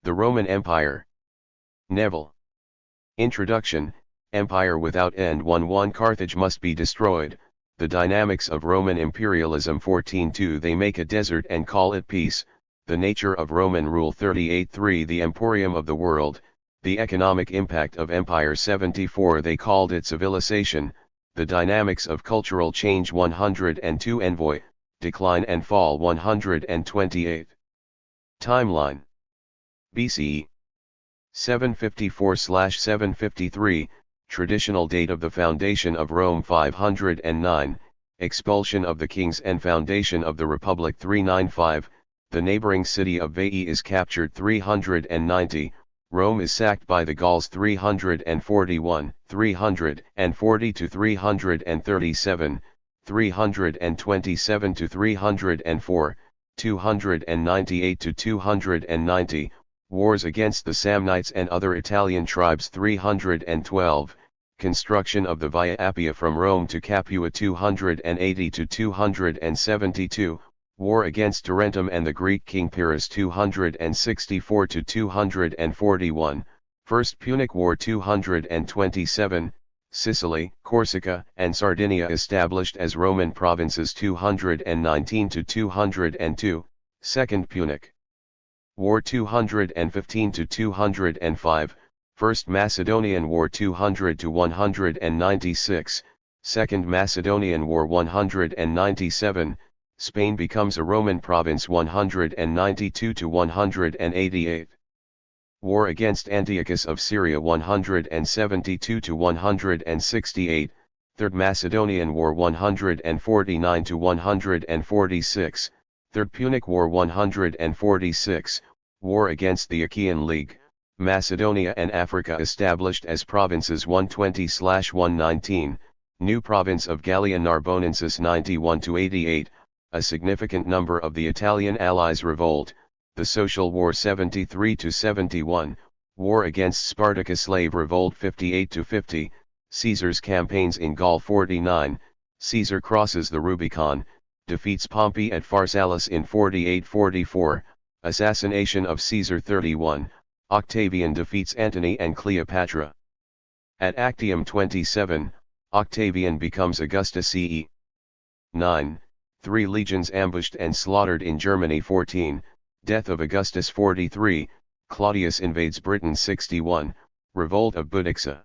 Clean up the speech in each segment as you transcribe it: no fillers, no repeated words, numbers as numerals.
The Roman Empire. Neville. Introduction. Empire without end. 1 Carthage must be destroyed. The dynamics of Roman imperialism. 14.2 They make a desert and call it peace. The nature of Roman rule. 38.3 The emporium of the world. The economic impact of empire. 74 They called it civilization. The dynamics of cultural change. 102 Envoy. Decline and fall. 128. Timeline. BCE 754/753, traditional date of the foundation of Rome. 509, expulsion of the kings and foundation of the Republic. 395, the neighboring city of Veii is captured. 390, Rome is sacked by the Gauls. 341, 340 to 337, 327 to 304, 298 to 290, wars against the Samnites and other Italian tribes. 312, construction of the Via Appia from Rome to Capua. 280 to 272, war against Tarentum and the Greek king Pyrrhus. 264 to 241, First Punic War. 227, Sicily, Corsica, and Sardinia established as Roman provinces. 219 to 202, Second Punic War. 215 to 205, First Macedonian War. 200 to 196, Second Macedonian War. 197, Spain becomes a Roman province. 192 to 188, War against Antiochus of Syria. 172 to 168, Third Macedonian War. 149 to 146, Third Punic War. 146, war against the Achaean League, Macedonia and Africa established as provinces. 120/119, new province of Gallia Narbonensis. 91 to 88, a significant number of the Italian allies revolt. The Social War. 73 to 71, war against Spartacus. Slave revolt. 58 to 50, Caesar's campaigns in Gaul. 49, Caesar crosses the Rubicon, defeats Pompey at Pharsalus in 48-44, assassination of Caesar. 31, Octavian defeats Antony and Cleopatra. At Actium. 27, Octavian becomes Augustus. CE 9, 3 legions ambushed and slaughtered in Germany. 14, death of Augustus. 43, Claudius invades Britain. 61, revolt of Boudicca.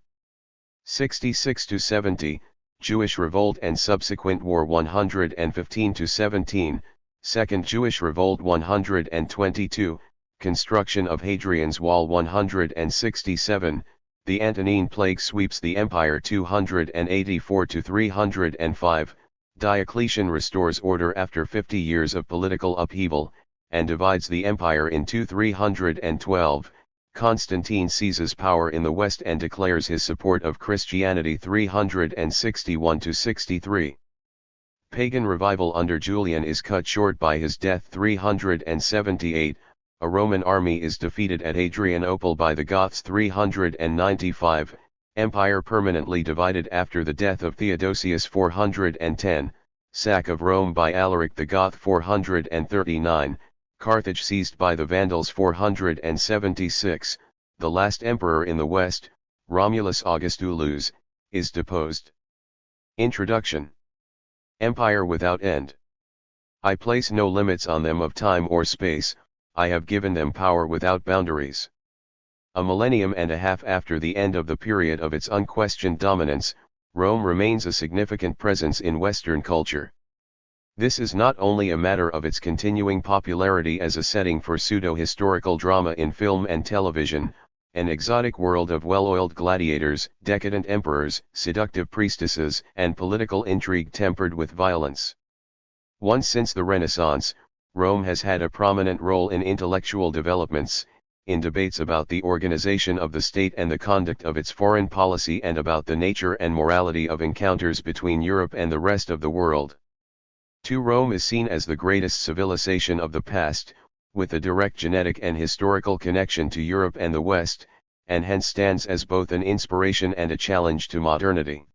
66 to 70, Jewish revolt and subsequent war. 115 to 17, Second Jewish revolt. 122, construction of Hadrian's Wall. 167, the Antonine plague sweeps the empire. 284 to 305, Diocletian restores order after 50 years of political upheaval, and divides the empire in two. 312, Constantine seizes power in the West and declares his support of Christianity. 361 to 63. Pagan revival under Julian is cut short by his death. 378, a Roman army is defeated at Adrianople by the Goths. 395, empire permanently divided after the death of Theodosius. 410, sack of Rome by Alaric the Goth. 439, Carthage seized by the Vandals. 476, the last emperor in the West, Romulus Augustulus, is deposed. Introduction. Empire without end. I place no limits on them of time or space, I have given them power without boundaries. A millennium and a half after the end of the period of its unquestioned dominance, Rome remains a significant presence in Western culture. This is not only a matter of its continuing popularity as a setting for pseudo-historical drama in film and television, an exotic world of well-oiled gladiators, decadent emperors, seductive priestesses, and political intrigue tempered with violence. Once since the Renaissance, Rome has had a prominent role in intellectual developments, in debates about the organization of the state and the conduct of its foreign policy, and about the nature and morality of encounters between Europe and the rest of the world. Rome is seen as the greatest civilization of the past, with a direct genetic and historical connection to Europe and the West, and hence stands as both an inspiration and a challenge to modernity.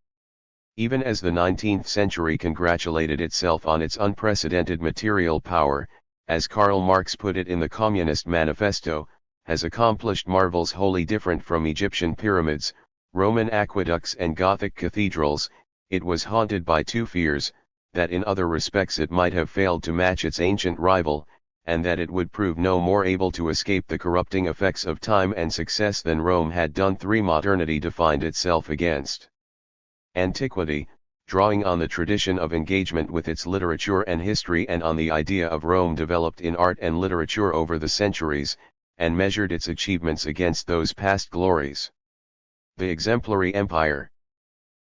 Even as the 19th century congratulated itself on its unprecedented material power, as Karl Marx put it in the Communist Manifesto, has accomplished marvels wholly different from Egyptian pyramids, Roman aqueducts and Gothic cathedrals. It was haunted by two fears, that in other respects it might have failed to match its ancient rival, and that it would prove no more able to escape the corrupting effects of time and success than Rome had done. 3. Modernity defined itself against antiquity, drawing on the tradition of engagement with its literature and history and on the idea of Rome developed in art and literature over the centuries, and measured its achievements against those past glories. The exemplary empire.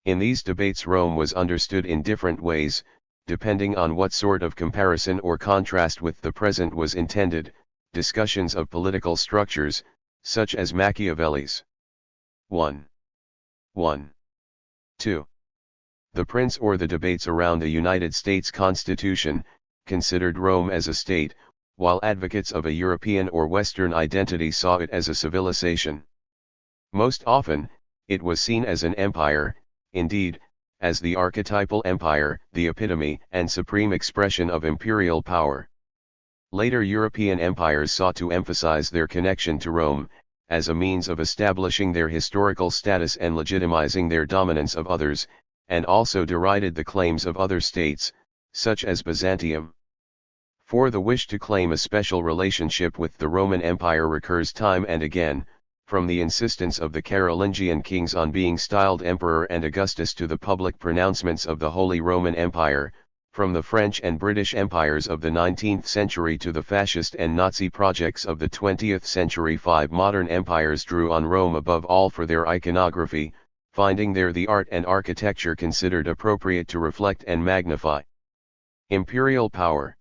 In these debates Rome was understood in different ways, depending on what sort of comparison or contrast with the present was intended. Discussions of political structures, such as Machiavelli's 1. 2. The Prince or the debates around the United States Constitution, considered Rome as a state, while advocates of a European or Western identity saw it as a civilization. Most often, it was seen as an empire, indeed, as the archetypal empire, the epitome and supreme expression of imperial power. Later European empires sought to emphasize their connection to Rome, as a means of establishing their historical status and legitimizing their dominance of others, and also derided the claims of other states, such as Byzantium. For the wish to claim a special relationship with the Roman Empire recurs time and again, from the insistence of the Carolingian kings on being styled emperor and Augustus to the public pronouncements of the Holy Roman Empire, from the French and British empires of the 19th century to the fascist and Nazi projects of the 20th century. 5 Modern empires drew on Rome above all for their iconography, finding there the art and architecture considered appropriate to reflect and magnify imperial power.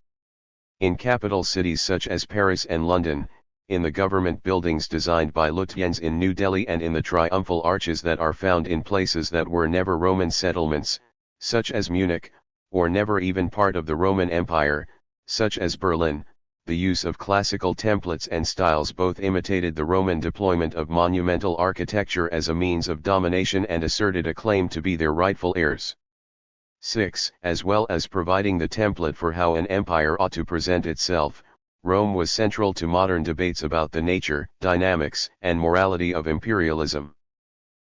In capital cities such as Paris and London, in the government buildings designed by Lutyens in New Delhi and in the triumphal arches that are found in places that were never Roman settlements, such as Munich, or never even part of the Roman Empire, such as Berlin, the use of classical templates and styles both imitated the Roman deployment of monumental architecture as a means of domination and asserted a claim to be their rightful heirs. 6. As well as providing the template for how an empire ought to present itself, Rome was central to modern debates about the nature, dynamics, and morality of imperialism.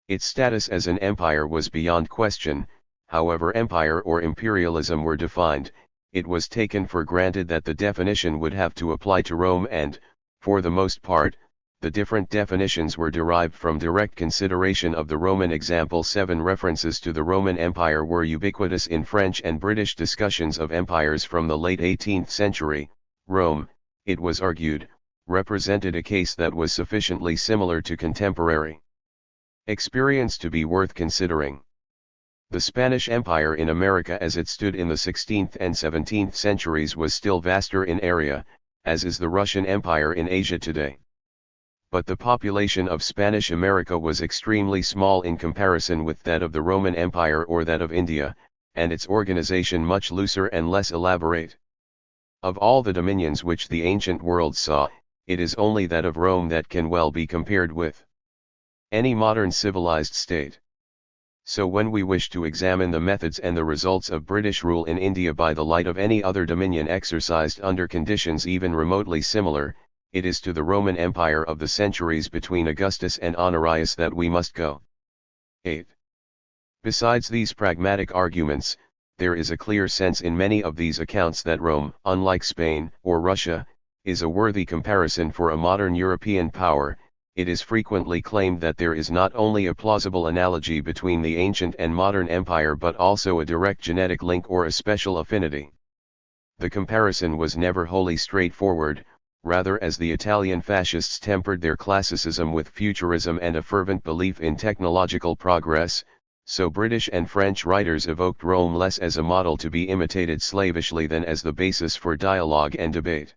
Its status as an empire was beyond question. However empire or imperialism were defined, it was taken for granted that the definition would have to apply to Rome and, for the most part, the different definitions were derived from direct consideration of the Roman example. 7 References to the Roman Empire were ubiquitous in French and British discussions of empires from the late 18th century. Rome, it was argued, represented a case that was sufficiently similar to contemporary experience to be worth considering. The Spanish Empire in America as it stood in the 16th and 17th centuries was still vaster in area, as is the Russian Empire in Asia today. But the population of Spanish America was extremely small in comparison with that of the Roman Empire or that of India, and its organization much looser and less elaborate. Of all the dominions which the ancient world saw, it is only that of Rome that can well be compared with any modern civilized state. So when we wish to examine the methods and the results of British rule in India by the light of any other dominion exercised under conditions even remotely similar, it is to the Roman Empire of the centuries between Augustus and Honorius that we must go. 8. Besides these pragmatic arguments, there is a clear sense in many of these accounts that Rome, unlike Spain or Russia, is a worthy comparison for a modern European power. It is frequently claimed that there is not only a plausible analogy between the ancient and modern empire but also a direct genetic link or a special affinity. The comparison was never wholly straightforward, rather as the Italian fascists tempered their classicism with futurism and a fervent belief in technological progress, so British and French writers evoked Rome less as a model to be imitated slavishly than as the basis for dialogue and debate.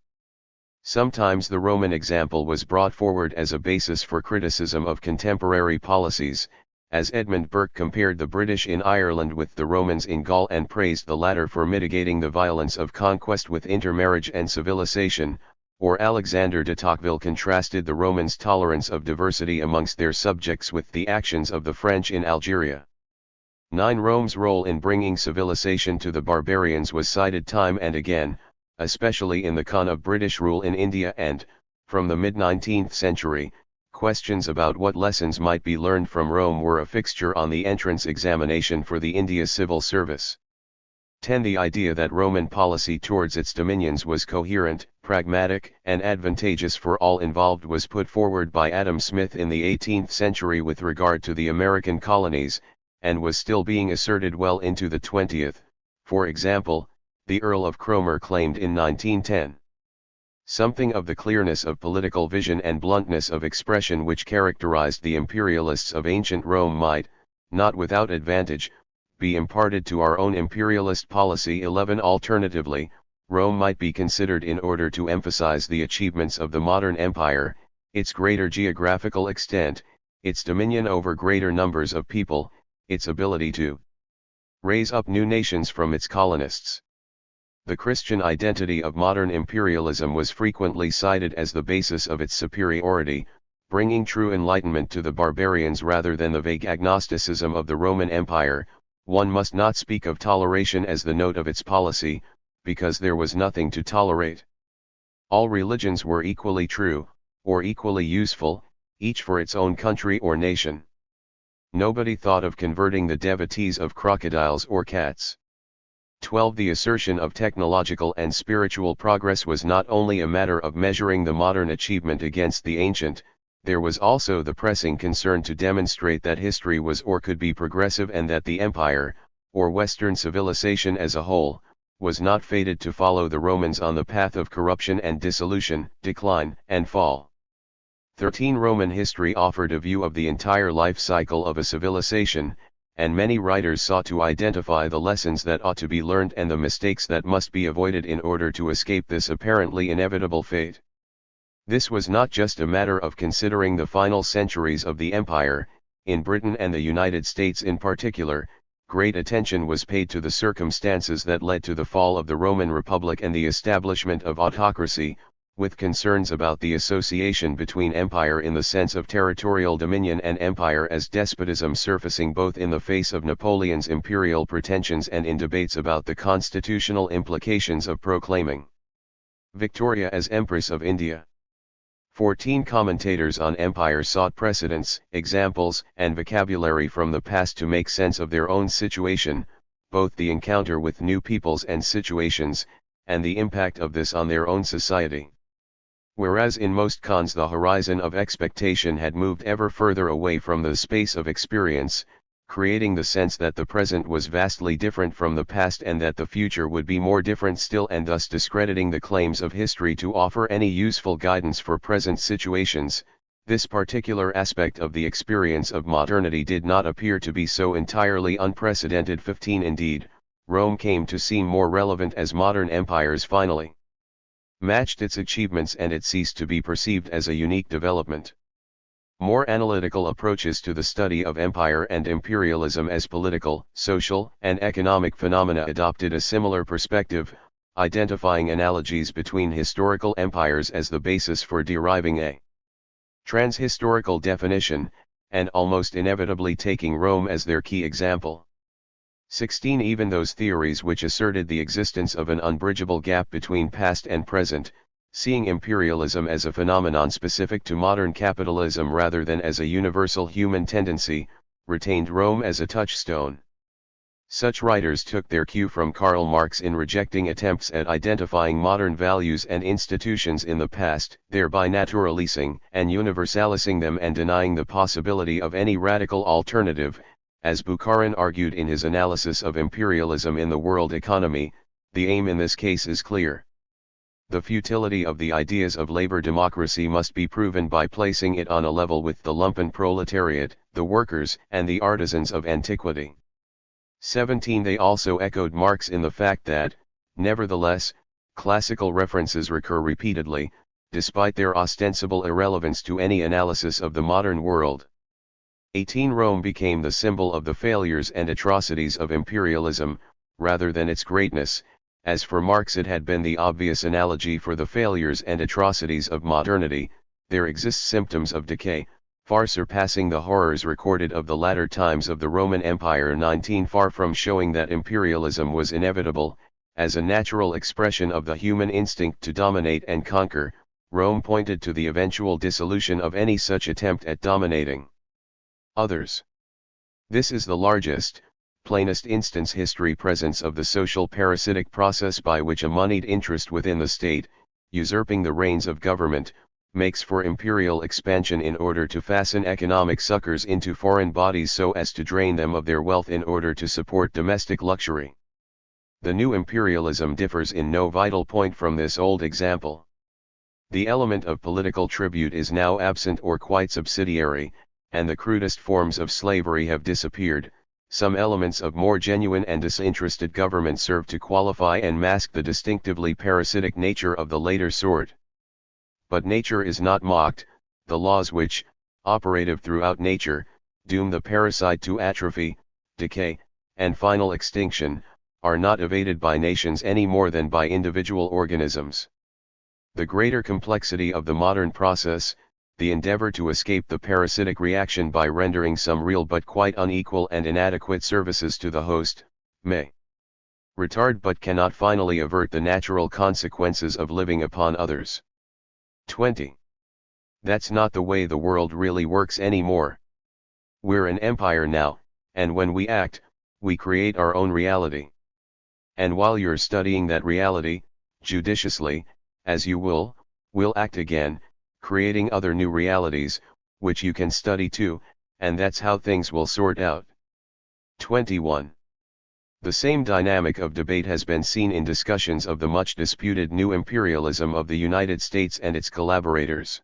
Sometimes the Roman example was brought forward as a basis for criticism of contemporary policies, as Edmund Burke compared the British in Ireland with the Romans in Gaul and praised the latter for mitigating the violence of conquest with intermarriage and civilization, or Alexander de Tocqueville contrasted the Romans' tolerance of diversity amongst their subjects with the actions of the French in Algeria. 9. Rome's role in bringing civilization to the barbarians was cited time and again, especially in the con of British rule in India and, From the mid-19th century, questions about what lessons might be learned from Rome were a fixture on the entrance examination for the India Civil Service. 10. The idea that Roman policy towards its dominions was coherent, pragmatic, and advantageous for all involved was put forward by Adam Smith in the 18th century with regard to the American colonies, and was still being asserted well into the 20th. For example, the Earl of Cromer claimed in 1910. Something of the clearness of political vision and bluntness of expression which characterized the imperialists of ancient Rome might, not without advantage, be imparted to our own imperialist policy. 11. Alternatively, Rome might be considered in order to emphasize the achievements of the modern empire, its greater geographical extent, its dominion over greater numbers of people, its ability to raise up new nations from its colonists. The Christian identity of modern imperialism was frequently cited as the basis of its superiority, bringing true enlightenment to the barbarians rather than the vague agnosticism of the Roman Empire. One must not speak of toleration as the note of its policy, because there was nothing to tolerate. All religions were equally true, or equally useful, each for its own country or nation. Nobody thought of converting the devotees of crocodiles or cats. 12. The assertion of technological and spiritual progress was not only a matter of measuring the modern achievement against the ancient, there was also the pressing concern to demonstrate that history was or could be progressive and that the empire, or Western civilization as a whole, was not fated to follow the Romans on the path of corruption and dissolution, decline and fall. 13. Roman history offered a view of the entire life cycle of a civilization, and many writers sought to identify the lessons that ought to be learned and the mistakes that must be avoided in order to escape this apparently inevitable fate. This was not just a matter of considering the final centuries of the empire. In Britain and the United States in particular, great attention was paid to the circumstances that led to the fall of the Roman Republic and the establishment of autocracy, with concerns about the association between empire in the sense of territorial dominion and empire as despotism surfacing both in the face of Napoleon's imperial pretensions and in debates about the constitutional implications of proclaiming Victoria as Empress of India. 14. Commentators on empire sought precedents, examples, and vocabulary from the past to make sense of their own situation, both the encounter with new peoples and situations, and the impact of this on their own society. Whereas in most cons the horizon of expectation had moved ever further away from the space of experience, creating the sense that the present was vastly different from the past and that the future would be more different still, and thus discrediting the claims of history to offer any useful guidance for present situations, this particular aspect of the experience of modernity did not appear to be so entirely unprecedented. 15. Indeed, Rome came to seem more relevant as modern empires finally matched its achievements and it ceased to be perceived as a unique development. More analytical approaches to the study of empire and imperialism as political, social, and economic phenomena adopted a similar perspective, identifying analogies between historical empires as the basis for deriving a transhistorical definition, and almost inevitably taking Rome as their key example. 16. Even those theories which asserted the existence of an unbridgeable gap between past and present, seeing imperialism as a phenomenon specific to modern capitalism rather than as a universal human tendency, retained Rome as a touchstone. Such writers took their cue from Karl Marx in rejecting attempts at identifying modern values and institutions in the past, thereby naturalizing and universalizing them and denying the possibility of any radical alternative. As Bukharin argued in his analysis of imperialism in the world economy, the aim in this case is clear. The futility of the ideas of labor democracy must be proven by placing it on a level with the lumpen proletariat, the workers, and the artisans of antiquity. 17. They also echoed Marx in the fact that, nevertheless, classical references recur repeatedly, despite their ostensible irrelevance to any analysis of the modern world. 18. Rome became the symbol of the failures and atrocities of imperialism, rather than its greatness. As for Marx it had been the obvious analogy for the failures and atrocities of modernity. There exist symptoms of decay, far surpassing the horrors recorded of the latter times of the Roman Empire. 19. Far from showing that imperialism was inevitable, as a natural expression of the human instinct to dominate and conquer, Rome pointed to the eventual dissolution of any such attempt at dominating others. This is the largest, plainest instance history presents of the social parasitic process by which a moneyed interest within the state, usurping the reins of government, makes for imperial expansion in order to fasten economic suckers into foreign bodies so as to drain them of their wealth in order to support domestic luxury. The new imperialism differs in no vital point from this old example. The element of political tribute is now absent or quite subsidiary, and the crudest forms of slavery have disappeared. Some elements of more genuine and disinterested government serve to qualify and mask the distinctively parasitic nature of the later sort. But nature is not mocked. The laws which, operative throughout nature, doom the parasite to atrophy, decay, and final extinction, are not evaded by nations any more than by individual organisms. The greater complexity of the modern process, the endeavor to escape the parasitic reaction by rendering some real but quite unequal and inadequate services to the host, may retard but cannot finally avert the natural consequences of living upon others. 20. That's not the way the world really works anymore. We're an empire now, and when we act, we create our own reality. And while you're studying that reality, judiciously, as you will act again, creating other new realities, which you can study too, and that's how things will sort out. 21. The same dynamic of debate has been seen in discussions of the much disputed new imperialism of the United States and its collaborators.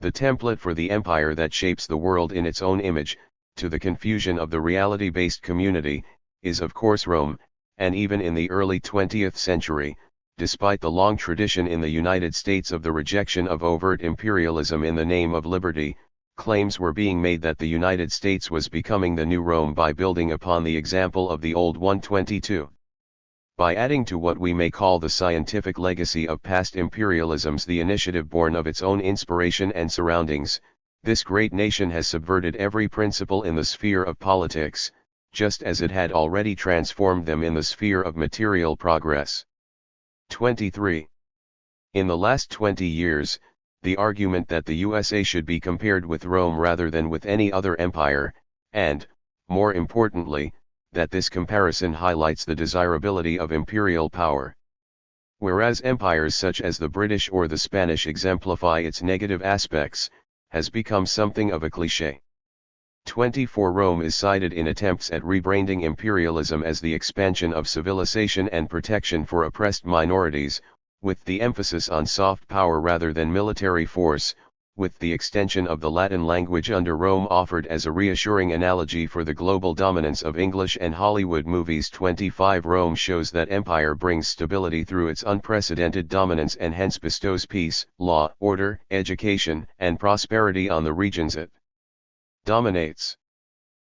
The template for the empire that shapes the world in its own image, to the confusion of the reality-based community, is of course Rome, and even in the early 20th century, despite the long tradition in the United States of the rejection of overt imperialism in the name of liberty, claims were being made that the United States was becoming the new Rome by building upon the example of the old one. 22. By adding to what we may call the scientific legacy of past imperialisms the initiative born of its own inspiration and surroundings, this great nation has subverted every principle in the sphere of politics, just as it had already transformed them in the sphere of material progress. 23. In the last 20 years, the argument that the USA should be compared with Rome rather than with any other empire, and, more importantly, that this comparison highlights the desirability of imperial power. Whereas empires such as the British or the Spanish exemplify its negative aspects, has become something of a cliché. 24. Rome is cited in attempts at rebranding imperialism as the expansion of civilization and protection for oppressed minorities, with the emphasis on soft power rather than military force, with the extension of the Latin language under Rome offered as a reassuring analogy for the global dominance of English and Hollywood movies. 25. Rome shows that empire brings stability through its unprecedented dominance and hence bestows peace, law, order, education, and prosperity on the regions it dominates.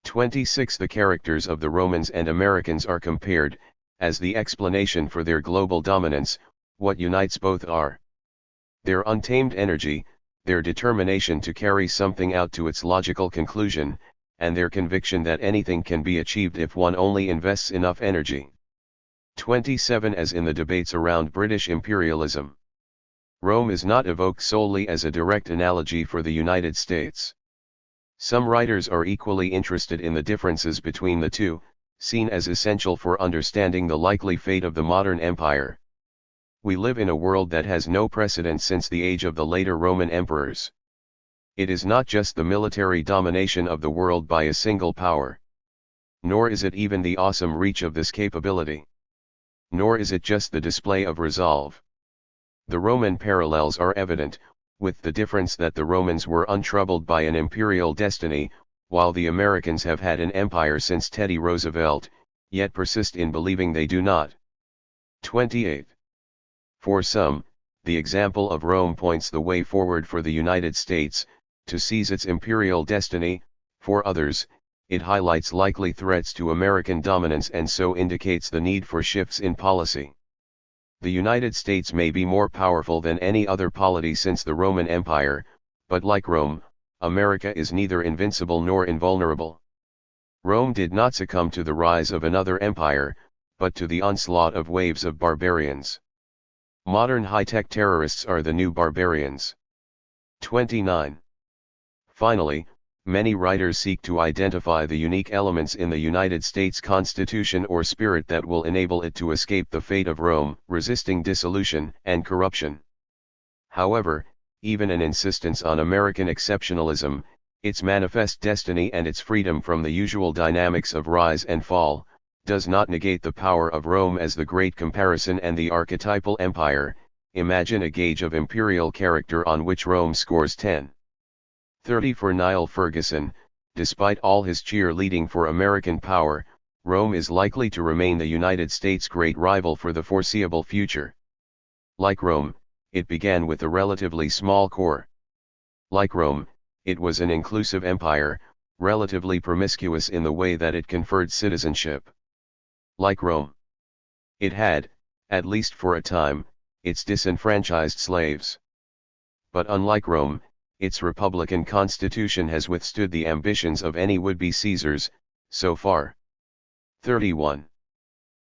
26. The characters of the Romans and Americans are compared, as the explanation for their global dominance. What unites both are their untamed energy, their determination to carry something out to its logical conclusion, and their conviction that anything can be achieved if one only invests enough energy. 27. As in the debates around British imperialism, Rome is not evoked solely as a direct analogy for the United States. Some writers are equally interested in the differences between the two, seen as essential for understanding the likely fate of the modern empire. We live in a world that has no precedent since the age of the later Roman emperors. It is not just the military domination of the world by a single power. Nor is it even the awesome reach of this capability. Nor is it just the display of resolve. The Roman parallels are evident, with the difference that the Romans were untroubled by an imperial destiny, while the Americans have had an empire since Teddy Roosevelt, yet persist in believing they do not. 28. For some, the example of Rome points the way forward for the United States, to seize its imperial destiny. For others, it highlights likely threats to American dominance and so indicates the need for shifts in policy. The United States may be more powerful than any other polity since the Roman Empire, but like Rome, America is neither invincible nor invulnerable. Rome did not succumb to the rise of another empire, but to the onslaught of waves of barbarians. Modern high-tech terrorists are the new barbarians. 29. Finally, many writers seek to identify the unique elements in the United States Constitution or spirit that will enable it to escape the fate of Rome, resisting dissolution and corruption. However, even an insistence on American exceptionalism, its manifest destiny and its freedom from the usual dynamics of rise and fall, does not negate the power of Rome as the great comparison and the archetypal empire. Imagine a gauge of imperial character on which Rome scores 10/30 for Niall Ferguson. Despite all his cheerleading for American power, Rome is likely to remain the United States' great rival for the foreseeable future. Like Rome, it began with a relatively small core. Like Rome, it was an inclusive empire, relatively promiscuous in the way that it conferred citizenship. Like Rome, it had, at least for a time, its disenfranchised slaves. But unlike Rome, its republican constitution has withstood the ambitions of any would-be Caesars, so far. 31.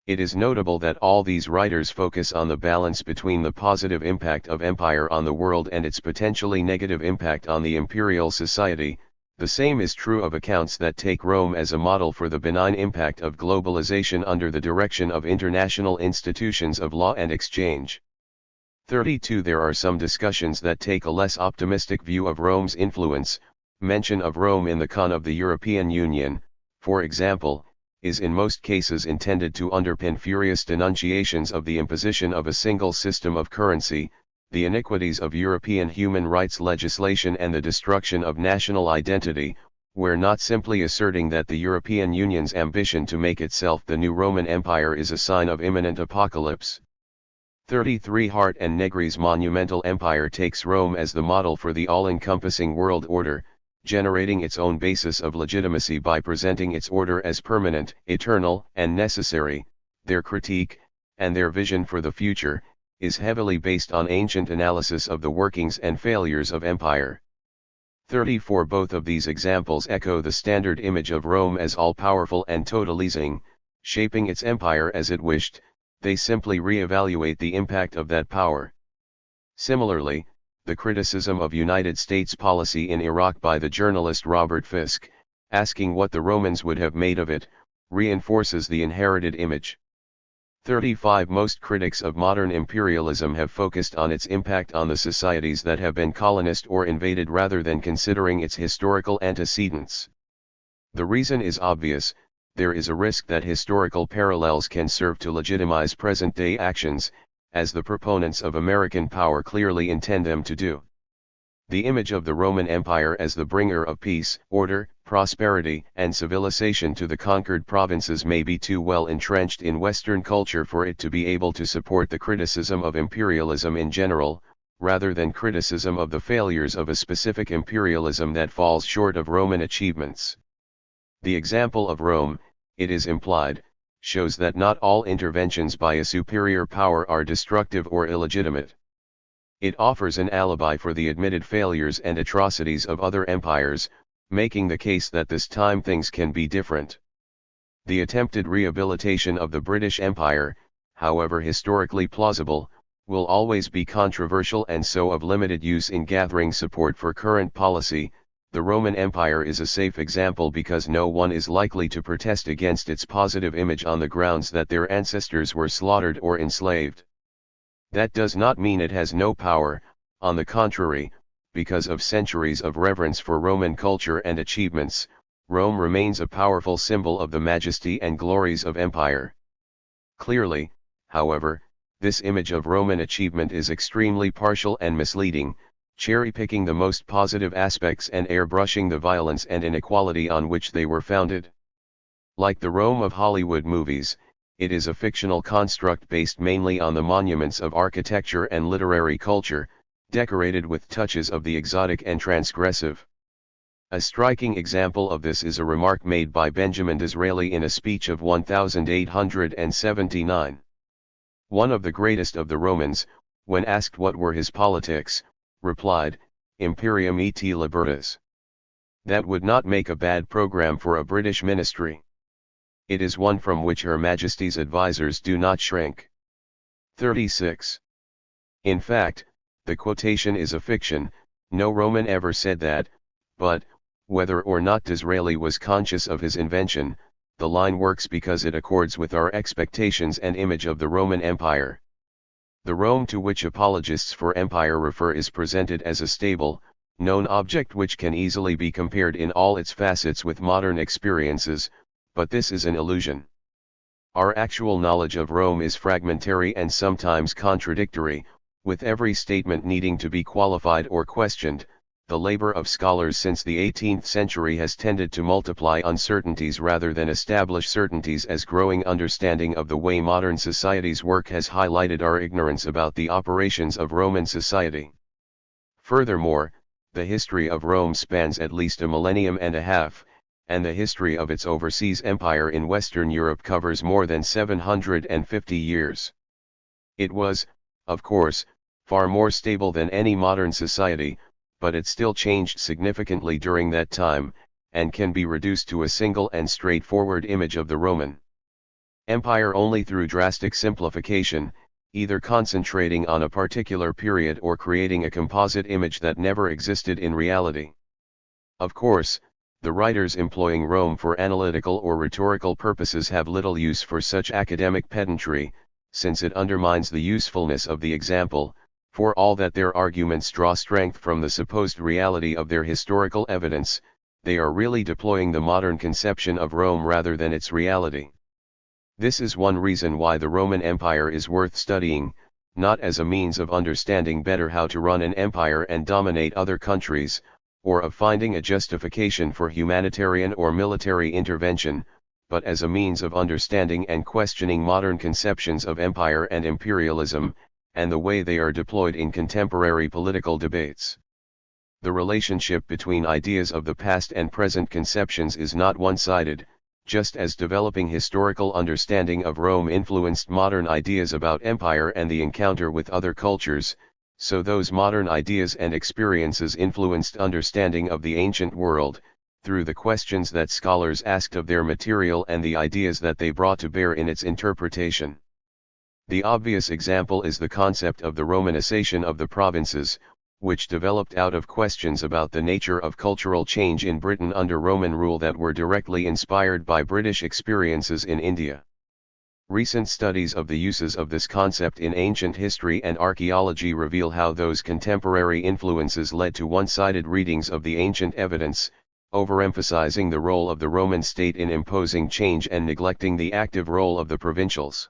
It is notable that all these writers focus on the balance between the positive impact of empire on the world and its potentially negative impact on the imperial society. The same is true of accounts that take Rome as a model for the benign impact of globalization under the direction of international institutions of law and exchange. 32. There are some discussions that take a less optimistic view of Rome's influence. Mention of Rome in the Con of the European Union, for example, is in most cases intended to underpin furious denunciations of the imposition of a single system of currency, the iniquities of European human rights legislation and the destruction of national identity, where not simply asserting that the European Union's ambition to make itself the new Roman Empire is a sign of imminent apocalypse. 33. Hart and Negri's monumental empire takes Rome as the model for the all-encompassing world order, generating its own basis of legitimacy by presenting its order as permanent, eternal, and necessary. Their critique, and their vision for the future, is heavily based on ancient analysis of the workings and failures of empire. 34. Both of these examples echo the standard image of Rome as all-powerful and totalizing, shaping its empire as it wished. They simply re-evaluate the impact of that power. Similarly, the criticism of United States policy in Iraq by the journalist Robert Fisk, asking what the Romans would have made of it, reinforces the inherited image. 35. Most critics of modern imperialism have focused on its impact on the societies that have been colonized or invaded rather than considering its historical antecedents. The reason is obvious: there is a risk that historical parallels can serve to legitimize present-day actions, as the proponents of American power clearly intend them to do. The image of the Roman Empire as the bringer of peace, order, prosperity, and civilization to the conquered provinces may be too well entrenched in Western culture for it to be able to support the criticism of imperialism in general, rather than criticism of the failures of a specific imperialism that falls short of Roman achievements. The example of Rome, it is implied, shows that not all interventions by a superior power are destructive or illegitimate. It offers an alibi for the admitted failures and atrocities of other empires, making the case that this time things can be different. The attempted rehabilitation of the British Empire, however historically plausible, will always be controversial and so of limited use in gathering support for current policy. The Roman Empire is a safe example because no one is likely to protest against its positive image on the grounds that their ancestors were slaughtered or enslaved. That does not mean it has no power. On the contrary, because of centuries of reverence for Roman culture and achievements, Rome remains a powerful symbol of the majesty and glories of empire. Clearly, however, this image of Roman achievement is extremely partial and misleading, cherry-picking the most positive aspects and airbrushing the violence and inequality on which they were founded. Like the Rome of Hollywood movies, it is a fictional construct based mainly on the monuments of architecture and literary culture, decorated with touches of the exotic and transgressive. A striking example of this is a remark made by Benjamin Disraeli in a speech of 1879. One of the greatest of the Romans, when asked what were his politics, replied, "Imperium et libertas." That would not make a bad program for a British ministry. It is one from which Her Majesty's advisers do not shrink. 36. In fact, the quotation is a fiction, no Roman ever said that, but, whether or not Disraeli was conscious of his invention, the line works because it accords with our expectations and image of the Roman Empire. The Rome to which apologists for empire refer is presented as a stable, known object which can easily be compared in all its facets with modern experiences, but this is an illusion. Our actual knowledge of Rome is fragmentary and sometimes contradictory, with every statement needing to be qualified or questioned. The labor of scholars since the 18th century has tended to multiply uncertainties rather than establish certainties, as growing understanding of the way modern societies work has highlighted our ignorance about the operations of Roman society. Furthermore, the history of Rome spans at least a millennium and a half, and the history of its overseas empire in Western Europe covers more than 750 years. It was, of course, far more stable than any modern society, but it still changed significantly during that time, and can be reduced to a single and straightforward image of the Roman Empire only through drastic simplification, either concentrating on a particular period or creating a composite image that never existed in reality. Of course, the writers employing Rome for analytical or rhetorical purposes have little use for such academic pedantry, since it undermines the usefulness of the example. For all that their arguments draw strength from the supposed reality of their historical evidence, they are really deploying the modern conception of Rome rather than its reality. This is one reason why the Roman Empire is worth studying, not as a means of understanding better how to run an empire and dominate other countries, or of finding a justification for humanitarian or military intervention, but as a means of understanding and questioning modern conceptions of empire and imperialism, and the way they are deployed in contemporary political debates. The relationship between ideas of the past and present conceptions is not one-sided. Just as developing historical understanding of Rome influenced modern ideas about empire and the encounter with other cultures, so those modern ideas and experiences influenced understanding of the ancient world, through the questions that scholars asked of their material and the ideas that they brought to bear in its interpretation. The obvious example is the concept of the Romanization of the provinces, which developed out of questions about the nature of cultural change in Britain under Roman rule that were directly inspired by British experiences in India. Recent studies of the uses of this concept in ancient history and archaeology reveal how those contemporary influences led to one-sided readings of the ancient evidence, overemphasizing the role of the Roman state in imposing change and neglecting the active role of the provincials.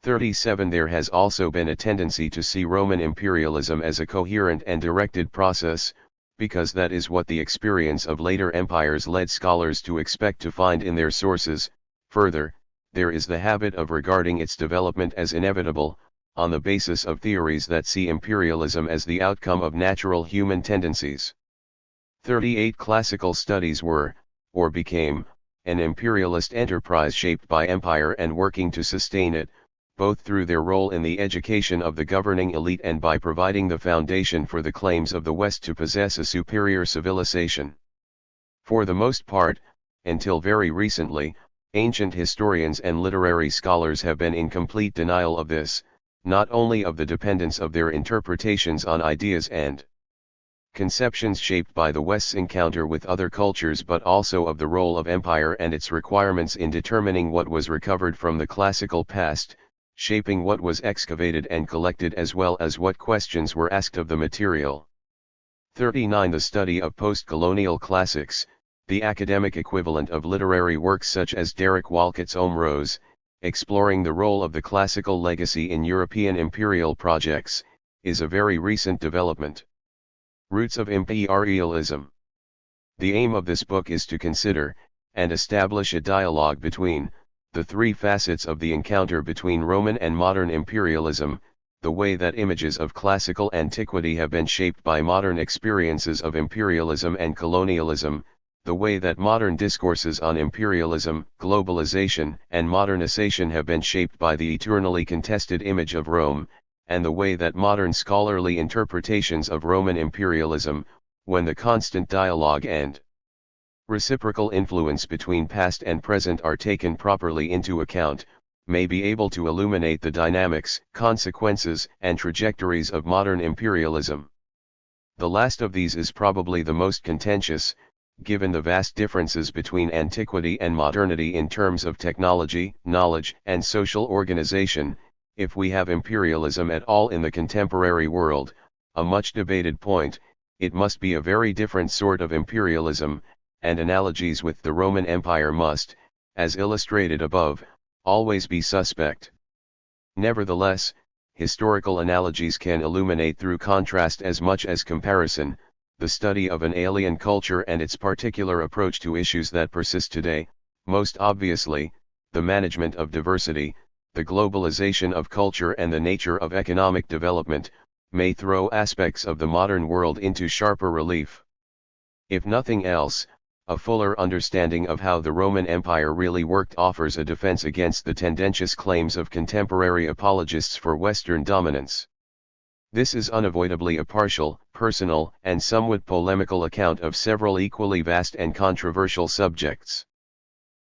37 There has also been a tendency to see Roman imperialism as a coherent and directed process, because that is what the experience of later empires led scholars to expect to find in their sources. Further, there is the habit of regarding its development as inevitable, on the basis of theories that see imperialism as the outcome of natural human tendencies. 38 Classical studies were, or became, an imperialist enterprise shaped by empire and working to sustain it, both through their role in the education of the governing elite and by providing the foundation for the claims of the West to possess a superior civilization. For the most part, until very recently, ancient historians and literary scholars have been in complete denial of this, not only of the dependence of their interpretations on ideas and conceptions shaped by the West's encounter with other cultures, but also of the role of empire and its requirements in determining what was recovered from the classical past, shaping what was excavated and collected as well as what questions were asked of the material. 39 The study of post-colonial classics, the academic equivalent of literary works such as Derek Walcott's Home Rose, exploring the role of the classical legacy in European imperial projects, is a very recent development. Roots of Imperialism. The aim of this book is to consider, and establish a dialogue between, the three facets of the encounter between Roman and modern imperialism, the way that images of classical antiquity have been shaped by modern experiences of imperialism and colonialism, the way that modern discourses on imperialism, globalization, and modernization have been shaped by the eternally contested image of Rome, and the way that modern scholarly interpretations of Roman imperialism, when the constant dialogue and reciprocal influence between past and present are taken properly into account, may be able to illuminate the dynamics, consequences, and trajectories of modern imperialism. The last of these is probably the most contentious, given the vast differences between antiquity and modernity in terms of technology, knowledge, and social organization. If we have imperialism at all in the contemporary world, a much debated point, it must be a very different sort of imperialism, and analogies with the Roman Empire must, as illustrated above, always be suspect. Nevertheless, historical analogies can illuminate through contrast as much as comparison, the study of an alien culture and its particular approach to issues that persist today, most obviously, the management of diversity, the globalization of culture and the nature of economic development, may throw aspects of the modern world into sharper relief. If nothing else, a fuller understanding of how the Roman Empire really worked offers a defense against the tendentious claims of contemporary apologists for Western dominance. This is unavoidably a partial, personal, and somewhat polemical account of several equally vast and controversial subjects.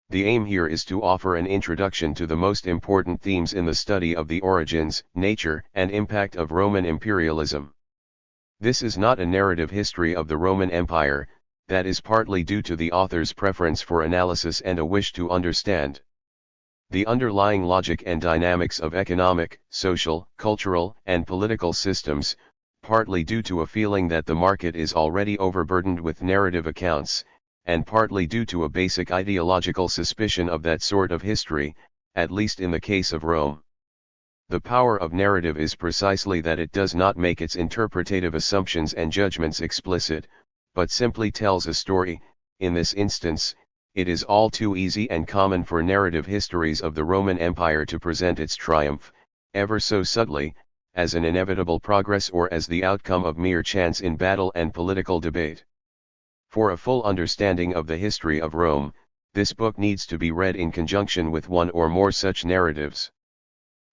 The aim here is to offer an introduction to the most important themes in the study of the origins, nature, and impact of Roman imperialism. This is not a narrative history of the Roman Empire, that is partly due to the author's preference for analysis and a wish to understand the underlying logic and dynamics of economic, social, cultural, and political systems, partly due to a feeling that the market is already overburdened with narrative accounts, and partly due to a basic ideological suspicion of that sort of history, at least in the case of Rome. The power of narrative is precisely that it does not make its interpretative assumptions and judgments explicit, but simply tells a story. In this instance, it is all too easy and common for narrative histories of the Roman Empire to present its triumph, ever so subtly, as an inevitable progress or as the outcome of mere chance in battle and political debate. For a full understanding of the history of Rome, this book needs to be read in conjunction with one or more such narratives.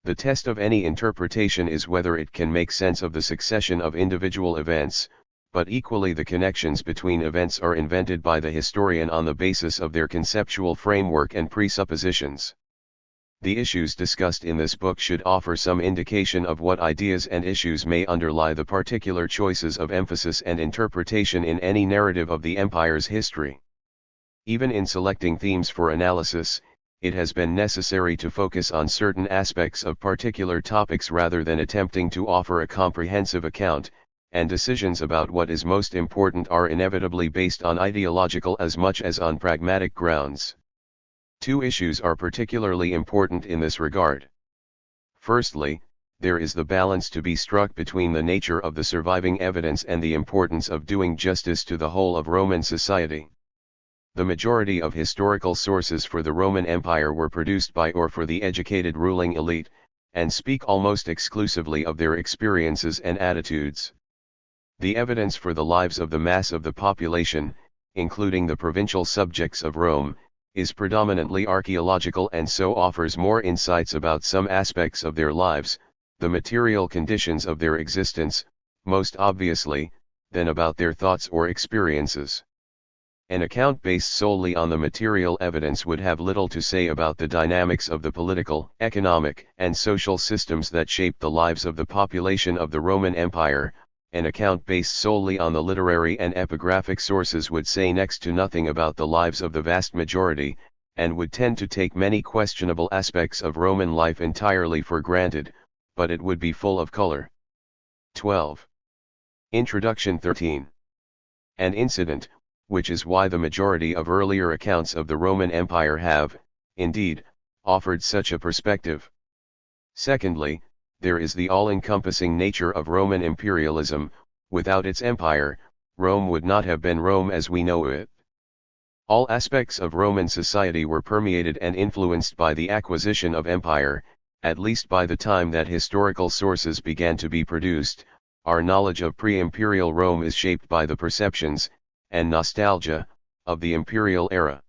The test of any interpretation is whether it can make sense of the succession of individual events, but equally the connections between events are invented by the historian on the basis of their conceptual framework and presuppositions. The issues discussed in this book should offer some indication of what ideas and issues may underlie the particular choices of emphasis and interpretation in any narrative of the empire's history. Even in selecting themes for analysis, it has been necessary to focus on certain aspects of particular topics rather than attempting to offer a comprehensive account, and decisions about what is most important are inevitably based on ideological as much as on pragmatic grounds. Two issues are particularly important in this regard. Firstly, there is the balance to be struck between the nature of the surviving evidence and the importance of doing justice to the whole of Roman society. The majority of historical sources for the Roman Empire were produced by or for the educated ruling elite, and speak almost exclusively of their experiences and attitudes. The evidence for the lives of the mass of the population, including the provincial subjects of Rome, is predominantly archaeological and so offers more insights about some aspects of their lives, the material conditions of their existence, most obviously, than about their thoughts or experiences. An account based solely on the material evidence would have little to say about the dynamics of the political, economic, and social systems that shaped the lives of the population of the Roman Empire. An account based solely on the literary and epigraphic sources would say next to nothing about the lives of the vast majority, and would tend to take many questionable aspects of Roman life entirely for granted, but it would be full of color. 12. Introduction 13. An incident, which is why the majority of earlier accounts of the Roman Empire have, indeed, offered such a perspective. Secondly, there is the all-encompassing nature of Roman imperialism. Without its empire, Rome would not have been Rome as we know it. All aspects of Roman society were permeated and influenced by the acquisition of empire, at least by the time that historical sources began to be produced. Our knowledge of pre-imperial Rome is shaped by the perceptions, and nostalgia, of the imperial era.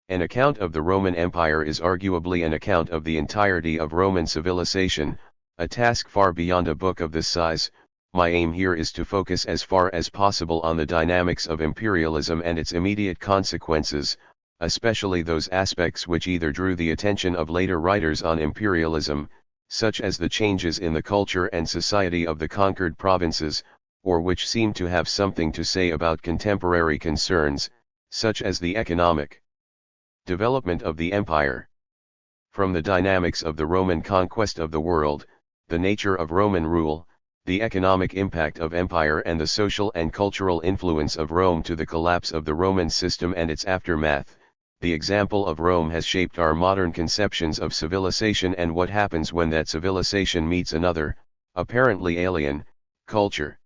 An account of the Roman Empire is arguably an account of the entirety of Roman civilization, a task far beyond a book of this size. My aim here is to focus as far as possible on the dynamics of imperialism and its immediate consequences, especially those aspects which either drew the attention of later writers on imperialism, such as the changes in the culture and society of the conquered provinces, or which seemed to have something to say about contemporary concerns, such as the economic development of the empire. From the dynamics of the Roman conquest of the world, the nature of Roman rule, the economic impact of empire and the social and cultural influence of Rome to the collapse of the Roman system and its aftermath, the example of Rome has shaped our modern conceptions of civilization and what happens when that civilization meets another, apparently alien, culture.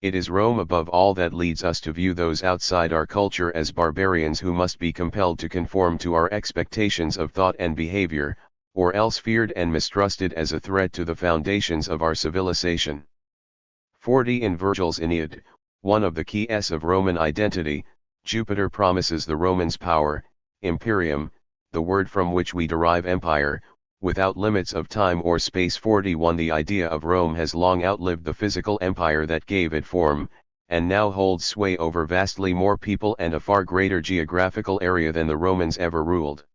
It is Rome above all that leads us to view those outside our culture as barbarians who must be compelled to conform to our expectations of thought and behavior, or else feared and mistrusted as a threat to the foundations of our civilization. 40 In Virgil's Aeneid, one of the keys of Roman identity, Jupiter promises the Romans power, imperium, the word from which we derive empire, without limits of time or space. 41 The idea of Rome has long outlived the physical empire that gave it form, and now holds sway over vastly more people and a far greater geographical area than the Romans ever ruled.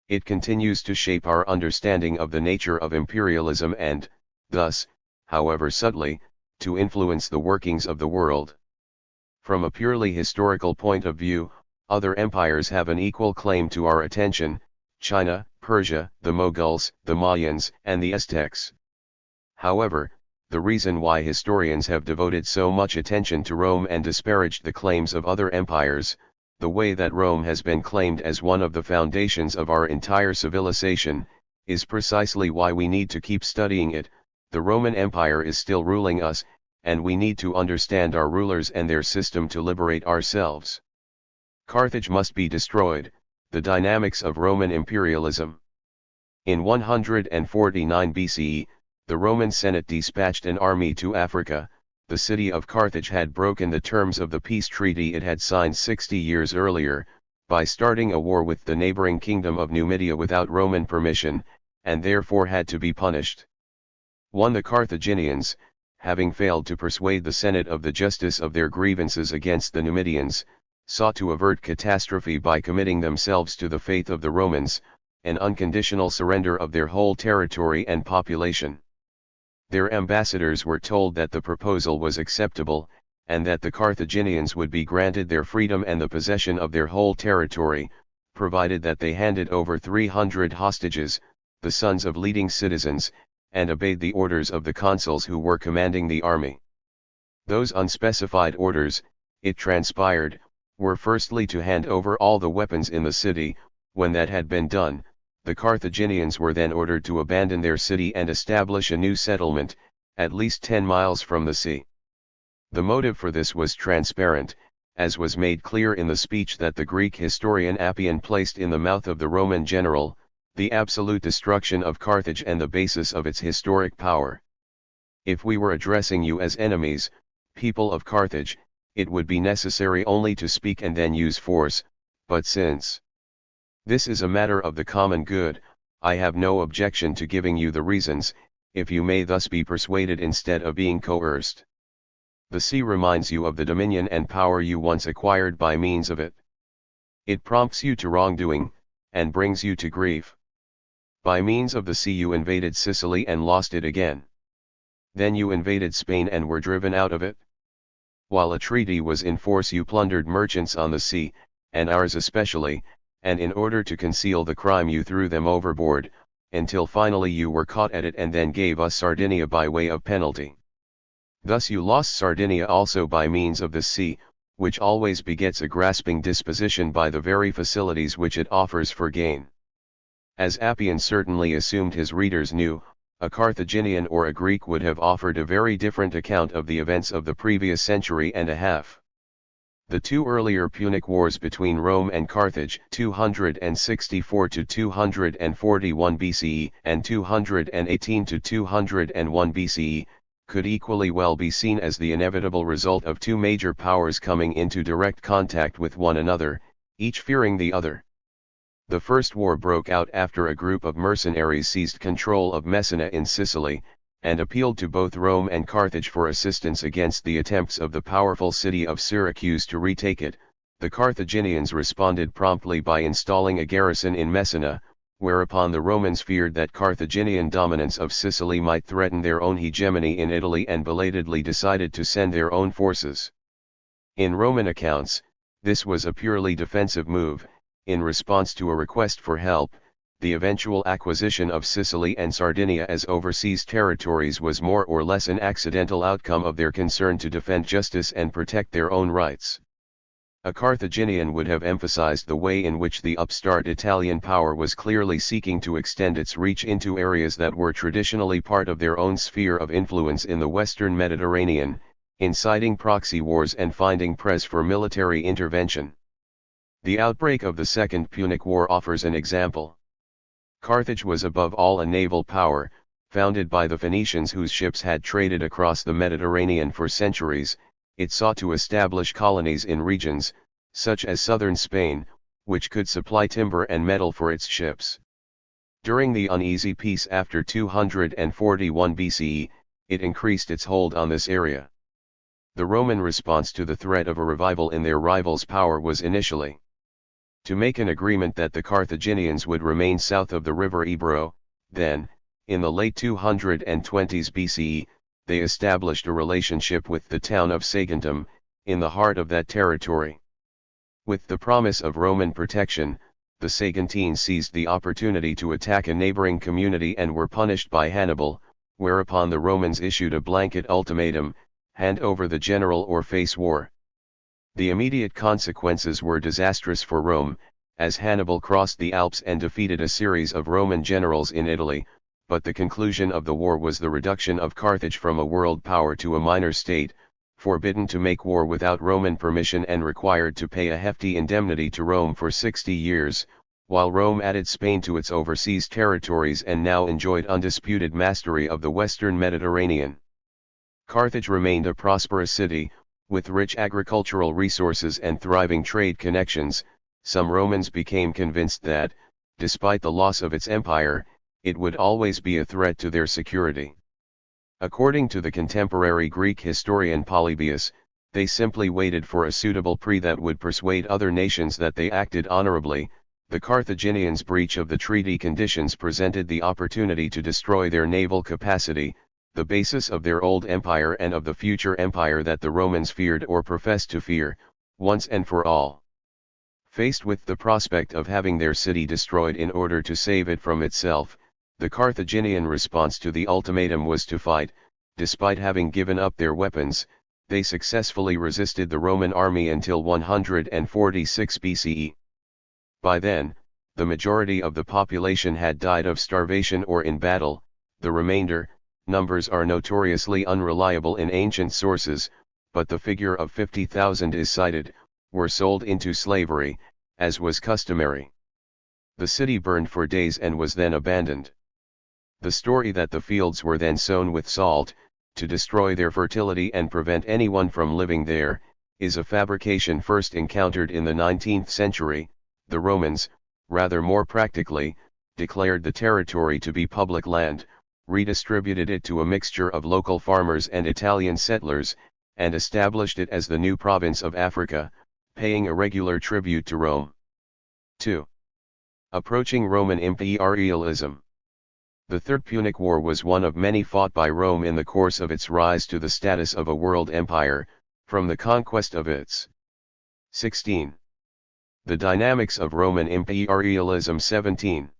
It continues to shape our understanding of the nature of imperialism and, thus, however subtly, to influence the workings of the world. From a purely historical point of view, other empires have an equal claim to our attention: China, Persia, the Mughals, the Mayans, and the Aztecs. However, the reason why historians have devoted so much attention to Rome and disparaged the claims of other empires, the way that Rome has been claimed as one of the foundations of our entire civilization, is precisely why we need to keep studying it. The Roman Empire is still ruling us, and we need to understand our rulers and their system to liberate ourselves. Carthage must be destroyed. The dynamics of Roman imperialism. In 149 BCE, the Roman Senate dispatched an army to Africa. The city of Carthage had broken the terms of the peace treaty it had signed 60 years earlier, by starting a war with the neighboring kingdom of Numidia without Roman permission, and therefore had to be punished. 1. The Carthaginians, having failed to persuade the Senate of the justice of their grievances against the Numidians, sought to avert catastrophe by committing themselves to the faith of the Romans, an unconditional surrender of their whole territory and population. Their ambassadors were told that the proposal was acceptable, and that the Carthaginians would be granted their freedom and the possession of their whole territory, provided that they handed over 300 hostages, the sons of leading citizens, and obeyed the orders of the consuls who were commanding the army. Those unspecified orders, it transpired, were firstly to hand over all the weapons in the city. When that had been done, the Carthaginians were then ordered to abandon their city and establish a new settlement, at least 10 miles from the sea. The motive for this was transparent, as was made clear in the speech that the Greek historian Appian placed in the mouth of the Roman general: the absolute destruction of Carthage and the basis of its historic power. If we were addressing you as enemies, people of Carthage, it would be necessary only to speak and then use force, but since this is a matter of the common good, I have no objection to giving you the reasons, if you may thus be persuaded instead of being coerced. The sea reminds you of the dominion and power you once acquired by means of it. It prompts you to wrongdoing, and brings you to grief. By means of the sea you invaded Sicily and lost it again. Then you invaded Spain and were driven out of it. While a treaty was in force you plundered merchants on the sea, and ours especially, and in order to conceal the crime you threw them overboard, until finally you were caught at it and then gave us Sardinia by way of penalty. Thus you lost Sardinia also by means of the sea, which always begets a grasping disposition by the very facilities which it offers for gain. As Appian certainly assumed his readers knew, a Carthaginian or a Greek would have offered a very different account of the events of the previous century and a half. The two earlier Punic Wars between Rome and Carthage, 264 to 241 BCE and 218 to 201 BCE, could equally well be seen as the inevitable result of two major powers coming into direct contact with one another, each fearing the other. The first war broke out after a group of mercenaries seized control of Messina in Sicily, and appealed to both Rome and Carthage for assistance against the attempts of the powerful city of Syracuse to retake it. The Carthaginians responded promptly by installing a garrison in Messina, whereupon the Romans feared that Carthaginian dominance of Sicily might threaten their own hegemony in Italy and belatedly decided to send their own forces. In Roman accounts, this was a purely defensive move, in response to a request for help. The eventual acquisition of Sicily and Sardinia as overseas territories was more or less an accidental outcome of their concern to defend justice and protect their own rights. A Carthaginian would have emphasized the way in which the upstart Italian power was clearly seeking to extend its reach into areas that were traditionally part of their own sphere of influence in the Western Mediterranean, inciting proxy wars and finding press for military intervention. The outbreak of the Second Punic War offers an example. Carthage was above all a naval power, founded by the Phoenicians whose ships had traded across the Mediterranean for centuries. It sought to establish colonies in regions, such as southern Spain, which could supply timber and metal for its ships. During the uneasy peace after 241 BCE, it increased its hold on this area. The Roman response to the threat of a revival in their rivals' power was initially to make an agreement that the Carthaginians would remain south of the river Ebro. Then, in the late 220s BCE, they established a relationship with the town of Saguntum, in the heart of that territory. With the promise of Roman protection, the Saguntines seized the opportunity to attack a neighboring community and were punished by Hannibal, whereupon the Romans issued a blanket ultimatum: hand over the general or face war. The immediate consequences were disastrous for Rome, as Hannibal crossed the Alps and defeated a series of Roman generals in Italy, but the conclusion of the war was the reduction of Carthage from a world power to a minor state, forbidden to make war without Roman permission and required to pay a hefty indemnity to Rome for 60 years, while Rome added Spain to its overseas territories and now enjoyed undisputed mastery of the western Mediterranean. Carthage remained a prosperous city, with rich agricultural resources and thriving trade connections. Some Romans became convinced that, despite the loss of its empire, it would always be a threat to their security. According to the contemporary Greek historian Polybius, they simply waited for a suitable pre that would persuade other nations that they acted honorably. The Carthaginians' breach of the treaty conditions presented the opportunity to destroy their naval capacity, the basis of their old empire and of the future empire that the Romans feared or professed to fear, once and for all. Faced with the prospect of having their city destroyed in order to save it from itself, the Carthaginian response to the ultimatum was to fight. Despite having given up their weapons, they successfully resisted the Roman army until 146 BCE. By then, the majority of the population had died of starvation or in battle. The remainder, numbers are notoriously unreliable in ancient sources, but the figure of 50,000 is cited, were sold into slavery, as was customary. The city burned for days and was then abandoned. The story that the fields were then sown with salt, to destroy their fertility and prevent anyone from living there, is a fabrication first encountered in the 19th century. The Romans, rather more practically, declared the territory to be public land, redistributed it to a mixture of local farmers and Italian settlers, and established it as the new province of Africa, paying a regular tribute to Rome. 2. Approaching Roman imperialism. The Third Punic War was one of many fought by Rome in the course of its rise to the status of a world empire, from the conquest of its 16. The dynamics of Roman imperialism. 17.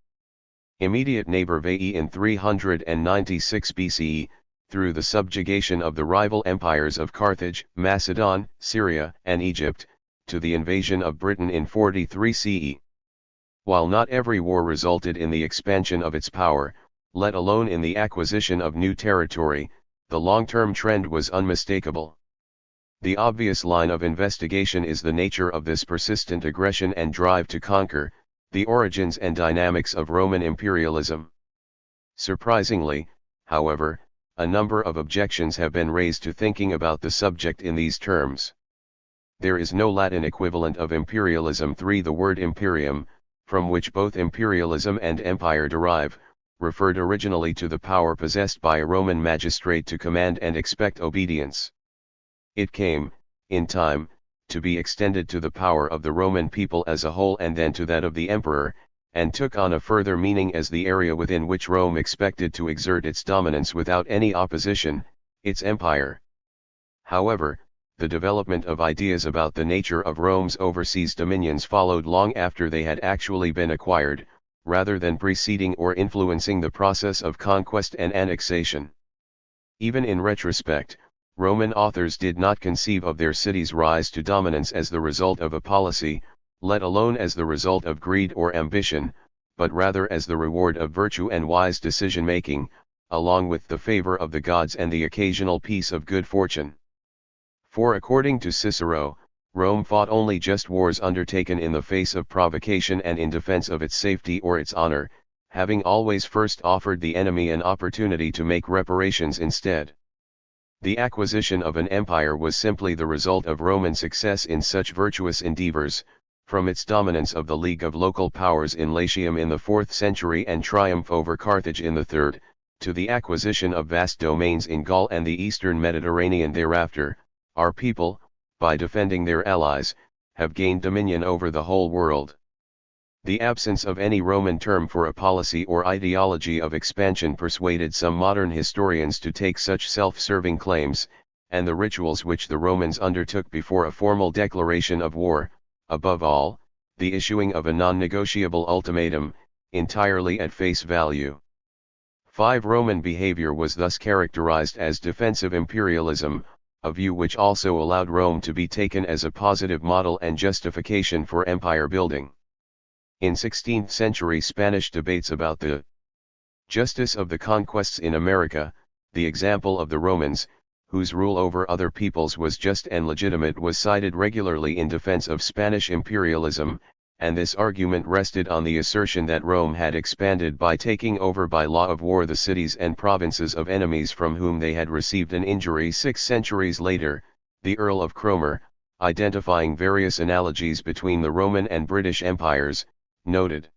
Immediate neighbor Veii in 396 BCE, through the subjugation of the rival empires of Carthage, Macedon, Syria, and Egypt, to the invasion of Britain in 43 CE. While not every war resulted in the expansion of its power, let alone in the acquisition of new territory, the long-term trend was unmistakable. The obvious line of investigation is the nature of this persistent aggression and drive to conquer, the origins and dynamics of Roman imperialism. Surprisingly, however, a number of objections have been raised to thinking about the subject in these terms. There is no Latin equivalent of imperialism. 3. The word imperium, from which both imperialism and empire derive, referred originally to the power possessed by a Roman magistrate to command and expect obedience. It came, in time, to be extended to the power of the Roman people as a whole and then to that of the emperor, and took on a further meaning as the area within which Rome expected to exert its dominance without any opposition, its empire. However, the development of ideas about the nature of Rome's overseas dominions followed long after they had actually been acquired, rather than preceding or influencing the process of conquest and annexation. Even in retrospect, Roman authors did not conceive of their city's rise to dominance as the result of a policy, let alone as the result of greed or ambition, but rather as the reward of virtue and wise decision-making, along with the favor of the gods and the occasional piece of good fortune. For according to Cicero, Rome fought only just wars undertaken in the face of provocation and in defense of its safety or its honor, having always first offered the enemy an opportunity to make reparations instead. The acquisition of an empire was simply the result of Roman success in such virtuous endeavors, from its dominance of the League of Local Powers in Latium in the 4th century and triumph over Carthage in the 3rd, to the acquisition of vast domains in Gaul and the eastern Mediterranean thereafter. Our people, by defending their allies, have gained dominion over the whole world. The absence of any Roman term for a policy or ideology of expansion persuaded some modern historians to take such self-serving claims, and the rituals which the Romans undertook before a formal declaration of war, above all, the issuing of a non-negotiable ultimatum, entirely at face value. 5. Roman behavior was thus characterized as defensive imperialism, a view which also allowed Rome to be taken as a positive model and justification for empire building. In 16th century Spanish debates about the justice of the conquests in America, the example of the Romans, whose rule over other peoples was just and legitimate, was cited regularly in defense of Spanish imperialism, and this argument rested on the assertion that Rome had expanded by taking over by law of war the cities and provinces of enemies from whom they had received an injury. 6 centuries later, the Earl of Cromer, identifying various analogies between the Roman and British empires, noted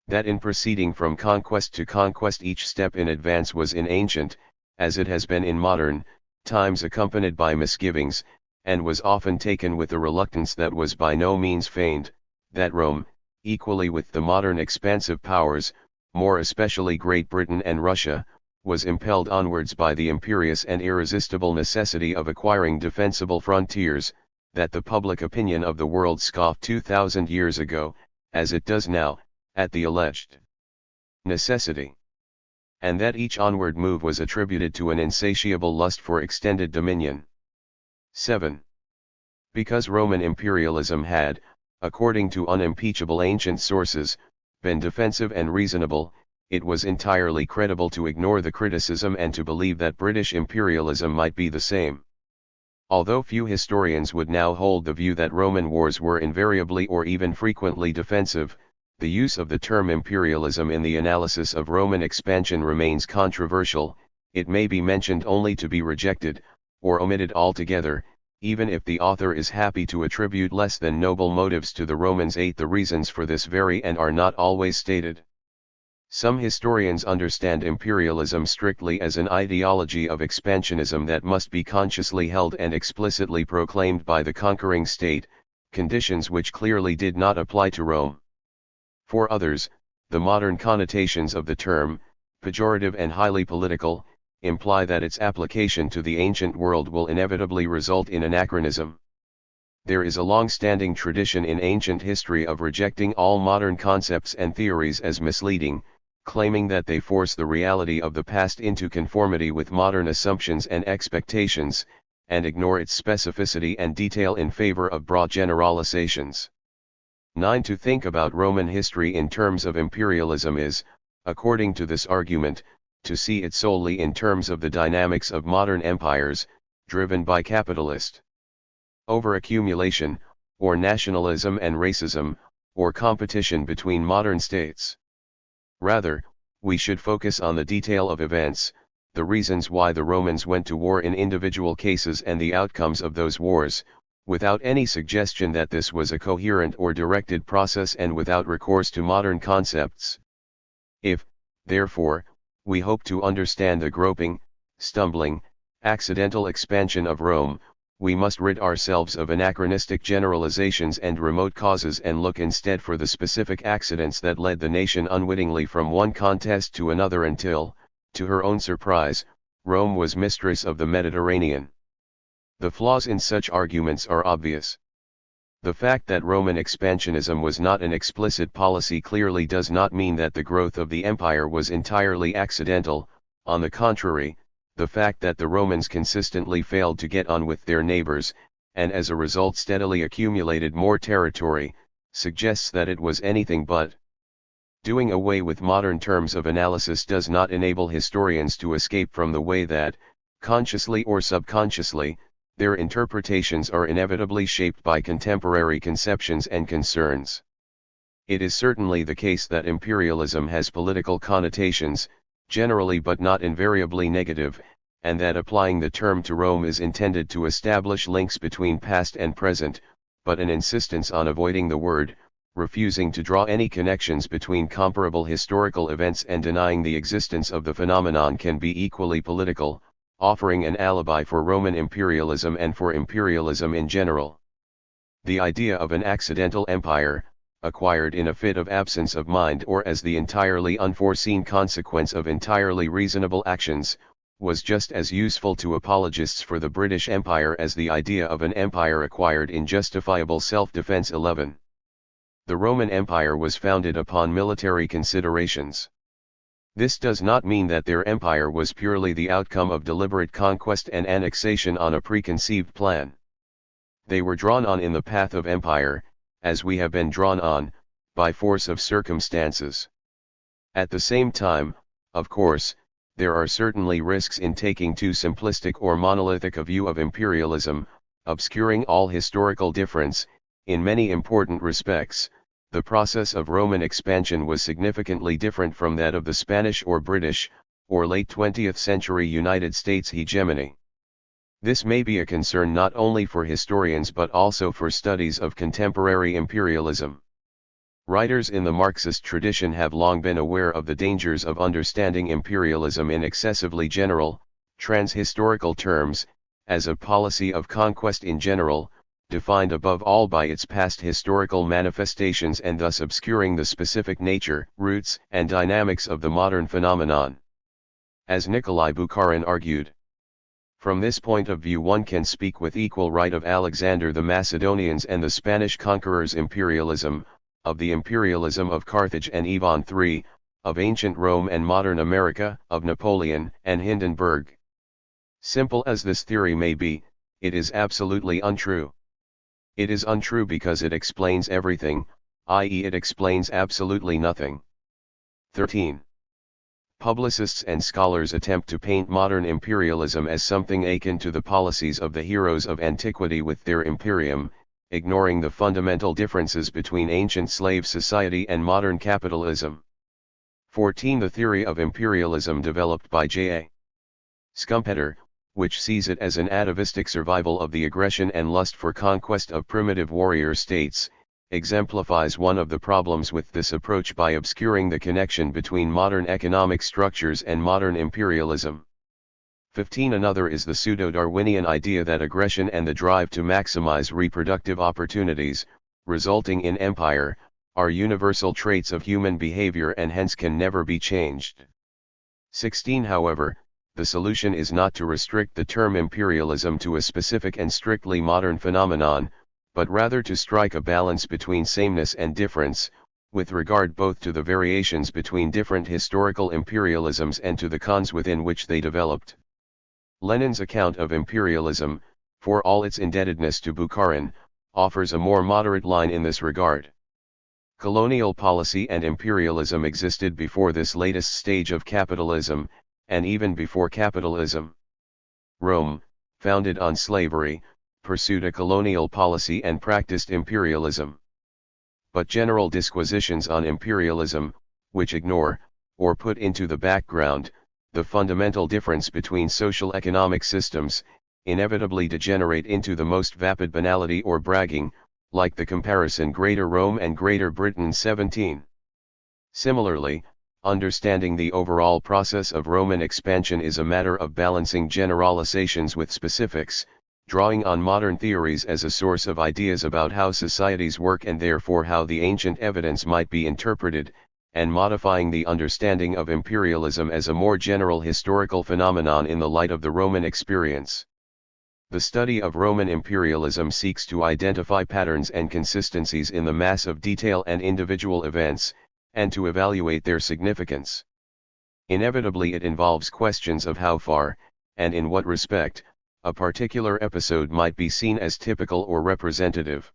that in proceeding from conquest to conquest each step in advance was in ancient, as it has been in modern, times accompanied by misgivings, and was often taken with a reluctance that was by no means feigned, that Rome, equally with the modern expansive powers, more especially Great Britain and Russia, was impelled onwards by the imperious and irresistible necessity of acquiring defensible frontiers, that the public opinion of the world scoffed 2,000 years ago, as it does now, at the alleged necessity, and that each onward move was attributed to an insatiable lust for extended dominion. 7. Because Roman imperialism had, according to unimpeachable ancient sources, been defensive and reasonable, it was entirely credible to ignore the criticism and to believe that British imperialism might be the same. Although few historians would now hold the view that Roman wars were invariably or even frequently defensive, the use of the term imperialism in the analysis of Roman expansion remains controversial. It may be mentioned only to be rejected, or omitted altogether, even if the author is happy to attribute less than noble motives to the Romans. 8. The reasons for this vary and are not always stated. Some historians understand imperialism strictly as an ideology of expansionism that must be consciously held and explicitly proclaimed by the conquering state, conditions which clearly did not apply to Rome. For others, the modern connotations of the term, pejorative and highly political, imply that its application to the ancient world will inevitably result in anachronism. There is a long-standing tradition in ancient history of rejecting all modern concepts and theories as misleading, claiming that they force the reality of the past into conformity with modern assumptions and expectations, and ignore its specificity and detail in favor of broad generalizations. 9. To think about Roman history in terms of imperialism is, according to this argument, to see it solely in terms of the dynamics of modern empires, driven by capitalist overaccumulation, or nationalism and racism, or competition between modern states. Rather, we should focus on the detail of events, the reasons why the Romans went to war in individual cases and the outcomes of those wars, without any suggestion that this was a coherent or directed process and without recourse to modern concepts. If, therefore, we hope to understand the groping, stumbling, accidental expansion of Rome, we must rid ourselves of anachronistic generalizations and remote causes and look instead for the specific accidents that led the nation unwittingly from one contest to another until, to her own surprise, Rome was mistress of the Mediterranean. The flaws in such arguments are obvious. The fact that Roman expansionism was not an explicit policy clearly does not mean that the growth of the empire was entirely accidental. On the contrary, the fact that the Romans consistently failed to get on with their neighbors, and as a result steadily accumulated more territory, suggests that it was anything but. Doing away with modern terms of analysis does not enable historians to escape from the way that, consciously or subconsciously, their interpretations are inevitably shaped by contemporary conceptions and concerns. It is certainly the case that imperialism has political connotations, generally but not invariably negative, and that applying the term to Rome is intended to establish links between past and present, but an insistence on avoiding the word, refusing to draw any connections between comparable historical events and denying the existence of the phenomenon can be equally political, offering an alibi for Roman imperialism and for imperialism in general. The idea of an accidental empire, acquired in a fit of absence of mind or as the entirely unforeseen consequence of entirely reasonable actions, was just as useful to apologists for the British Empire as the idea of an empire acquired in justifiable self-defense. 11. The Roman Empire was founded upon military considerations. This does not mean that their empire was purely the outcome of deliberate conquest and annexation on a preconceived plan. They were drawn on in the path of empire, as we have been drawn on, by force of circumstances. At the same time, of course, there are certainly risks in taking too simplistic or monolithic a view of imperialism, obscuring all historical difference. In many important respects, the process of Roman expansion was significantly different from that of the Spanish or British, or late 20th century United States hegemony. This may be a concern not only for historians but also for studies of contemporary imperialism. Writers in the Marxist tradition have long been aware of the dangers of understanding imperialism in excessively general, trans-historical terms, as a policy of conquest in general, defined above all by its past historical manifestations and thus obscuring the specific nature, roots, and dynamics of the modern phenomenon. As Nikolai Bukharin argued. From this point of view one can speak with equal right of Alexander the Macedonian's and the Spanish conqueror's imperialism, of the imperialism of Carthage and Ivan III, of ancient Rome and modern America, of Napoleon and Hindenburg. Simple as this theory may be, it is absolutely untrue. It is untrue because it explains everything, i.e. it explains absolutely nothing. 13. Publicists and scholars attempt to paint modern imperialism as something akin to the policies of the heroes of antiquity with their imperium, ignoring the fundamental differences between ancient slave society and modern capitalism. 14. The theory of imperialism developed by J.A. Schumpeter, which sees it as an atavistic survival of the aggression and lust for conquest of primitive warrior states, exemplifies one of the problems with this approach by obscuring the connection between modern economic structures and modern imperialism. 15. Another is the pseudo-Darwinian idea that aggression and the drive to maximize reproductive opportunities, resulting in empire, are universal traits of human behavior and hence can never be changed. 16. However, the solution is not to restrict the term imperialism to a specific and strictly modern phenomenon, but rather to strike a balance between sameness and difference, with regard both to the variations between different historical imperialisms and to the cons within which they developed. Lenin's account of imperialism, for all its indebtedness to Bukharin, offers a more moderate line in this regard. Colonial policy and imperialism existed before this latest stage of capitalism, and even before capitalism. Rome, founded on slavery, pursued a colonial policy and practiced imperialism. But general disquisitions on imperialism, which ignore, or put into the background, the fundamental difference between social economic systems, inevitably degenerate into the most vapid banality or bragging, like the comparison Greater Rome and Greater Britain. 17. Similarly, understanding the overall process of Roman expansion is a matter of balancing generalizations with specifics, drawing on modern theories as a source of ideas about how societies work and therefore how the ancient evidence might be interpreted, and modifying the understanding of imperialism as a more general historical phenomenon in the light of the Roman experience. The study of Roman imperialism seeks to identify patterns and consistencies in the mass of detail and individual events, and to evaluate their significance. Inevitably it involves questions of how far, and in what respect, a particular episode might be seen as typical or representative.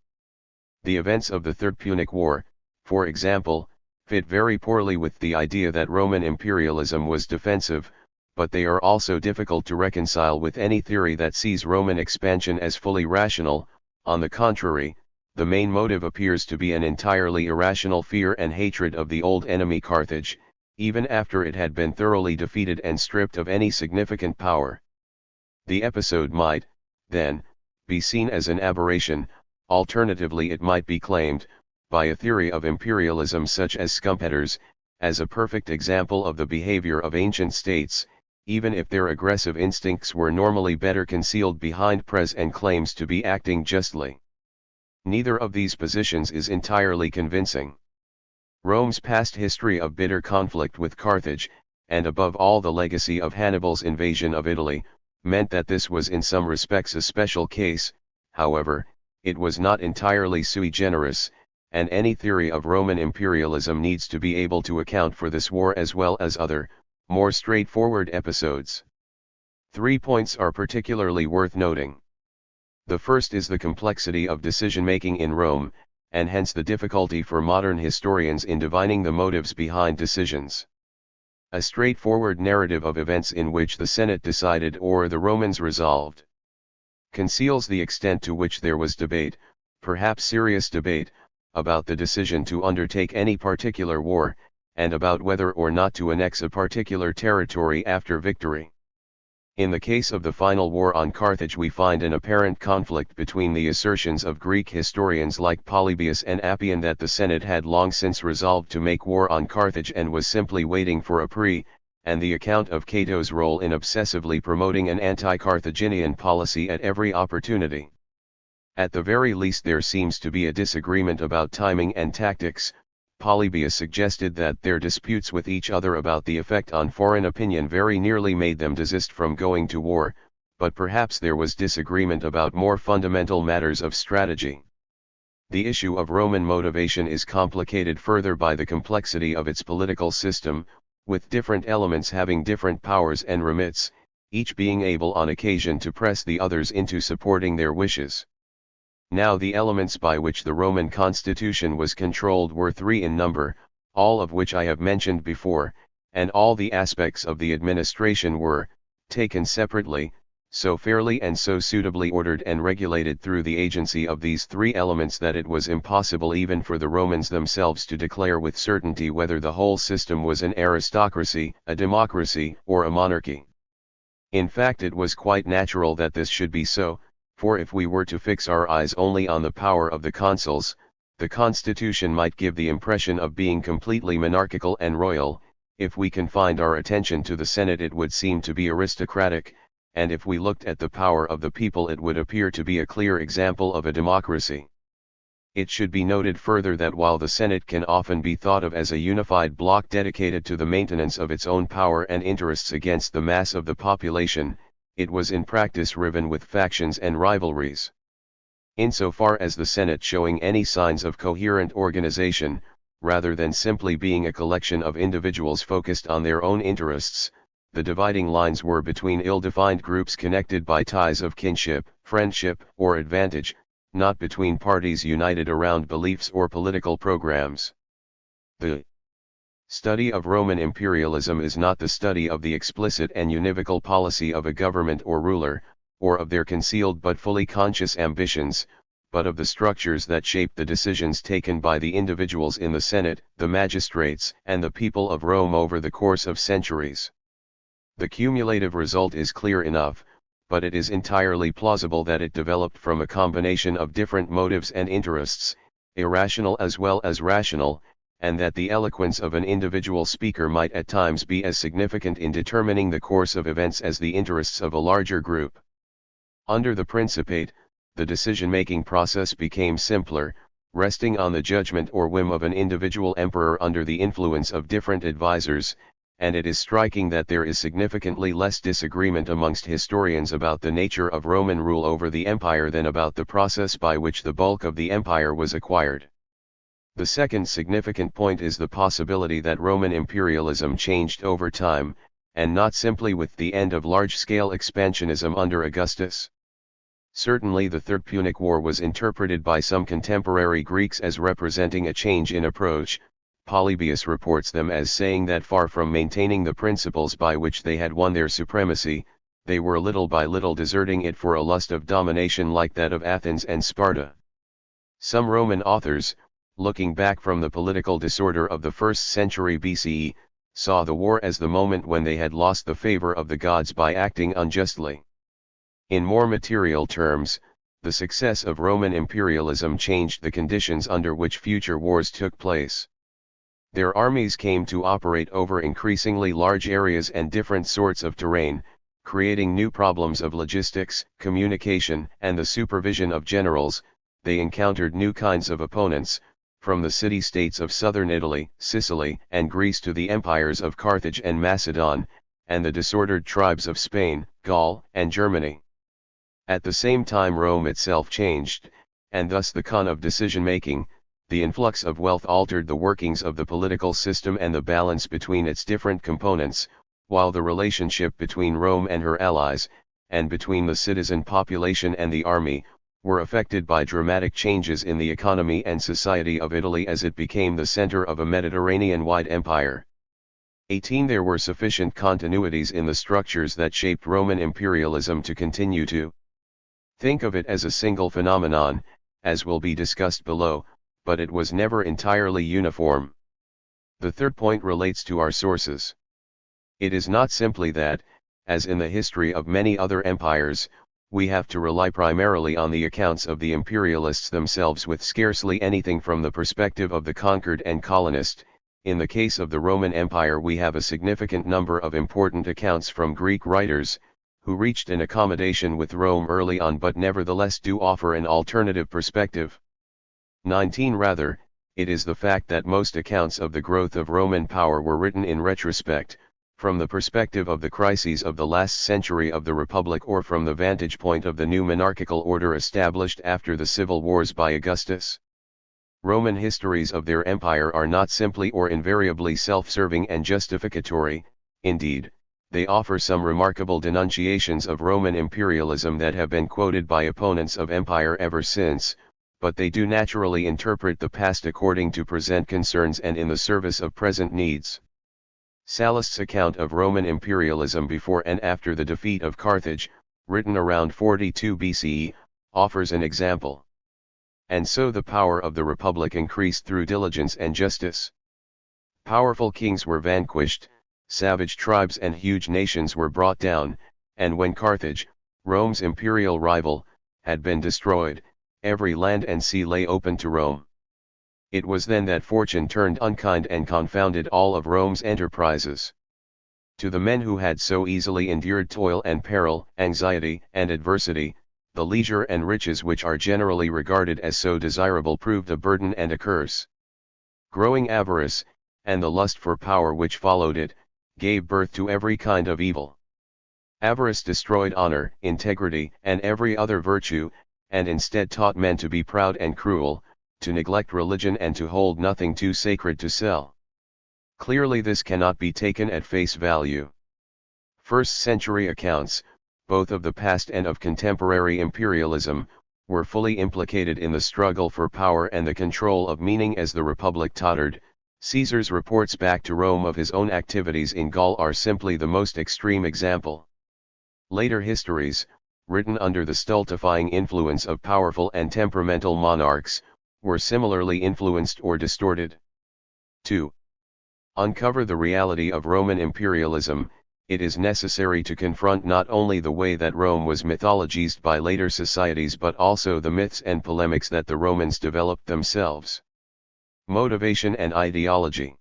The events of the Third Punic War, for example, fit very poorly with the idea that Roman imperialism was defensive, but they are also difficult to reconcile with any theory that sees Roman expansion as fully rational. On the contrary, the main motive appears to be an entirely irrational fear and hatred of the old enemy Carthage, even after it had been thoroughly defeated and stripped of any significant power. The episode might, then, be seen as an aberration. Alternatively it might be claimed, by a theory of imperialism such as Schumpeter's, as a perfect example of the behavior of ancient states, even if their aggressive instincts were normally better concealed behind praise and claims to be acting justly. Neither of these positions is entirely convincing. Rome's past history of bitter conflict with Carthage, and above all the legacy of Hannibal's invasion of Italy, meant that this was in some respects a special case. However, it was not entirely sui generis, and any theory of Roman imperialism needs to be able to account for this war as well as other, more straightforward episodes. 3 points are particularly worth noting. The first is the complexity of decision-making in Rome, and hence the difficulty for modern historians in divining the motives behind decisions. A straightforward narrative of events in which the Senate decided or the Romans resolved conceals the extent to which there was debate, perhaps serious debate, about the decision to undertake any particular war, and about whether or not to annex a particular territory after victory. In the case of the final war on Carthage we find an apparent conflict between the assertions of Greek historians like Polybius and Appian that the Senate had long since resolved to make war on Carthage and was simply waiting for a and the account of Cato's role in obsessively promoting an anti-Carthaginian policy at every opportunity. At the very least there seems to be a disagreement about timing and tactics. Polybius suggested that their disputes with each other about the effect on foreign opinion very nearly made them desist from going to war, but perhaps there was disagreement about more fundamental matters of strategy. The issue of Roman motivation is complicated further by the complexity of its political system, with different elements having different powers and remits, each being able on occasion to press the others into supporting their wishes. Now the elements by which the Roman constitution was controlled were 3 in number, all of which I have mentioned before, and all the aspects of the administration were, taken separately, so fairly and so suitably ordered and regulated through the agency of these 3 elements that it was impossible even for the Romans themselves to declare with certainty whether the whole system was an aristocracy, a democracy, or a monarchy. In fact it was quite natural that this should be so, for if we were to fix our eyes only on the power of the consuls, the constitution might give the impression of being completely monarchical and royal. If we confined our attention to the Senate it would seem to be aristocratic, and if we looked at the power of the people it would appear to be a clear example of a democracy. It should be noted further that while the Senate can often be thought of as a unified bloc dedicated to the maintenance of its own power and interests against the mass of the population, it was in practice riven with factions and rivalries. Insofar as the Senate showing any signs of coherent organization, rather than simply being a collection of individuals focused on their own interests, the dividing lines were between ill-defined groups connected by ties of kinship, friendship, or advantage, not between parties united around beliefs or political programs. The study of Roman imperialism is not the study of the explicit and univocal policy of a government or ruler, or of their concealed but fully conscious ambitions, but of the structures that shape the decisions taken by the individuals in the Senate, the magistrates, and the people of Rome over the course of centuries. The cumulative result is clear enough, but it is entirely plausible that it developed from a combination of different motives and interests, irrational as well as rational, and that the eloquence of an individual speaker might at times be as significant in determining the course of events as the interests of a larger group. Under the Principate, the decision-making process became simpler, resting on the judgment or whim of an individual emperor under the influence of different advisors, and it is striking that there is significantly less disagreement amongst historians about the nature of Roman rule over the empire than about the process by which the bulk of the empire was acquired. The second significant point is the possibility that Roman imperialism changed over time, and not simply with the end of large-scale expansionism under Augustus. Certainly the Third Punic War was interpreted by some contemporary Greeks as representing a change in approach. Polybius reports them as saying that far from maintaining the principles by which they had won their supremacy, they were little by little deserting it for a lust of domination like that of Athens and Sparta. Some Roman authors, looking back from the political disorder of the 1st century BCE, saw the war as the moment when they had lost the favor of the gods by acting unjustly. In more material terms, the success of Roman imperialism changed the conditions under which future wars took place. Their armies came to operate over increasingly large areas and different sorts of terrain, creating new problems of logistics, communication, and the supervision of generals. They encountered new kinds of opponents, from the city-states of southern Italy, Sicily, and Greece to the empires of Carthage and Macedon, and the disordered tribes of Spain, Gaul, and Germany. At the same time Rome itself changed, and thus the con of decision-making. The influx of wealth altered the workings of the political system and the balance between its different components, while the relationship between Rome and her allies, and between the citizen population and the army, were affected by dramatic changes in the economy and society of Italy as it became the center of a Mediterranean-wide empire. 18. There were sufficient continuities in the structures that shaped Roman imperialism to continue to think of it as a single phenomenon, as will be discussed below, but it was never entirely uniform. The third point relates to our sources. It is not simply that, as in the history of many other empires, we have to rely primarily on the accounts of the imperialists themselves with scarcely anything from the perspective of the conquered and colonist. In the case of the Roman Empire we have a significant number of important accounts from Greek writers, who reached an accommodation with Rome early on but nevertheless do offer an alternative perspective. 19. Rather, it is the fact that most accounts of the growth of Roman power were written in retrospect, from the perspective of the crises of the last century of the Republic or from the vantage point of the new monarchical order established after the civil wars by Augustus. Roman histories of their empire are not simply or invariably self-serving and justificatory. Indeed, they offer some remarkable denunciations of Roman imperialism that have been quoted by opponents of empire ever since, but they do naturally interpret the past according to present concerns and in the service of present needs. Sallust's account of Roman imperialism before and after the defeat of Carthage, written around 42 BCE, offers an example. And so the power of the Republic increased through diligence and justice. Powerful kings were vanquished, savage tribes and huge nations were brought down, and when Carthage, Rome's imperial rival, had been destroyed, every land and sea lay open to Rome. It was then that fortune turned unkind and confounded all of Rome's enterprises. To the men who had so easily endured toil and peril, anxiety and adversity, the leisure and riches which are generally regarded as so desirable proved a burden and a curse. Growing avarice, and the lust for power which followed it, gave birth to every kind of evil. Avarice destroyed honor, integrity, and every other virtue, and instead taught men to be proud and cruel, to neglect religion and to hold nothing too sacred to sell. Clearly this cannot be taken at face value. First-century accounts, both of the past and of contemporary imperialism, were fully implicated in the struggle for power and the control of meaning as the Republic tottered. Caesar's reports back to Rome of his own activities in Gaul are simply the most extreme example. Later histories, written under the stultifying influence of powerful and temperamental monarchs, were similarly influenced or distorted. 2. Uncover the reality of Roman imperialism. It is necessary to confront not only the way that Rome was mythologized by later societies but also the myths and polemics that the Romans developed themselves. Motivation and ideology.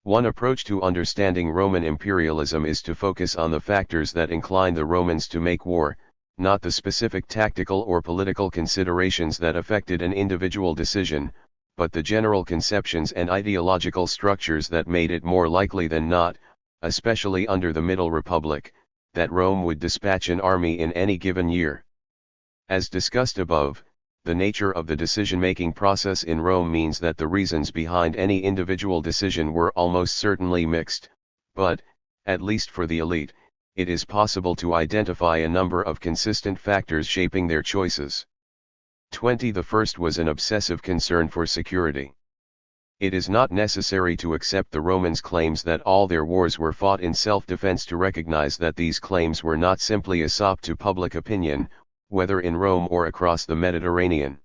One approach to understanding Roman imperialism is to focus on the factors that incline the Romans to make war, not the specific tactical or political considerations that affected an individual decision, but the general conceptions and ideological structures that made it more likely than not, especially under the Middle Republic, that Rome would dispatch an army in any given year. As discussed above, the nature of the decision-making process in Rome means that the reasons behind any individual decision were almost certainly mixed, but, at least for the elite, it is possible to identify a number of consistent factors shaping their choices. 20. The first was an obsessive concern for security. It is not necessary to accept the Romans' claims that all their wars were fought in self-defense to recognize that these claims were not simply a sop to public opinion, whether in Rome or across the Mediterranean.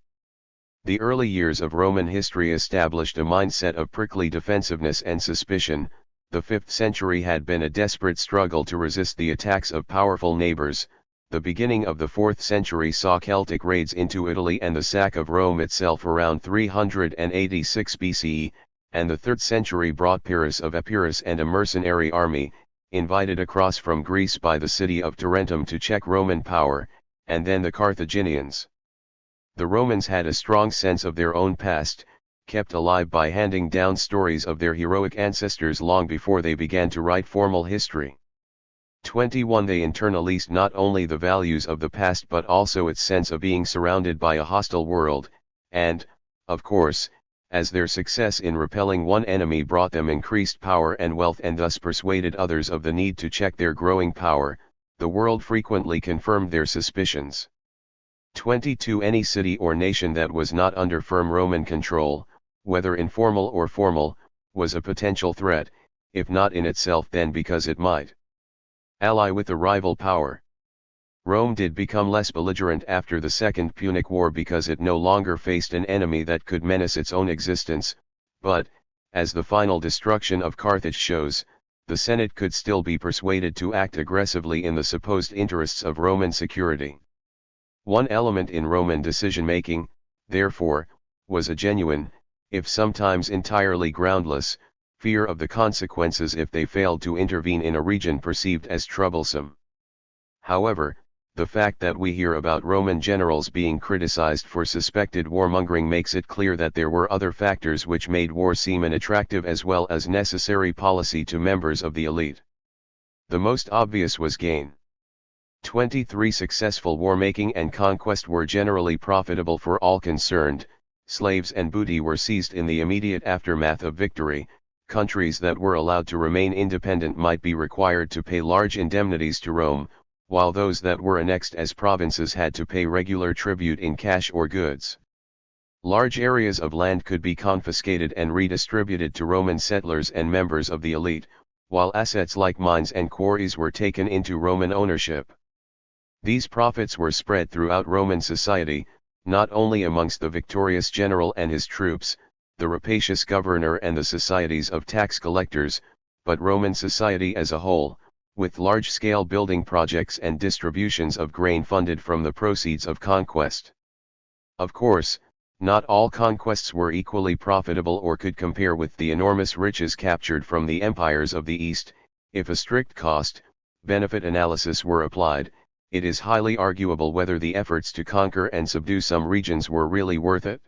The early years of Roman history established a mindset of prickly defensiveness and suspicion. The 5th century had been a desperate struggle to resist the attacks of powerful neighbors. The beginning of the 4th century saw Celtic raids into Italy and the sack of Rome itself around 386 BCE, and the 3rd century brought Pyrrhus of Epirus and a mercenary army, invited across from Greece by the city of Tarentum to check Roman power, and then the Carthaginians. The Romans had a strong sense of their own past, kept alive by handing down stories of their heroic ancestors long before they began to write formal history. 21. They internalized not only the values of the past but also its sense of being surrounded by a hostile world, and, of course, as their success in repelling one enemy brought them increased power and wealth and thus persuaded others of the need to check their growing power, the world frequently confirmed their suspicions. 22. Any city or nation that was not under firm Roman control, whether informal or formal, was a potential threat, if not in itself then because it might ally with a rival power. Rome did become less belligerent after the Second Punic War because it no longer faced an enemy that could menace its own existence, but, as the final destruction of Carthage shows, the Senate could still be persuaded to act aggressively in the supposed interests of Roman security. One element in Roman decision-making, therefore, was a genuine, if sometimes entirely groundless, fear of the consequences if they failed to intervene in a region perceived as troublesome. However, the fact that we hear about Roman generals being criticized for suspected warmongering makes it clear that there were other factors which made war seem an attractive as well as necessary policy to members of the elite. The most obvious was gain. 23. Successful war-making and conquest were generally profitable for all concerned. Slaves and booty were seized in the immediate aftermath of victory. Countries that were allowed to remain independent might be required to pay large indemnities to Rome, while those that were annexed as provinces had to pay regular tribute in cash or goods. Large areas of land could be confiscated and redistributed to Roman settlers and members of the elite, while assets like mines and quarries were taken into Roman ownership. These profits were spread throughout Roman society, not only amongst the victorious general and his troops, the rapacious governor and the societies of tax collectors, but Roman society as a whole, with large-scale building projects and distributions of grain funded from the proceeds of conquest. Of course, not all conquests were equally profitable or could compare with the enormous riches captured from the empires of the East. If a strict cost-benefit analysis were applied, it is highly arguable whether the efforts to conquer and subdue some regions were really worth it.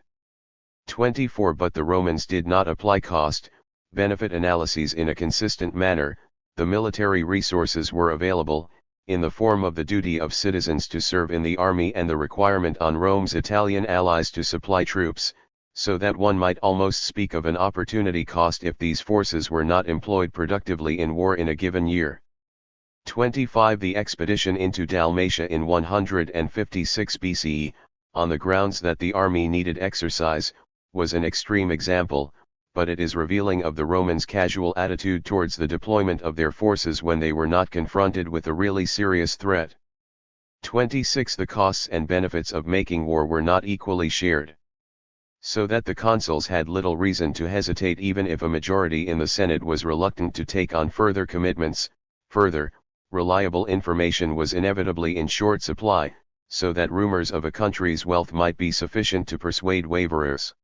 24. But the Romans did not apply cost-benefit analyses in a consistent manner. The military resources were available, in the form of the duty of citizens to serve in the army and the requirement on Rome's Italian allies to supply troops, so that one might almost speak of an opportunity cost if these forces were not employed productively in war in a given year. 25. The expedition into Dalmatia in 156 BCE, on the grounds that the army needed exercise, was an extreme example, but it is revealing of the Romans' casual attitude towards the deployment of their forces when they were not confronted with a really serious threat. 26. The costs and benefits of making war were not equally shared, so that the consuls had little reason to hesitate even if a majority in the Senate was reluctant to take on further commitments. Further, reliable information was inevitably in short supply, so that rumors of a country's wealth might be sufficient to persuade waverers.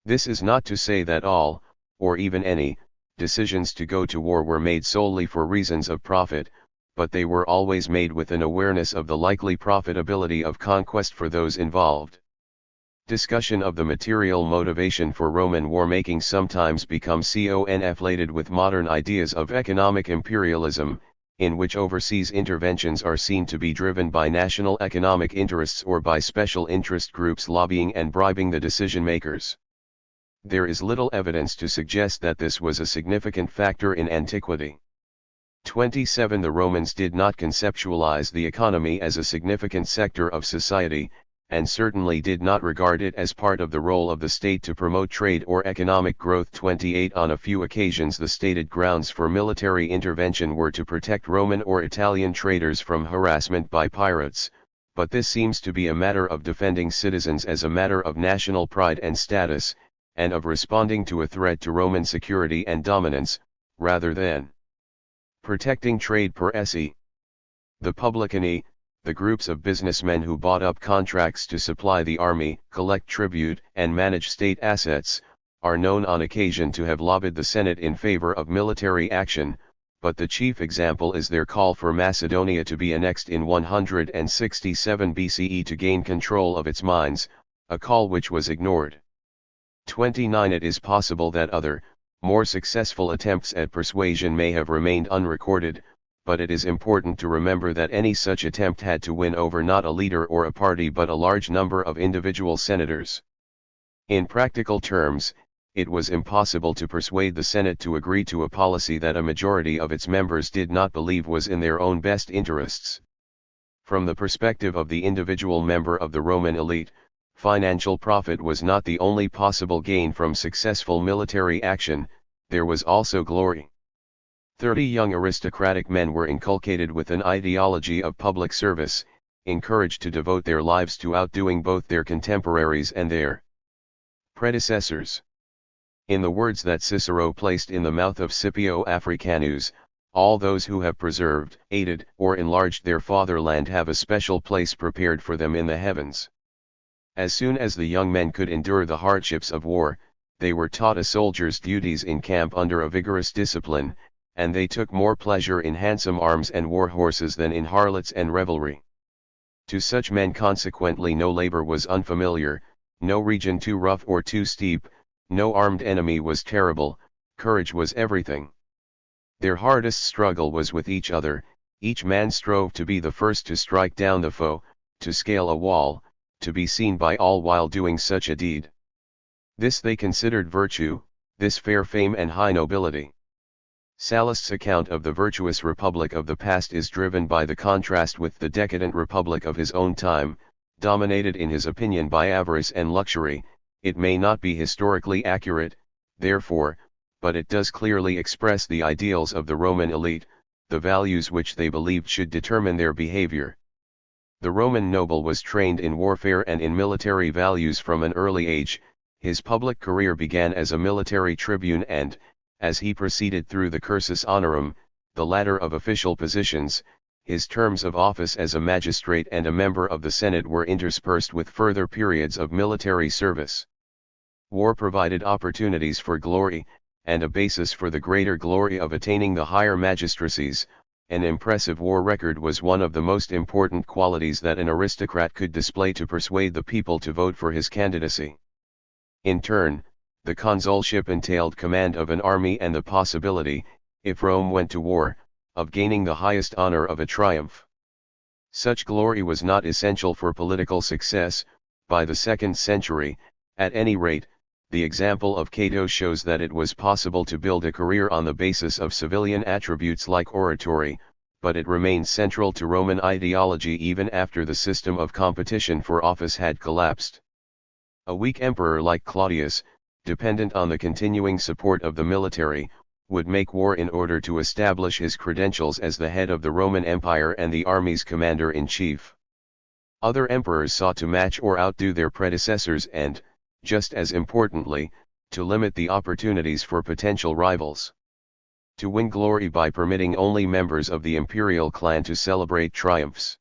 This is not to say that all, or even any, decisions to go to war were made solely for reasons of profit, but they were always made with an awareness of the likely profitability of conquest for those involved. Discussion of the material motivation for Roman war-making sometimes becomes conflated with modern ideas of economic imperialism, in which overseas interventions are seen to be driven by national economic interests or by special interest groups lobbying and bribing the decision-makers. There is little evidence to suggest that this was a significant factor in antiquity. 27. The Romans did not conceptualize the economy as a significant sector of society, and certainly did not regard it as part of the role of the state to promote trade or economic growth. 28. On a few occasions the stated grounds for military intervention were to protect Roman or Italian traders from harassment by pirates, but this seems to be a matter of defending citizens as a matter of national pride and status, and of responding to a threat to Roman security and dominance, rather than protecting trade per se. The publicani, the groups of businessmen who bought up contracts to supply the army, collect tribute, and manage state assets, are known on occasion to have lobbied the Senate in favor of military action, but the chief example is their call for Macedonia to be annexed in 167 BCE to gain control of its mines, a call which was ignored. 29. It is possible that other, more successful attempts at persuasion may have remained unrecorded, but it is important to remember that any such attempt had to win over not a leader or a party but a large number of individual senators. In practical terms, it was impossible to persuade the Senate to agree to a policy that a majority of its members did not believe was in their own best interests. From the perspective of the individual member of the Roman elite, financial profit was not the only possible gain from successful military action, there was also glory. 30 young aristocratic men were inculcated with an ideology of public service, encouraged to devote their lives to outdoing both their contemporaries and their predecessors. In the words that Cicero placed in the mouth of Scipio Africanus, all those who have preserved, aided, or enlarged their fatherland have a special place prepared for them in the heavens. As soon as the young men could endure the hardships of war, they were taught a soldier's duties in camp under a vigorous discipline, and they took more pleasure in handsome arms and war horses than in harlots and revelry. To such men consequently no labor was unfamiliar, no region too rough or too steep, no armed enemy was terrible, courage was everything. Their hardest struggle was with each other, each man strove to be the first to strike down the foe, to scale a wall, to be seen by all while doing such a deed. This they considered virtue, this fair fame and high nobility. Sallust's account of the virtuous republic of the past is driven by the contrast with the decadent republic of his own time, dominated in his opinion by avarice and luxury. It may not be historically accurate, therefore, but it does clearly express the ideals of the Roman elite, the values which they believed should determine their behavior. The Roman noble was trained in warfare and in military values from an early age. His public career began as a military tribune and, as he proceeded through the cursus honorum, the ladder of official positions, his terms of office as a magistrate and a member of the Senate were interspersed with further periods of military service. War provided opportunities for glory, and a basis for the greater glory of attaining the higher magistracies. An impressive war record was one of the most important qualities that an aristocrat could display to persuade the people to vote for his candidacy. In turn, the consulship entailed command of an army and the possibility, if Rome went to war, of gaining the highest honor of a triumph. Such glory was not essential for political success. By the 2nd century, at any rate, the example of Cato shows that it was possible to build a career on the basis of civilian attributes like oratory, but it remained central to Roman ideology even after the system of competition for office had collapsed. A weak emperor like Claudius, dependent on the continuing support of the military, would make war in order to establish his credentials as the head of the Roman Empire and the army's commander-in-chief. Other emperors sought to match or outdo their predecessors and, just as importantly, to limit the opportunities for potential rivals. To win glory by permitting only members of the imperial clan to celebrate triumphs.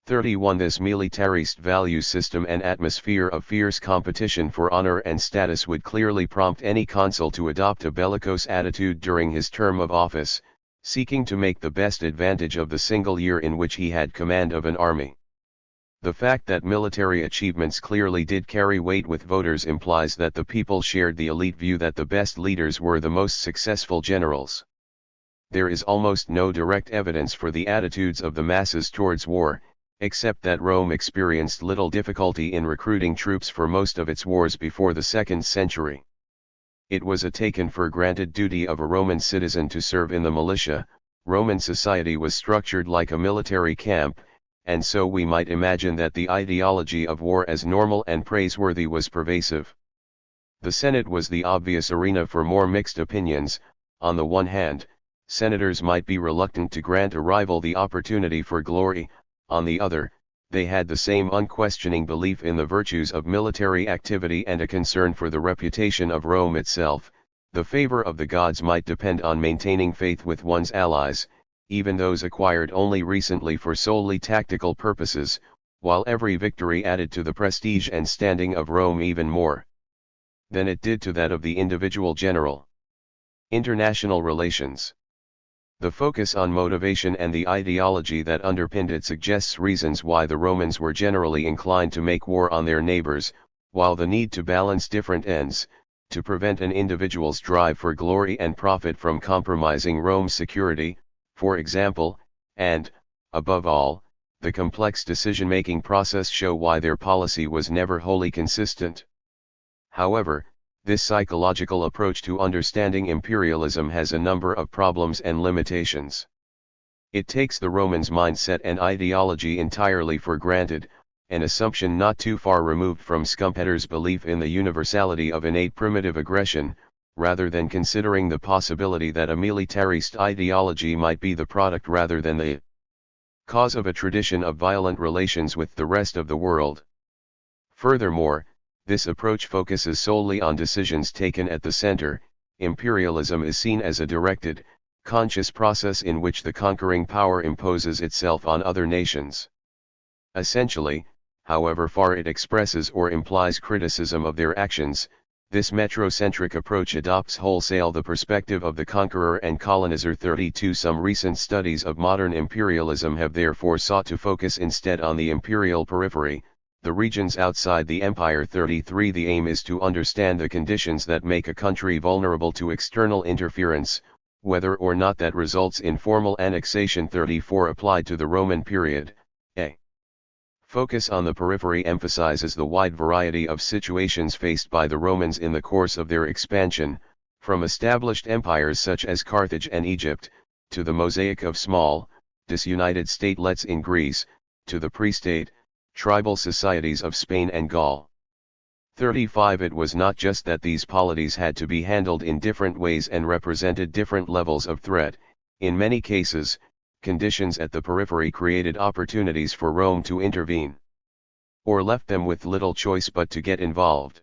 31. This militarist value system and atmosphere of fierce competition for honor and status would clearly prompt any consul to adopt a bellicose attitude during his term of office, seeking to make the best advantage of the single year in which he had command of an army. The fact that military achievements clearly did carry weight with voters implies that the people shared the elite view that the best leaders were the most successful generals. There is almost no direct evidence for the attitudes of the masses towards war, except that Rome experienced little difficulty in recruiting troops for most of its wars before the 2nd century. It was a taken-for-granted duty of a Roman citizen to serve in the militia. Roman society was structured like a military camp, and so we might imagine that the ideology of war as normal and praiseworthy was pervasive. The Senate was the obvious arena for more mixed opinions. On the one hand, senators might be reluctant to grant a rival the opportunity for glory; on the other, they had the same unquestioning belief in the virtues of military activity and a concern for the reputation of Rome itself. The favor of the gods might depend on maintaining faith with one's allies, even those acquired only recently for solely tactical purposes, while every victory added to the prestige and standing of Rome even more than it did to that of the individual general. International relations. The focus on motivation and the ideology that underpinned it suggests reasons why the Romans were generally inclined to make war on their neighbors, while the need to balance different ends, to prevent an individual's drive for glory and profit from compromising Rome's security, for example, and, above all, the complex decision-making process show why their policy was never wholly consistent. However, this psychological approach to understanding imperialism has a number of problems and limitations. It takes the Romans' mindset and ideology entirely for granted, an assumption not too far removed from Schumpeter's belief in the universality of innate primitive aggression, rather than considering the possibility that a militarist ideology might be the product rather than the cause of a tradition of violent relations with the rest of the world. Furthermore, this approach focuses solely on decisions taken at the center. Imperialism is seen as a directed, conscious process in which the conquering power imposes itself on other nations. Essentially, however far it expresses or implies criticism of their actions, this metrocentric approach adopts wholesale the perspective of the conqueror and colonizer. 32 Some recent studies of modern imperialism have therefore sought to focus instead on the imperial periphery, the regions outside the empire. 33 The aim is to understand the conditions that make a country vulnerable to external interference, whether or not that results in formal annexation. 34 Applied to the Roman period, a focus on the periphery emphasizes the wide variety of situations faced by the Romans in the course of their expansion, from established empires such as Carthage and Egypt, to the mosaic of small, disunited statelets in Greece, to the pre-state, tribal societies of Spain and Gaul. 35 It was not just that these polities had to be handled in different ways and represented different levels of threat. In many cases, conditions at the periphery created opportunities for Rome to intervene, or left them with little choice but to get involved.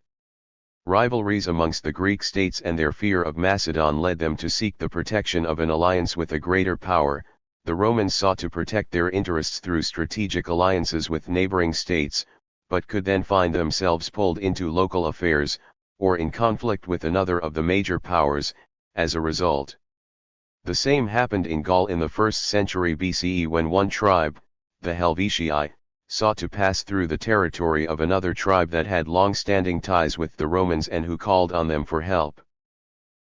Rivalries amongst the Greek states and their fear of Macedon led them to seek the protection of an alliance with a greater power. The Romans sought to protect their interests through strategic alliances with neighboring states, but could then find themselves pulled into local affairs, or in conflict with another of the major powers, as a result. The same happened in Gaul in the 1st century BCE when one tribe, the Helvetii, sought to pass through the territory of another tribe that had long-standing ties with the Romans and who called on them for help.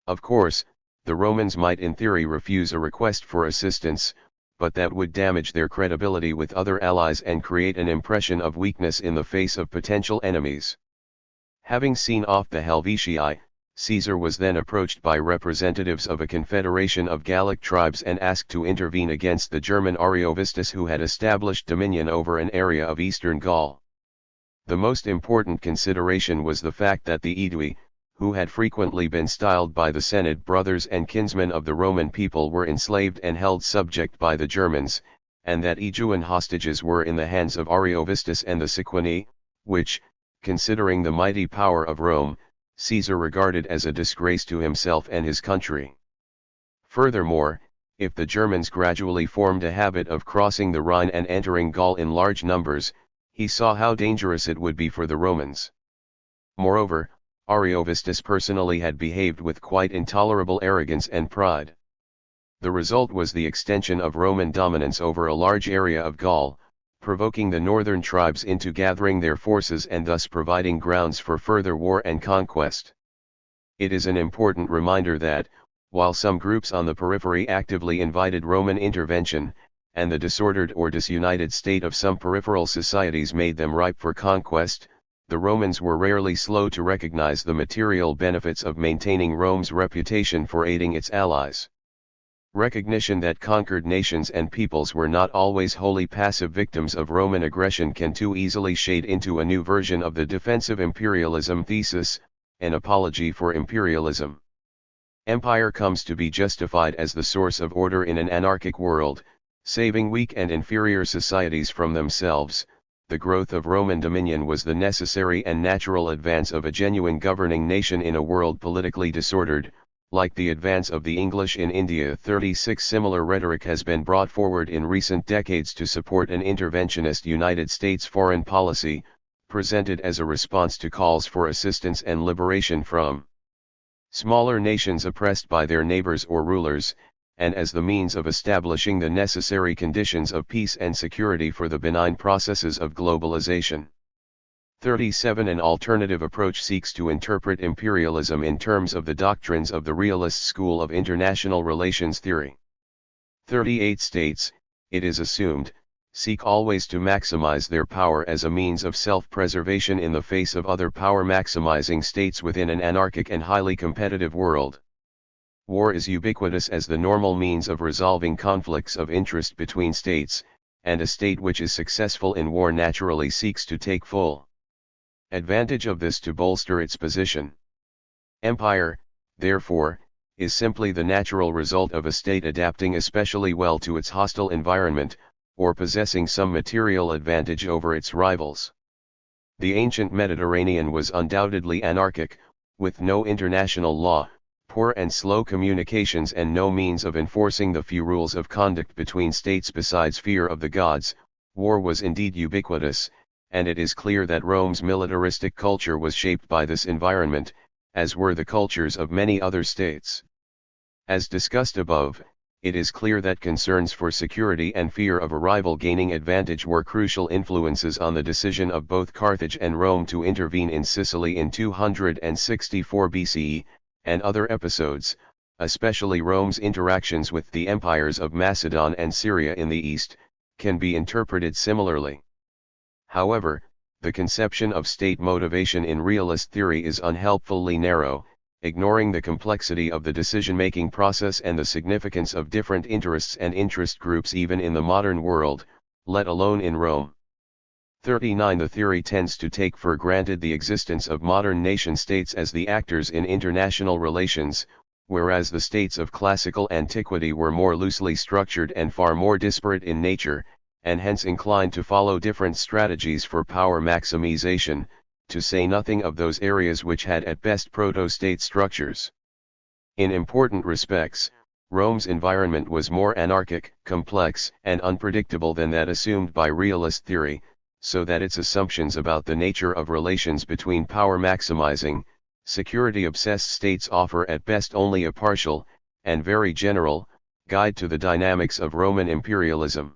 Of course, the Romans might in theory refuse a request for assistance, but that would damage their credibility with other allies and create an impression of weakness in the face of potential enemies. Having seen off the Helvetii, Caesar was then approached by representatives of a confederation of Gallic tribes and asked to intervene against the German Ariovistus who had established dominion over an area of eastern Gaul. The most important consideration was the fact that the Aedui, who had frequently been styled by the Senate brothers and kinsmen of the Roman people, were enslaved and held subject by the Germans, and that Aeduan hostages were in the hands of Ariovistus and the Sequani, which, considering the mighty power of Rome, Caesar regarded as a disgrace to himself and his country. Furthermore, if the Germans gradually formed a habit of crossing the Rhine and entering Gaul in large numbers, he saw how dangerous it would be for the Romans. Moreover, Ariovistus personally had behaved with quite intolerable arrogance and pride. The result was the extension of Roman dominance over a large area of Gaul, provoking the northern tribes into gathering their forces and thus providing grounds for further war and conquest. It is an important reminder that, while some groups on the periphery actively invited Roman intervention, and the disordered or disunited state of some peripheral societies made them ripe for conquest, the Romans were rarely slow to recognize the material benefits of maintaining Rome's reputation for aiding its allies. Recognition that conquered nations and peoples were not always wholly passive victims of Roman aggression can too easily shade into a new version of the defensive imperialism thesis, an apology for imperialism. Empire comes to be justified as the source of order in an anarchic world, saving weak and inferior societies from themselves. The growth of Roman dominion was the necessary and natural advance of a genuine governing nation in a world politically disordered. Like the advance of the English in India, 36 similar rhetoric has been brought forward in recent decades to support an interventionist United States foreign policy, presented as a response to calls for assistance and liberation from smaller nations oppressed by their neighbors or rulers, and as the means of establishing the necessary conditions of peace and security for the benign processes of globalization. 37 An alternative approach seeks to interpret imperialism in terms of the doctrines of the realist school of international relations theory. 38 States, it is assumed, seek always to maximize their power as a means of self-preservation in the face of other power-maximizing states within an anarchic and highly competitive world. War is ubiquitous as the normal means of resolving conflicts of interest between states, and a state which is successful in war naturally seeks to take full advantage of this to bolster its position. Empire, therefore, is simply the natural result of a state adapting especially well to its hostile environment, or possessing some material advantage over its rivals. The ancient Mediterranean was undoubtedly anarchic, with no international law, poor and slow communications and no means of enforcing the few rules of conduct between states besides fear of the gods. War was indeed ubiquitous, and it is clear that Rome's militaristic culture was shaped by this environment, as were the cultures of many other states. As discussed above, it is clear that concerns for security and fear of a rival gaining advantage were crucial influences on the decision of both Carthage and Rome to intervene in Sicily in 264 BCE, and other episodes, especially Rome's interactions with the empires of Macedon and Syria in the east, can be interpreted similarly. However, the conception of state motivation in realist theory is unhelpfully narrow, ignoring the complexity of the decision-making process and the significance of different interests and interest groups even in the modern world, let alone in Rome. 39 The theory tends to take for granted the existence of modern nation-states as the actors in international relations, whereas the states of classical antiquity were more loosely structured and far more disparate in nature, and hence inclined to follow different strategies for power maximization, to say nothing of those areas which had at best proto-state structures. In important respects, Rome's environment was more anarchic, complex, and unpredictable than that assumed by realist theory, so that its assumptions about the nature of relations between power-maximizing, security-obsessed states offer at best only a partial, and very general, guide to the dynamics of Roman imperialism.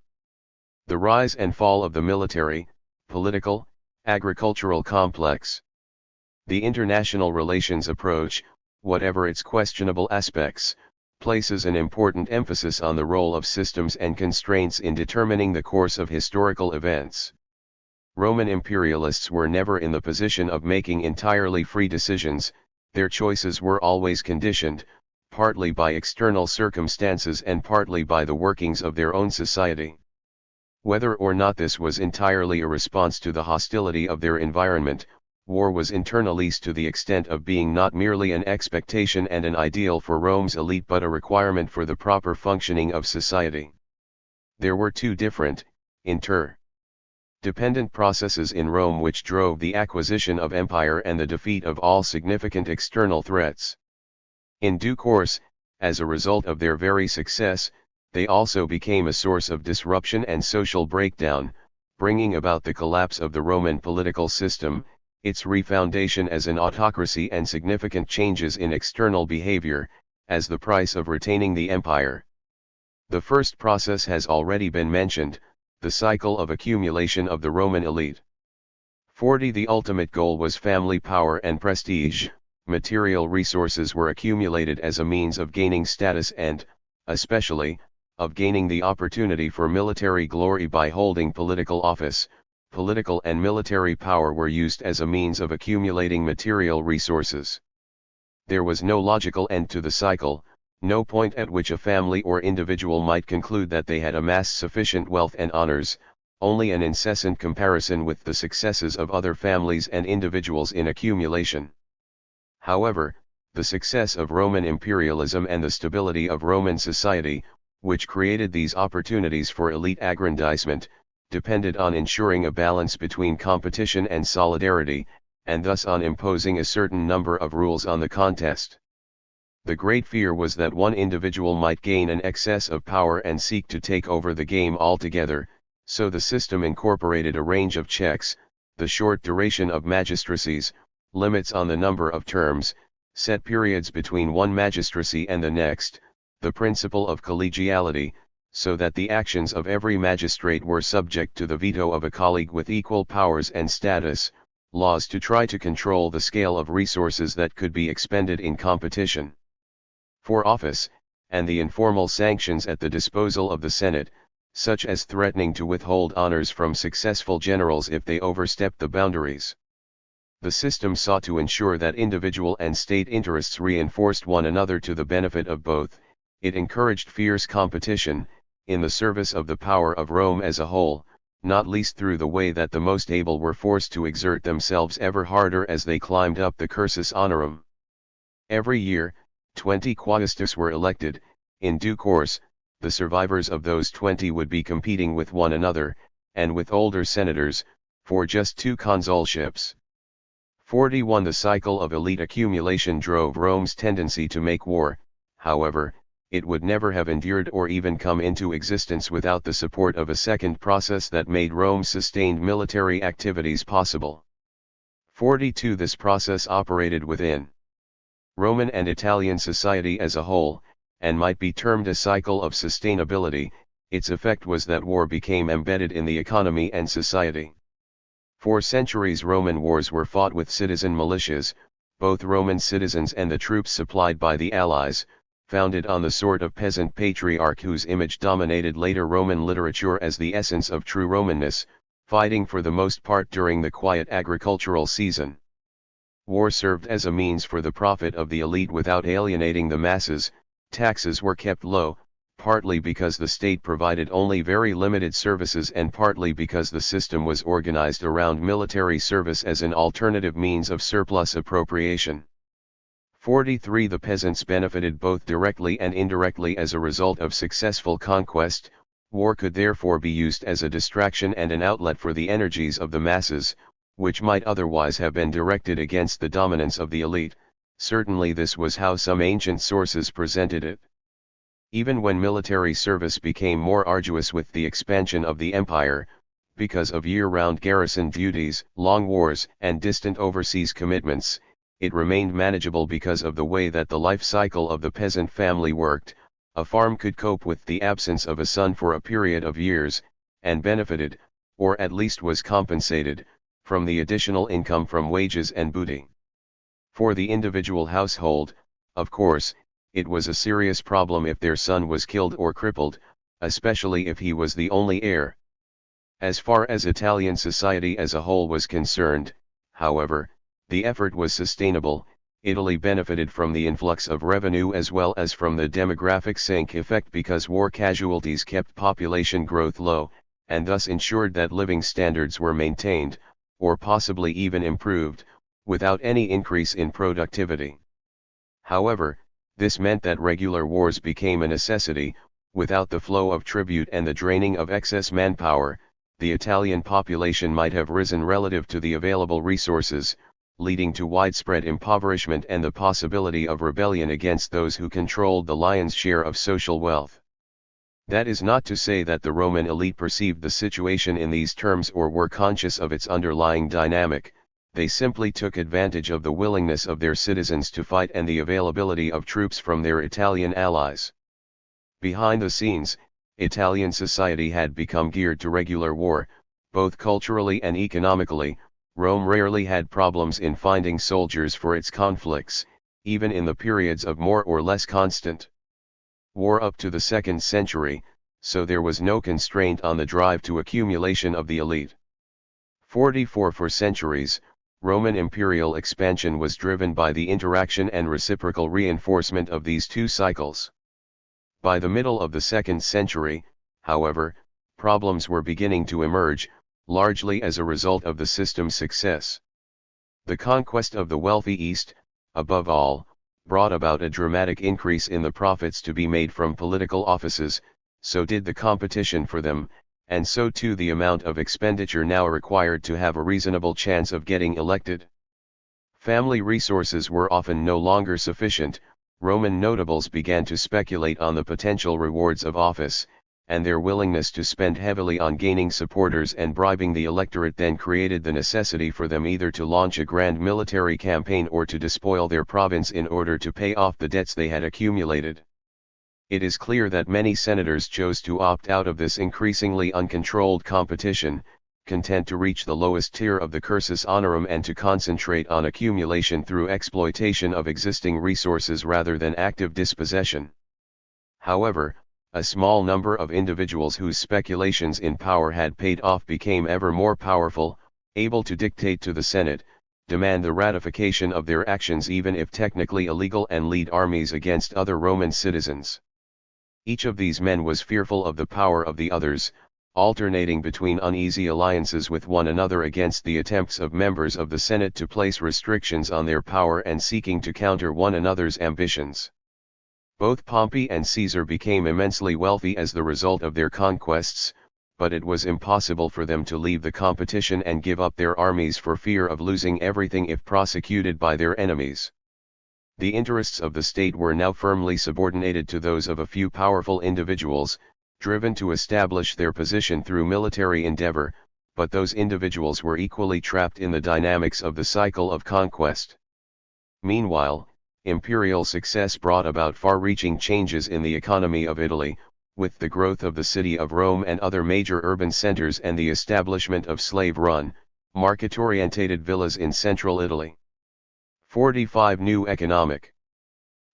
The rise and fall of the military, political, agricultural complex. The international relations approach, whatever its questionable aspects, places an important emphasis on the role of systems and constraints in determining the course of historical events. Roman imperialists were never in the position of making entirely free decisions, their choices were always conditioned, partly by external circumstances and partly by the workings of their own society. Whether or not this was entirely a response to the hostility of their environment, war was internalise to the extent of being not merely an expectation and an ideal for Rome's elite but a requirement for the proper functioning of society. There were two different, interdependent processes in Rome which drove the acquisition of empire and the defeat of all significant external threats. In due course, as a result of their very success, they also became a source of disruption and social breakdown, bringing about the collapse of the Roman political system, its refoundation as an autocracy and significant changes in external behavior, as the price of retaining the empire. The first process has already been mentioned, the cycle of accumulation of the Roman elite. 40. The ultimate goal was family power and prestige. Material resources were accumulated as a means of gaining status and, especially, of gaining the opportunity for military glory by holding political office. Political and military power were used as a means of accumulating material resources. There was no logical end to the cycle, no point at which a family or individual might conclude that they had amassed sufficient wealth and honors, only an incessant comparison with the successes of other families and individuals in accumulation. However, the success of Roman imperialism and the stability of Roman society, which created these opportunities for elite aggrandizement, depended on ensuring a balance between competition and solidarity, and thus on imposing a certain number of rules on the contest. The great fear was that one individual might gain an excess of power and seek to take over the game altogether, so the system incorporated a range of checks, the short duration of magistracies, limits on the number of terms, set periods between one magistracy and the next, the principle of collegiality, so that the actions of every magistrate were subject to the veto of a colleague with equal powers and status, laws to try to control the scale of resources that could be expended in competition for office, and the informal sanctions at the disposal of the Senate, such as threatening to withhold honors from successful generals if they overstepped the boundaries. The system sought to ensure that individual and state interests reinforced one another to the benefit of both. It encouraged fierce competition, in the service of the power of Rome as a whole, not least through the way that the most able were forced to exert themselves ever harder as they climbed up the cursus honorum. Every year, 20 quaestus were elected. In due course, the survivors of those 20 would be competing with one another, and with older senators, for just 2 consulships. 41. The cycle of elite accumulation drove Rome's tendency to make war. However, it would never have endured or even come into existence without the support of a second process that made Rome's sustained military activities possible. 42. This process operated within Roman and Italian society as a whole, and might be termed a cycle of sustainability. Its effect was that war became embedded in the economy and society. For centuries Roman wars were fought with citizen militias, both Roman citizens and the troops supplied by the allies, founded on the sort of peasant patriarch whose image dominated later Roman literature as the essence of true Romanness, fighting for the most part during the quiet agricultural season. War served as a means for the profit of the elite without alienating the masses. Taxes were kept low, partly because the state provided only very limited services and partly because the system was organized around military service as an alternative means of surplus appropriation. 43. The peasants benefited both directly and indirectly as a result of successful conquest. War could therefore be used as a distraction and an outlet for the energies of the masses, which might otherwise have been directed against the dominance of the elite. Certainly this was how some ancient sources presented it. Even when military service became more arduous with the expansion of the empire, because of year-round garrison duties, long wars, and distant overseas commitments, it remained manageable because of the way that the life cycle of the peasant family worked. A farm could cope with the absence of a son for a period of years, and benefited, or at least was compensated, from the additional income from wages and booty. For the individual household, of course, it was a serious problem if their son was killed or crippled, especially if he was the only heir. As far as Italian society as a whole was concerned, however, the effort was sustainable. Italy benefited from the influx of revenue as well as from the demographic sink effect because war casualties kept population growth low, and thus ensured that living standards were maintained, or possibly even improved, without any increase in productivity. However, this meant that regular wars became a necessity. Without the flow of tribute and the draining of excess manpower, the Italian population might have risen relative to the available resources, leading to widespread impoverishment and the possibility of rebellion against those who controlled the lion's share of social wealth. That is not to say that the Roman elite perceived the situation in these terms or were conscious of its underlying dynamic. They simply took advantage of the willingness of their citizens to fight and the availability of troops from their Italian allies. Behind the scenes, Italian society had become geared to regular war, both culturally and economically. Rome rarely had problems in finding soldiers for its conflicts, even in the periods of more or less constant war up to the 2nd century, so there was no constraint on the drive to accumulation of the elite. 44 For centuries, Roman imperial expansion was driven by the interaction and reciprocal reinforcement of these two cycles. By the middle of the 2nd century, however, problems were beginning to emerge, largely as a result of the system's success. The conquest of the wealthy East, above all, brought about a dramatic increase in the profits to be made from political offices, so did the competition for them, and so too the amount of expenditure now required to have a reasonable chance of getting elected. Family resources were often no longer sufficient. Roman notables began to speculate on the potential rewards of office, and their willingness to spend heavily on gaining supporters and bribing the electorate then created the necessity for them either to launch a grand military campaign or to despoil their province in order to pay off the debts they had accumulated. It is clear that many senators chose to opt out of this increasingly uncontrolled competition, content to reach the lowest tier of the cursus honorum and to concentrate on accumulation through exploitation of existing resources rather than active dispossession. However, a small number of individuals whose speculations in power had paid off became ever more powerful, able to dictate to the Senate, demand the ratification of their actions even if technically illegal, and lead armies against other Roman citizens. Each of these men was fearful of the power of the others, alternating between uneasy alliances with one another against the attempts of members of the Senate to place restrictions on their power and seeking to counter one another's ambitions. Both Pompey and Caesar became immensely wealthy as the result of their conquests, but it was impossible for them to leave the competition and give up their armies for fear of losing everything if prosecuted by their enemies. The interests of the state were now firmly subordinated to those of a few powerful individuals, driven to establish their position through military endeavor, but those individuals were equally trapped in the dynamics of the cycle of conquest. Meanwhile, imperial success brought about far-reaching changes in the economy of Italy, with the growth of the city of Rome and other major urban centers and the establishment of slave-run, market-orientated villas in central Italy. 45 New economic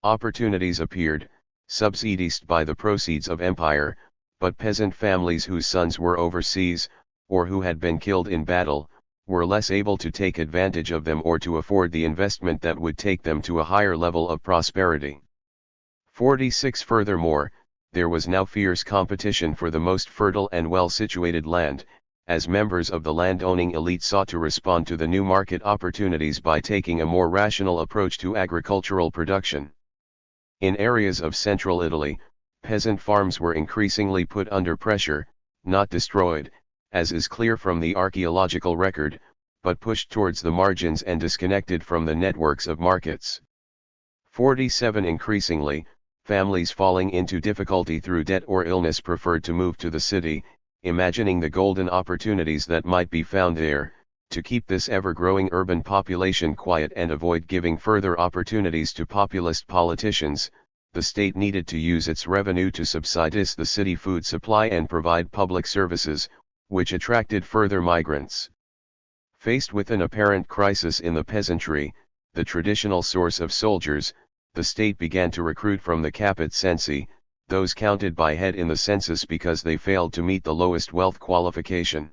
opportunities appeared, subsidized by the proceeds of empire, but peasant families whose sons were overseas, or who had been killed in battle, were less able to take advantage of them or to afford the investment that would take them to a higher level of prosperity. 46 Furthermore, there was now fierce competition for the most fertile and well-situated land, as members of the land-owning elite sought to respond to the new market opportunities by taking a more rational approach to agricultural production. In areas of central Italy, peasant farms were increasingly put under pressure, not destroyed, as is clear from the archaeological record, but pushed towards the margins and disconnected from the networks of markets. 47 Increasingly, families falling into difficulty through debt or illness preferred to move to the city, imagining the golden opportunities that might be found there. To keep this ever-growing urban population quiet and avoid giving further opportunities to populist politicians, the state needed to use its revenue to subsidize the city food supply and provide public services, which attracted further migrants. Faced with an apparent crisis in the peasantry, the traditional source of soldiers, the state began to recruit from the caput censi, those counted by head in the census because they failed to meet the lowest wealth qualification.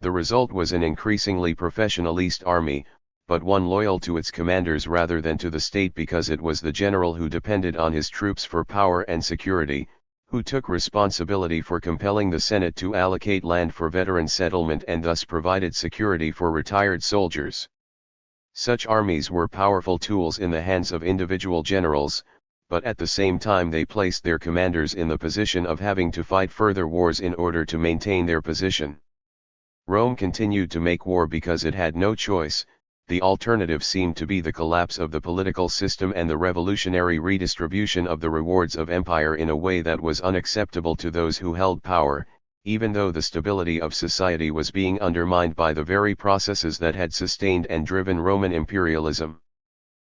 The result was an increasingly professionalist army, but one loyal to its commanders rather than to the state because it was the general who depended on his troops for power and security, who took responsibility for compelling the Senate to allocate land for veteran settlement and thus provided security for retired soldiers. Such armies were powerful tools in the hands of individual generals, but at the same time they placed their commanders in the position of having to fight further wars in order to maintain their position. Rome continued to make war because it had no choice. The alternative seemed to be the collapse of the political system and the revolutionary redistribution of the rewards of empire in a way that was unacceptable to those who held power, even though the stability of society was being undermined by the very processes that had sustained and driven Roman imperialism.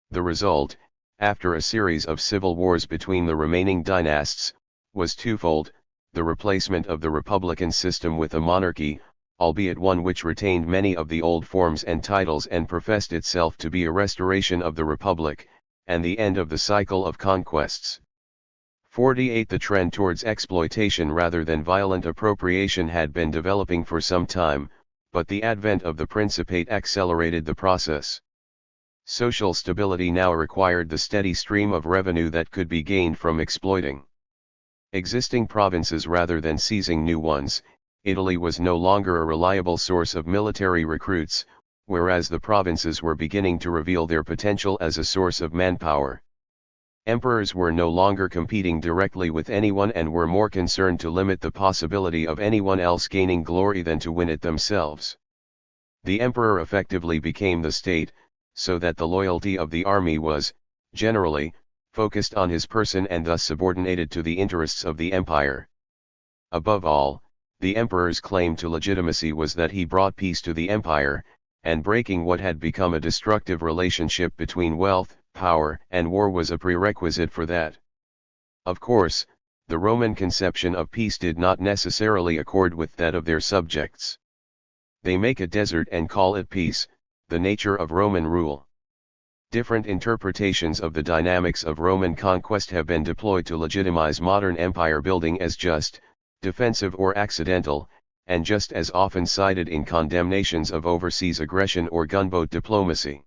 The result, after a series of civil wars between the remaining dynasts, was twofold: the replacement of the republican system with a monarchy, albeit one which retained many of the old forms and titles and professed itself to be a restoration of the republic, and the end of the cycle of conquests. 48. The trend towards exploitation rather than violent appropriation had been developing for some time, but the advent of the Principate accelerated the process. Social stability now required the steady stream of revenue that could be gained from exploiting existing provinces rather than seizing new ones. Italy was no longer a reliable source of military recruits, whereas the provinces were beginning to reveal their potential as a source of manpower. Emperors were no longer competing directly with anyone and were more concerned to limit the possibility of anyone else gaining glory than to win it themselves. The emperor effectively became the state, so that the loyalty of the army was, generally, focused on his person and thus subordinated to the interests of the empire. Above all, the emperor's claim to legitimacy was that he brought peace to the empire, and breaking what had become a destructive relationship between wealth, power, and war was a prerequisite for that. Of course, the Roman conception of peace did not necessarily accord with that of their subjects. They make a desert and call it peace, the nature of Roman rule. Different interpretations of the dynamics of Roman conquest have been deployed to legitimize modern empire building as just, defensive or accidental, and just as often cited in condemnations of overseas aggression or gunboat diplomacy.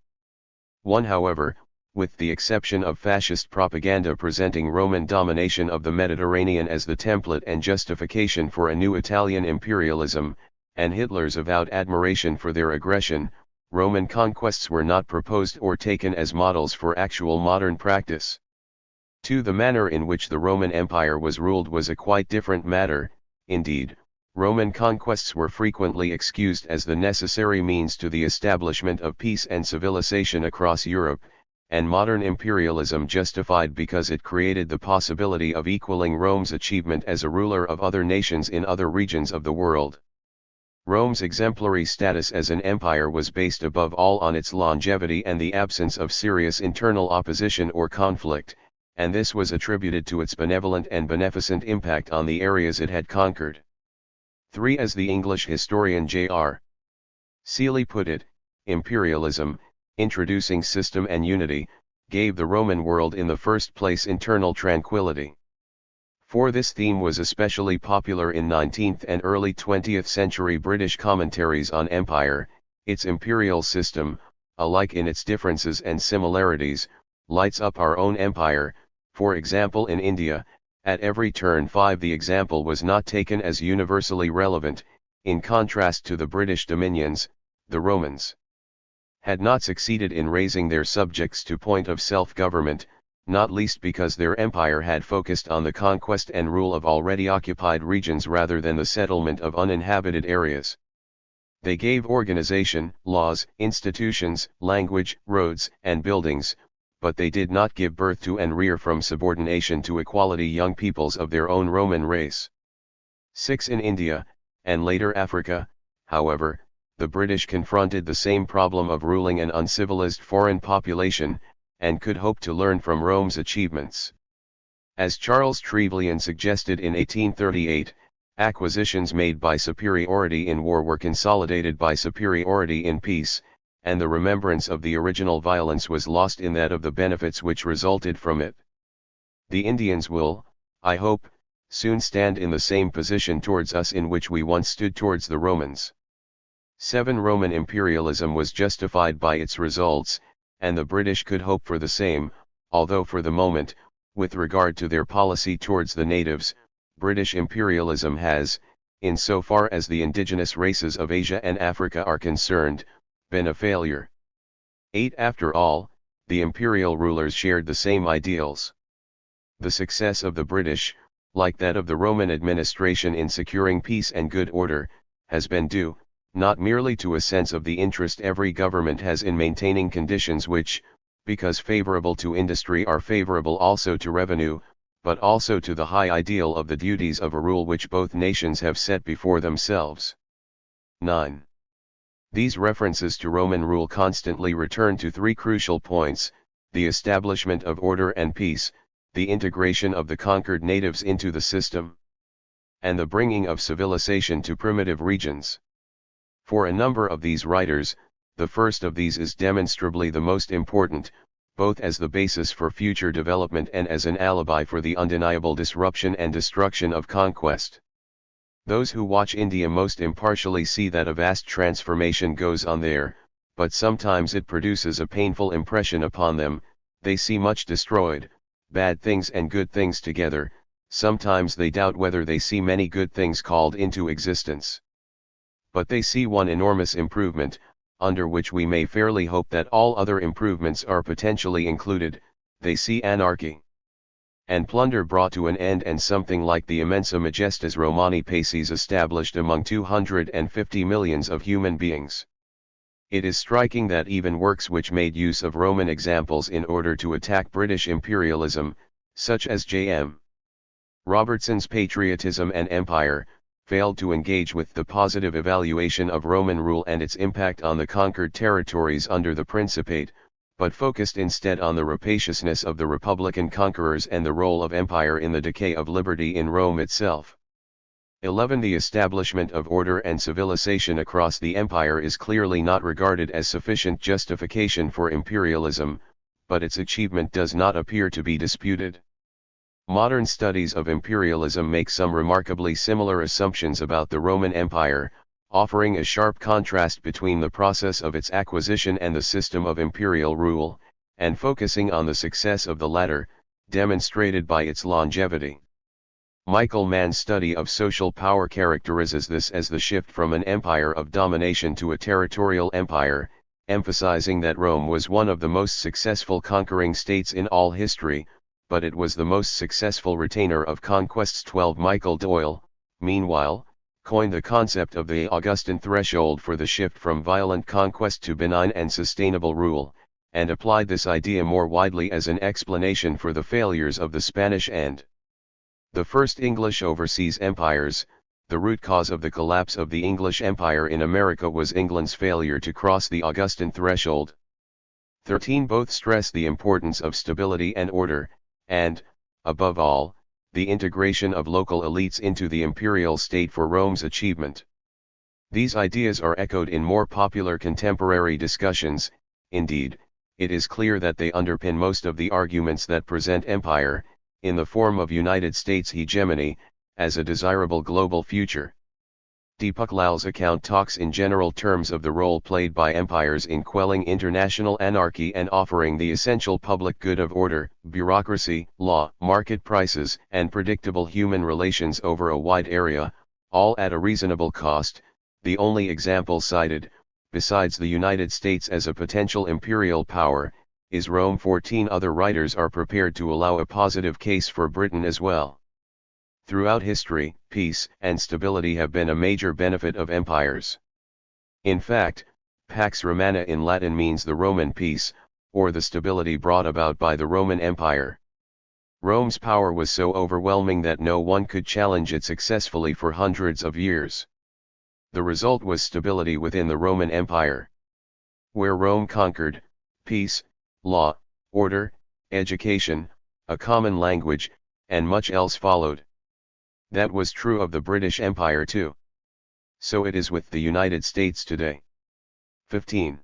One, however, with the exception of fascist propaganda presenting Roman domination of the Mediterranean as the template and justification for a new Italian imperialism, and Hitler's avowed admiration for their aggression, Roman conquests were not proposed or taken as models for actual modern practice. 2. The manner in which the Roman Empire was ruled was a quite different matter. Indeed, Roman conquests were frequently excused as the necessary means to the establishment of peace and civilization across Europe, and modern imperialism justified because it created the possibility of equaling Rome's achievement as a ruler of other nations in other regions of the world. Rome's exemplary status as an empire was based above all on its longevity and the absence of serious internal opposition or conflict, and this was attributed to its benevolent and beneficent impact on the areas it had conquered. 3. As the English historian J.R. Seeley put it, imperialism, introducing system and unity, gave the Roman world in the first place internal tranquility. For this theme was especially popular in 19th and early 20th century British commentaries on empire. Its imperial system, alike in its differences and similarities, lights up our own empire. For example, in India, at every turn 5 the example was not taken as universally relevant. In contrast to the British dominions, the Romans had not succeeded in raising their subjects to point of self-government, not least because their empire had focused on the conquest and rule of already occupied regions rather than the settlement of uninhabited areas. They gave organization, laws, institutions, language, roads, and buildings, but they did not give birth to and rear from subordination to equality young peoples of their own Roman race. 6. In India, and later Africa, however, the British confronted the same problem of ruling an uncivilized foreign population, and could hope to learn from Rome's achievements. As Charles Trevelyan suggested in 1838, acquisitions made by superiority in war were consolidated by superiority in peace, and the remembrance of the original violence was lost in that of the benefits which resulted from it. The Indians will, I hope, soon stand in the same position towards us in which we once stood towards the Romans. 7. Roman imperialism was justified by its results, and the British could hope for the same, although for the moment, with regard to their policy towards the natives, British imperialism has, in so far as the indigenous races of Asia and Africa are concerned, been a failure. 8. After all, the imperial rulers shared the same ideals. The success of the British, like that of the Roman administration in securing peace and good order, has been due, not merely to a sense of the interest every government has in maintaining conditions which, because favorable to industry, are favorable also to revenue, but also to the high ideal of the duties of a rule which both nations have set before themselves. 9. These references to Roman rule constantly return to 3 crucial points: the establishment of order and peace, the integration of the conquered natives into the system, and the bringing of civilization to primitive regions. For a number of these writers, the first of these is demonstrably the most important, both as the basis for future development and as an alibi for the undeniable disruption and destruction of conquest. Those who watch India most impartially see that a vast transformation goes on there, but sometimes it produces a painful impression upon them. They see much destroyed, bad things and good things together. Sometimes they doubt whether they see many good things called into existence. But they see one enormous improvement, under which we may fairly hope that all other improvements are potentially included. They see anarchy and plunder brought to an end, and something like the immensa majestas Romani paces established among 250 millions of human beings. It is striking that even works which made use of Roman examples in order to attack British imperialism, such as J.M. Robertson's Patriotism and Empire, failed to engage with the positive evaluation of Roman rule and its impact on the conquered territories under the Principate, but focused instead on the rapaciousness of the Republican conquerors and the role of empire in the decay of liberty in Rome itself. 11. The establishment of order and civilization across the empire is clearly not regarded as sufficient justification for imperialism, but its achievement does not appear to be disputed. Modern studies of imperialism make some remarkably similar assumptions about the Roman Empire, offering a sharp contrast between the process of its acquisition and the system of imperial rule, and focusing on the success of the latter, demonstrated by its longevity. Michael Mann's study of social power characterizes this as the shift from an empire of domination to a territorial empire, emphasizing that Rome was one of the most successful conquering states in all history, but it was the most successful retainer of conquests. 12. Michael Doyle, meanwhile, coined the concept of the Augustan threshold for the shift from violent conquest to benign and sustainable rule, and applied this idea more widely as an explanation for the failures of the Spanish and the first English overseas empires. The root cause of the collapse of the English Empire in America was England's failure to cross the Augustan threshold. 13. Both stress the importance of stability and order, and, above all, the integration of local elites into the imperial state for Rome's achievement. These ideas are echoed in more popular contemporary discussions. Indeed, it is clear that they underpin most of the arguments that present empire, in the form of United States hegemony, as a desirable global future. Deepak Lal's account talks in general terms of the role played by empires in quelling international anarchy and offering the essential public good of order, bureaucracy, law, market prices, and predictable human relations over a wide area, all at a reasonable cost. The only example cited, besides the United States as a potential imperial power, is Rome. 14. Other writers are prepared to allow a positive case for Britain as well. Throughout history, peace and stability have been a major benefit of empires. In fact, Pax Romana in Latin means the Roman peace, or the stability brought about by the Roman Empire. Rome's power was so overwhelming that no one could challenge it successfully for hundreds of years. The result was stability within the Roman Empire. Where Rome conquered, peace, law, order, education, a common language, and much else followed. That was true of the British Empire too. So it is with the United States today. 15.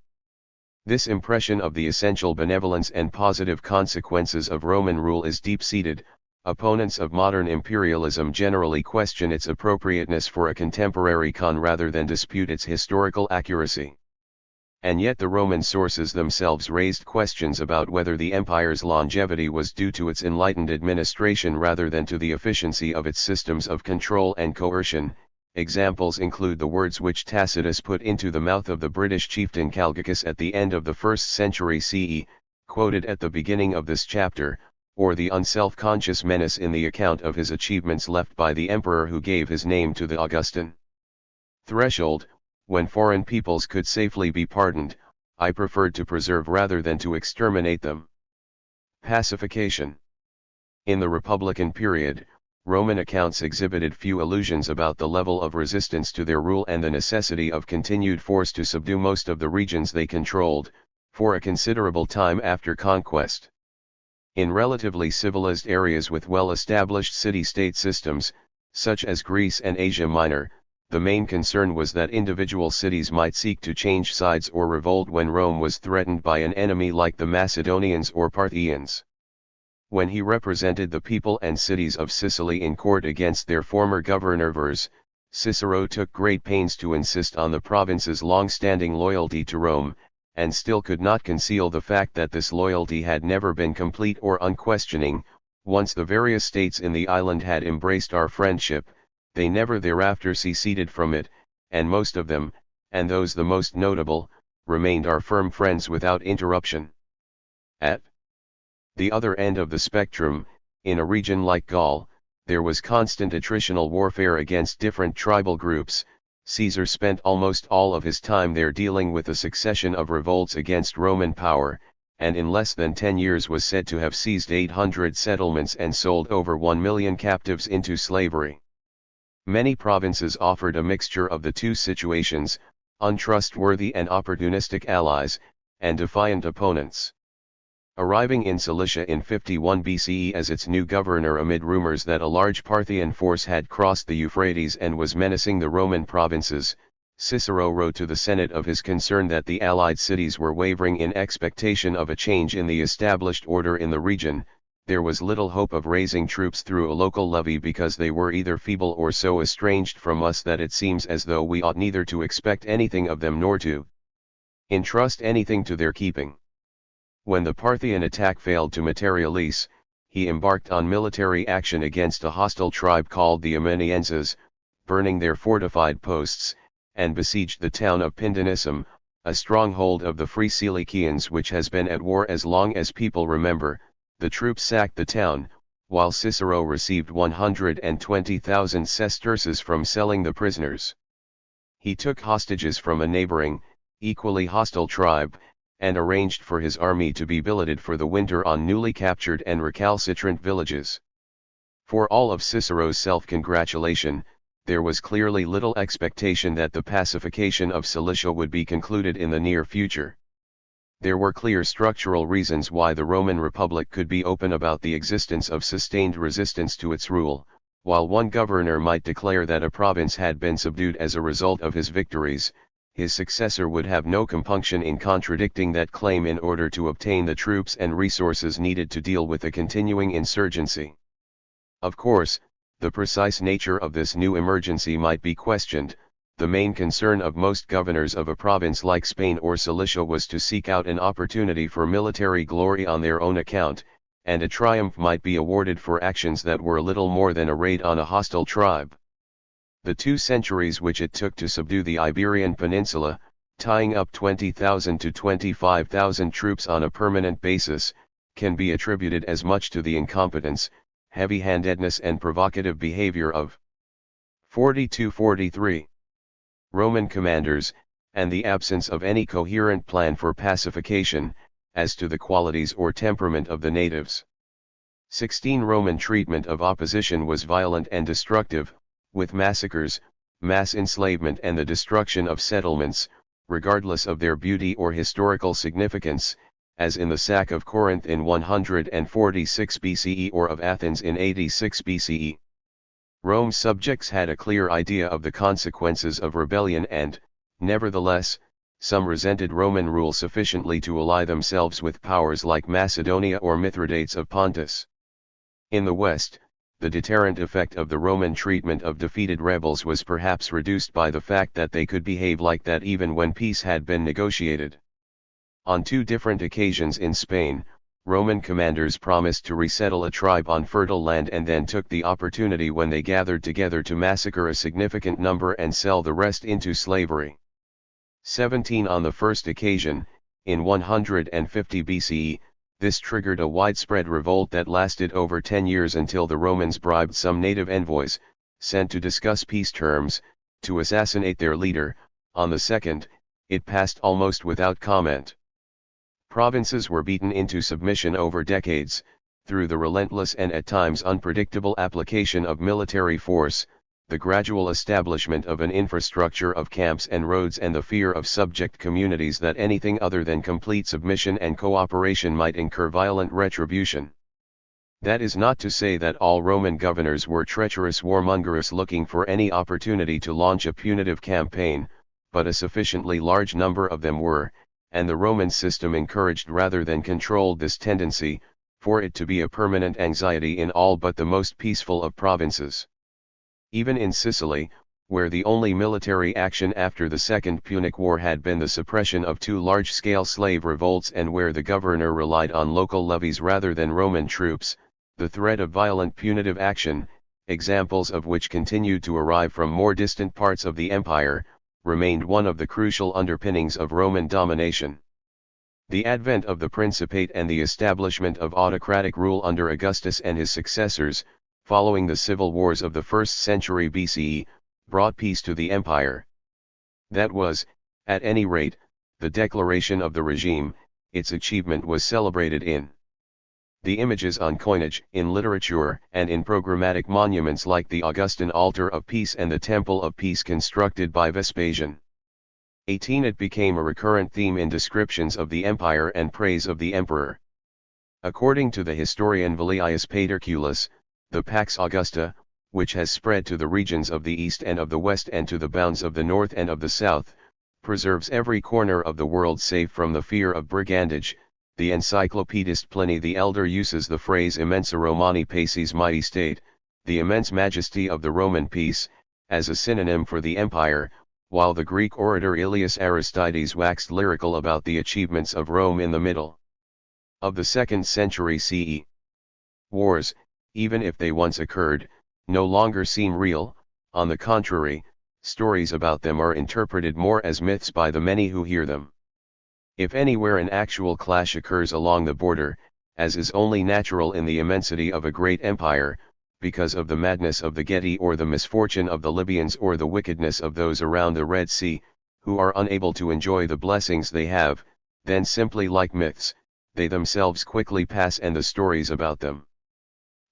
This impression of the essential benevolence and positive consequences of Roman rule is deep-seated. Opponents of modern imperialism generally question its appropriateness for a contemporary con rather than dispute its historical accuracy. And yet the Roman sources themselves raised questions about whether the empire's longevity was due to its enlightened administration rather than to the efficiency of its systems of control and coercion. Examples include the words which Tacitus put into the mouth of the British chieftain Calgacus at the end of the 1st century CE, quoted at the beginning of this chapter, or the unself-conscious menace in the account of his achievements left by the emperor who gave his name to the Augustan threshold. When foreign peoples could safely be pardoned, I preferred to preserve rather than to exterminate them. Pacification. In the Republican period, Roman accounts exhibited few illusions about the level of resistance to their rule and the necessity of continued force to subdue most of the regions they controlled, for a considerable time after conquest. In relatively civilized areas with well-established city-state systems, such as Greece and Asia Minor, the main concern was that individual cities might seek to change sides or revolt when Rome was threatened by an enemy like the Macedonians or Parthians. When he represented the people and cities of Sicily in court against their former governors, Cicero took great pains to insist on the province's long-standing loyalty to Rome, and still could not conceal the fact that this loyalty had never been complete or unquestioning. Once the various states in the island had embraced our friendship, they never thereafter seceded from it, and most of them, and those the most notable, remained our firm friends without interruption. At the other end of the spectrum, in a region like Gaul, there was constant attritional warfare against different tribal groups. Caesar spent almost all of his time there dealing with a succession of revolts against Roman power, and in less than 10 years was said to have seized 800 settlements and sold over 1 million captives into slavery. Many provinces offered a mixture of the two situations, untrustworthy and opportunistic allies, and defiant opponents. Arriving in Cilicia in 51 BCE as its new governor amid rumors that a large Parthian force had crossed the Euphrates and was menacing the Roman provinces, Cicero wrote to the Senate of his concern that the allied cities were wavering in expectation of a change in the established order in the region. There was little hope of raising troops through a local levy because they were either feeble or so estranged from us that it seems as though we ought neither to expect anything of them nor to entrust anything to their keeping. When the Parthian attack failed to materialize, he embarked on military action against a hostile tribe called the Amenienses, burning their fortified posts, and besieged the town of Pindenissum, a stronghold of the Free Cilicians which has been at war as long as people remember. The troops sacked the town, while Cicero received 120,000 sesterces from selling the prisoners. He took hostages from a neighboring, equally hostile tribe, and arranged for his army to be billeted for the winter on newly captured and recalcitrant villages. For all of Cicero's self-congratulation, there was clearly little expectation that the pacification of Cilicia would be concluded in the near future. There were clear structural reasons why the Roman Republic could be open about the existence of sustained resistance to its rule. While one governor might declare that a province had been subdued as a result of his victories, his successor would have no compunction in contradicting that claim in order to obtain the troops and resources needed to deal with the continuing insurgency. Of course, the precise nature of this new emergency might be questioned. The main concern of most governors of a province like Spain or Cilicia was to seek out an opportunity for military glory on their own account, and a triumph might be awarded for actions that were little more than a raid on a hostile tribe. The 2 centuries which it took to subdue the Iberian Peninsula, tying up 20,000 to 25,000 troops on a permanent basis, can be attributed as much to the incompetence, heavy-handedness and provocative behavior of 42-43 Roman commanders, and the absence of any coherent plan for pacification, as to the qualities or temperament of the natives. 16 Roman treatment of opposition was violent and destructive, with massacres, mass enslavement and the destruction of settlements, regardless of their beauty or historical significance, as in the sack of Corinth in 146 BCE or of Athens in 86 BCE. Rome's subjects had a clear idea of the consequences of rebellion and, nevertheless, some resented Roman rule sufficiently to ally themselves with powers like Macedonia or Mithridates of Pontus. In the West, the deterrent effect of the Roman treatment of defeated rebels was perhaps reduced by the fact that they could behave like that even when peace had been negotiated. On 2 different occasions in Spain, Roman commanders promised to resettle a tribe on fertile land and then took the opportunity when they gathered together to massacre a significant number and sell the rest into slavery. 17 On the first occasion, in 150 BCE, this triggered a widespread revolt that lasted over 10 years until the Romans bribed some native envoys, sent to discuss peace terms, to assassinate their leader. On the second, it passed almost without comment. Provinces were beaten into submission over decades, through the relentless and at times unpredictable application of military force, the gradual establishment of an infrastructure of camps and roads and the fear of subject communities that anything other than complete submission and cooperation might incur violent retribution. That is not to say that all Roman governors were treacherous warmongers looking for any opportunity to launch a punitive campaign, but a sufficiently large number of them were, and the Roman system encouraged rather than controlled this tendency, for it to be a permanent anxiety in all but the most peaceful of provinces. Even in Sicily, where the only military action after the Second Punic War had been the suppression of two large-scale slave revolts and where the governor relied on local levies rather than Roman troops, the threat of violent punitive action, examples of which continued to arrive from more distant parts of the empire, remained one of the crucial underpinnings of Roman domination. The advent of the Principate and the establishment of autocratic rule under Augustus and his successors, following the civil wars of the 1st century BCE, brought peace to the empire. That was, at any rate, the declaration of the regime. Its achievement was celebrated in the images on coinage, in literature, and in programmatic monuments like the Augustan Altar of Peace and the Temple of Peace constructed by Vespasian. 18. It became a recurrent theme in descriptions of the empire and praise of the emperor. According to the historian Velleius Paterculus, the Pax Augusta, which has spread to the regions of the east and of the west and to the bounds of the north and of the south, preserves every corner of the world safe from the fear of brigandage. The encyclopedist Pliny the Elder uses the phrase immensa Romani pacis, mighty state, the immense majesty of the Roman peace, as a synonym for the empire, while the Greek orator Ilias Aristides waxed lyrical about the achievements of Rome in the middle of the 2nd century CE. Wars, even if they once occurred, no longer seem real. On the contrary, stories about them are interpreted more as myths by the many who hear them. If anywhere an actual clash occurs along the border, as is only natural in the immensity of a great empire, because of the madness of the Geti or the misfortune of the Libyans or the wickedness of those around the Red Sea, who are unable to enjoy the blessings they have, then simply like myths, they themselves quickly pass and the stories about them.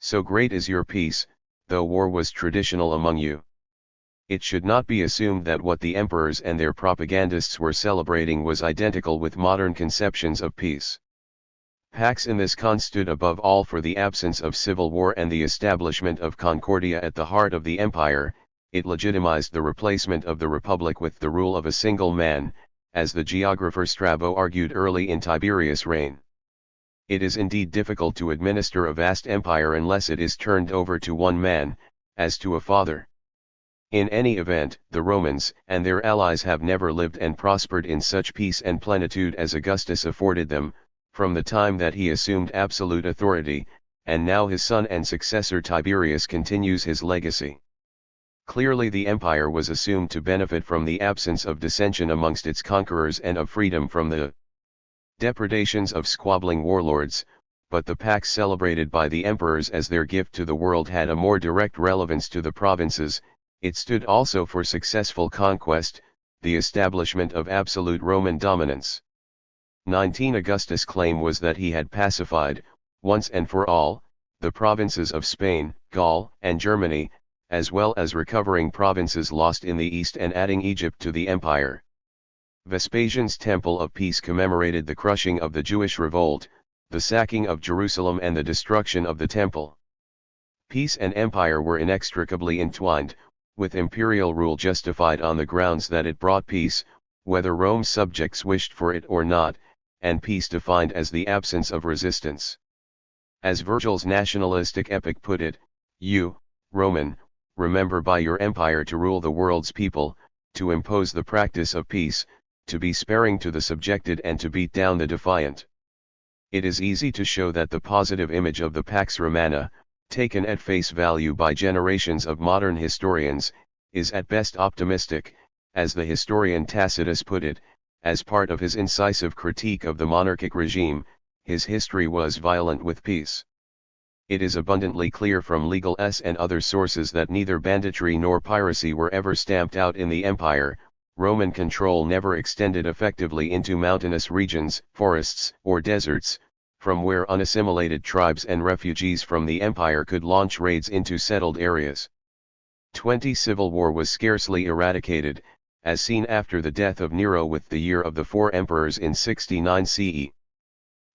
So great is your peace, though war was traditional among you. It should not be assumed that what the emperors and their propagandists were celebrating was identical with modern conceptions of peace. Pax in this con stood above all for the absence of civil war and the establishment of concordia at the heart of the empire. It legitimized the replacement of the republic with the rule of a single man, as the geographer Strabo argued early in Tiberius' reign. It is indeed difficult to administer a vast empire unless it is turned over to one man, as to a father. In any event, the Romans and their allies have never lived and prospered in such peace and plenitude as Augustus afforded them, from the time that he assumed absolute authority, and now his son and successor Tiberius continues his legacy. Clearly the empire was assumed to benefit from the absence of dissension amongst its conquerors and of freedom from the depredations of squabbling warlords, but the pax celebrated by the emperors as their gift to the world had a more direct relevance to the provinces. It stood also for successful conquest, the establishment of absolute Roman dominance. 19. Augustus' claim was that he had pacified, once and for all, the provinces of Spain, Gaul, and Germany, as well as recovering provinces lost in the east and adding Egypt to the empire. Vespasian's Temple of Peace commemorated the crushing of the Jewish revolt, the sacking of Jerusalem and the destruction of the temple. Peace and empire were inextricably entwined, with imperial rule justified on the grounds that it brought peace, whether Rome's subjects wished for it or not, and peace defined as the absence of resistance. As Virgil's nationalistic epic put it, you, Roman, remember by your empire to rule the world's people, to impose the practice of peace, to be sparing to the subjected and to beat down the defiant. It is easy to show that the positive image of the Pax Romana, taken at face value by generations of modern historians, is at best optimistic, as the historian Tacitus put it, as part of his incisive critique of the monarchic regime. His history was violent with peace. It is abundantly clear from legal and other sources that neither banditry nor piracy were ever stamped out in the empire. Roman control never extended effectively into mountainous regions, forests, or deserts, from where unassimilated tribes and refugees from the empire could launch raids into settled areas. 20. Civil war was scarcely eradicated, as seen after the death of Nero with the year of the four emperors in 69 CE.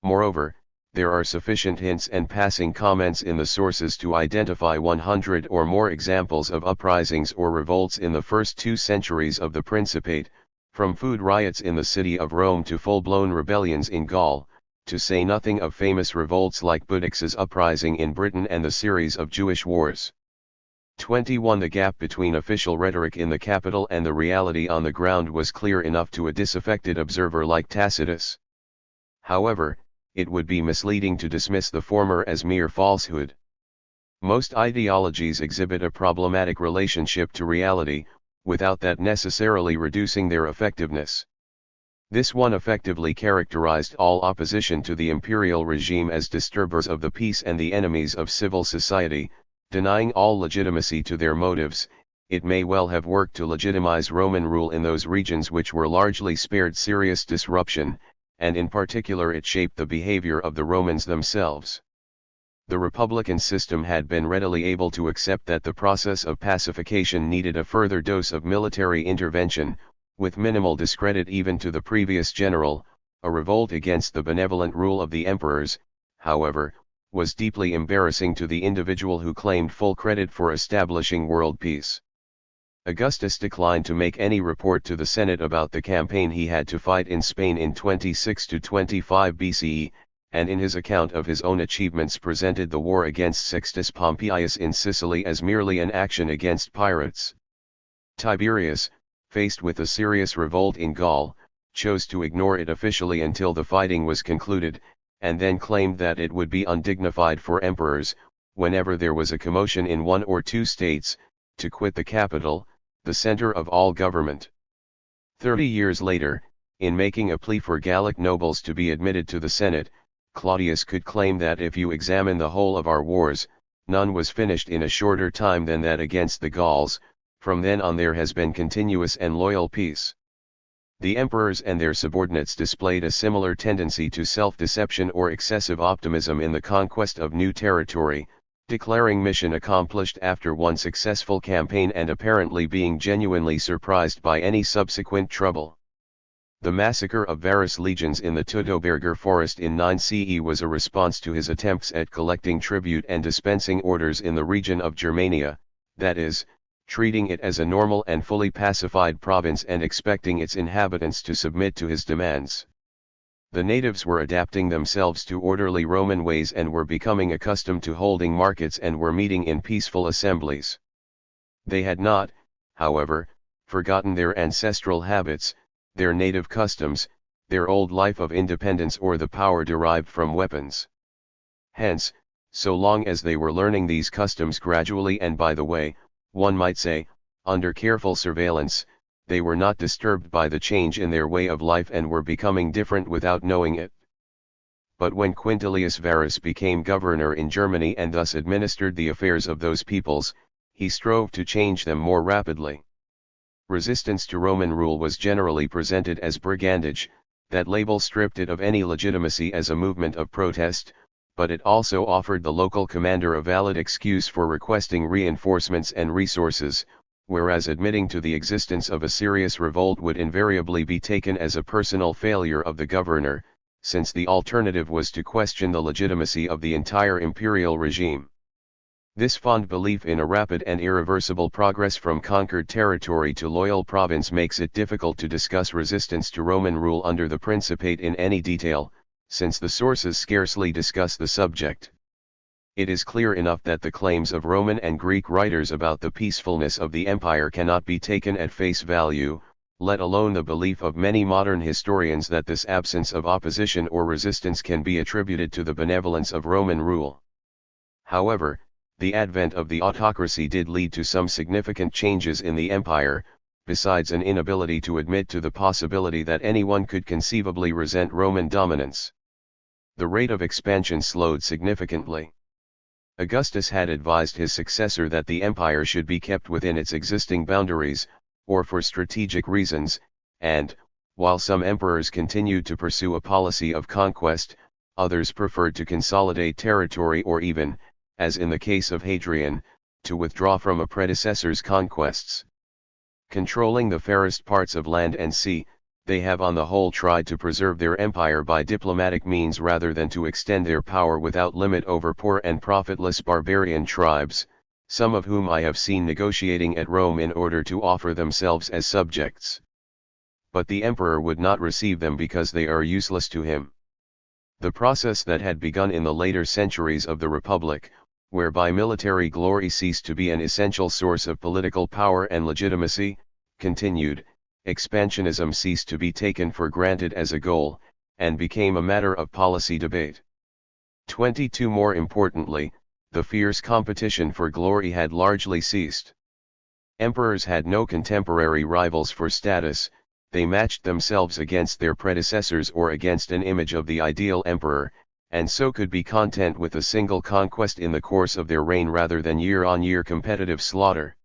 Moreover, There are sufficient hints and passing comments in the sources to identify 100 or more examples of uprisings or revolts in the first 2 centuries of the Principate, from food riots in the city of Rome to full-blown rebellions in Gaul, to say nothing of famous revolts like Boudicca's uprising in Britain and the series of Jewish wars. 21. The gap between official rhetoric in the capital and the reality on the ground was clear enough to a disaffected observer like Tacitus. However, it would be misleading to dismiss the former as mere falsehood. Most ideologies exhibit a problematic relationship to reality, without that necessarily reducing their effectiveness. This one effectively characterized all opposition to the imperial regime as disturbers of the peace and the enemies of civil society, denying all legitimacy to their motives. It may well have worked to legitimize Roman rule in those regions which were largely spared serious disruption, and in particular it shaped the behavior of the Romans themselves. The republican system had been readily able to accept that the process of pacification needed a further dose of military intervention, with minimal discredit even to the previous general. A revolt against the benevolent rule of the emperors, however, was deeply embarrassing to the individual who claimed full credit for establishing world peace. Augustus declined to make any report to the Senate about the campaign he had to fight in Spain in 26 to 25 BCE, and in his account of his own achievements presented the war against Sextus Pompeius in Sicily as merely an action against pirates. Tiberius, faced with a serious revolt in Gaul, chose to ignore it officially until the fighting was concluded, and then claimed that it would be undignified for emperors, whenever there was a commotion in 1 or 2 states, to quit the capital, the center of all government. 30 years later, in making a plea for Gallic nobles to be admitted to the Senate, Claudius could claim that if you examine the whole of our wars, none was finished in a shorter time than that against the Gauls. From then on there has been continuous and loyal peace. The emperors and their subordinates displayed a similar tendency to self-deception or excessive optimism in the conquest of new territory, declaring mission accomplished after one successful campaign and apparently being genuinely surprised by any subsequent trouble. The massacre of Varus' legions in the Teutoburger forest in 9 CE was a response to his attempts at collecting tribute and dispensing orders in the region of Germania, that is, treating it as a normal and fully pacified province and expecting its inhabitants to submit to his demands. The natives were adapting themselves to orderly Roman ways and were becoming accustomed to holding markets and were meeting in peaceful assemblies. They had not, however, forgotten their ancestral habits, their native customs, their old life of independence or the power derived from weapons. Hence, so long as they were learning these customs gradually and by the way, one might say, under careful surveillance, they were not disturbed by the change in their way of life and were becoming different without knowing it. But when Quintilius Varus became governor in Germany and thus administered the affairs of those peoples, he strove to change them more rapidly. Resistance to Roman rule was generally presented as brigandage. That label stripped it of any legitimacy as a movement of protest, but it also offered the local commander a valid excuse for requesting reinforcements and resources, whereas admitting to the existence of a serious revolt would invariably be taken as a personal failure of the governor, since the alternative was to question the legitimacy of the entire imperial regime. This fond belief in a rapid and irreversible progress from conquered territory to loyal province makes it difficult to discuss resistance to Roman rule under the Principate in any detail, since the sources scarcely discuss the subject. It is clear enough that the claims of Roman and Greek writers about the peacefulness of the empire cannot be taken at face value, let alone the belief of many modern historians that this absence of opposition or resistance can be attributed to the benevolence of Roman rule. However, the advent of the autocracy did lead to some significant changes in the empire, besides an inability to admit to the possibility that anyone could conceivably resent Roman dominance. The rate of expansion slowed significantly. Augustus had advised his successor that the empire should be kept within its existing boundaries, or for strategic reasons, and, while some emperors continued to pursue a policy of conquest, others preferred to consolidate territory or even, as in the case of Hadrian, to withdraw from a predecessor's conquests. Controlling the fairest parts of land and sea, they have on the whole tried to preserve their empire by diplomatic means rather than to extend their power without limit over poor and profitless barbarian tribes, some of whom I have seen negotiating at Rome in order to offer themselves as subjects. But the emperor would not receive them because they are useless to him. The process that had begun in the later centuries of the Republic, whereby military glory ceased to be an essential source of political power and legitimacy, continued, expansionism ceased to be taken for granted as a goal, and became a matter of policy debate. 22. More importantly, the fierce competition for glory had largely ceased. Emperors had no contemporary rivals for status, they matched themselves against their predecessors or against an image of the ideal emperor, and so could be content with a single conquest in the course of their reign rather than year-on-year competitive slaughter.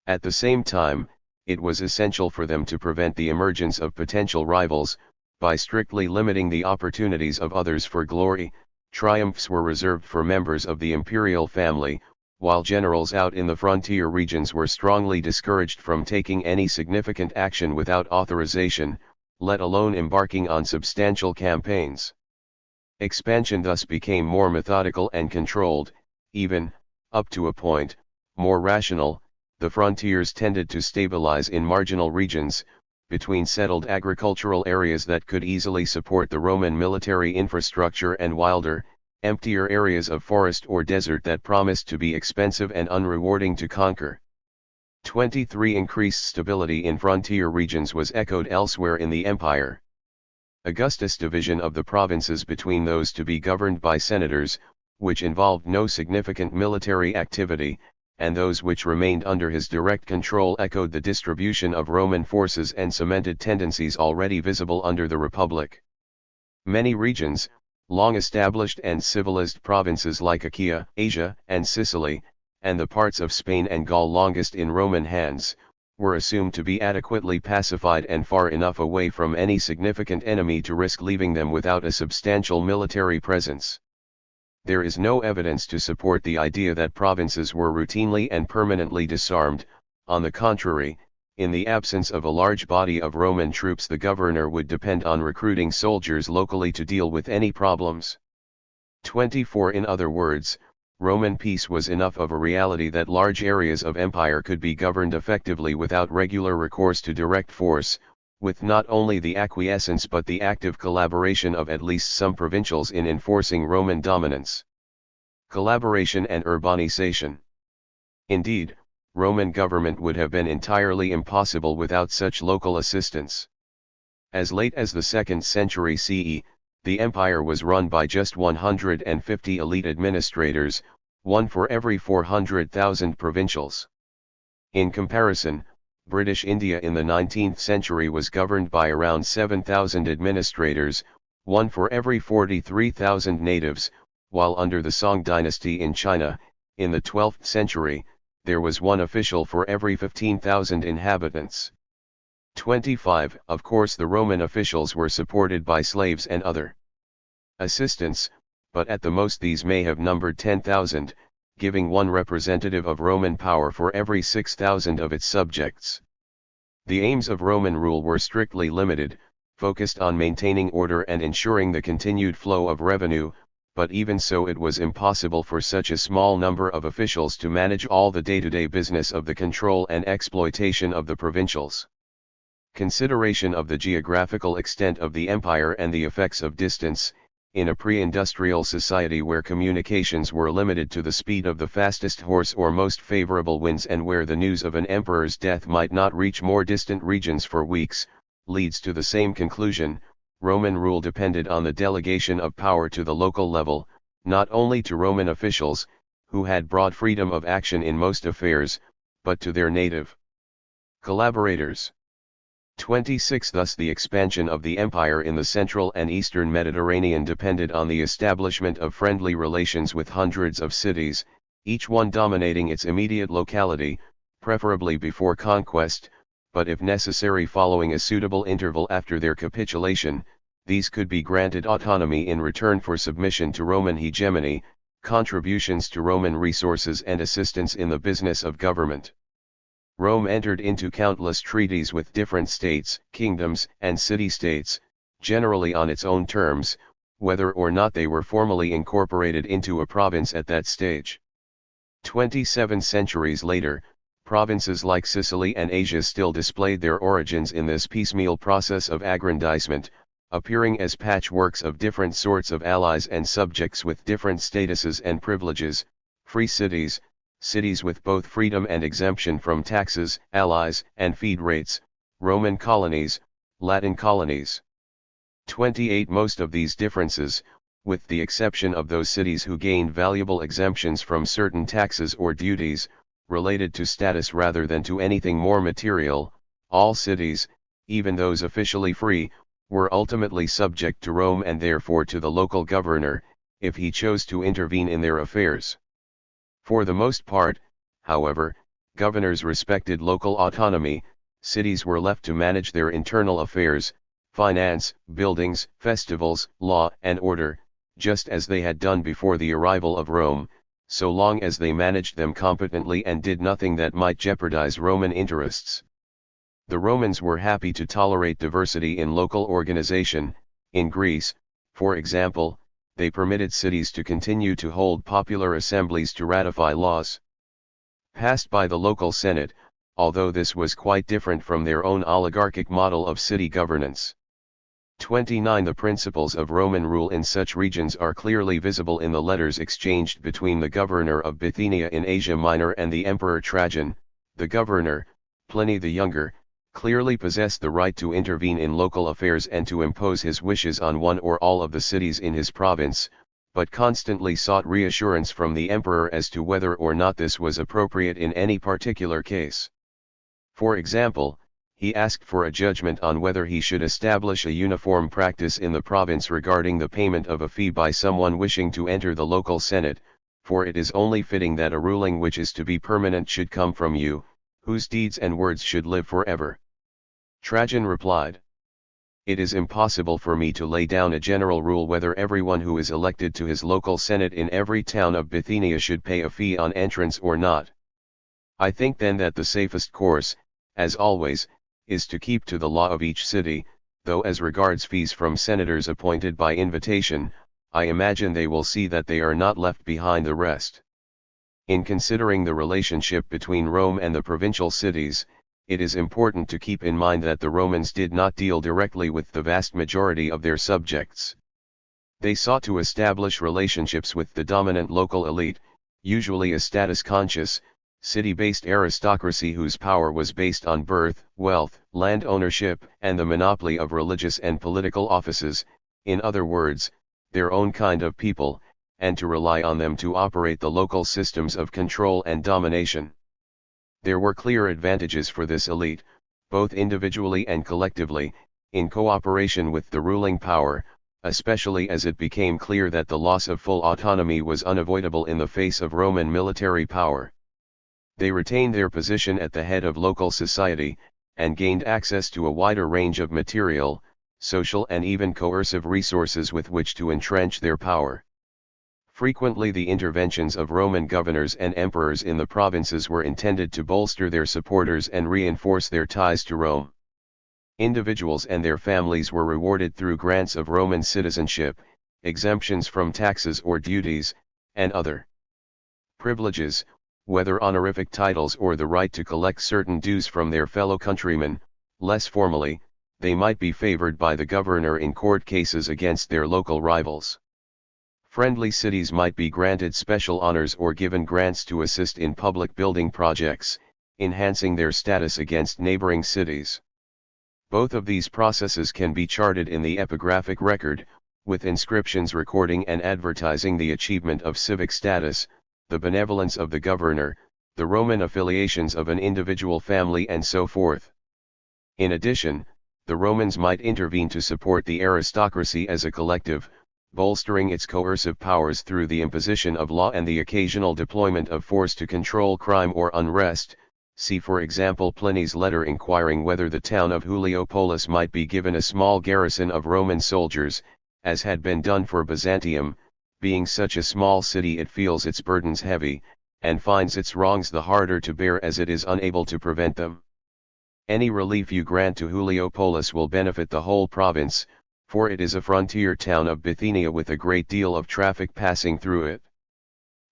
At the same time, it was essential for them to prevent the emergence of potential rivals, by strictly limiting the opportunities of others for glory. Triumphs were reserved for members of the imperial family, while generals out in the frontier regions were strongly discouraged from taking any significant action without authorization, let alone embarking on substantial campaigns. Expansion thus became more methodical and controlled, even, up to a point, more rational. The frontiers tended to stabilize in marginal regions, between settled agricultural areas that could easily support the Roman military infrastructure and wilder, emptier areas of forest or desert that promised to be expensive and unrewarding to conquer. 23. Increased stability in frontier regions was echoed elsewhere in the empire. Augustus' division of the provinces between those to be governed by senators, which involved no significant military activity, and those which remained under his direct control echoed the distribution of Roman forces and cemented tendencies already visible under the Republic. Many regions, long established and civilized provinces like Achaia, Asia, and Sicily, and the parts of Spain and Gaul longest in Roman hands, were assumed to be adequately pacified and far enough away from any significant enemy to risk leaving them without a substantial military presence. There is no evidence to support the idea that provinces were routinely and permanently disarmed. On the contrary, in the absence of a large body of Roman troops, the governor would depend on recruiting soldiers locally to deal with any problems. 24. In other words, Roman peace was enough of a reality that large areas of empire could be governed effectively without regular recourse to direct force, with not only the acquiescence but the active collaboration of at least some provincials in enforcing Roman dominance. Collaboration and urbanization. Indeed, Roman government would have been entirely impossible without such local assistance. As late as the 2nd century CE, the empire was run by just 150 elite administrators, one for every 400,000 provincials. In comparison, British India in the 19th century was governed by around 7,000 administrators, one for every 43,000 natives, while under the Song dynasty in China, in the 12th century, there was one official for every 15,000 inhabitants. 25. Of course the Roman officials were supported by slaves and other assistants, but at the most these may have numbered 10,000, giving one representative of Roman power for every 6,000 of its subjects. The aims of Roman rule were strictly limited, focused on maintaining order and ensuring the continued flow of revenue, but even so it was impossible for such a small number of officials to manage all the day-to-day business of the control and exploitation of the provincials. Consideration of the geographical extent of the empire and the effects of distance. In a pre-industrial society where communications were limited to the speed of the fastest horse or most favorable winds, and where the news of an emperor's death might not reach more distant regions for weeks, leads to the same conclusion. Roman rule depended on the delegation of power to the local level, not only to Roman officials, who had broad freedom of action in most affairs, but to their native collaborators. 26. Thus the expansion of the empire in the central and eastern Mediterranean depended on the establishment of friendly relations with hundreds of cities, each one dominating its immediate locality, preferably before conquest, but if necessary following a suitable interval after their capitulation. These could be granted autonomy in return for submission to Roman hegemony, contributions to Roman resources and assistance in the business of government. Rome entered into countless treaties with different states, kingdoms, and city-states, generally on its own terms, whether or not they were formally incorporated into a province at that stage. 27 centuries later, provinces like Sicily and Asia still displayed their origins in this piecemeal process of aggrandizement, appearing as patchworks of different sorts of allies and subjects with different statuses and privileges, free cities, cities with both freedom and exemption from taxes, allies and feed rates, Roman colonies, Latin colonies. 28 Most of these differences, with the exception of those cities who gained valuable exemptions from certain taxes or duties, related to status rather than to anything more material. All cities, even those officially free, were ultimately subject to Rome and therefore to the local governor, if he chose to intervene in their affairs. For the most part, however, governors respected local autonomy. Cities were left to manage their internal affairs, finance, buildings, festivals, law and order, just as they had done before the arrival of Rome, so long as they managed them competently and did nothing that might jeopardize Roman interests. The Romans were happy to tolerate diversity in local organization. In Greece, for example, they permitted cities to continue to hold popular assemblies to ratify laws passed by the local senate, although this was quite different from their own oligarchic model of city governance. 29 The principles of Roman rule in such regions are clearly visible in the letters exchanged between the governor of Bithynia in Asia Minor and the Emperor Trajan. The governor, Pliny the Younger, clearly possessed the right to intervene in local affairs and to impose his wishes on one or all of the cities in his province, but constantly sought reassurance from the emperor as to whether or not this was appropriate in any particular case. For example, he asked for a judgment on whether he should establish a uniform practice in the province regarding the payment of a fee by someone wishing to enter the local senate, for it is only fitting that a ruling which is to be permanent should come from you, whose deeds and words should live forever. Trajan replied, "It is impossible for me to lay down a general rule whether everyone who is elected to his local senate in every town of Bithynia should pay a fee on entrance or not. I think then that the safest course, as always, is to keep to the law of each city, though as regards fees from senators appointed by invitation, I imagine they will see that they are not left behind the rest." In considering the relationship between Rome and the provincial cities, it is important to keep in mind that the Romans did not deal directly with the vast majority of their subjects. They sought to establish relationships with the dominant local elite, usually a status-conscious, city-based aristocracy whose power was based on birth, wealth, land ownership, and the monopoly of religious and political offices, in other words, their own kind of people, and to rely on them to operate the local systems of control and domination. There were clear advantages for this elite, both individually and collectively, in cooperation with the ruling power, especially as it became clear that the loss of full autonomy was unavoidable in the face of Roman military power. They retained their position at the head of local society, and gained access to a wider range of material, social and even coercive resources with which to entrench their power. Frequently the interventions of Roman governors and emperors in the provinces were intended to bolster their supporters and reinforce their ties to Rome. Individuals and their families were rewarded through grants of Roman citizenship, exemptions from taxes or duties, and other privileges, whether honorific titles or the right to collect certain dues from their fellow countrymen. Less formally, they might be favored by the governor in court cases against their local rivals. Friendly cities might be granted special honors or given grants to assist in public building projects, enhancing their status against neighboring cities. Both of these processes can be charted in the epigraphic record, with inscriptions recording and advertising the achievement of civic status, the benevolence of the governor, the Roman affiliations of an individual family and so forth. In addition, the Romans might intervene to support the aristocracy as a collective, bolstering its coercive powers through the imposition of law and the occasional deployment of force to control crime or unrest. See for example Pliny's letter inquiring whether the town of Heliopolis might be given a small garrison of Roman soldiers, as had been done for Byzantium. Being such a small city it feels its burdens heavy, and finds its wrongs the harder to bear as it is unable to prevent them. Any relief you grant to Heliopolis will benefit the whole province, for it is a frontier town of Bithynia with a great deal of traffic passing through it.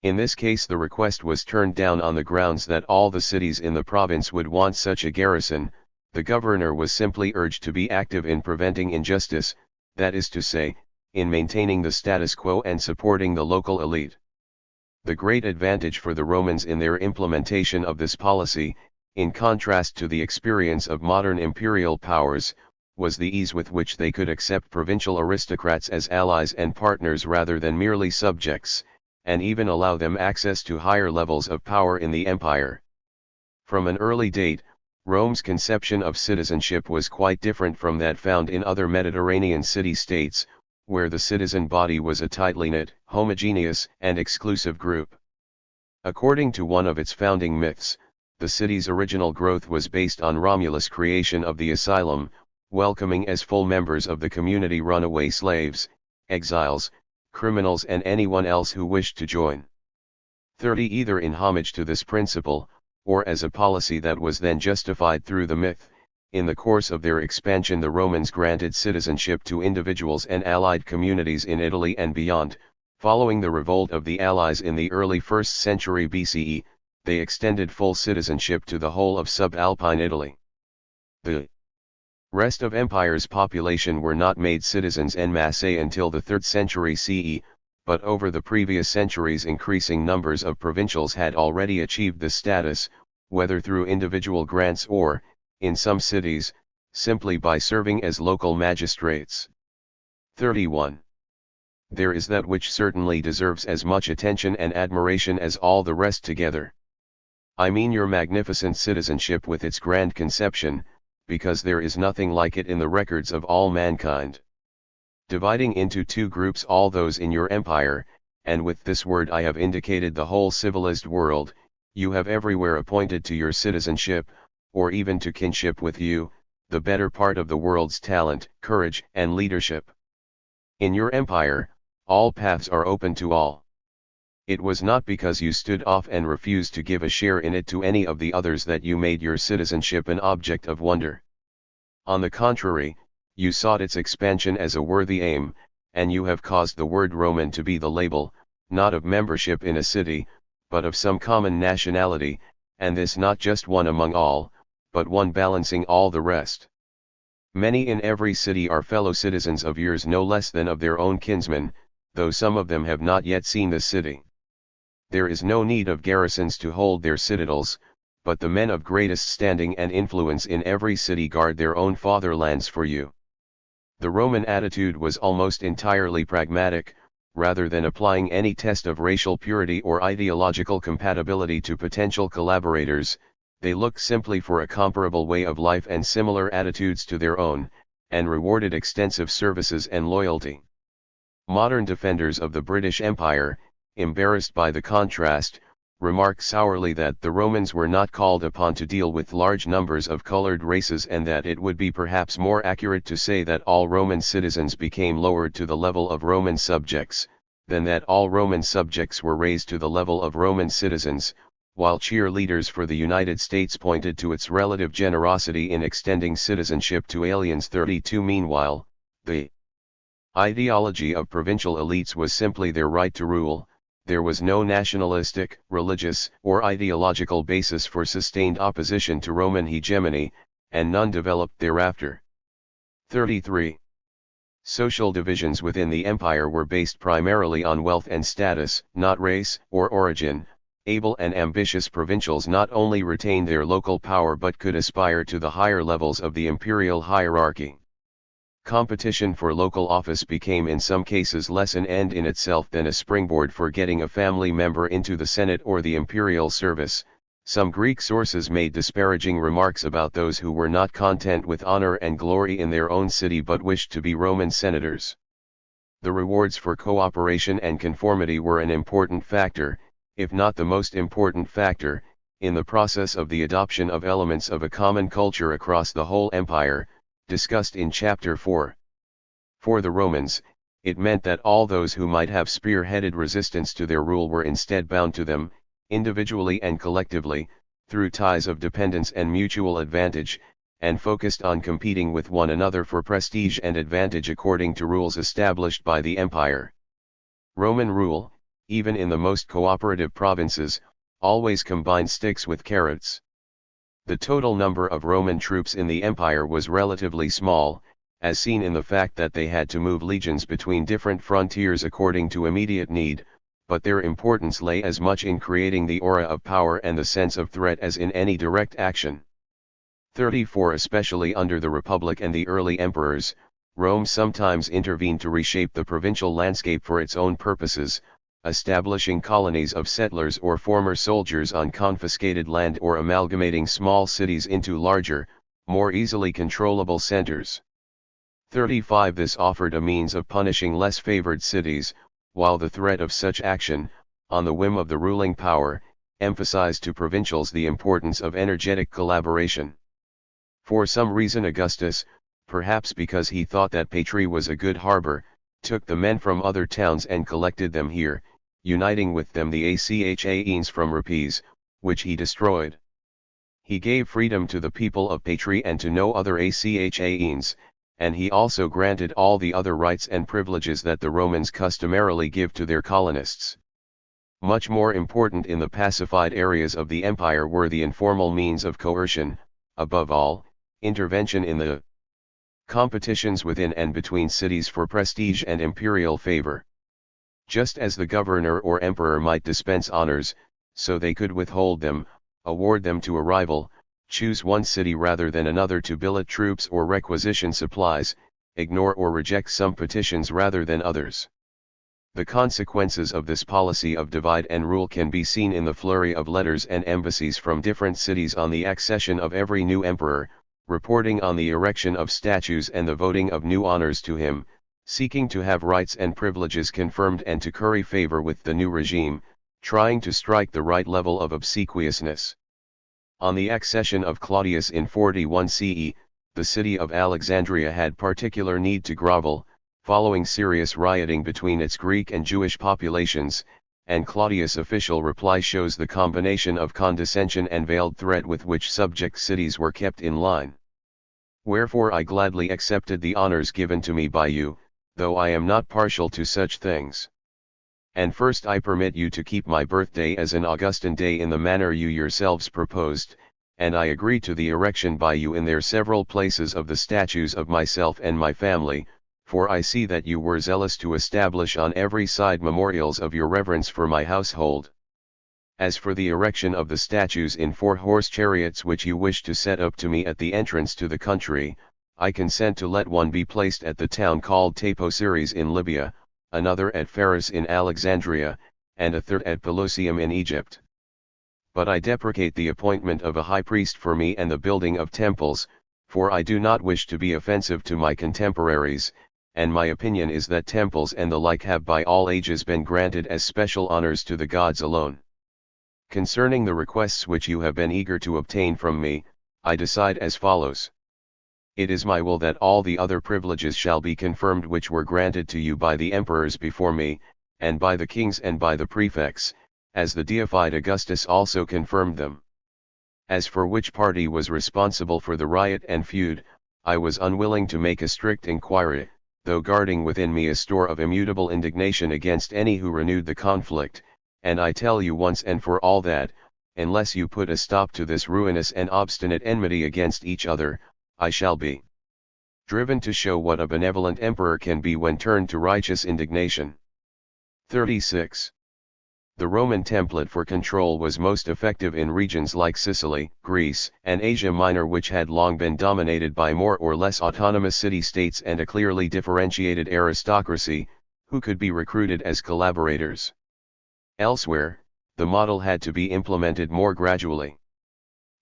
In this case the request was turned down on the grounds that all the cities in the province would want such a garrison. The governor was simply urged to be active in preventing injustice, that is to say, in maintaining the status quo and supporting the local elite. The great advantage for the Romans in their implementation of this policy, in contrast to the experience of modern imperial powers, was the ease with which they could accept provincial aristocrats as allies and partners rather than merely subjects, and even allow them access to higher levels of power in the empire. From an early date, Rome's conception of citizenship was quite different from that found in other Mediterranean city-states, where the citizen body was a tightly knit, homogeneous, and exclusive group. According to one of its founding myths, the city's original growth was based on Romulus' creation of the asylum, welcoming as full members of the community runaway slaves, exiles, criminals and anyone else who wished to join. 30 Either in homage to this principle, or as a policy that was then justified through the myth, in the course of their expansion the Romans granted citizenship to individuals and allied communities in Italy and beyond. Following the revolt of the allies in the early 1st century BCE, they extended full citizenship to the whole of subalpine Italy. The rest of empire's population were not made citizens en masse until the 3rd century CE, but over the previous centuries increasing numbers of provincials had already achieved this status, whether through individual grants or, in some cities, simply by serving as local magistrates. 31. There is that which certainly deserves as much attention and admiration as all the rest together. I mean your magnificent citizenship with its grand conception, because there is nothing like it in the records of all mankind. Dividing into two groups all those in your empire, and with this word I have indicated the whole civilized world, you have everywhere appointed to your citizenship, or even to kinship with you, the better part of the world's talent, courage, and leadership. In your empire, all paths are open to all. It was not because you stood off and refused to give a share in it to any of the others that you made your citizenship an object of wonder. On the contrary, you sought its expansion as a worthy aim, and you have caused the word Roman to be the label, not of membership in a city, but of some common nationality, and this not just one among all, but one balancing all the rest. Many in every city are fellow citizens of yours no less than of their own kinsmen, though some of them have not yet seen the city. There is no need of garrisons to hold their citadels, but the men of greatest standing and influence in every city guard their own fatherlands for you. The Roman attitude was almost entirely pragmatic, rather than applying any test of racial purity or ideological compatibility to potential collaborators. They looked simply for a comparable way of life and similar attitudes to their own, and rewarded extensive services and loyalty. Modern defenders of the British Empire, embarrassed by the contrast, remark sourly that the Romans were not called upon to deal with large numbers of colored races and that it would be perhaps more accurate to say that all Roman citizens became lowered to the level of Roman subjects, than that all Roman subjects were raised to the level of Roman citizens, while cheerleaders for the United States pointed to its relative generosity in extending citizenship to aliens. 32 Meanwhile, the ideology of provincial elites was simply their right to rule. There was no nationalistic, religious, or ideological basis for sustained opposition to Roman hegemony, and none developed thereafter. 33. Social divisions within the empire were based primarily on wealth and status, not race or origin. Able and ambitious provincials not only retained their local power but could aspire to the higher levels of the imperial hierarchy. Competition for local office became in some cases less an end in itself than a springboard for getting a family member into the Senate or the imperial service. Some Greek sources made disparaging remarks about those who were not content with honor and glory in their own city but wished to be Roman senators. The rewards for cooperation and conformity were an important factor, if not the most important factor, in the process of the adoption of elements of a common culture across the whole empire, discussed in Chapter 4. For the Romans, it meant that all those who might have spearheaded resistance to their rule were instead bound to them, individually and collectively, through ties of dependence and mutual advantage, and focused on competing with one another for prestige and advantage according to rules established by the empire. Roman rule, even in the most cooperative provinces, always combined sticks with carrots. The total number of Roman troops in the empire was relatively small, as seen in the fact that they had to move legions between different frontiers according to immediate need, but their importance lay as much in creating the aura of power and the sense of threat as in any direct action. 34 Especially under the Republic and the early emperors, Rome sometimes intervened to reshape the provincial landscape for its own purposes, establishing colonies of settlers or former soldiers on confiscated land or amalgamating small cities into larger, more easily controllable centers. 35 This offered a means of punishing less favored cities, while the threat of such action, on the whim of the ruling power, emphasized to provincials the importance of energetic collaboration. For some reason Augustus, perhaps because he thought that Patri was a good harbor, took the men from other towns and collected them here, uniting with them the Achaeans from Rapes, which he destroyed. He gave freedom to the people of Patri and to no other Achaeans, and he also granted all the other rights and privileges that the Romans customarily give to their colonists. Much more important in the pacified areas of the empire were the informal means of coercion, above all, intervention in the competitions within and between cities for prestige and imperial favor. Just as the governor or emperor might dispense honors, so they could withhold them, award them to a rival, choose one city rather than another to billet troops or requisition supplies, ignore or reject some petitions rather than others. The consequences of this policy of divide and rule can be seen in the flurry of letters and embassies from different cities on the accession of every new emperor, reporting on the erection of statues and the voting of new honors to him, seeking to have rights and privileges confirmed and to curry favor with the new regime, trying to strike the right level of obsequiousness. On the accession of Claudius in 41 CE, the city of Alexandria had particular need to grovel, following serious rioting between its Greek and Jewish populations, and Claudius' official reply shows the combination of condescension and veiled threat with which subject cities were kept in line. Wherefore I gladly accepted the honors given to me by you, though I am not partial to such things. And first I permit you to keep my birthday as an Augustan day in the manner you yourselves proposed, and I agree to the erection by you in their several places of the statues of myself and my family, for I see that you were zealous to establish on every side memorials of your reverence for my household. As for the erection of the statues in 4 horse chariots which you wish to set up to me at the entrance to the country, I consent to let one be placed at the town called Taposiris in Libya, another at Pharis in Alexandria, and a third at Pelusium in Egypt. But I deprecate the appointment of a high priest for me and the building of temples, for I do not wish to be offensive to my contemporaries, and my opinion is that temples and the like have by all ages been granted as special honors to the gods alone. Concerning the requests which you have been eager to obtain from me, I decide as follows. It is my will that all the other privileges shall be confirmed which were granted to you by the emperors before me, and by the kings and by the prefects, as the deified Augustus also confirmed them. As for which party was responsible for the riot and feud, I was unwilling to make a strict inquiry, though guarding within me a store of immutable indignation against any who renewed the conflict, and I tell you once and for all that, unless you put a stop to this ruinous and obstinate enmity against each other, I shall be driven to show what a benevolent emperor can be when turned to righteous indignation. 36. The Roman template for control was most effective in regions like Sicily, Greece, and Asia Minor, which had long been dominated by more or less autonomous city-states and a clearly differentiated aristocracy, who could be recruited as collaborators. Elsewhere, the model had to be implemented more gradually.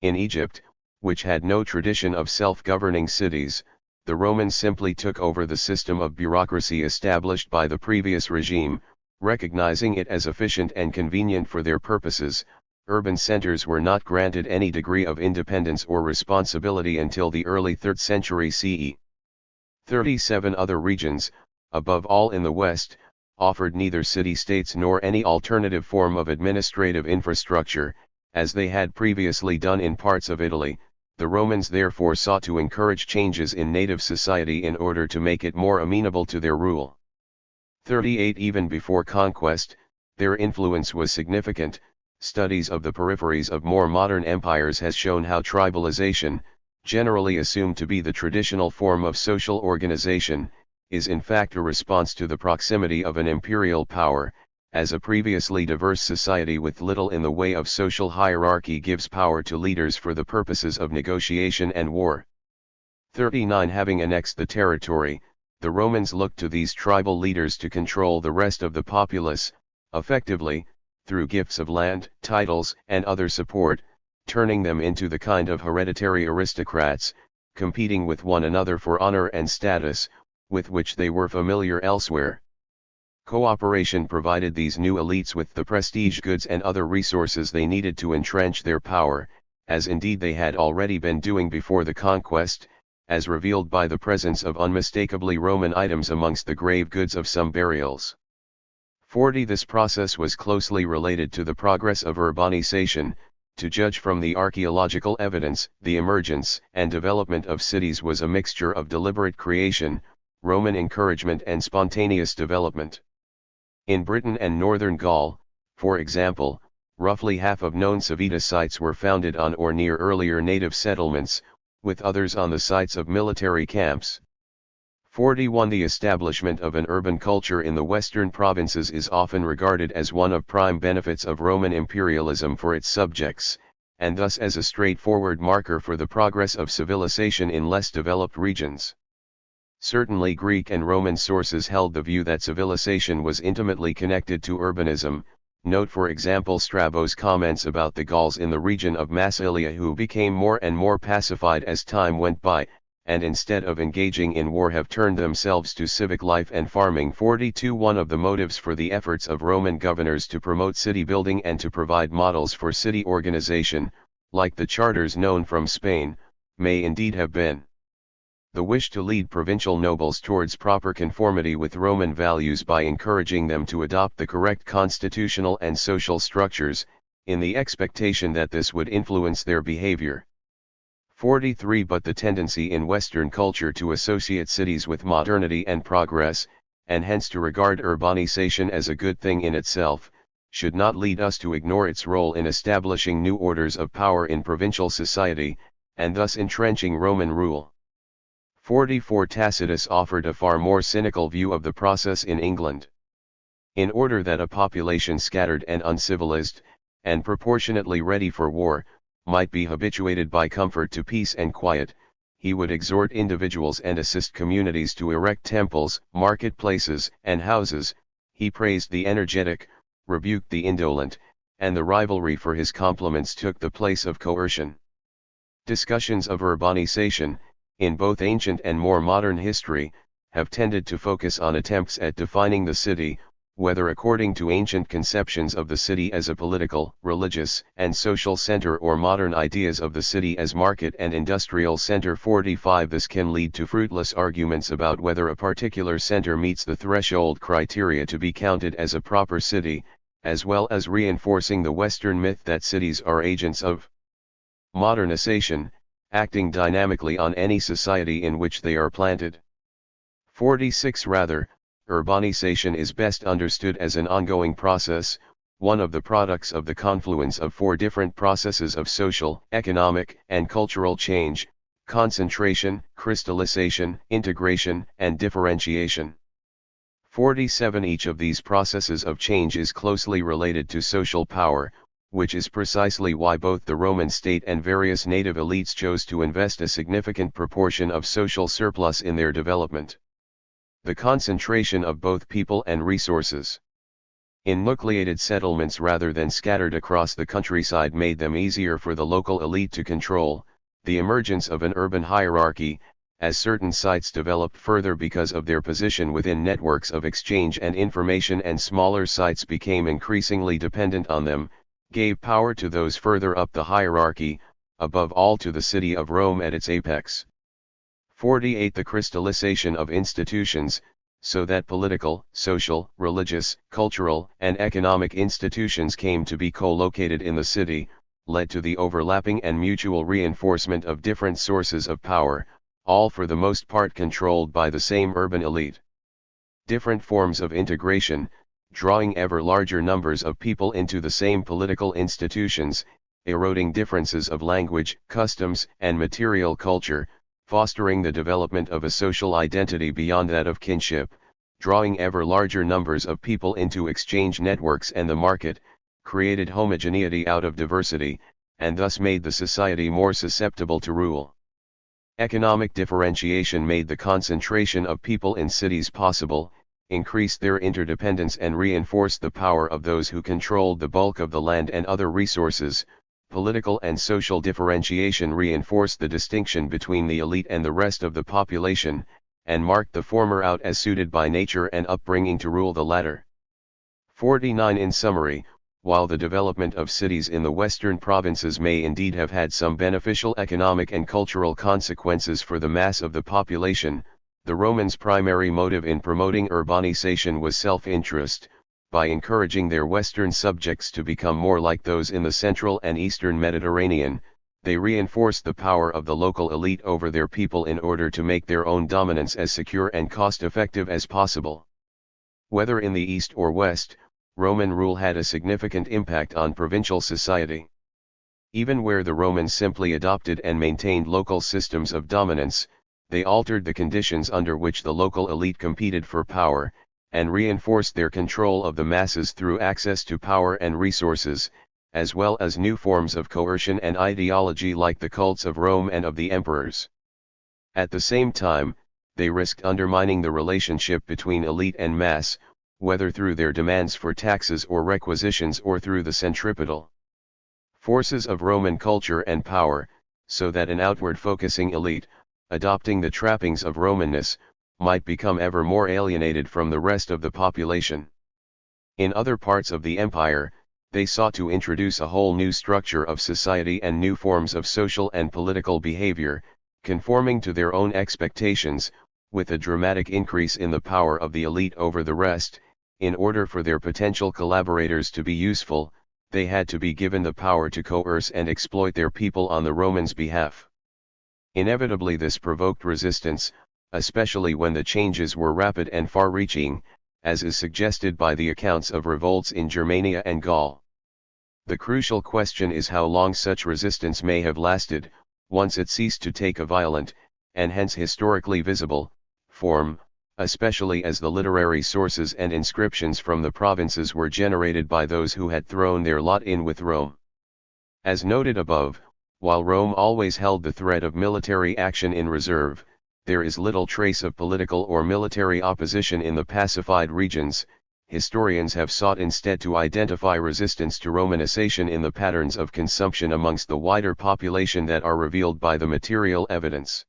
In Egypt, which had no tradition of self-governing cities, the Romans simply took over the system of bureaucracy established by the previous regime, recognizing it as efficient and convenient for their purposes. Urban centers were not granted any degree of independence or responsibility until the early 3rd century CE. 37 Other regions, above all in the West, offered neither city-states nor any alternative form of administrative infrastructure, as they had previously done in parts of Italy. The Romans therefore sought to encourage changes in native society in order to make it more amenable to their rule. 38 Even before conquest, their influence was significant. Studies of the peripheries of more modern empires has shown how tribalization, generally assumed to be the traditional form of social organization, is in fact a response to the proximity of an imperial power, as a previously diverse society with little in the way of social hierarchy gives power to leaders for the purposes of negotiation and war. 39 Having annexed the territory, the Romans looked to these tribal leaders to control the rest of the populace, effectively, through gifts of land, titles, and other support, turning them into the kind of hereditary aristocrats, competing with one another for honor and status, with which they were familiar elsewhere. Cooperation provided these new elites with the prestige, goods and other resources they needed to entrench their power, as indeed they had already been doing before the conquest, as revealed by the presence of unmistakably Roman items amongst the grave goods of some burials. 40 This process was closely related to the progress of urbanization. To judge from the archaeological evidence, the emergence and development of cities was a mixture of deliberate creation, Roman encouragement and spontaneous development. In Britain and northern Gaul, for example, roughly half of known civita sites were founded on or near earlier native settlements, with others on the sites of military camps. 41 The establishment of an urban culture in the western provinces is often regarded as one of prime benefits of Roman imperialism for its subjects, and thus as a straightforward marker for the progress of civilization in less developed regions. Certainly Greek and Roman sources held the view that civilization was intimately connected to urbanism. Note for example Strabo's comments about the Gauls in the region of Massilia who became more and more pacified as time went by, and instead of engaging in war have turned themselves to civic life and farming. 42 One of the motives for the efforts of Roman governors to promote city building and to provide models for city organization, like the charters known from Spain, may indeed have been the wish to lead provincial nobles towards proper conformity with Roman values by encouraging them to adopt the correct constitutional and social structures, in the expectation that this would influence their behavior. 43 But the tendency in Western culture to associate cities with modernity and progress, and hence to regard urbanization as a good thing in itself, should not lead us to ignore its role in establishing new orders of power in provincial society, and thus entrenching Roman rule. 44 Tacitus offered a far more cynical view of the process in England. In order that a population scattered and uncivilized, and proportionately ready for war, might be habituated by comfort to peace and quiet, he would exhort individuals and assist communities to erect temples, marketplaces, and houses. He praised the energetic, rebuked the indolent, and the rivalry for his compliments took the place of coercion. Discussions of urbanization, in both ancient and more modern history, have tended to focus on attempts at defining the city, whether according to ancient conceptions of the city as a political, religious, and social center or modern ideas of the city as market and industrial center. 45 This can lead to fruitless arguments about whether a particular center meets the threshold criteria to be counted as a proper city, as well as reinforcing the Western myth that cities are agents of modernization, acting dynamically on any society in which they are planted. 46 Rather, urbanization is best understood as an ongoing process, one of the products of the confluence of four different processes of social, economic, and cultural change: concentration, crystallization, integration, and differentiation. 47 Each of these processes of change is closely related to social power, which is precisely why both the Roman state and various native elites chose to invest a significant proportion of social surplus in their development. The concentration of both people and resources in nucleated settlements rather than scattered across the countryside made them easier for the local elite to control. The emergence of an urban hierarchy, as certain sites developed further because of their position within networks of exchange and information, and smaller sites became increasingly dependent on them, gave power to those further up the hierarchy, above all to the city of Rome at its apex. 48 The crystallization of institutions, so that political, social, religious, cultural, and economic institutions came to be co-located in the city, led to the overlapping and mutual reinforcement of different sources of power, all for the most part controlled by the same urban elite. Different forms of integration, drawing ever larger numbers of people into the same political institutions, eroding differences of language, customs, and material culture, fostering the development of a social identity beyond that of kinship, drawing ever larger numbers of people into exchange networks and the market, created homogeneity out of diversity, and thus made the society more susceptible to rule. Economic differentiation made the concentration of people in cities possible, increased their interdependence and reinforced the power of those who controlled the bulk of the land and other resources. Political and social differentiation reinforced the distinction between the elite and the rest of the population, and marked the former out as suited by nature and upbringing to rule the latter. 49. In summary, while the development of cities in the western provinces may indeed have had some beneficial economic and cultural consequences for the mass of the population, the Romans' primary motive in promoting urbanization was self-interest. By encouraging their western subjects to become more like those in the central and eastern Mediterranean, they reinforced the power of the local elite over their people in order to make their own dominance as secure and cost-effective as possible. Whether in the east or west, Roman rule had a significant impact on provincial society. Even where the Romans simply adopted and maintained local systems of dominance, they altered the conditions under which the local elite competed for power, and reinforced their control of the masses through access to power and resources, as well as new forms of coercion and ideology like the cults of Rome and of the emperors. At the same time, they risked undermining the relationship between elite and mass, whether through their demands for taxes or requisitions or through the centripetal forces of Roman culture and power, so that an outward-focusing elite, adopting the trappings of Romanness, might become ever more alienated from the rest of the population. In other parts of the empire, they sought to introduce a whole new structure of society and new forms of social and political behavior, conforming to their own expectations, with a dramatic increase in the power of the elite over the rest. In order for their potential collaborators to be useful, they had to be given the power to coerce and exploit their people on the Romans' behalf. Inevitably this provoked resistance, especially when the changes were rapid and far-reaching, as is suggested by the accounts of revolts in Germania and Gaul. The crucial question is how long such resistance may have lasted, once it ceased to take a violent, and hence historically visible, form, especially as the literary sources and inscriptions from the provinces were generated by those who had thrown their lot in with Rome. As noted above, while Rome always held the threat of military action in reserve, there is little trace of political or military opposition in the pacified regions. Historians have sought instead to identify resistance to Romanization in the patterns of consumption amongst the wider population that are revealed by the material evidence.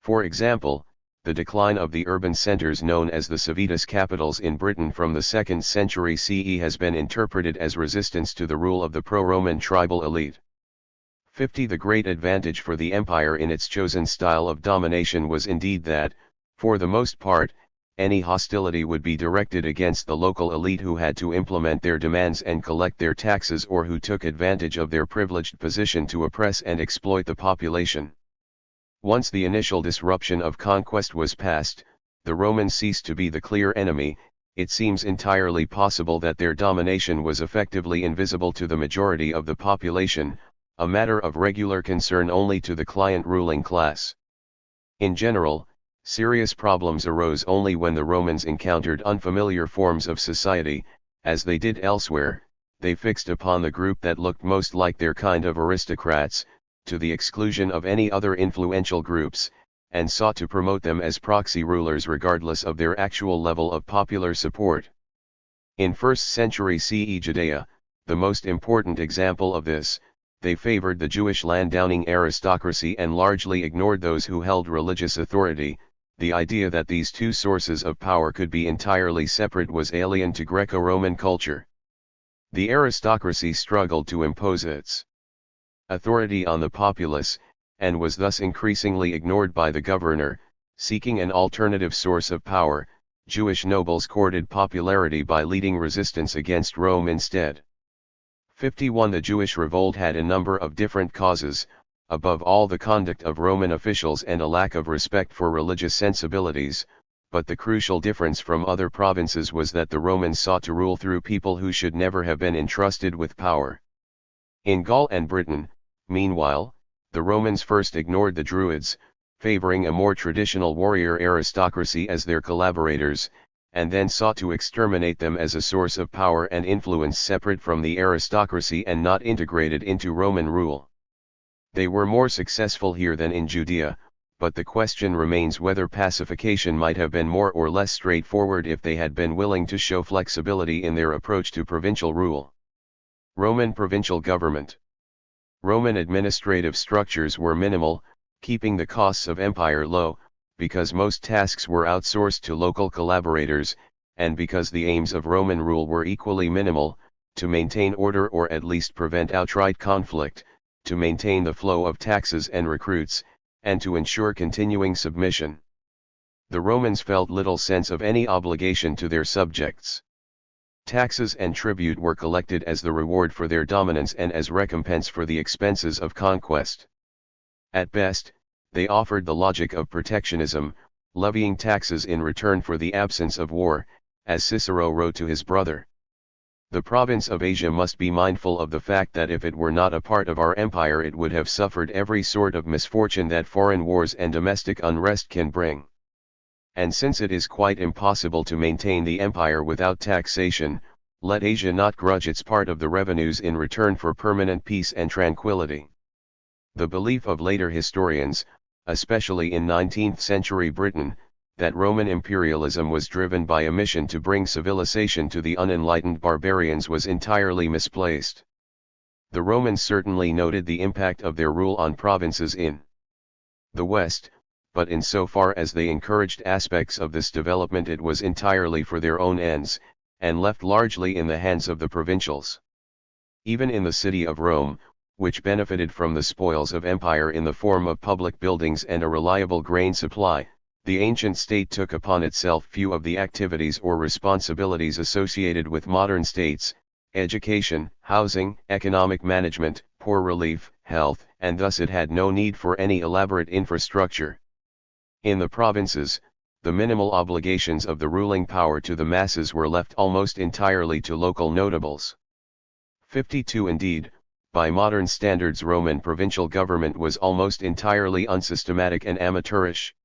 For example, the decline of the urban centers known as the civitas capitals in Britain from the 2nd century CE has been interpreted as resistance to the rule of the pro-Roman tribal elite. 50. The great advantage for the empire in its chosen style of domination was indeed that, for the most part, any hostility would be directed against the local elite who had to implement their demands and collect their taxes or who took advantage of their privileged position to oppress and exploit the population. Once the initial disruption of conquest was past, the Romans ceased to be the clear enemy. It seems entirely possible that their domination was effectively invisible to the majority of the population, a matter of regular concern only to the client ruling class. In general, serious problems arose only when the Romans encountered unfamiliar forms of society. As they did elsewhere, they fixed upon the group that looked most like their kind of aristocrats, to the exclusion of any other influential groups, and sought to promote them as proxy rulers regardless of their actual level of popular support. In 1st century CE Judea, the most important example of this, they favored the Jewish landowning aristocracy and largely ignored those who held religious authority. The idea that these two sources of power could be entirely separate was alien to Greco-Roman culture. The aristocracy struggled to impose its authority on the populace, and was thus increasingly ignored by the governor. Seeking an alternative source of power, Jewish nobles courted popularity by leading resistance against Rome instead. 51. The Jewish revolt had a number of different causes, above all the conduct of Roman officials and a lack of respect for religious sensibilities, but the crucial difference from other provinces was that the Romans sought to rule through people who should never have been entrusted with power. In Gaul and Britain, meanwhile, the Romans first ignored the Druids, favoring a more traditional warrior aristocracy as their collaborators, and then sought to exterminate them as a source of power and influence separate from the aristocracy and not integrated into Roman rule. They were more successful here than in Judea, but the question remains whether pacification might have been more or less straightforward if they had been willing to show flexibility in their approach to provincial rule. Roman provincial government. Roman administrative structures were minimal, keeping the costs of empire low, because most tasks were outsourced to local collaborators, and because the aims of Roman rule were equally minimal, to maintain order or at least prevent outright conflict, to maintain the flow of taxes and recruits, and to ensure continuing submission. The Romans felt little sense of any obligation to their subjects. Taxes and tribute were collected as the reward for their dominance and as recompense for the expenses of conquest. At best, they offered the logic of protectionism, levying taxes in return for the absence of war, as Cicero wrote to his brother. The province of Asia must be mindful of the fact that if it were not a part of our empire it would have suffered every sort of misfortune that foreign wars and domestic unrest can bring. And since it is quite impossible to maintain the empire without taxation, let Asia not grudge its part of the revenues in return for permanent peace and tranquility. The belief of later historians, especially in 19th-century Britain, that Roman imperialism was driven by a mission to bring civilization to the unenlightened barbarians was entirely misplaced. The Romans certainly noted the impact of their rule on provinces in the West, but insofar as they encouraged aspects of this development it was entirely for their own ends, and left largely in the hands of the provincials. Even in the city of Rome, which benefited from the spoils of empire in the form of public buildings and a reliable grain supply, the ancient state took upon itself few of the activities or responsibilities associated with modern states: education, housing, economic management, poor relief, health, and thus it had no need for any elaborate infrastructure. In the provinces, the minimal obligations of the ruling power to the masses were left almost entirely to local notables. 52. Indeed, by modern standards Roman provincial government was almost entirely unsystematic and amateurish.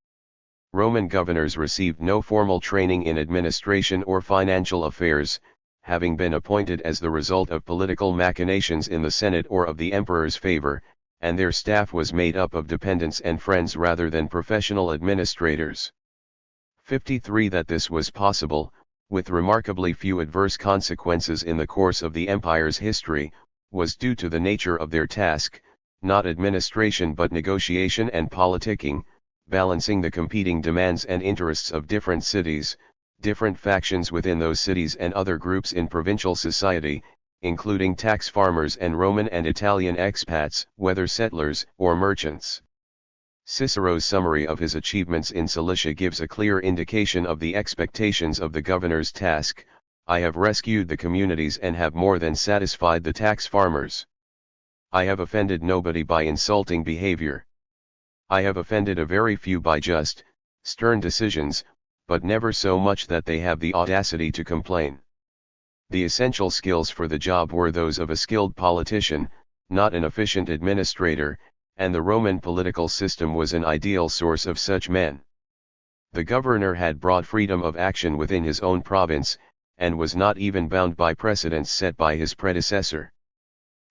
Roman governors received no formal training in administration or financial affairs, having been appointed as the result of political machinations in the Senate or of the emperor's favor, and their staff was made up of dependents and friends rather than professional administrators. 53. That this was possible, with remarkably few adverse consequences in the course of the empire's history, was due to the nature of their task, not administration but negotiation and politicking, balancing the competing demands and interests of different cities, different factions within those cities and other groups in provincial society, including tax farmers and Roman and Italian expats, whether settlers or merchants. Cicero's summary of his achievements in Cilicia gives a clear indication of the expectations of the governor's task: I have rescued the communities and have more than satisfied the tax farmers. I have offended nobody by insulting behavior. I have offended a very few by just, stern decisions, but never so much that they have the audacity to complain. The essential skills for the job were those of a skilled politician, not an efficient administrator, and the Roman political system was an ideal source of such men. The governor had broad freedom of action within his own province, and was not even bound by precedents set by his predecessor.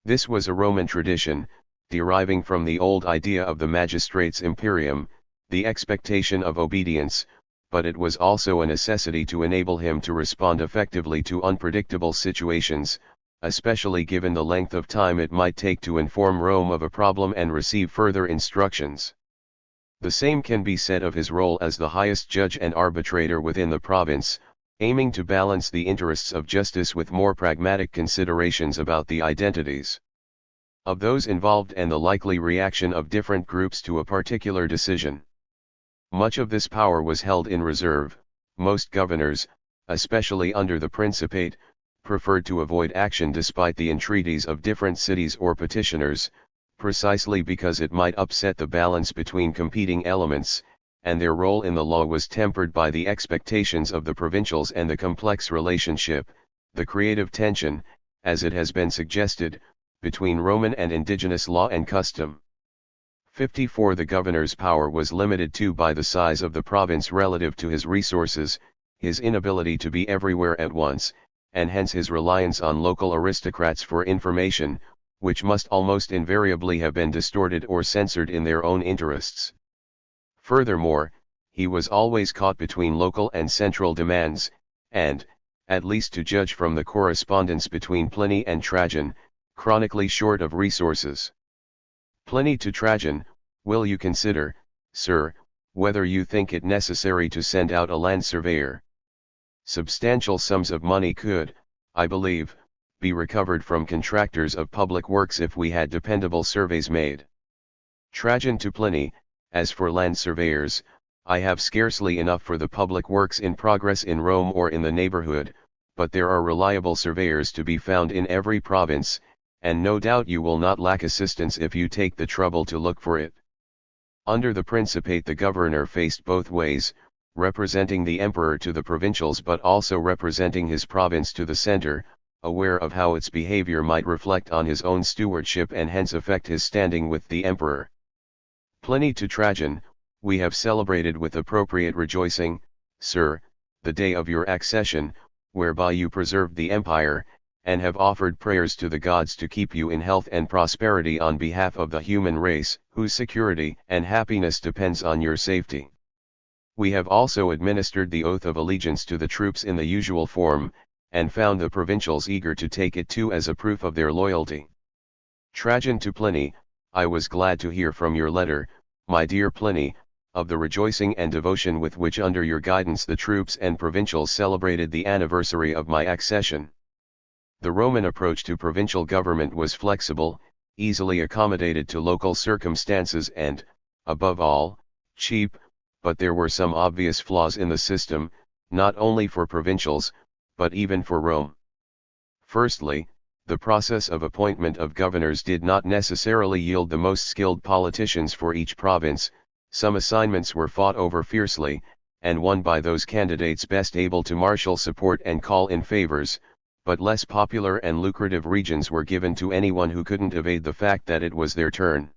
This was a Roman tradition, deriving from the old idea of the magistrate's imperium, the expectation of obedience, but it was also a necessity to enable him to respond effectively to unpredictable situations, especially given the length of time it might take to inform Rome of a problem and receive further instructions. The same can be said of his role as the highest judge and arbitrator within the province, aiming to balance the interests of justice with more pragmatic considerations about the identities of those involved and the likely reaction of different groups to a particular decision. Much of this power was held in reserve, most governors, especially under the Principate, preferred to avoid action despite the entreaties of different cities or petitioners, precisely because it might upset the balance between competing elements, and their role in the law was tempered by the expectations of the provincials and the complex relationship, the creative tension, as it has been suggested, between Roman and indigenous law and custom. 54. The governor's power was limited too by the size of the province relative to his resources, his inability to be everywhere at once, and hence his reliance on local aristocrats for information, which must almost invariably have been distorted or censored in their own interests. Furthermore, he was always caught between local and central demands, and, at least to judge from the correspondence between Pliny and Trajan, chronically short of resources. Pliny to Trajan, will you consider, sir, whether you think it necessary to send out a land surveyor? Substantial sums of money could, I believe, be recovered from contractors of public works if we had dependable surveys made. Trajan to Pliny, as for land surveyors, I have scarcely enough for the public works in progress in Rome or in the neighborhood, but there are reliable surveyors to be found in every province, and no doubt you will not lack assistance if you take the trouble to look for it. Under the Principate the governor faced both ways, representing the emperor to the provincials but also representing his province to the center, aware of how its behavior might reflect on his own stewardship and hence affect his standing with the emperor. Pliny to Trajan, we have celebrated with appropriate rejoicing, sir, the day of your accession, whereby you preserved the empire, and have offered prayers to the gods to keep you in health and prosperity on behalf of the human race, whose security and happiness depends on your safety. We have also administered the oath of allegiance to the troops in the usual form, and found the provincials eager to take it too as a proof of their loyalty. Trajan to Pliny, I was glad to hear from your letter, my dear Pliny, of the rejoicing and devotion with which under your guidance the troops and provincials celebrated the anniversary of my accession. The Roman approach to provincial government was flexible, easily accommodated to local circumstances and, above all, cheap, but there were some obvious flaws in the system, not only for provincials, but even for Rome. Firstly, the process of appointment of governors did not necessarily yield the most skilled politicians for each province. Some assignments were fought over fiercely, and won by those candidates best able to marshal support and call in favors, but less popular and lucrative regions were given to anyone who couldn't evade the fact that it was their turn.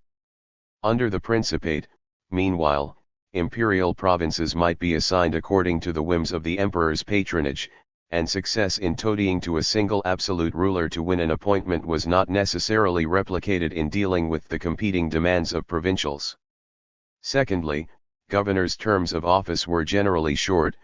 Under the Principate, meanwhile, imperial provinces might be assigned according to the whims of the emperor's patronage, and success in toadying to a single absolute ruler to win an appointment was not necessarily replicated in dealing with the competing demands of provincials. Secondly, governors' terms of office were generally short,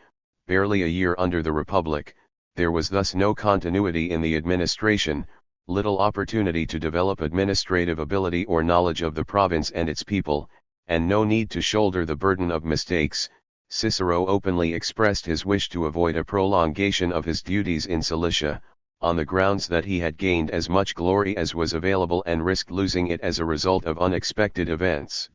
barely a year under the Republic. There was thus no continuity in the administration, little opportunity to develop administrative ability or knowledge of the province and its people, and no need to shoulder the burden of mistakes. Cicero openly expressed his wish to avoid a prolongation of his duties in Cilicia, on the grounds that he had gained as much glory as was available and risked losing it as a result of unexpected events.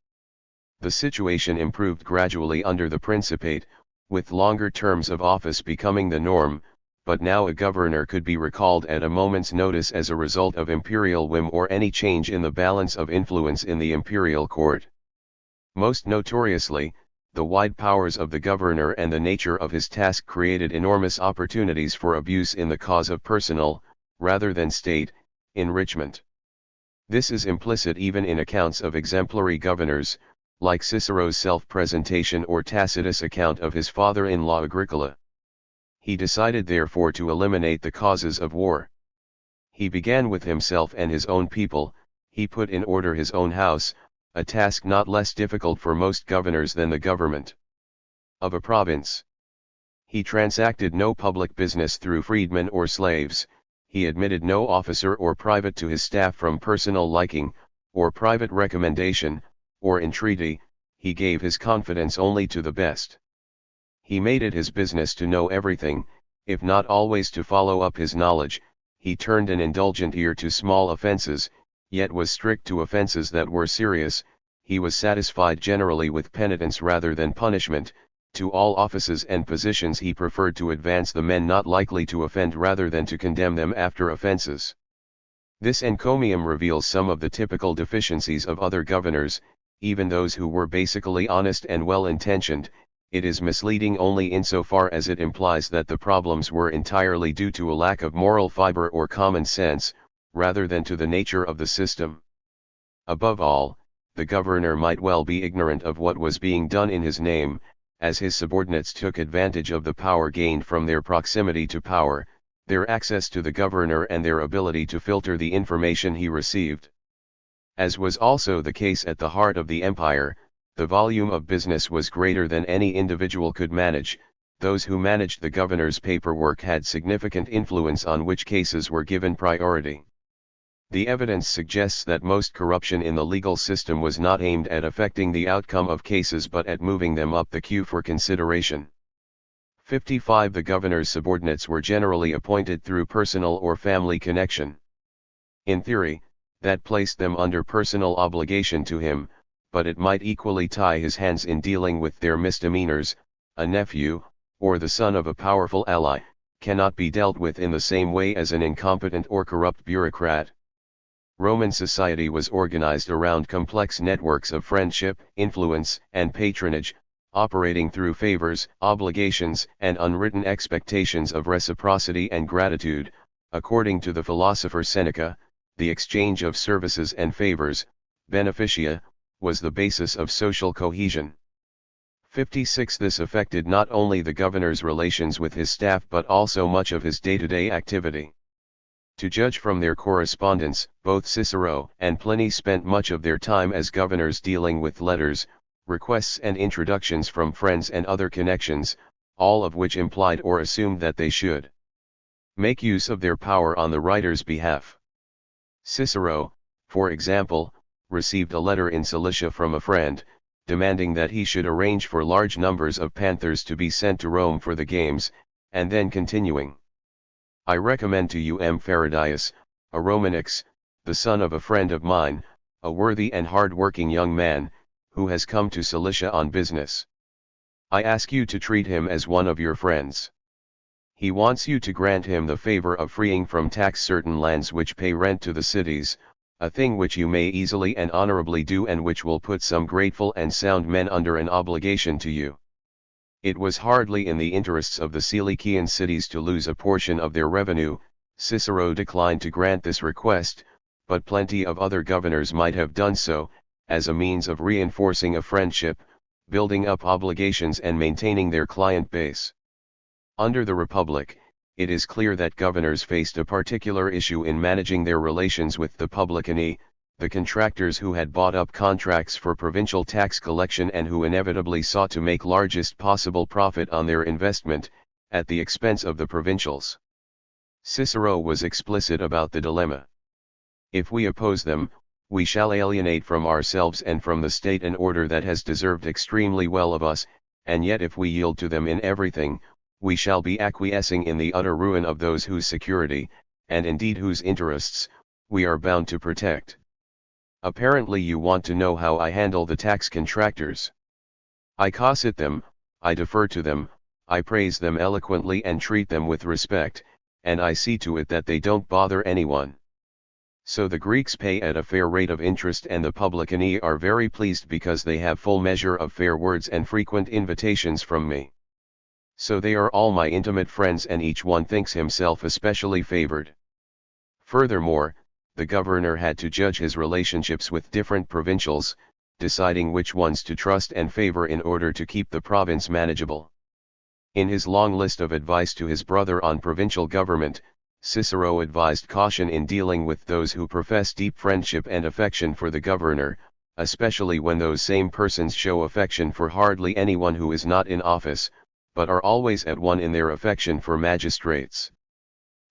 The situation improved gradually under the Principate, with longer terms of office becoming the norm, but now a governor could be recalled at a moment's notice as a result of imperial whim or any change in the balance of influence in the imperial court. Most notoriously, the wide powers of the governor and the nature of his task created enormous opportunities for abuse in the cause of personal, rather than state, enrichment. This is implicit even in accounts of exemplary governors, like Cicero's self-presentation or Tacitus' account of his father-in-law Agricola. He decided therefore to eliminate the causes of war. He began with himself and his own people. He put in order his own house, a task not less difficult for most governors than the government of a province. He transacted no public business through freedmen or slaves. He admitted no officer or private to his staff from personal liking, or private recommendation, or entreaty. He gave his confidence only to the best. He made it his business to know everything, if not always to follow up his knowledge. He turned an indulgent ear to small offenses, yet was strict to offenses that were serious. He was satisfied generally with penitence rather than punishment. To all offices and positions he preferred to advance the men not likely to offend rather than to condemn them after offenses. This encomium reveals some of the typical deficiencies of other governors, even those who were basically honest and well-intentioned. It is misleading only insofar as it implies that the problems were entirely due to a lack of moral fiber or common sense, rather than to the nature of the system. Above all, the governor might well be ignorant of what was being done in his name, as his subordinates took advantage of the power gained from their proximity to power, their access to the governor and their ability to filter the information he received. As was also the case at the heart of the empire, the volume of business was greater than any individual could manage. Those who managed the governor's paperwork had significant influence on which cases were given priority. The evidence suggests that most corruption in the legal system was not aimed at affecting the outcome of cases but at moving them up the queue for consideration. 55. The governor's subordinates were generally appointed through personal or family connection. In theory, that placed them under personal obligation to him, but it might equally tie his hands in dealing with their misdemeanors. A nephew, or the son of a powerful ally, cannot be dealt with in the same way as an incompetent or corrupt bureaucrat. Roman society was organized around complex networks of friendship, influence, and patronage, operating through favors, obligations, and unwritten expectations of reciprocity and gratitude. According to the philosopher Seneca, the exchange of services and favors, beneficia, was the basis of social cohesion. 56. This affected not only the governor's relations with his staff but also much of his day-to-day activity. To judge from their correspondence, both Cicero and Pliny spent much of their time as governors dealing with letters, requests and introductions from friends and other connections, all of which implied or assumed that they should make use of their power on the writer's behalf. Cicero, for example, received a letter in Cilicia from a friend, demanding that he should arrange for large numbers of panthers to be sent to Rome for the games, and then continuing, "I recommend to you M. Faradius, a Romanix, the son of a friend of mine, a worthy and hard-working young man, who has come to Cilicia on business. I ask you to treat him as one of your friends. He wants you to grant him the favor of freeing from tax certain lands which pay rent to the cities, a thing which you may easily and honorably do and which will put some grateful and sound men under an obligation to you." It was hardly in the interests of the Cilician cities to lose a portion of their revenue. Cicero declined to grant this request, but plenty of other governors might have done so, as a means of reinforcing a friendship, building up obligations and maintaining their client base. Under the Republic, it is clear that governors faced a particular issue in managing their relations with the publicani, the contractors who had bought up contracts for provincial tax collection and who inevitably sought to make largest possible profit on their investment, at the expense of the provincials. Cicero was explicit about the dilemma. "If we oppose them, we shall alienate from ourselves and from the state an order that has deserved extremely well of us, and yet if we yield to them in everything, we shall be acquiescing in the utter ruin of those whose security, and indeed whose interests, we are bound to protect. Apparently you want to know how I handle the tax contractors. I cosset them, I defer to them, I praise them eloquently and treat them with respect, and I see to it that they don't bother anyone. So the Greeks pay at a fair rate of interest and the publicani are very pleased because they have full measure of fair words and frequent invitations from me. So they are all my intimate friends and each one thinks himself especially favored." Furthermore, the governor had to judge his relationships with different provincials, deciding which ones to trust and favor in order to keep the province manageable. In his long list of advice to his brother on provincial government, Cicero advised caution in dealing with those who profess deep friendship and affection for the governor, especially when those same persons show affection for hardly anyone who is not in office, but are always at one in their affection for magistrates.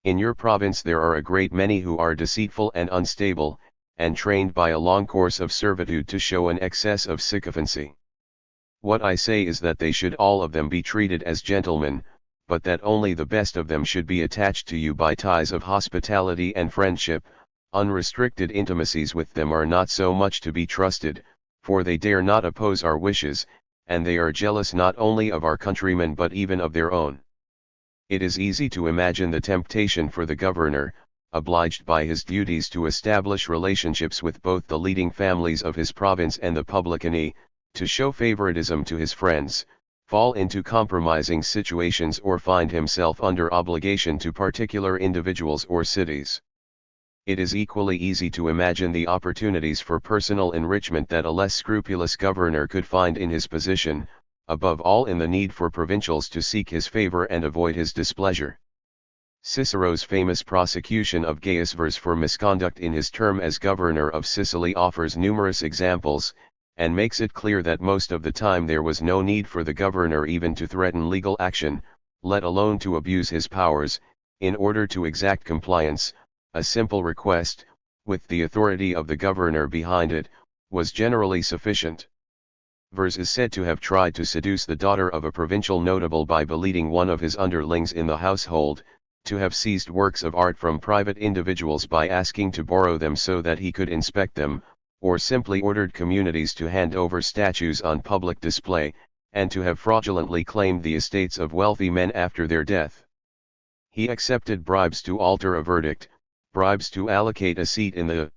"In your province there are a great many who are deceitful and unstable, and trained by a long course of servitude to show an excess of sycophancy. What I say is that they should all of them be treated as gentlemen, but that only the best of them should be attached to you by ties of hospitality and friendship. Unrestricted intimacies with them are not so much to be trusted, for they dare not oppose our wishes, and they are jealous not only of our countrymen but even of their own. It is easy to imagine the temptation for the governor, obliged by his duties to establish relationships with both the leading families of his province and the publicani, to show favoritism to his friends, fall into compromising situations or find himself under obligation to particular individuals or cities. It is equally easy to imagine the opportunities for personal enrichment that a less scrupulous governor could find in his position, above all in the need for provincials to seek his favor and avoid his displeasure. Cicero's famous prosecution of Gaius Verres for misconduct in his term as governor of Sicily offers numerous examples, and makes it clear that most of the time there was no need for the governor even to threaten legal action, let alone to abuse his powers, in order to exact compliance. A simple request, with the authority of the governor behind it, was generally sufficient. Verres is said to have tried to seduce the daughter of a provincial notable by beleading one of his underlings in the household, to have seized works of art from private individuals by asking to borrow them so that he could inspect them, or simply ordered communities to hand over statues on public display, and to have fraudulently claimed the estates of wealthy men after their death. He accepted bribes to alter a verdict, bribes to allocate a seat in the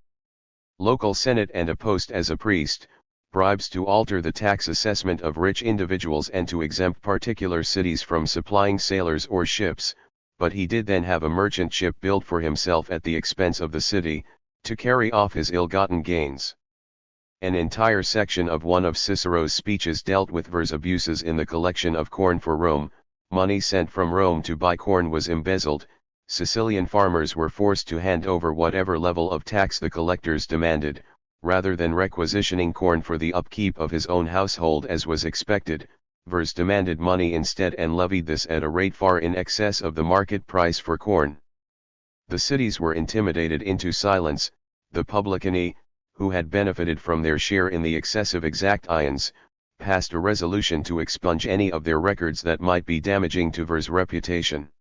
local senate and a post as a priest, bribes to alter the tax assessment of rich individuals and to exempt particular cities from supplying sailors or ships, but he did then have a merchant ship built for himself at the expense of the city, to carry off his ill-gotten gains. An entire section of one of Cicero's speeches dealt with Verres' abuses in the collection of corn for Rome. Money sent from Rome to buy corn was embezzled, Sicilian farmers were forced to hand over whatever level of tax the collectors demanded, rather than requisitioning corn for the upkeep of his own household as was expected. Verres demanded money instead and levied this at a rate far in excess of the market price for corn. The cities were intimidated into silence. The publicani, who had benefited from their share in the excessive exactions, passed a resolution to expunge any of their records that might be damaging to Verres' reputation.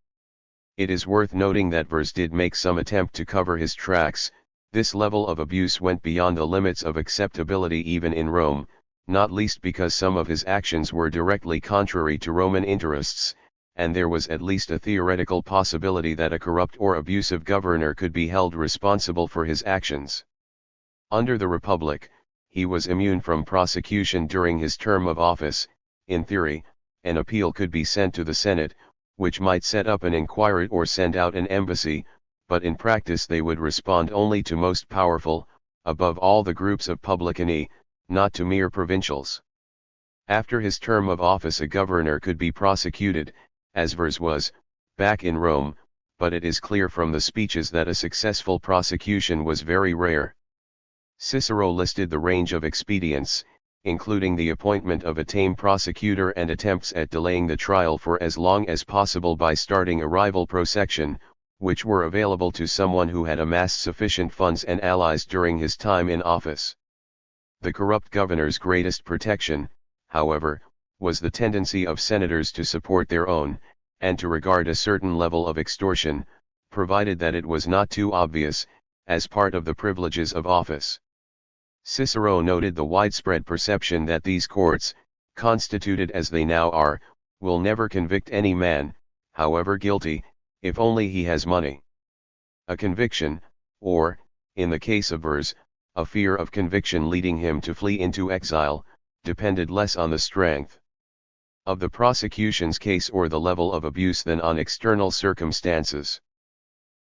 It is worth noting that Verres did make some attempt to cover his tracks. This level of abuse went beyond the limits of acceptability even in Rome, not least because some of his actions were directly contrary to Roman interests, and there was at least a theoretical possibility that a corrupt or abusive governor could be held responsible for his actions. Under the Republic, he was immune from prosecution during his term of office. In theory, an appeal could be sent to the Senate, which might set up an inquiry or send out an embassy, but in practice they would respond only to most powerful, above all the groups of publicani, not to mere provincials. After his term of office a governor could be prosecuted, as Verres was, back in Rome, but it is clear from the speeches that a successful prosecution was very rare. Cicero listed the range of expedients, including the appointment of a tame prosecutor and attempts at delaying the trial for as long as possible by starting a rival prosecution, which were available to someone who had amassed sufficient funds and allies during his time in office. The corrupt governor's greatest protection, however, was the tendency of senators to support their own, and to regard a certain level of extortion, provided that it was not too obvious, as part of the privileges of office. Cicero noted the widespread perception that these courts, constituted as they now are, will never convict any man, however guilty, if only he has money. A conviction, or, in the case of Verres, a fear of conviction leading him to flee into exile, depended less on the strength of the prosecution's case or the level of abuse than on external circumstances.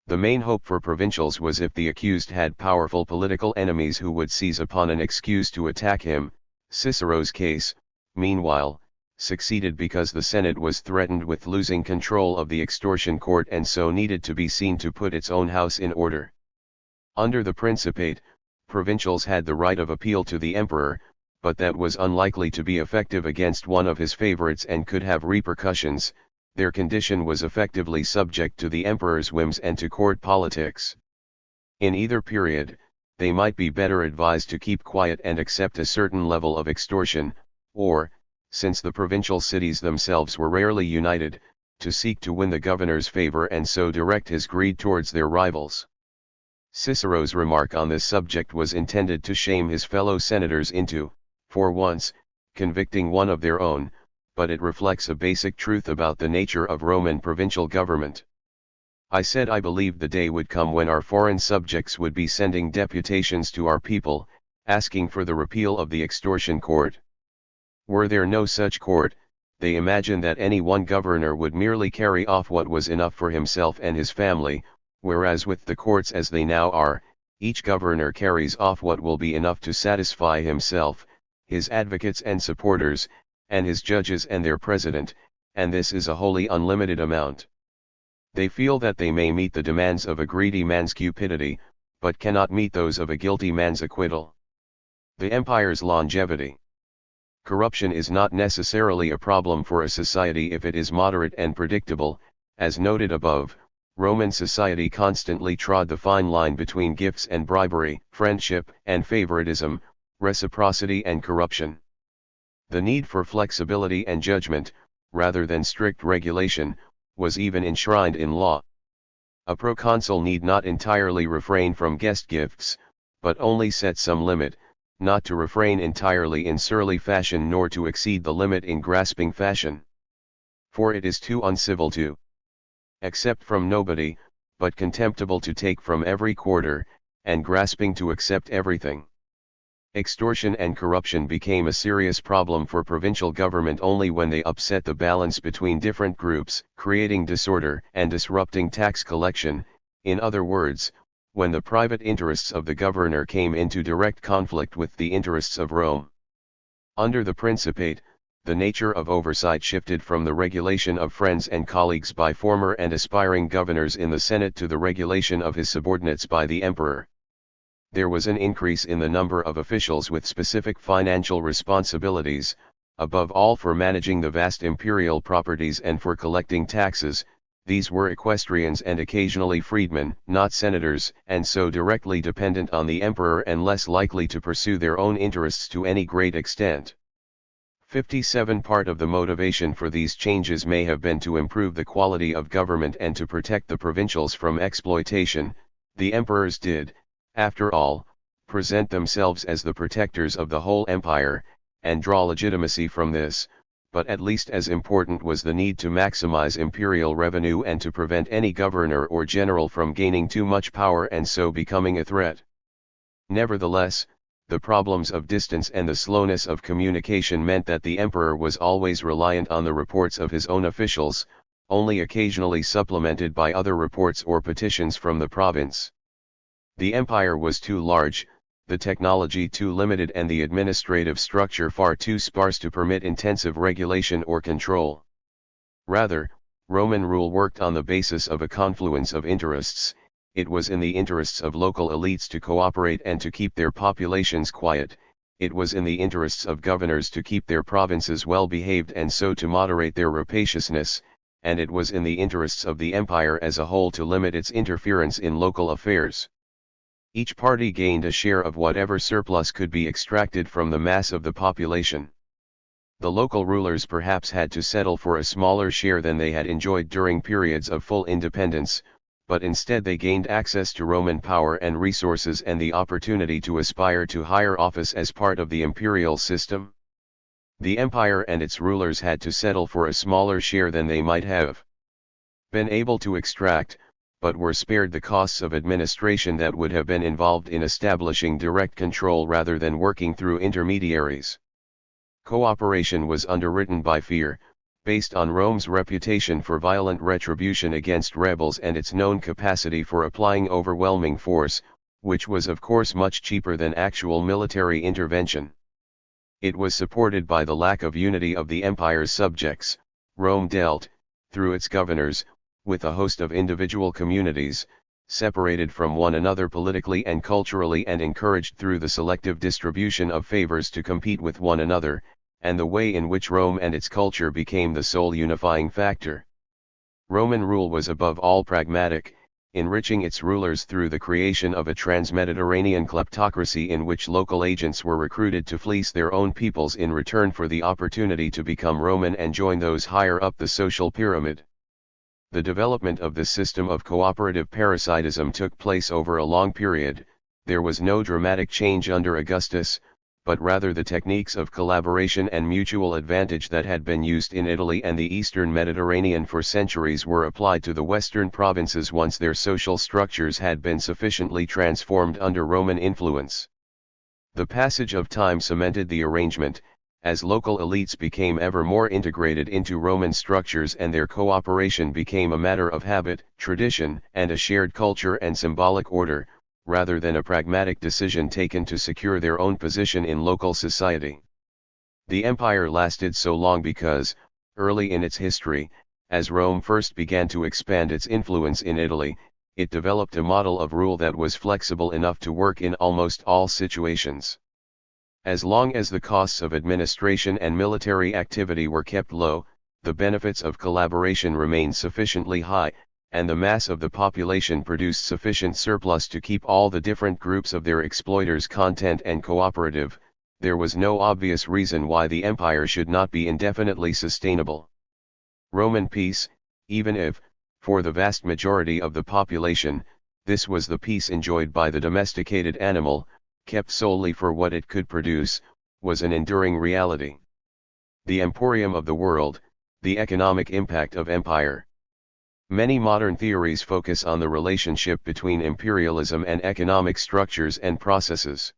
The main hope for provincials was if the accused had powerful political enemies who would seize upon an excuse to attack him. Cicero's case, meanwhile, succeeded because the Senate was threatened with losing control of the extortion court and so needed to be seen to put its own house in order. Under the Principate, provincials had the right of appeal to the emperor, but that was unlikely to be effective against one of his favorites and could have repercussions. Their condition was effectively subject to the emperor's whims and to court politics. In either period, they might be better advised to keep quiet and accept a certain level of extortion, or, since the provincial cities themselves were rarely united, to seek to win the governor's favor and so direct his greed towards their rivals. Cicero's remark on this subject was intended to shame his fellow senators into, for once, convicting one of their own, but it reflects a basic truth about the nature of Roman provincial government. I said I believed the day would come when our foreign subjects would be sending deputations to our people, asking for the repeal of the extortion court. Were there no such court, they imagined that any one governor would merely carry off what was enough for himself and his family, whereas with the courts as they now are, each governor carries off what will be enough to satisfy himself, his advocates and supporters, and his judges and their president, and this is a wholly unlimited amount. They feel that they may meet the demands of a greedy man's cupidity, but cannot meet those of a guilty man's acquittal. The empire's longevity. Corruption is not necessarily a problem for a society if it is moderate and predictable. As noted above, Roman society constantly trod the fine line between gifts and bribery, friendship and favoritism, reciprocity and corruption. The need for flexibility and judgment, rather than strict regulation, was even enshrined in law. A proconsul need not entirely refrain from guest gifts, but only set some limit, not to refrain entirely in surly fashion nor to exceed the limit in grasping fashion. For it is too uncivil to accept from nobody, but contemptible to take from every quarter, and grasping to accept everything. Extortion and corruption became a serious problem for provincial government only when they upset the balance between different groups, creating disorder and disrupting tax collection. In other words, when the private interests of the governor came into direct conflict with the interests of Rome. Under the Principate, the nature of oversight shifted from the regulation of friends and colleagues by former and aspiring governors in the Senate to the regulation of his subordinates by the emperor. There was an increase in the number of officials with specific financial responsibilities, above all for managing the vast imperial properties and for collecting taxes. These were equestrians and occasionally freedmen, not senators, and so directly dependent on the emperor and less likely to pursue their own interests to any great extent. 57 Part of the motivation for these changes may have been to improve the quality of government and to protect the provincials from exploitation. The emperors did, after all, present themselves as the protectors of the whole empire, and draw legitimacy from this, but at least as important was the need to maximize imperial revenue and to prevent any governor or general from gaining too much power and so becoming a threat. Nevertheless, the problems of distance and the slowness of communication meant that the emperor was always reliant on the reports of his own officials, only occasionally supplemented by other reports or petitions from the province. The empire was too large, the technology too limited and the administrative structure far too sparse to permit intensive regulation or control. Rather, Roman rule worked on the basis of a confluence of interests. It was in the interests of local elites to cooperate and to keep their populations quiet, it was in the interests of governors to keep their provinces well behaved and so to moderate their rapaciousness, and it was in the interests of the empire as a whole to limit its interference in local affairs. Each party gained a share of whatever surplus could be extracted from the mass of the population. The local rulers perhaps had to settle for a smaller share than they had enjoyed during periods of full independence, but instead they gained access to Roman power and resources and the opportunity to aspire to higher office as part of the imperial system. The empire and its rulers had to settle for a smaller share than they might have been able to extract, but were spared the costs of administration that would have been involved in establishing direct control rather than working through intermediaries. Cooperation was underwritten by fear, based on Rome's reputation for violent retribution against rebels and its known capacity for applying overwhelming force, which was of course much cheaper than actual military intervention. It was supported by the lack of unity of the empire's subjects. Rome dealt, through its governors, with a host of individual communities, separated from one another politically and culturally and encouraged through the selective distribution of favors to compete with one another, and the way in which Rome and its culture became the sole unifying factor. Roman rule was above all pragmatic, enriching its rulers through the creation of a trans-Mediterranean kleptocracy in which local agents were recruited to fleece their own peoples in return for the opportunity to become Roman and join those higher up the social pyramid. The development of this system of cooperative parasitism took place over a long period. There was no dramatic change under Augustus, but rather the techniques of collaboration and mutual advantage that had been used in Italy and the Eastern Mediterranean for centuries were applied to the Western provinces once their social structures had been sufficiently transformed under Roman influence. The passage of time cemented the arrangement, as local elites became ever more integrated into Roman structures and their cooperation became a matter of habit, tradition, and a shared culture and symbolic order, rather than a pragmatic decision taken to secure their own position in local society. The empire lasted so long because, early in its history, as Rome first began to expand its influence in Italy, it developed a model of rule that was flexible enough to work in almost all situations. As long as the costs of administration and military activity were kept low, the benefits of collaboration remained sufficiently high, and the mass of the population produced sufficient surplus to keep all the different groups of their exploiters content and cooperative. There was no obvious reason why the empire should not be indefinitely sustainable. Roman peace, even if, for the vast majority of the population, this was the peace enjoyed by the domesticated animal, kept solely for what it could produce, was an enduring reality. The emporium of the world, the economic impact of empire. Many modern theories focus on the relationship between imperialism and economic structures and processes.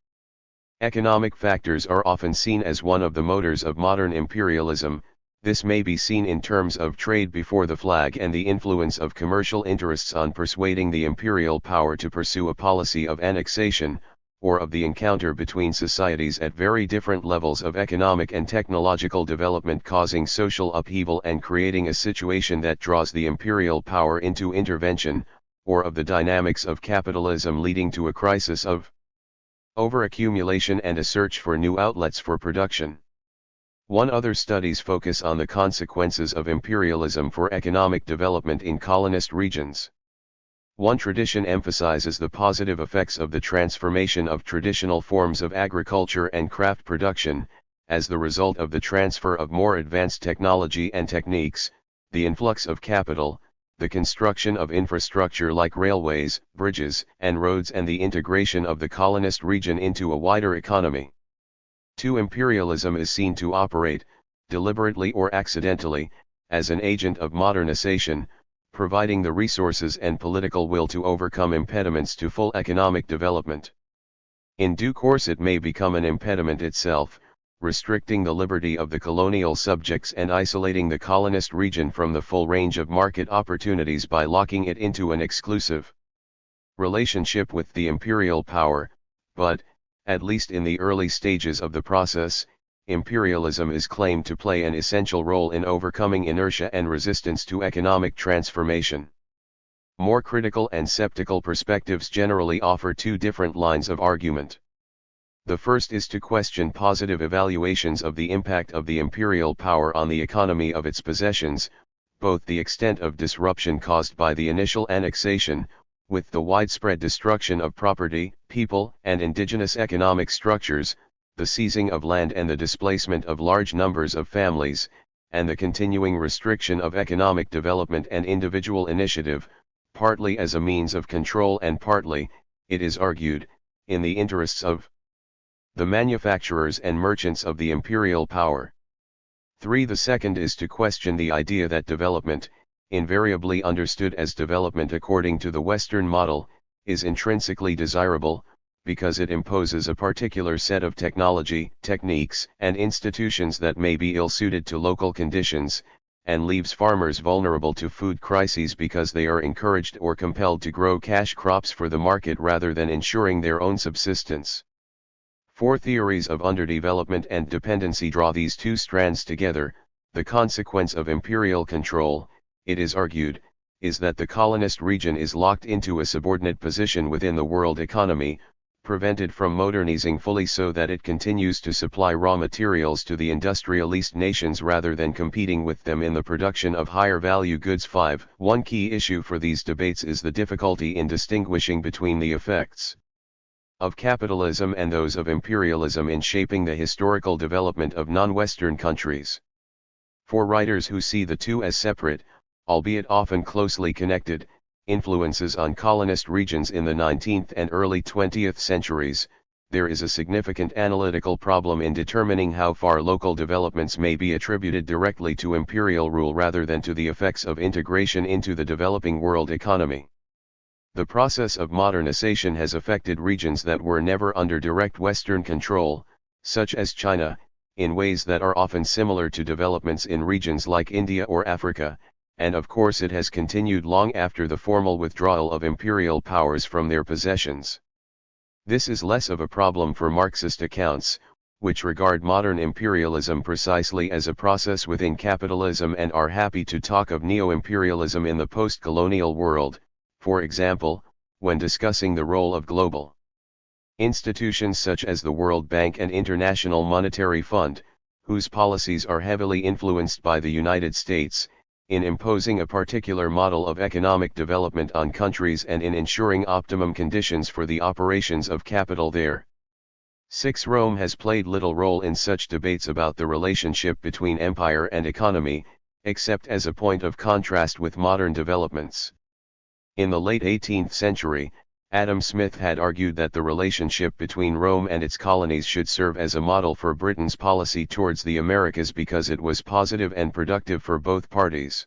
Economic factors are often seen as one of the motors of modern imperialism. This may be seen in terms of trade before the flag and the influence of commercial interests on persuading the imperial power to pursue a policy of annexation, or of the encounter between societies at very different levels of economic and technological development causing social upheaval and creating a situation that draws the imperial power into intervention, or of the dynamics of capitalism leading to a crisis of overaccumulation and a search for new outlets for production. Other studies focus on the consequences of imperialism for economic development in colonist regions. One tradition emphasizes the positive effects of the transformation of traditional forms of agriculture and craft production, as the result of the transfer of more advanced technology and techniques, the influx of capital, the construction of infrastructure like railways, bridges, and roads, and the integration of the colonist region into a wider economy. Imperialism is seen to operate, deliberately or accidentally, as an agent of modernization, providing the resources and political will to overcome impediments to full economic development. In due course it may become an impediment itself, restricting the liberty of the colonial subjects and isolating the colonist region from the full range of market opportunities by locking it into an exclusive relationship with the imperial power, but, at least in the early stages of the process, imperialism is claimed to play an essential role in overcoming inertia and resistance to economic transformation. More critical and skeptical perspectives generally offer two different lines of argument. The first is to question positive evaluations of the impact of the imperial power on the economy of its possessions, both the extent of disruption caused by the initial annexation, with the widespread destruction of property, people, and indigenous economic structures, the seizing of land and the displacement of large numbers of families, and the continuing restriction of economic development and individual initiative, partly as a means of control and partly, it is argued, in the interests of the manufacturers and merchants of the imperial power. The second is to question the idea that development, invariably understood as development according to the Western model, is intrinsically desirable, because it imposes a particular set of technology, techniques, and institutions that may be ill-suited to local conditions, and leaves farmers vulnerable to food crises because they are encouraged or compelled to grow cash crops for the market rather than ensuring their own subsistence. Theories of underdevelopment and dependency draw these two strands together. The consequence of imperial control, it is argued, is that the colonist region is locked into a subordinate position within the world economy, prevented from modernizing fully so that it continues to supply raw materials to the industrialist nations rather than competing with them in the production of higher value goods. One key issue for these debates is the difficulty in distinguishing between the effects of capitalism and those of imperialism in shaping the historical development of non-Western countries. For writers who see the two as separate, albeit often closely connected, influences on colonist regions in the 19th and early 20th centuries, there is a significant analytical problem in determining how far local developments may be attributed directly to imperial rule rather than to the effects of integration into the developing world economy. The process of modernization has affected regions that were never under direct Western control, such as China, in ways that are often similar to developments in regions like India or Africa, and of course it has continued long after the formal withdrawal of imperial powers from their possessions. This is less of a problem for Marxist accounts, which regard modern imperialism precisely as a process within capitalism and are happy to talk of neo-imperialism in the post-colonial world, for example, when discussing the role of global institutions such as the World Bank and International Monetary Fund, whose policies are heavily influenced by the United States, in imposing a particular model of economic development on countries and in ensuring optimum conditions for the operations of capital there. 6. Rome has played little role in such debates about the relationship between empire and economy, except as a point of contrast with modern developments. In the late 18th century, Adam Smith had argued that the relationship between Rome and its colonies should serve as a model for Britain's policy towards the Americas because it was positive and productive for both parties.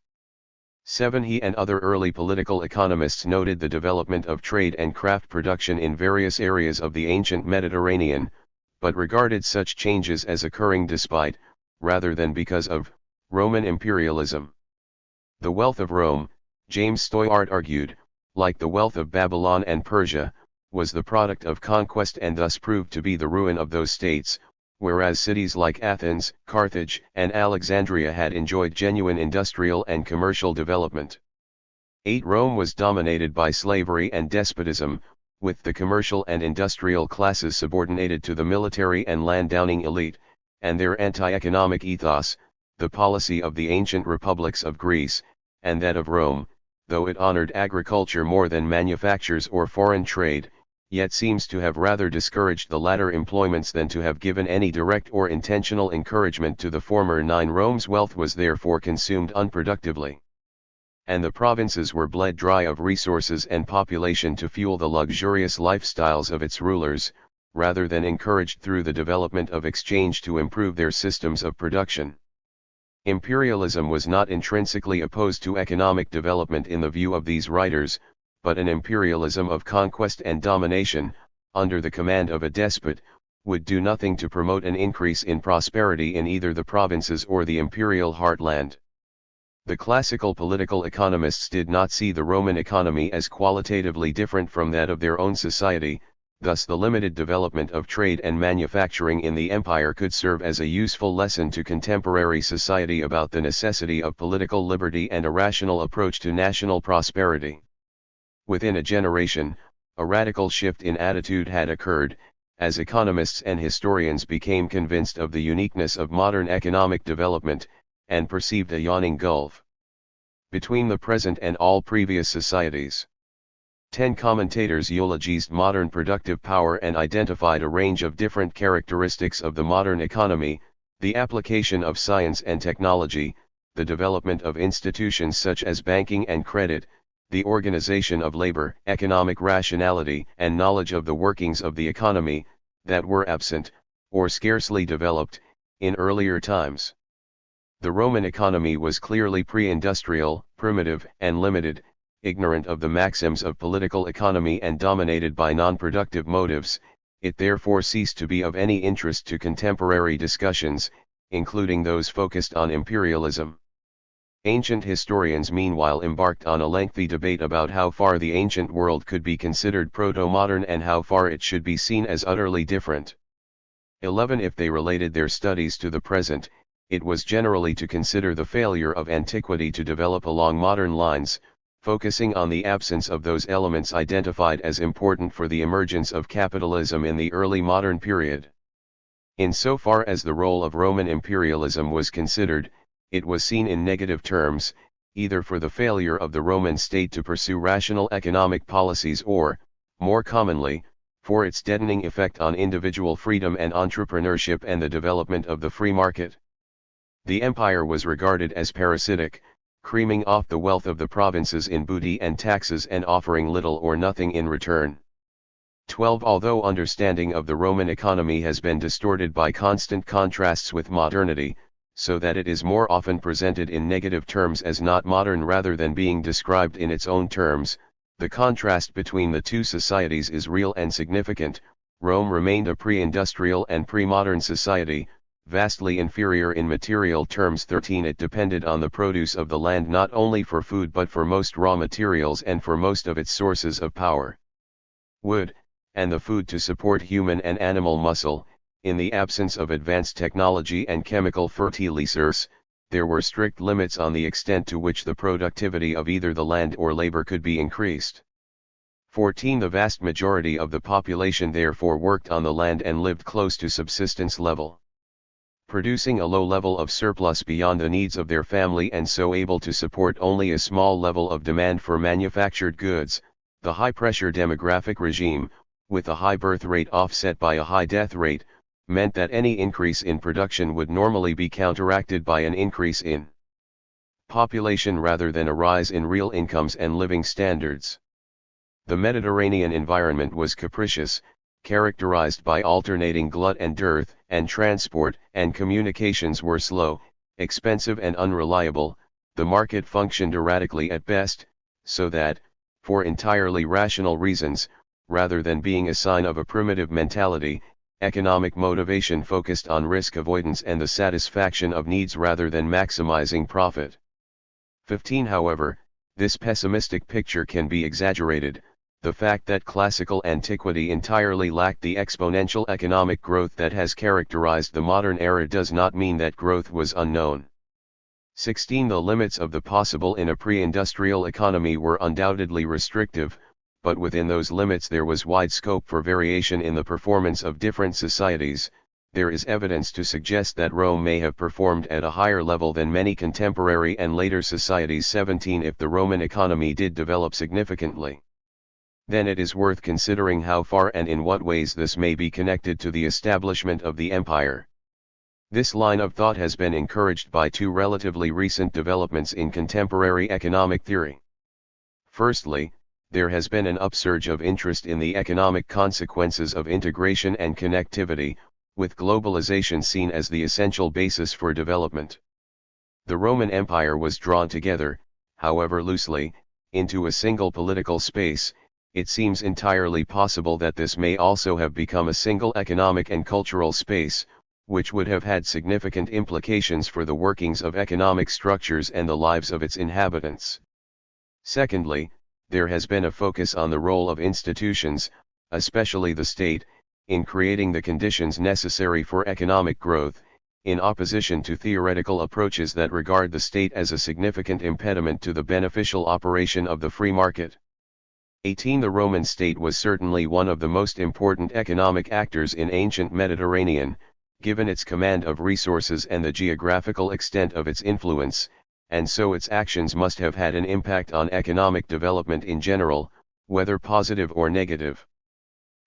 7. He and other early political economists noted the development of trade and craft production in various areas of the ancient Mediterranean, but regarded such changes as occurring despite, rather than because of, Roman imperialism. The wealth of Rome, James Stoyart argued, like the wealth of Babylon and Persia, was the product of conquest and thus proved to be the ruin of those states, whereas cities like Athens, Carthage, and Alexandria had enjoyed genuine industrial and commercial development. 8. Rome was dominated by slavery and despotism, with the commercial and industrial classes subordinated to the military and landowning elite, and their anti-economic ethos, the policy of the ancient republics of Greece, and that of Rome, though it honored agriculture more than manufactures or foreign trade, yet seems to have rather discouraged the latter employments than to have given any direct or intentional encouragement to the former. 9. Rome's wealth was therefore consumed unproductively, and the provinces were bled dry of resources and population to fuel the luxurious lifestyles of its rulers, rather than encouraged through the development of exchange to improve their systems of production. Imperialism was not intrinsically opposed to economic development in the view of these writers, but an imperialism of conquest and domination, under the command of a despot, would do nothing to promote an increase in prosperity in either the provinces or the imperial heartland. The classical political economists did not see the Roman economy as qualitatively different from that of their own society, thus the limited development of trade and manufacturing in the empire could serve as a useful lesson to contemporary society about the necessity of political liberty and a rational approach to national prosperity. Within a generation, a radical shift in attitude had occurred, as economists and historians became convinced of the uniqueness of modern economic development, and perceived a yawning gulf between the present and all previous societies. 10 commentators eulogized modern productive power and identified a range of different characteristics of the modern economy: the application of science and technology, the development of institutions such as banking and credit, the organization of labor, economic rationality and knowledge of the workings of the economy, that were absent, or scarcely developed, in earlier times. The Roman economy was clearly pre-industrial, primitive and limited, ignorant of the maxims of political economy and dominated by non-productive motives. It therefore ceased to be of any interest to contemporary discussions, including those focused on imperialism. Ancient historians meanwhile embarked on a lengthy debate about how far the ancient world could be considered proto-modern and how far it should be seen as utterly different. 11. If they related their studies to the present, it was generally to consider the failure of antiquity to develop along modern lines, focusing on the absence of those elements identified as important for the emergence of capitalism in the early modern period. In so far as the role of Roman imperialism was considered, it was seen in negative terms, either for the failure of the Roman state to pursue rational economic policies or, more commonly, for its deadening effect on individual freedom and entrepreneurship and the development of the free market. The empire was regarded as parasitic, creaming off the wealth of the provinces in booty and taxes and offering little or nothing in return. 12. Although understanding of the Roman economy has been distorted by constant contrasts with modernity, so that it is more often presented in negative terms as not modern rather than being described in its own terms, the contrast between the two societies is real and significant. Rome remained a pre-industrial and pre-modern society, vastly inferior in material terms. 13. It depended on the produce of the land not only for food but for most raw materials and for most of its sources of power. Wood, and the food to support human and animal muscle. In the absence of advanced technology and chemical fertilizers, there were strict limits on the extent to which the productivity of either the land or labor could be increased. 14. The vast majority of the population therefore worked on the land and lived close to subsistence level, producing a low level of surplus beyond the needs of their family and so able to support only a small level of demand for manufactured goods. The high-pressure demographic regime, with a high birth rate offset by a high death rate, meant that any increase in production would normally be counteracted by an increase in population rather than a rise in real incomes and living standards. The Mediterranean environment was capricious, characterized by alternating glut and dearth, and transport and communications were slow, expensive and unreliable. The market functioned erratically at best, so that, for entirely rational reasons, rather than being a sign of a primitive mentality, economic motivation focused on risk avoidance and the satisfaction of needs rather than maximizing profit. 15. However, this pessimistic picture can be exaggerated. The fact that classical antiquity entirely lacked the exponential economic growth that has characterized the modern era does not mean that growth was unknown. 16. The limits of the possible in a pre-industrial economy were undoubtedly restrictive, but within those limits there was wide scope for variation in the performance of different societies. There is evidence to suggest that Rome may have performed at a higher level than many contemporary and later societies. 17. If the Roman economy did develop significantly, then it is worth considering how far and in what ways this may be connected to the establishment of the empire. This line of thought has been encouraged by two relatively recent developments in contemporary economic theory. Firstly, there has been an upsurge of interest in the economic consequences of integration and connectivity, with globalization seen as the essential basis for development. The Roman Empire was drawn together, however loosely, into a single political space. It seems entirely possible that this may also have become a single economic and cultural space, which would have had significant implications for the workings of economic structures and the lives of its inhabitants. Secondly, there has been a focus on the role of institutions, especially the state, in creating the conditions necessary for economic growth, in opposition to theoretical approaches that regard the state as a significant impediment to the beneficial operation of the free market. 18. The Roman state was certainly one of the most important economic actors in ancient Mediterranean, given its command of resources and the geographical extent of its influence, and so its actions must have had an impact on economic development in general, whether positive or negative.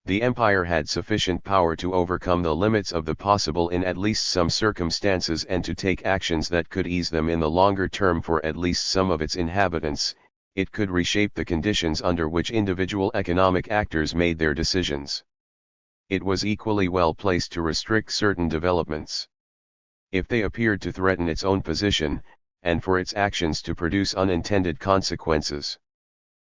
The empire had sufficient power to overcome the limits of the possible in at least some circumstances and to take actions that could ease them in the longer term for at least some of its inhabitants. It could reshape the conditions under which individual economic actors made their decisions. It was equally well placed to restrict certain developments, if they appeared to threaten its own position, and for its actions to produce unintended consequences.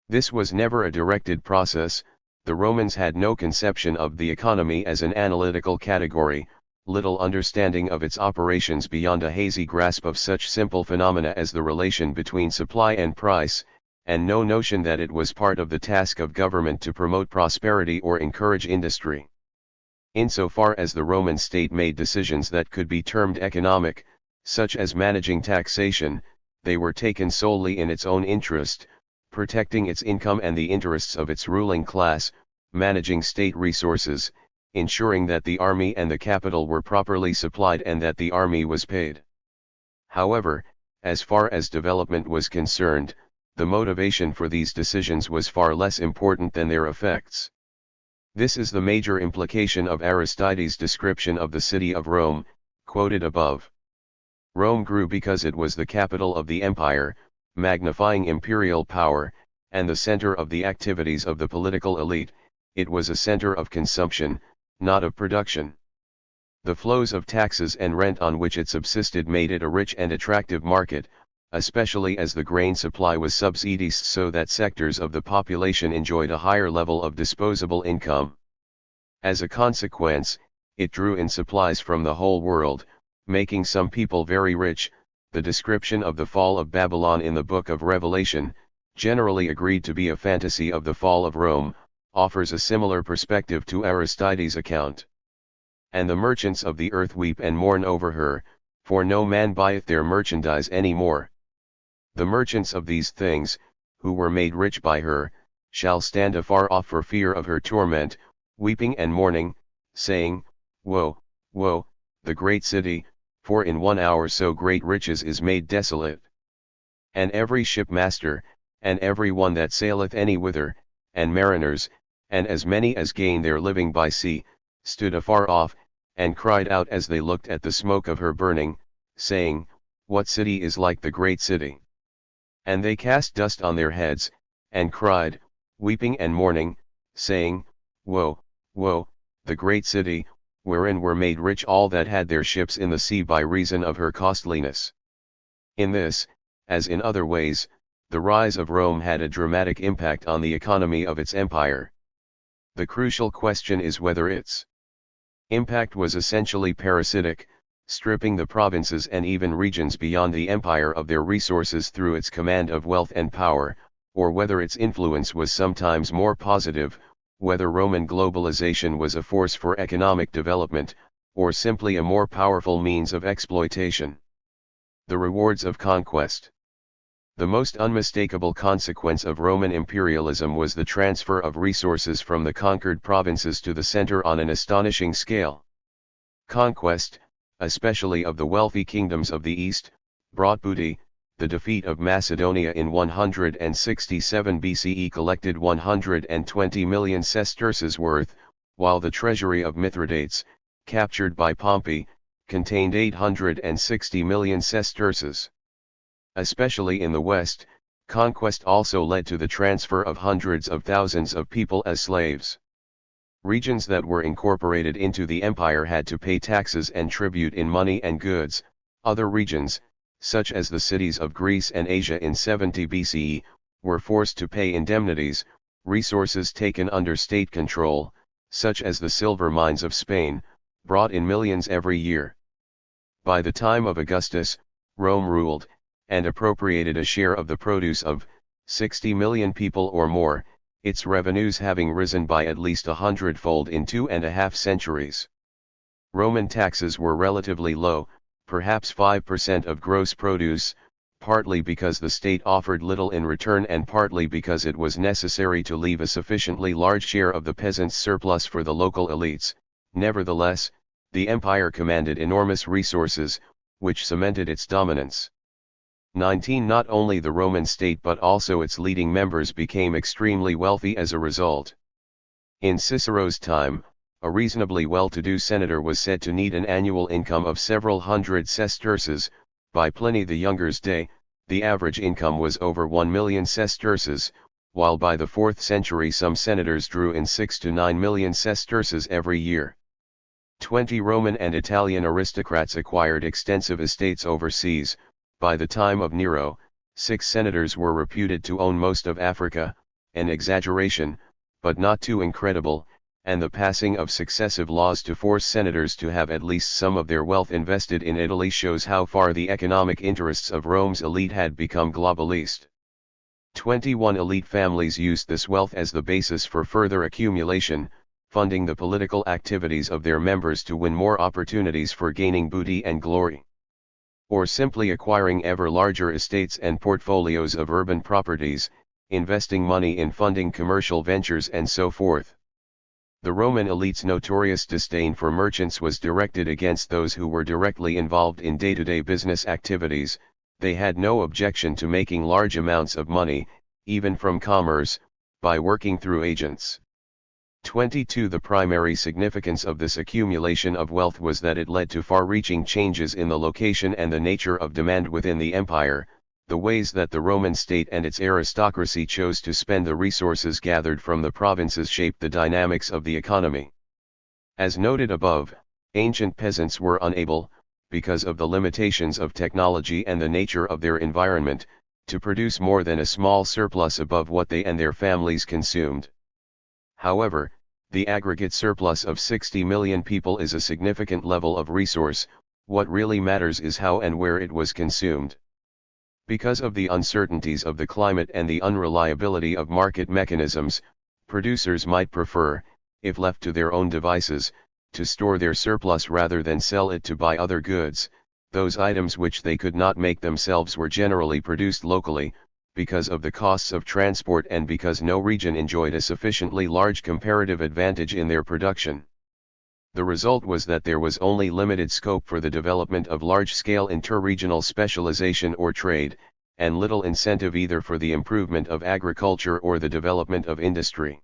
This was never a directed process. The Romans had no conception of the economy as an analytical category, little understanding of its operations beyond a hazy grasp of such simple phenomena as the relation between supply and price, and no notion that it was part of the task of government to promote prosperity or encourage industry. Insofar as the Roman state made decisions that could be termed economic, such as managing taxation, they were taken solely in its own interest, protecting its income and the interests of its ruling class, managing state resources, ensuring that the army and the capital were properly supplied and that the army was paid. However, as far as development was concerned, the motivation for these decisions was far less important than their effects. This is the major implication of Aristides' description of the city of Rome, quoted above. Rome grew because it was the capital of the empire, magnifying imperial power, and the center of the activities of the political elite. it was a center of consumption, not of production. The flows of taxes and rent on which it subsisted made it a rich and attractive market, especially as the grain supply was subsidized so that sectors of the population enjoyed a higher level of disposable income. As a consequence, it drew in supplies from the whole world, making some people very rich. The description of the fall of Babylon in the Book of Revelation, generally agreed to be a fantasy of the fall of Rome, offers a similar perspective to Aristides' account. And the merchants of the earth weep and mourn over her, for no man buyeth their merchandise any more. The merchants of these things, who were made rich by her, shall stand afar off for fear of her torment, weeping and mourning, saying, Woe, woe, the great city, for in 1 hour so great riches is made desolate. And every shipmaster, and every one that saileth any whither, and mariners, and as many as gain their living by sea, stood afar off, and cried out as they looked at the smoke of her burning, saying, What city is like the great city? And they cast dust on their heads, and cried, weeping and mourning, saying, Woe, woe, the great city, wherein were made rich all that had their ships in the sea by reason of her costliness. In this, as in other ways, the rise of Rome had a dramatic impact on the economy of its empire. The crucial question is whether its impact was essentially parasitic, stripping the provinces and even regions beyond the empire of their resources through its command of wealth and power, or whether its influence was sometimes more positive, whether Roman globalization was a force for economic development, or simply a more powerful means of exploitation. The rewards of conquest. The most unmistakable consequence of Roman imperialism was the transfer of resources from the conquered provinces to the center on an astonishing scale. Conquest, especially of the wealthy kingdoms of the East, brought booty. The defeat of Macedonia in 167 BCE collected 120 million sesterces worth, while the treasury of Mithridates, captured by Pompey, contained 860 million sesterces. Especially in the West, conquest also led to the transfer of hundreds of thousands of people as slaves. Regions that were incorporated into the empire had to pay taxes and tribute in money and goods. Other regions, such as the cities of Greece and Asia in 70 BCE, were forced to pay indemnities. Resources taken under state control, such as the silver mines of Spain, brought in millions every year. By the time of Augustus, Rome ruled, and appropriated a share of the produce of 60 million people or more, its revenues having risen by at least 100-fold in 2.5 centuries. Roman taxes were relatively low, perhaps 5% of gross produce, partly because the state offered little in return and partly because it was necessary to leave a sufficiently large share of the peasants' surplus for the local elites. Nevertheless, the empire commanded enormous resources, which cemented its dominance. 19 Not only the Roman state but also its leading members became extremely wealthy as a result. In Cicero's time, a reasonably well-to-do senator was said to need an annual income of several hundred sesterces. By Pliny the Younger's day, the average income was over 1 million sesterces, while by the 4th century some senators drew in 6 to 9 million sesterces every year. 20 Roman and Italian aristocrats acquired extensive estates overseas. By the time of Nero, 6 senators were reputed to own most of Africa, an exaggeration, but not too incredible, and the passing of successive laws to force senators to have at least some of their wealth invested in Italy shows how far the economic interests of Rome's elite had become globalist. 21 Elite families used this wealth as the basis for further accumulation, funding the political activities of their members to win more opportunities for gaining booty and glory, or simply acquiring ever larger estates and portfolios of urban properties, investing money in funding commercial ventures and so forth. The Roman elite's notorious disdain for merchants was directed against those who were directly involved in day-to-day business activities. They had no objection to making large amounts of money, even from commerce, by working through agents. 22 The primary significance of this accumulation of wealth was that it led to far-reaching changes in the location and the nature of demand within the empire. the ways that the Roman state and its aristocracy chose to spend the resources gathered from the provinces shaped the dynamics of the economy. As noted above, ancient peasants were unable, because of the limitations of technology and the nature of their environment, to produce more than a small surplus above what they and their families consumed. However, the aggregate surplus of 60 million people is a significant level of resource. What really matters is how and where it was consumed. Because of the uncertainties of the climate and the unreliability of market mechanisms, producers might prefer, if left to their own devices, to store their surplus rather than sell it to buy other goods. Those items which they could not make themselves were generally produced locally, because of the costs of transport and because no region enjoyed a sufficiently large comparative advantage in their production. The result was that there was only limited scope for the development of large-scale interregional specialization or trade, and little incentive either for the improvement of agriculture or the development of industry.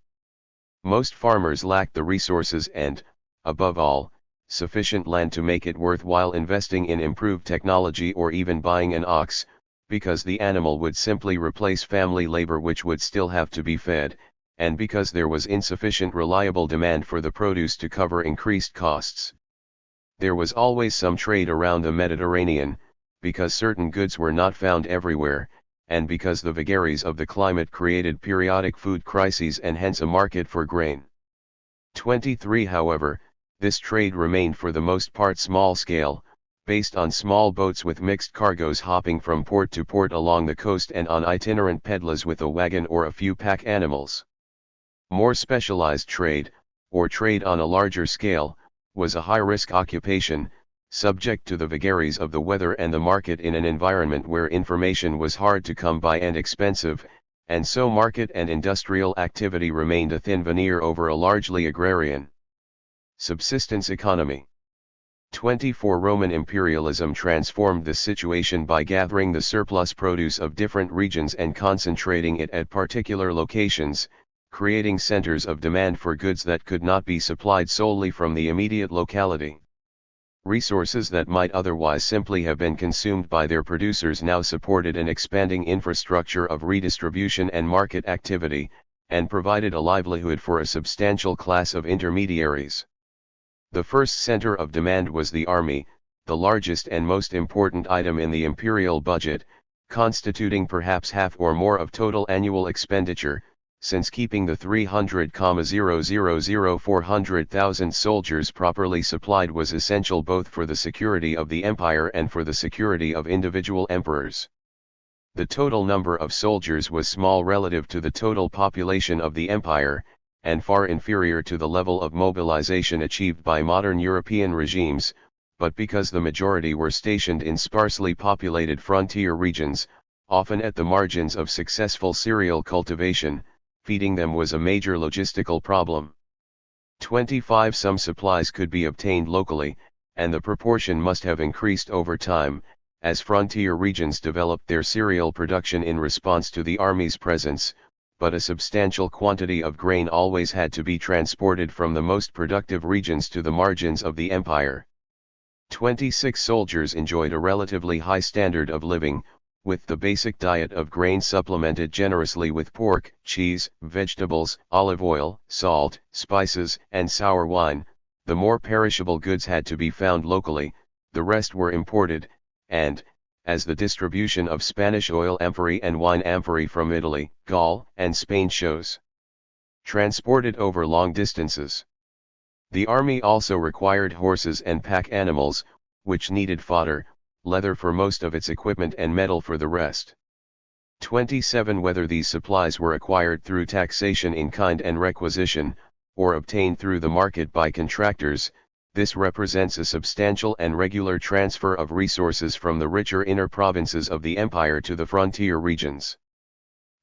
Most farmers lacked the resources and, above all, sufficient land to make it worthwhile investing in improved technology or even buying an ox, because the animal would simply replace family labor which would still have to be fed, and because there was insufficient reliable demand for the produce to cover increased costs. There was always some trade around the Mediterranean, because certain goods were not found everywhere, and because the vagaries of the climate created periodic food crises and hence a market for grain. 23 However, this trade remained for the most part small-scale, based on small boats with mixed cargoes hopping from port to port along the coast and on itinerant peddlers with a wagon or a few pack animals. More specialized trade, or trade on a larger scale, was a high-risk occupation, subject to the vagaries of the weather and the market in an environment where information was hard to come by and expensive, and so market and industrial activity remained a thin veneer over a largely agrarian subsistence economy. 24 Roman imperialism transformed this situation by gathering the surplus produce of different regions and concentrating it at particular locations, creating centers of demand for goods that could not be supplied solely from the immediate locality. Resources that might otherwise simply have been consumed by their producers now supported an expanding infrastructure of redistribution and market activity, and provided a livelihood for a substantial class of intermediaries. The first center of demand was the army, the largest and most important item in the imperial budget, constituting perhaps half or more of total annual expenditure, since keeping the 400,000 soldiers properly supplied was essential both for the security of the empire and for the security of individual emperors. The total number of soldiers was small relative to the total population of the empire, and far inferior to the level of mobilization achieved by modern European regimes, but because the majority were stationed in sparsely populated frontier regions, often at the margins of successful cereal cultivation, feeding them was a major logistical problem. 25 Some supplies could be obtained locally, and the proportion must have increased over time, as frontier regions developed their cereal production in response to the army's presence, but a substantial quantity of grain always had to be transported from the most productive regions to the margins of the empire. 26 Soldiers enjoyed a relatively high standard of living, with the basic diet of grain supplemented generously with pork, cheese, vegetables, olive oil, salt, spices, and sour wine. The more perishable goods had to be found locally, the rest were imported, and, as the distribution of Spanish oil amphorae and wine amphorae from Italy, Gaul, and Spain shows, transported over long distances. The army also required horses and pack animals, which needed fodder, leather for most of its equipment and metal for the rest. 27 Whether these supplies were acquired through taxation in kind and requisition, or obtained through the market by contractors, this represents a substantial and regular transfer of resources from the richer inner provinces of the empire to the frontier regions.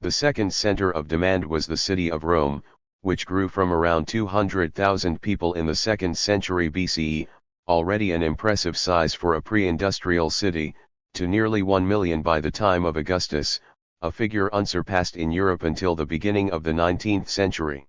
The second center of demand was the city of Rome, which grew from around 200,000 people in the 2nd century BCE, already an impressive size for a pre-industrial city, to nearly 1 million by the time of Augustus, a figure unsurpassed in Europe until the beginning of the 19th century.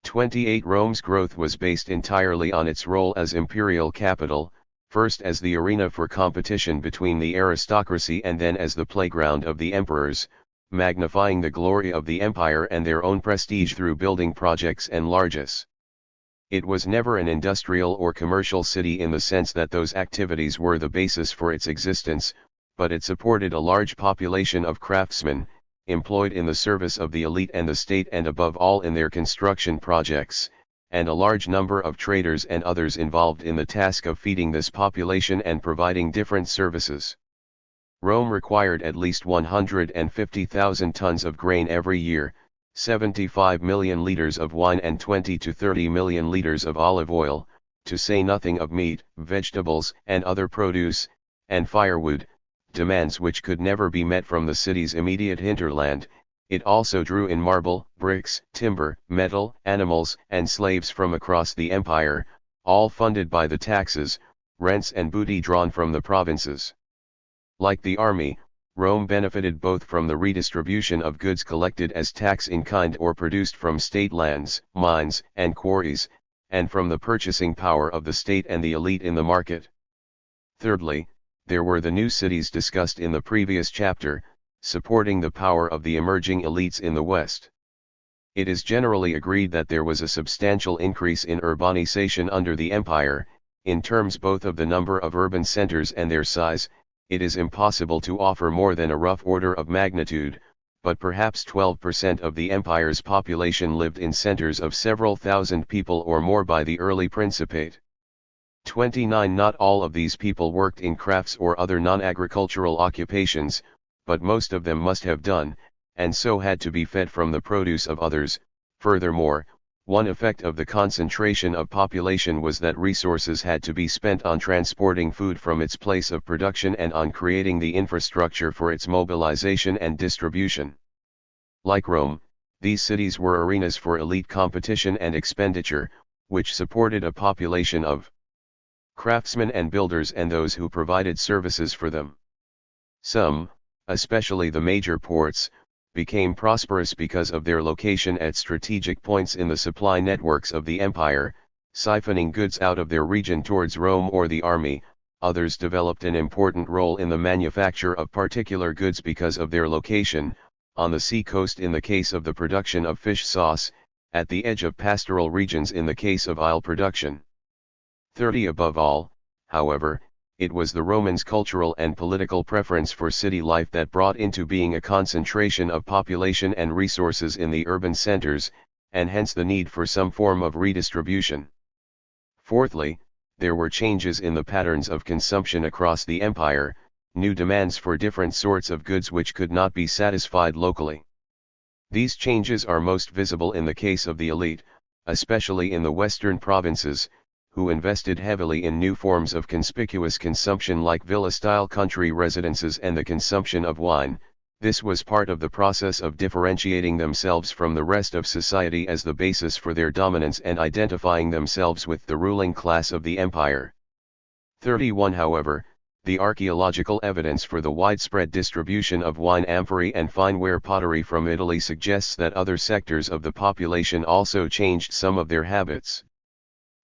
28 Rome's growth was based entirely on its role as imperial capital, first as the arena for competition between the aristocracy and then as the playground of the emperors, magnifying the glory of the empire and their own prestige through building projects and largesse. It was never an industrial or commercial city in the sense that those activities were the basis for its existence, but it supported a large population of craftsmen, employed in the service of the elite and the state and above all in their construction projects, and a large number of traders and others involved in the task of feeding this population and providing different services. Rome required at least 150,000 tons of grain every year, 75 million liters of wine and 20 to 30 million liters of olive oil, to say nothing of meat, vegetables and other produce, and firewood, demands which could never be met from the city's immediate hinterland. It also drew in marble, bricks, timber, metal, animals and slaves from across the empire, all funded by the taxes, rents and booty drawn from the provinces. Like the army, Rome benefited both from the redistribution of goods collected as tax in kind or produced from state lands, mines, and quarries, and from the purchasing power of the state and the elite in the market. Thirdly, there were the new cities discussed in the previous chapter, supporting the power of the emerging elites in the West. It is generally agreed that there was a substantial increase in urbanization under the empire, in terms both of the number of urban centers and their size. It is impossible to offer more than a rough order of magnitude, but perhaps 12% of the empire's population lived in centers of several thousand people or more by the early Principate. 29 Not all of these people worked in crafts or other non-agricultural occupations, but most of them must have done, and so had to be fed from the produce of others. Furthermore, one effect of the concentration of population was that resources had to be spent on transporting food from its place of production and on creating the infrastructure for its mobilization and distribution. Like Rome, these cities were arenas for elite competition and expenditure, which supported a population of craftsmen and builders and those who provided services for them. Some, especially the major ports, became prosperous because of their location at strategic points in the supply networks of the empire, siphoning goods out of their region towards Rome or the army. Others developed an important role in the manufacture of particular goods because of their location, on the sea coast in the case of the production of fish sauce, at the edge of pastoral regions in the case of oil production. 30 Above all, however, it was the Romans' cultural and political preference for city life that brought into being a concentration of population and resources in the urban centers, and hence the need for some form of redistribution. Fourthly, there were changes in the patterns of consumption across the empire, new demands for different sorts of goods which could not be satisfied locally. These changes are most visible in the case of the elite, especially in the western provinces, who invested heavily in new forms of conspicuous consumption like villa-style country residences and the consumption of wine. This was part of the process of differentiating themselves from the rest of society as the basis for their dominance and identifying themselves with the ruling class of the empire. 31 However, the archaeological evidence for the widespread distribution of wine amphorae and fineware pottery from Italy suggests that other sectors of the population also changed some of their habits.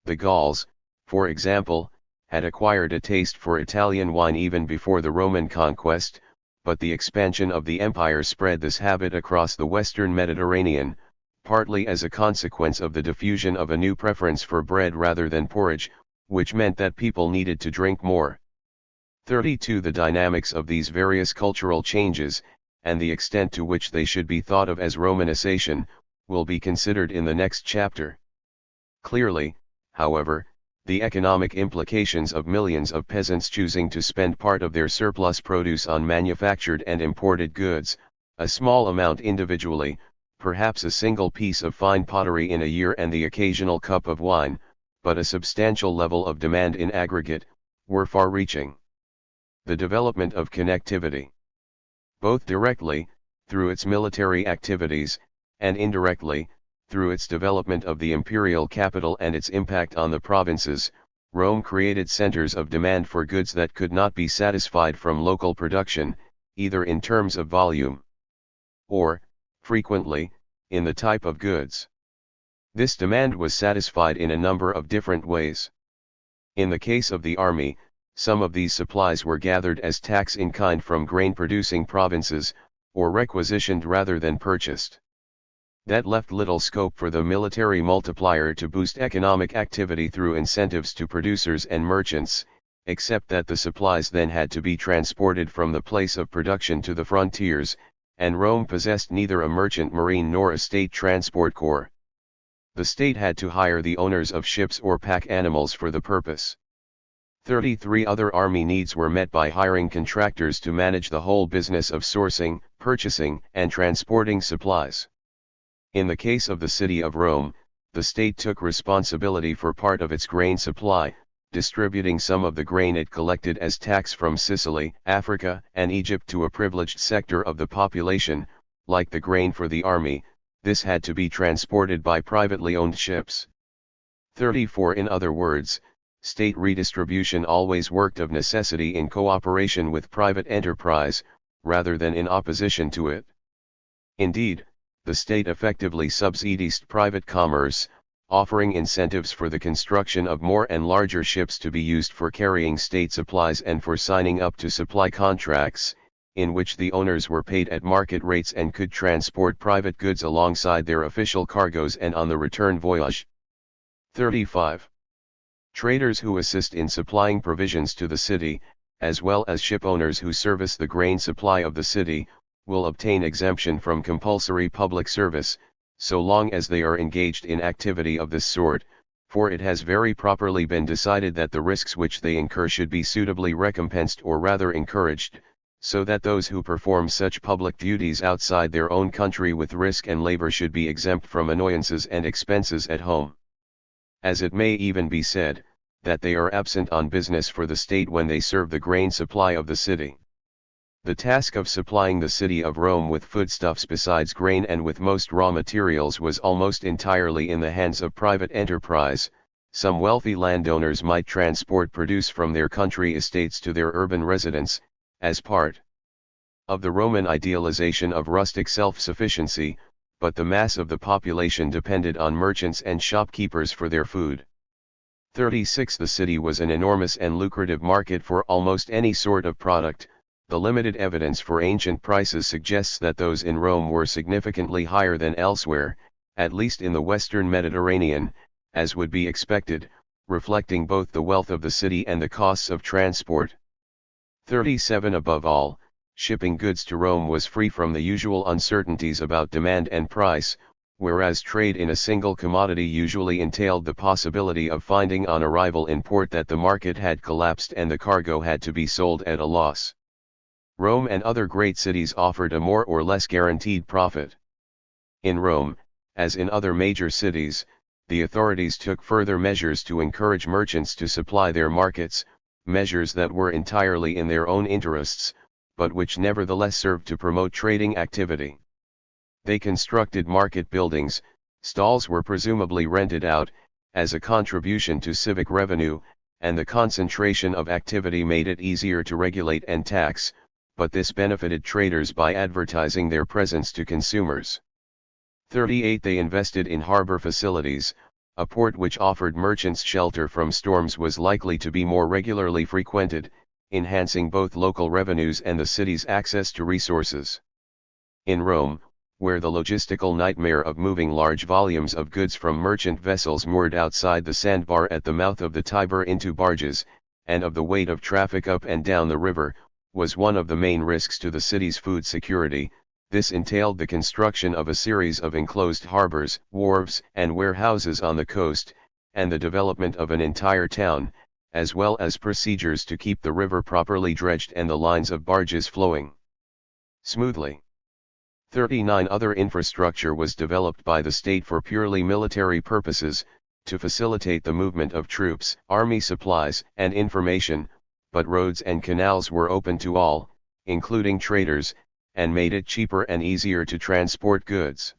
The Gauls, for example, had acquired a taste for Italian wine even before the Roman conquest, but the expansion of the empire spread this habit across the western Mediterranean, partly as a consequence of the diffusion of a new preference for bread rather than porridge, which meant that people needed to drink more. 32 The dynamics of these various cultural changes, and the extent to which they should be thought of as Romanization, will be considered in the next chapter. Clearly, however, the economic implications of millions of peasants choosing to spend part of their surplus produce on manufactured and imported goods, a small amount individually, perhaps a single piece of fine pottery in a year and the occasional cup of wine, but a substantial level of demand in aggregate, were far-reaching. The development of connectivity, both directly, through its military activities, and indirectly, through its development of the imperial capital and its impact on the provinces, Rome created centers of demand for goods that could not be satisfied from local production, either in terms of volume or, frequently, in the type of goods. This demand was satisfied in a number of different ways. In the case of the army, Some of these supplies were gathered as tax in kind from grain-producing provinces, or requisitioned rather than purchased. That left little scope for the military multiplier to boost economic activity through incentives to producers and merchants, except that the supplies then had to be transported from the place of production to the frontiers, and Rome possessed neither a merchant marine nor a state transport corps. The state had to hire the owners of ships or pack animals for the purpose. 33 other army needs were met by hiring contractors to manage the whole business of sourcing, purchasing, and transporting supplies. In the case of the city of Rome, the state took responsibility for part of its grain supply, distributing some of the grain it collected as tax from Sicily, Africa, and Egypt to a privileged sector of the population. Like the grain for the army, this had to be transported by privately owned ships. 34 In other words, state redistribution always worked of necessity in cooperation with private enterprise, rather than in opposition to it. Indeed, the state effectively subsidized private commerce, offering incentives for the construction of more and larger ships to be used for carrying state supplies and for signing up to supply contracts, in which the owners were paid at market rates and could transport private goods alongside their official cargoes and on the return voyage. 35. Traders who assist in supplying provisions to the city, as well as ship owners who service the grain supply of the city, will obtain exemption from compulsory public service, so long as they are engaged in activity of this sort, for it has very properly been decided that the risks which they incur should be suitably recompensed or rather encouraged, so that those who perform such public duties outside their own country with risk and labor should be exempt from annoyances and expenses at home. As it may even be said, that they are absent on business for the state when they serve the grain supply of the city. The task of supplying the city of Rome with foodstuffs besides grain and with most raw materials was almost entirely in the hands of private enterprise. Some wealthy landowners might transport produce from their country estates to their urban residence, as part of the Roman idealization of rustic self-sufficiency, but the mass of the population depended on merchants and shopkeepers for their food. 36 The city was an enormous and lucrative market for almost any sort of product. The limited evidence for ancient prices suggests that those in Rome were significantly higher than elsewhere, at least in the western Mediterranean, as would be expected, reflecting both the wealth of the city and the costs of transport. 37 Above all, shipping goods to Rome was free from the usual uncertainties about demand and price, whereas trade in a single commodity usually entailed the possibility of finding on arrival in port that the market had collapsed and the cargo had to be sold at a loss. Rome and other great cities offered a more or less guaranteed profit. In Rome, as in other major cities, the authorities took further measures to encourage merchants to supply their markets, measures that were entirely in their own interests, but which nevertheless served to promote trading activity. They constructed market buildings, stalls were presumably rented out, as a contribution to civic revenue, and the concentration of activity made it easier to regulate and tax, but this benefited traders by advertising their presence to consumers. 38 They invested in harbor facilities. A port which offered merchants shelter from storms was likely to be more regularly frequented, enhancing both local revenues and the city's access to resources. In Rome, where the logistical nightmare of moving large volumes of goods from merchant vessels moored outside the sandbar at the mouth of the Tiber into barges, and of the weight of traffic up and down the river, was one of the main risks to the city's food security. This entailed the construction of a series of enclosed harbors, wharves, and warehouses on the coast, and the development of an entire town, as well as procedures to keep the river properly dredged and the lines of barges flowing smoothly. 39 Other infrastructure was developed by the state for purely military purposes, to facilitate the movement of troops, army supplies, and information, but roads and canals were open to all, including traders, and made it cheaper and easier to transport goods.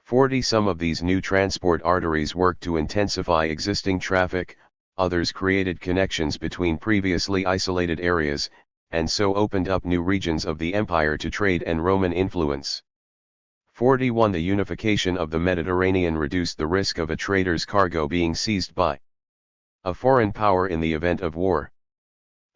40 Some of these new transport arteries worked to intensify existing traffic, others created connections between previously isolated areas, and so opened up new regions of the empire to trade and Roman influence. 41 The unification of the Mediterranean reduced the risk of a trader's cargo being seized by a foreign power in the event of war.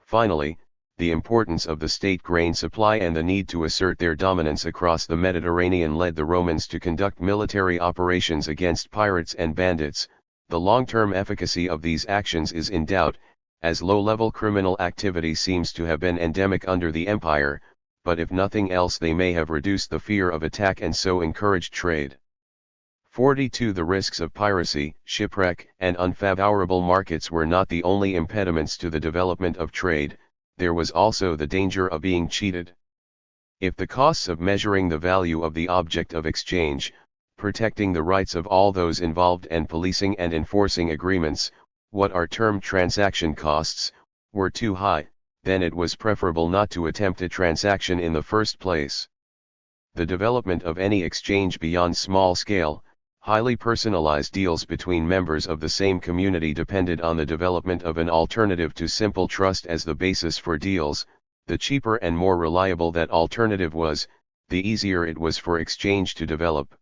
Finally, the importance of the state grain supply and the need to assert their dominance across the Mediterranean led the Romans to conduct military operations against pirates and bandits. The long-term efficacy of these actions is in doubt, as low-level criminal activity seems to have been endemic under the empire, but if nothing else they may have reduced the fear of attack and so encouraged trade. 42. The risks of piracy, shipwreck, and unfavorable markets were not the only impediments to the development of trade, there was also the danger of being cheated. If the costs of measuring the value of the object of exchange, protecting the rights of all those involved and policing and enforcing agreements, what are termed transaction costs, were too high, then it was preferable not to attempt a transaction in the first place. The development of any exchange beyond small-scale, highly personalized deals between members of the same community depended on the development of an alternative to simple trust as the basis for deals. The cheaper and more reliable that alternative was, the easier it was for exchange to develop.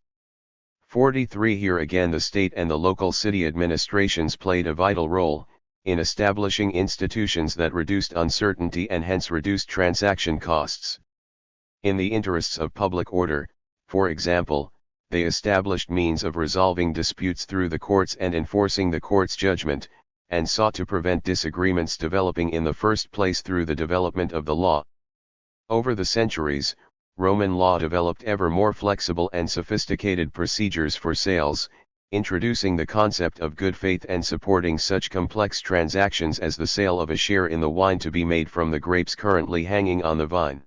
43. Here again the state and the local city administrations played a vital role, in establishing institutions that reduced uncertainty and hence reduced transaction costs. In the interests of public order, for example, they established means of resolving disputes through the courts and enforcing the court's judgment, and sought to prevent disagreements developing in the first place through the development of the law. Over the centuries, Roman law developed ever more flexible and sophisticated procedures for sales, introducing the concept of good faith and supporting such complex transactions as the sale of a share in the wine to be made from the grapes currently hanging on the vine.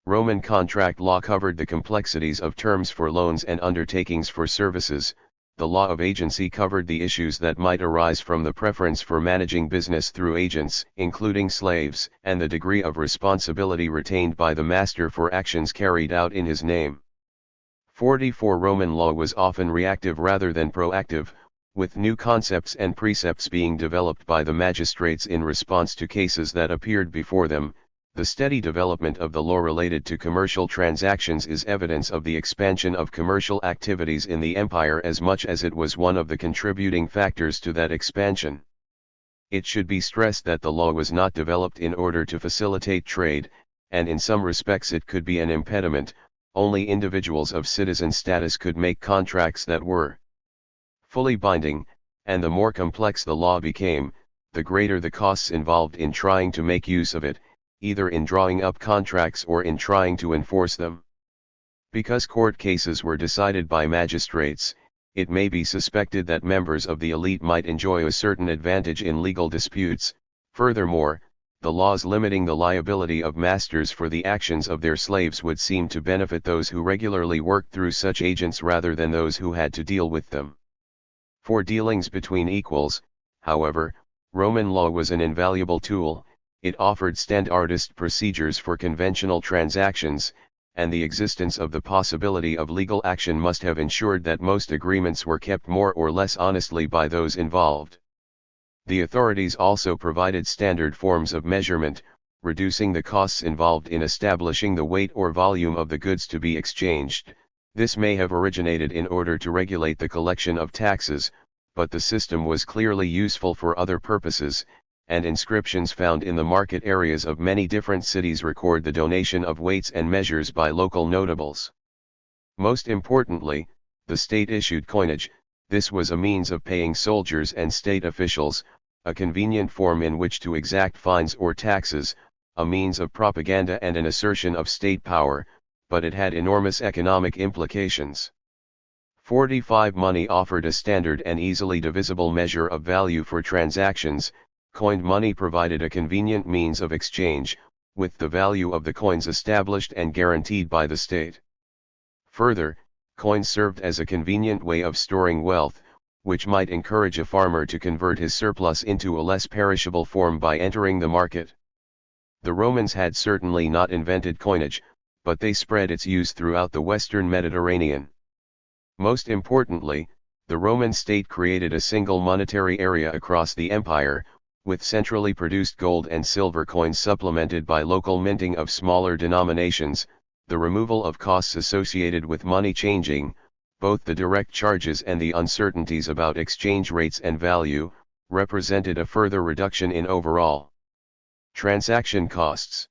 Roman contract law covered the complexities of terms for loans and undertakings for services. The law of agency covered the issues that might arise from the preference for managing business through agents, including slaves, and the degree of responsibility retained by the master for actions carried out in his name. 44. Roman law was often reactive rather than proactive, with new concepts and precepts being developed by the magistrates in response to cases that appeared before them. The steady development of the law related to commercial transactions is evidence of the expansion of commercial activities in the empire as much as it was one of the contributing factors to that expansion. It should be stressed that the law was not developed in order to facilitate trade, and in some respects it could be an impediment. Only individuals of citizen status could make contracts that were fully binding, and the more complex the law became, the greater the costs involved in trying to make use of it, either in drawing up contracts or in trying to enforce them. Because court cases were decided by magistrates, it may be suspected that members of the elite might enjoy a certain advantage in legal disputes. Furthermore, the laws limiting the liability of masters for the actions of their slaves would seem to benefit those who regularly worked through such agents rather than those who had to deal with them. For dealings between equals, however, Roman law was an invaluable tool. It offered standardized procedures for conventional transactions, and the existence of the possibility of legal action must have ensured that most agreements were kept more or less honestly by those involved. The authorities also provided standard forms of measurement, reducing the costs involved in establishing the weight or volume of the goods to be exchanged. This may have originated in order to regulate the collection of taxes, but the system was clearly useful for other purposes, and inscriptions found in the market areas of many different cities record the donation of weights and measures by local notables. Most importantly, the state issued coinage. This was a means of paying soldiers and state officials, a convenient form in which to exact fines or taxes, a means of propaganda and an assertion of state power, but it had enormous economic implications. 45. Money offered a standard and easily divisible measure of value for transactions. Coined money provided a convenient means of exchange, with the value of the coins established and guaranteed by the state. Further, coins served as a convenient way of storing wealth, which might encourage a farmer to convert his surplus into a less perishable form by entering the market. The Romans had certainly not invented coinage, but they spread its use throughout the western Mediterranean. Most importantly, the Roman state created a single monetary area across the empire, with centrally produced gold and silver coins supplemented by local minting of smaller denominations. The removal of costs associated with money changing, both the direct charges and the uncertainties about exchange rates and value, represented a further reduction in overall Transaction costs.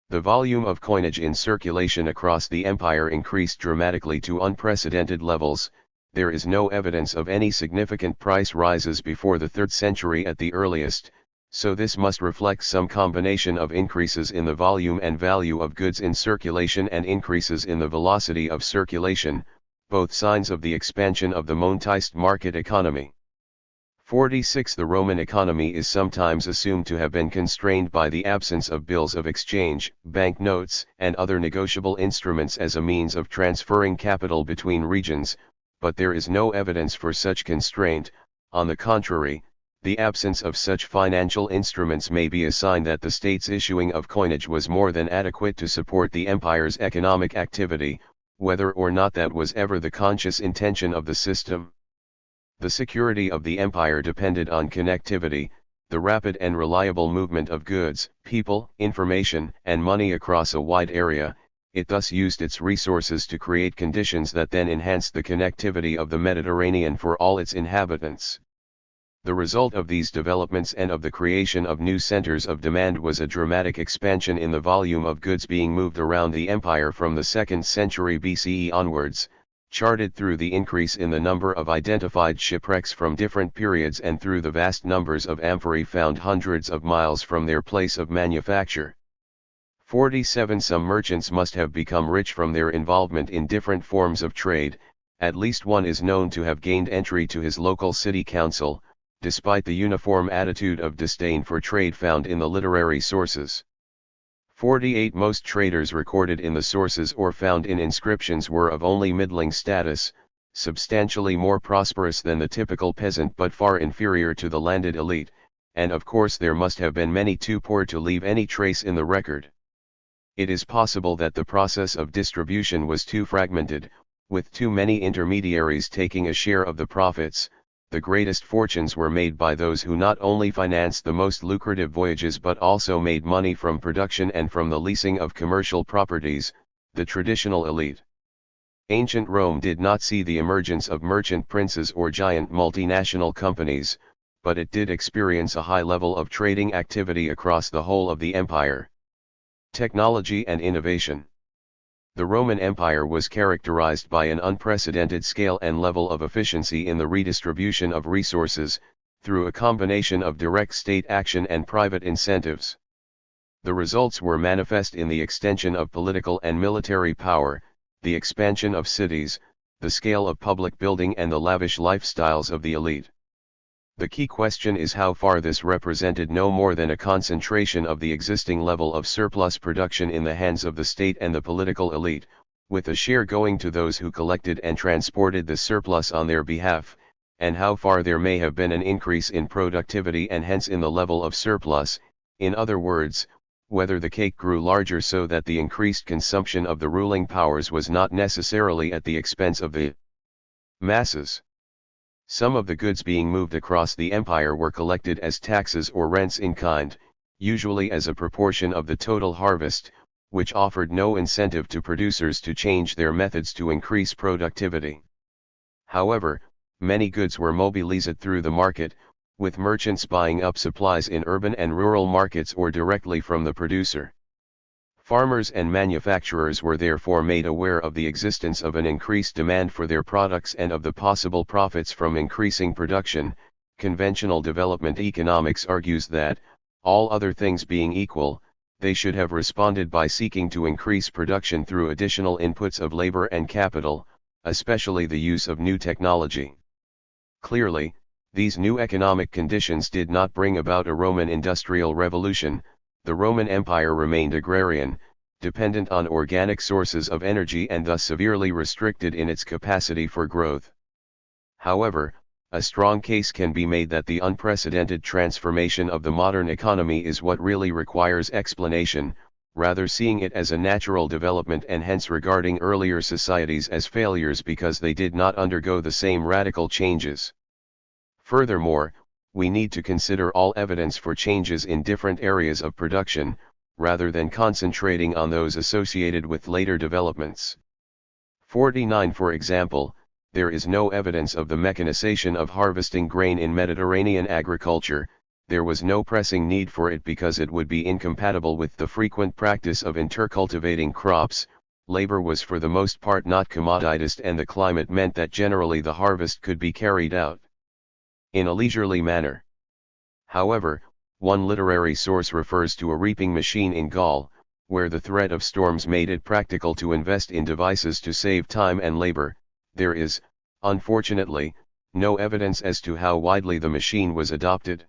The volume of coinage in circulation across the empire increased dramatically to unprecedented levels. There is no evidence of any significant price rises before the 3rd century at the earliest, so this must reflect some combination of increases in the volume and value of goods in circulation and increases in the velocity of circulation, both signs of the expansion of the monetized market economy. 46. The Roman economy is sometimes assumed to have been constrained by the absence of bills of exchange, banknotes, and other negotiable instruments as a means of transferring capital between regions, but there is no evidence for such constraint. On the contrary, the absence of such financial instruments may be a sign that the state's issuing of coinage was more than adequate to support the empire's economic activity, whether or not that was ever the conscious intention of the system. The security of the empire depended on connectivity, the rapid and reliable movement of goods, people, information, and money across a wide area. It thus used its resources to create conditions that then enhanced the connectivity of the Mediterranean for all its inhabitants. The result of these developments and of the creation of new centers of demand was a dramatic expansion in the volume of goods being moved around the empire from the 2nd century BCE onwards, charted through the increase in the number of identified shipwrecks from different periods and through the vast numbers of amphorae found hundreds of miles from their place of manufacture. 47. Some merchants must have become rich from their involvement in different forms of trade. At least one is known to have gained entry to his local city council, despite the uniform attitude of disdain for trade found in the literary sources. 48. Most traders recorded in the sources or found in inscriptions were of only middling status, substantially more prosperous than the typical peasant but far inferior to the landed elite, and of course there must have been many too poor to leave any trace in the record. It is possible that the process of distribution was too fragmented, with too many intermediaries taking a share of the profits. The greatest fortunes were made by those who not only financed the most lucrative voyages but also made money from production and from the leasing of commercial properties, the traditional elite. Ancient Rome did not see the emergence of merchant princes or giant multinational companies, but it did experience a high level of trading activity across the whole of the empire. Technology and innovation. The Roman Empire was characterized by an unprecedented scale and level of efficiency in the redistribution of resources, through a combination of direct state action and private incentives. The results were manifest in the extension of political and military power, the expansion of cities, the scale of public building and the lavish lifestyles of the elite. The key question is how far this represented no more than a concentration of the existing level of surplus production in the hands of the state and the political elite, with a share going to those who collected and transported the surplus on their behalf, and how far there may have been an increase in productivity and hence in the level of surplus. In other words, whether the cake grew larger so that the increased consumption of the ruling powers was not necessarily at the expense of the masses. Some of the goods being moved across the empire were collected as taxes or rents in kind, usually as a proportion of the total harvest, which offered no incentive to producers to change their methods to increase productivity. However, many goods were mobilized through the market, with merchants buying up supplies in urban and rural markets or directly from the producer. Farmers and manufacturers were therefore made aware of the existence of an increased demand for their products and of the possible profits from increasing production. Conventional development economics argues that, all other things being equal, they should have responded by seeking to increase production through additional inputs of labor and capital, especially the use of new technology. Clearly, these new economic conditions did not bring about a Roman industrial revolution. The Roman Empire remained agrarian, dependent on organic sources of energy and thus severely restricted in its capacity for growth. However, a strong case can be made that the unprecedented transformation of the modern economy is what really requires explanation, rather seeing it as a natural development and hence regarding earlier societies as failures because they did not undergo the same radical changes. Furthermore, we need to consider all evidence for changes in different areas of production, rather than concentrating on those associated with later developments. 49. For example, there is no evidence of the mechanization of harvesting grain in Mediterranean agriculture, there was no pressing need for it because it would be incompatible with the frequent practice of intercultivating crops. Labor was for the most part not commoditized, and the climate meant that generally the harvest could be carried out in a leisurely manner. However, one literary source refers to a reaping machine in Gaul, where the threat of storms made it practical to invest in devices to save time and labor. There is, unfortunately, no evidence as to how widely the machine was adopted.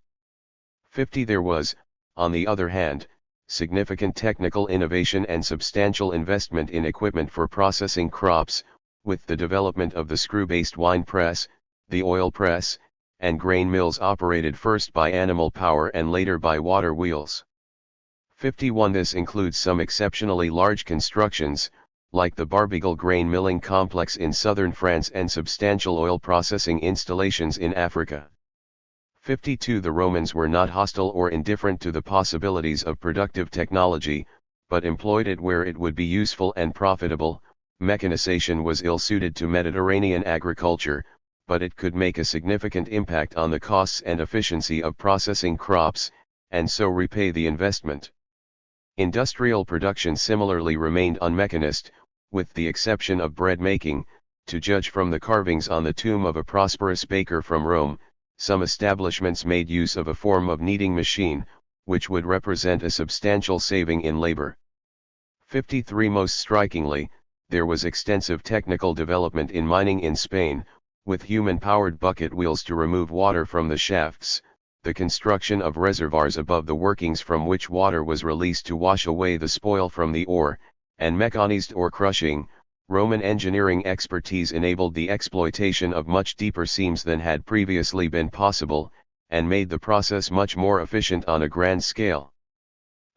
50. There was, on the other hand, significant technical innovation and substantial investment in equipment for processing crops, with the development of the screw-based wine press, the oil press, and grain mills operated first by animal power and later by water wheels. 51. This includes some exceptionally large constructions, like the Barbegal grain milling complex in southern France and substantial oil processing installations in Africa. 52. The Romans were not hostile or indifferent to the possibilities of productive technology, but employed it where it would be useful and profitable. Mechanization was ill-suited to Mediterranean agriculture, but it could make a significant impact on the costs and efficiency of processing crops, and so repay the investment. Industrial production similarly remained unmechanized, with the exception of bread making. To judge from the carvings on the tomb of a prosperous baker from Rome, some establishments made use of a form of kneading machine, which would represent a substantial saving in labor. 53. Most strikingly, there was extensive technical development in mining in Spain, with human-powered bucket wheels to remove water from the shafts, the construction of reservoirs above the workings from which water was released to wash away the spoil from the ore, and mechanized ore crushing. Roman engineering expertise enabled the exploitation of much deeper seams than had previously been possible, and made the process much more efficient on a grand scale.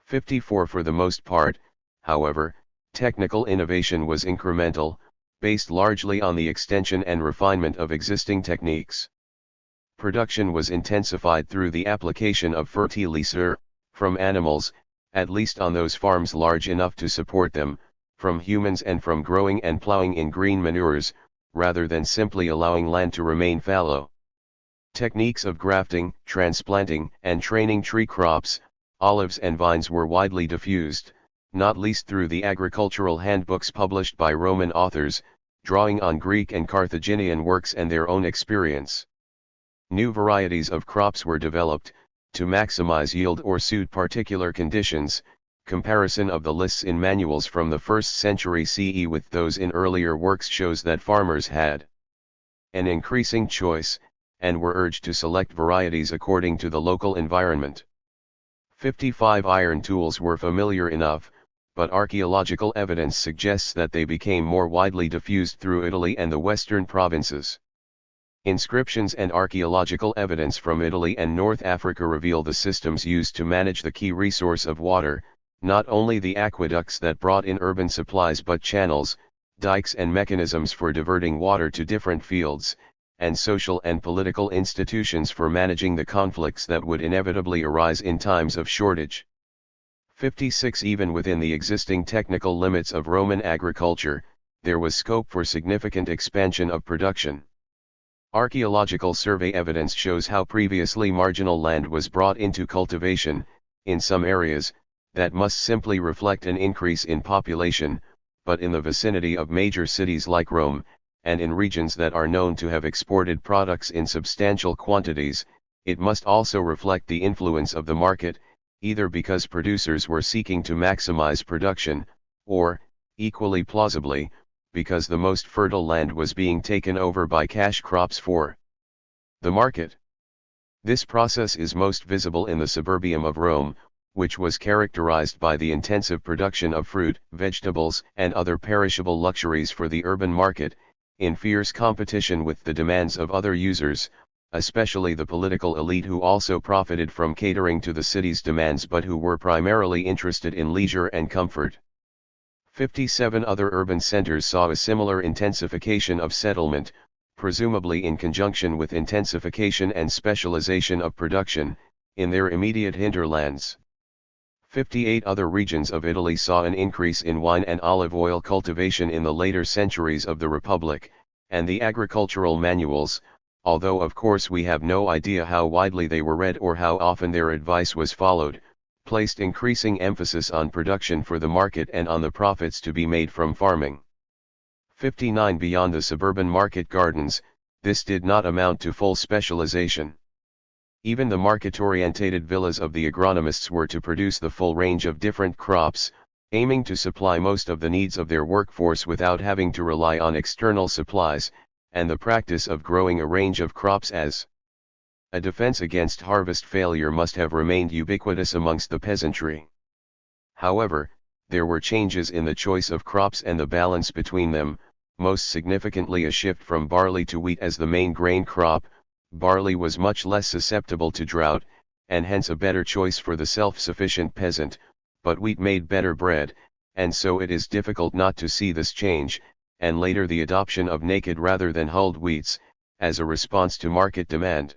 54. For the most part, however, technical innovation was incremental, based largely on the extension and refinement of existing techniques. Production was intensified through the application of fertilizer, from animals, at least on those farms large enough to support them, from humans, and from growing and plowing in green manures, rather than simply allowing land to remain fallow. Techniques of grafting, transplanting, and training tree crops, olives and vines were widely diffused, not least through the agricultural handbooks published by Roman authors, drawing on Greek and Carthaginian works and their own experience. New varieties of crops were developed, to maximize yield or suit particular conditions. Comparison of the lists in manuals from the 1st century CE with those in earlier works shows that farmers had an increasing choice, and were urged to select varieties according to the local environment. 55. Iron tools were familiar enough, but archaeological evidence suggests that they became more widely diffused through Italy and the western provinces. Inscriptions and archaeological evidence from Italy and North Africa reveal the systems used to manage the key resource of water, not only the aqueducts that brought in urban supplies but channels, dikes and mechanisms for diverting water to different fields, and social and political institutions for managing the conflicts that would inevitably arise in times of shortage. 56. Even within the existing technical limits of Roman agriculture, there was scope for significant expansion of production. Archaeological survey evidence shows how previously marginal land was brought into cultivation, in some areas, that must simply reflect an increase in population, but in the vicinity of major cities like Rome, and in regions that are known to have exported products in substantial quantities, it must also reflect the influence of the market, either because producers were seeking to maximize production, or, equally plausibly, because the most fertile land was being taken over by cash crops for the market. This process is most visible in the suburbium of Rome, which was characterized by the intensive production of fruit, vegetables, and other perishable luxuries for the urban market, in fierce competition with the demands of other users, especially the political elite, who also profited from catering to the city's demands but who were primarily interested in leisure and comfort. 57. Other urban centers saw a similar intensification of settlement, presumably in conjunction with intensification and specialization of production, in their immediate hinterlands. 58. Other regions of Italy saw an increase in wine and olive oil cultivation in the later centuries of the Republic, and the agricultural manuals, although of course we have no idea how widely they were read or how often their advice was followed, placed increasing emphasis on production for the market and on the profits to be made from farming. 59. Beyond the suburban market gardens, this did not amount to full specialization. Even the market-orientated villas of the agronomists were to produce the full range of different crops, aiming to supply most of the needs of their workforce without having to rely on external supplies, and the practice of growing a range of crops as a defense against harvest failure must have remained ubiquitous amongst the peasantry. However, there were changes in the choice of crops and the balance between them, most significantly a shift from barley to wheat as the main grain crop. Barley was much less susceptible to drought, and hence a better choice for the self-sufficient peasant, but wheat made better bread, and so it is difficult not to see this change, and later the adoption of naked rather than hulled wheats, as a response to market demand.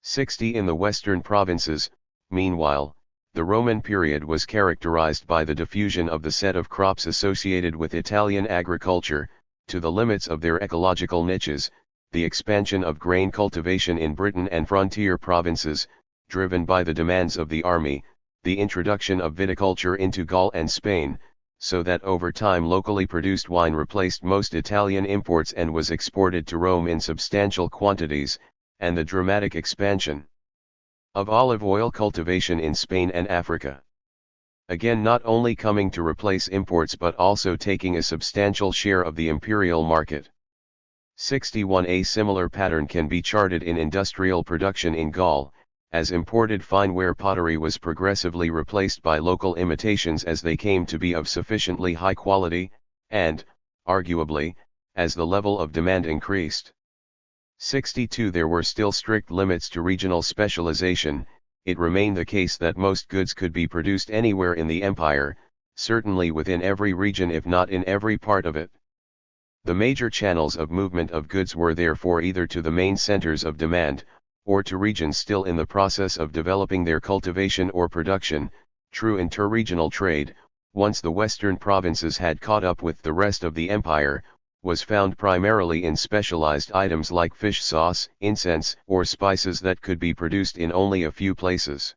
60. In the western provinces, meanwhile, the Roman period was characterized by the diffusion of the set of crops associated with Italian agriculture, to the limits of their ecological niches, the expansion of grain cultivation in Britain and frontier provinces, driven by the demands of the army, the introduction of viticulture into Gaul and Spain, so that over time locally produced wine replaced most Italian imports and was exported to Rome in substantial quantities, and the dramatic expansion of olive oil cultivation in Spain and Africa. Again, not only coming to replace imports but also taking a substantial share of the imperial market. 61. A similar pattern can be charted in industrial production in Gaul, as imported fineware pottery was progressively replaced by local imitations as they came to be of sufficiently high quality, and, arguably, as the level of demand increased. 62. There were still strict limits to regional specialization. It remained the case that most goods could be produced anywhere in the empire, certainly within every region if not in every part of it. The major channels of movement of goods were therefore either to the main centers of demand, or to regions still in the process of developing their cultivation or production. True interregional trade, once the western provinces had caught up with the rest of the empire, was found primarily in specialized items like fish sauce, incense, or spices that could be produced in only a few places.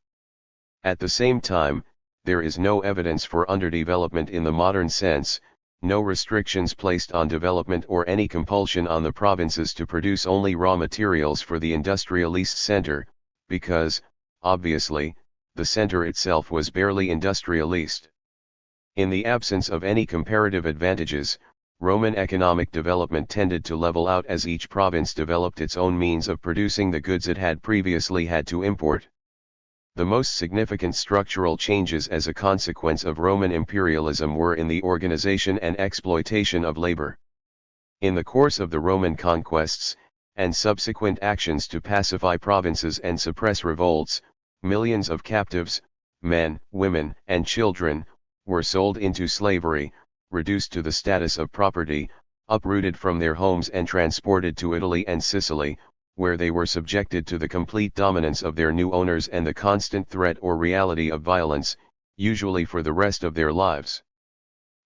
At the same time, there is no evidence for underdevelopment in the modern sense, no restrictions placed on development or any compulsion on the provinces to produce only raw materials for the industrialist center, because, obviously, the center itself was barely industrialist. In the absence of any comparative advantages, Roman economic development tended to level out as each province developed its own means of producing the goods it had previously had to import. The most significant structural changes as a consequence of Roman imperialism were in the organization and exploitation of labor. In the course of the Roman conquests, and subsequent actions to pacify provinces and suppress revolts, millions of captives, men, women, and children, were sold into slavery, reduced to the status of property, uprooted from their homes and transported to Italy and Sicily, where they were subjected to the complete dominance of their new owners and the constant threat or reality of violence, usually for the rest of their lives.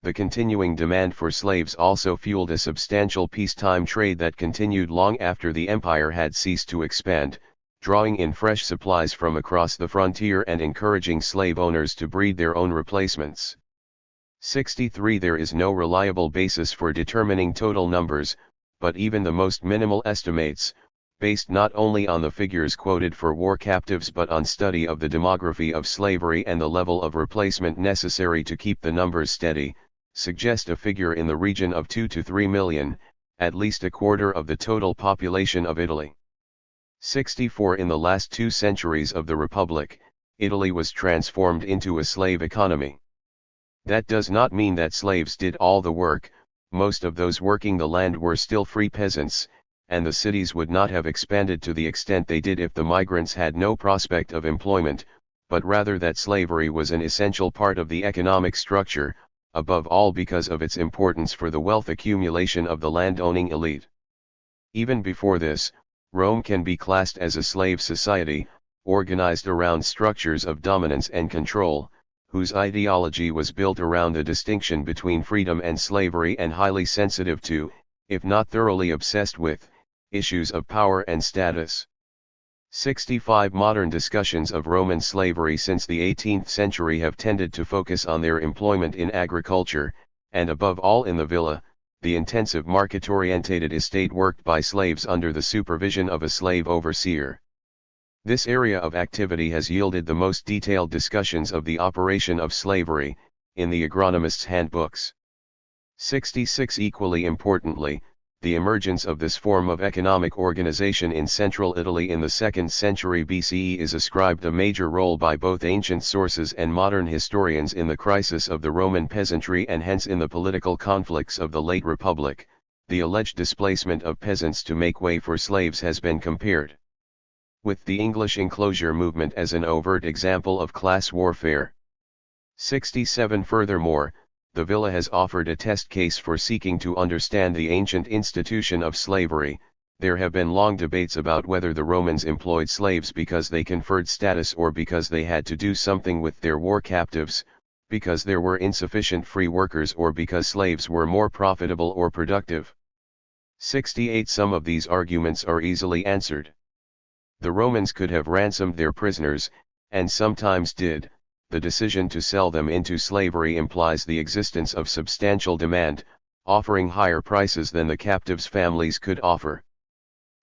The continuing demand for slaves also fueled a substantial peacetime trade that continued long after the empire had ceased to expand, drawing in fresh supplies from across the frontier and encouraging slave owners to breed their own replacements. 63. There is no reliable basis for determining total numbers, but even the most minimal estimates, based not only on the figures quoted for war captives but on study of the demography of slavery and the level of replacement necessary to keep the numbers steady, suggest a figure in the region of 2 to 3 million, at least a quarter of the total population of Italy. 64. In the last 2 centuries of the Republic, Italy was transformed into a slave economy. That does not mean that slaves did all the work. Most of those working the land were still free peasants, and the cities would not have expanded to the extent they did if the migrants had no prospect of employment, but rather that slavery was an essential part of the economic structure, above all because of its importance for the wealth accumulation of the land-owning elite. Even before this, Rome can be classed as a slave society, organized around structures of dominance and control, whose ideology was built around the distinction between freedom and slavery and highly sensitive to, if not thoroughly obsessed with, Issues of power and status. 65 Modern discussions of Roman slavery since the 18th century have tended to focus on their employment in agriculture, and above all in the villa, the intensive market-orientated estate worked by slaves under the supervision of a slave overseer. This area of activity has yielded the most detailed discussions of the operation of slavery, in the agronomist's handbooks. 66 Equally importantly, the emergence of this form of economic organization in central Italy in the 2nd century BCE is ascribed a major role by both ancient sources and modern historians in the crisis of the Roman peasantry and hence in the political conflicts of the late Republic. The alleged displacement of peasants to make way for slaves has been compared with the English enclosure movement as an overt example of class warfare. 67 Furthermore, the villa has offered a test case for seeking to understand the ancient institution of slavery. There have been long debates about whether the Romans employed slaves because they conferred status or because they had to do something with their war captives, because there were insufficient free workers or because slaves were more profitable or productive. 68 Some of these arguments are easily answered. The Romans could have ransomed their prisoners, and sometimes did. The decision to sell them into slavery implies the existence of substantial demand, offering higher prices than the captives' families could offer.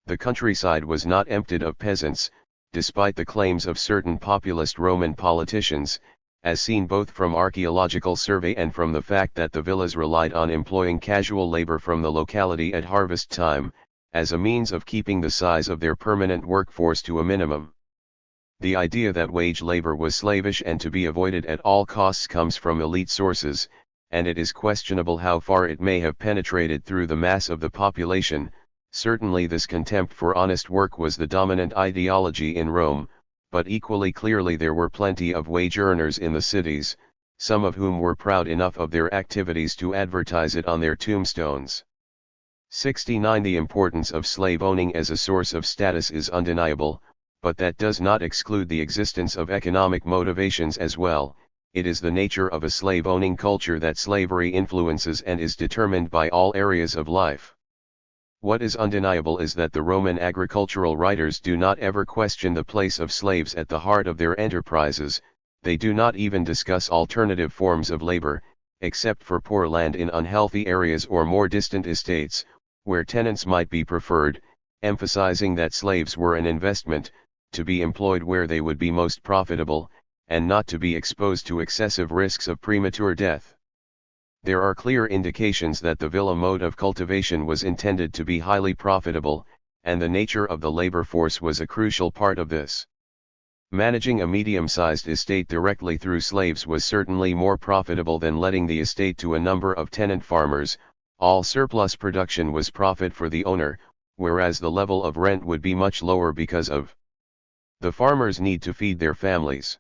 The countryside was not emptied of peasants, despite the claims of certain populist Roman politicians, as seen both from archaeological survey and from the fact that the villas relied on employing casual labor from the locality at harvest time, as a means of keeping the size of their permanent workforce to a minimum. The idea that wage labor was slavish and to be avoided at all costs comes from elite sources, and it is questionable how far it may have penetrated through the mass of the population. Certainly this contempt for honest work was the dominant ideology in Rome, but equally clearly there were plenty of wage earners in the cities, some of whom were proud enough of their activities to advertise it on their tombstones. 69 The importance of slave owning as a source of status is undeniable, but that does not exclude the existence of economic motivations as well. It is the nature of a slave-owning culture that slavery influences and is determined by all areas of life. What is undeniable is that the Roman agricultural writers do not ever question the place of slaves at the heart of their enterprises. They do not even discuss alternative forms of labor, except for poor land in unhealthy areas or more distant estates, where tenants might be preferred, emphasizing that slaves were an investment, to be employed where they would be most profitable, and not to be exposed to excessive risks of premature death. There are clear indications that the villa mode of cultivation was intended to be highly profitable, and the nature of the labor force was a crucial part of this. Managing a medium-sized estate directly through slaves was certainly more profitable than letting the estate to a number of tenant farmers. All surplus production was profit for the owner, whereas the level of rent would be much lower because of the farmers' need to feed their families.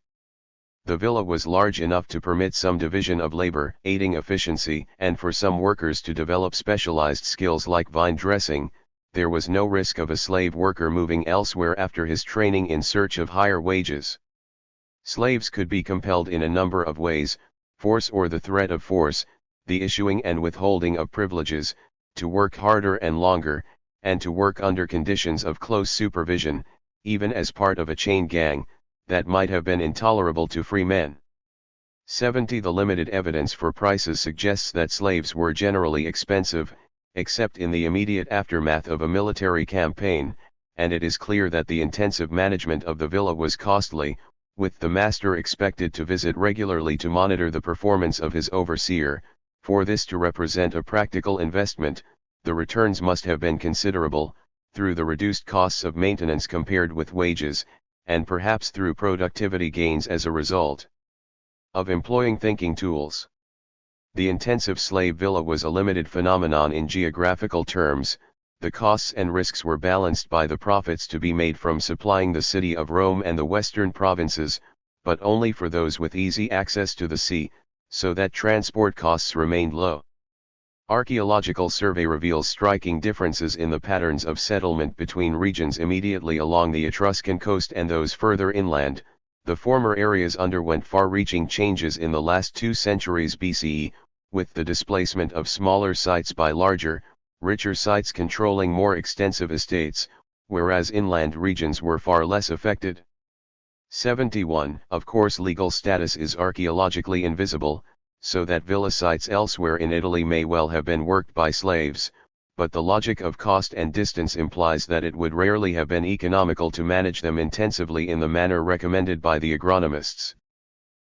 The villa was large enough to permit some division of labor, aiding efficiency, and for some workers to develop specialized skills like vine dressing. There was no risk of a slave worker moving elsewhere after his training in search of higher wages. Slaves could be compelled in a number of ways: force or the threat of force, the issuing and withholding of privileges, to work harder and longer, and to work under conditions of close supervision, even as part of a chain gang, that might have been intolerable to free men. 70 The limited evidence for prices suggests that slaves were generally expensive, except in the immediate aftermath of a military campaign, and it is clear that the intensive management of the villa was costly, with the master expected to visit regularly to monitor the performance of his overseer. For this to represent a practical investment, the returns must have been considerable, through the reduced costs of maintenance compared with wages, and perhaps through productivity gains as a result of employing thinking tools. The intensive slave villa was a limited phenomenon in geographical terms. The costs and risks were balanced by the profits to be made from supplying the city of Rome and the western provinces, but only for those with easy access to the sea, so that transport costs remained low. Archaeological survey reveals striking differences in the patterns of settlement between regions immediately along the Etruscan coast and those further inland. The former areas underwent far-reaching changes in the last 2 centuries BCE, with the displacement of smaller sites by larger, richer sites controlling more extensive estates, whereas inland regions were far less affected. 71. Of course, legal status is archaeologically invisible, so that villa sites elsewhere in Italy may well have been worked by slaves, but the logic of cost and distance implies that it would rarely have been economical to manage them intensively in the manner recommended by the agronomists.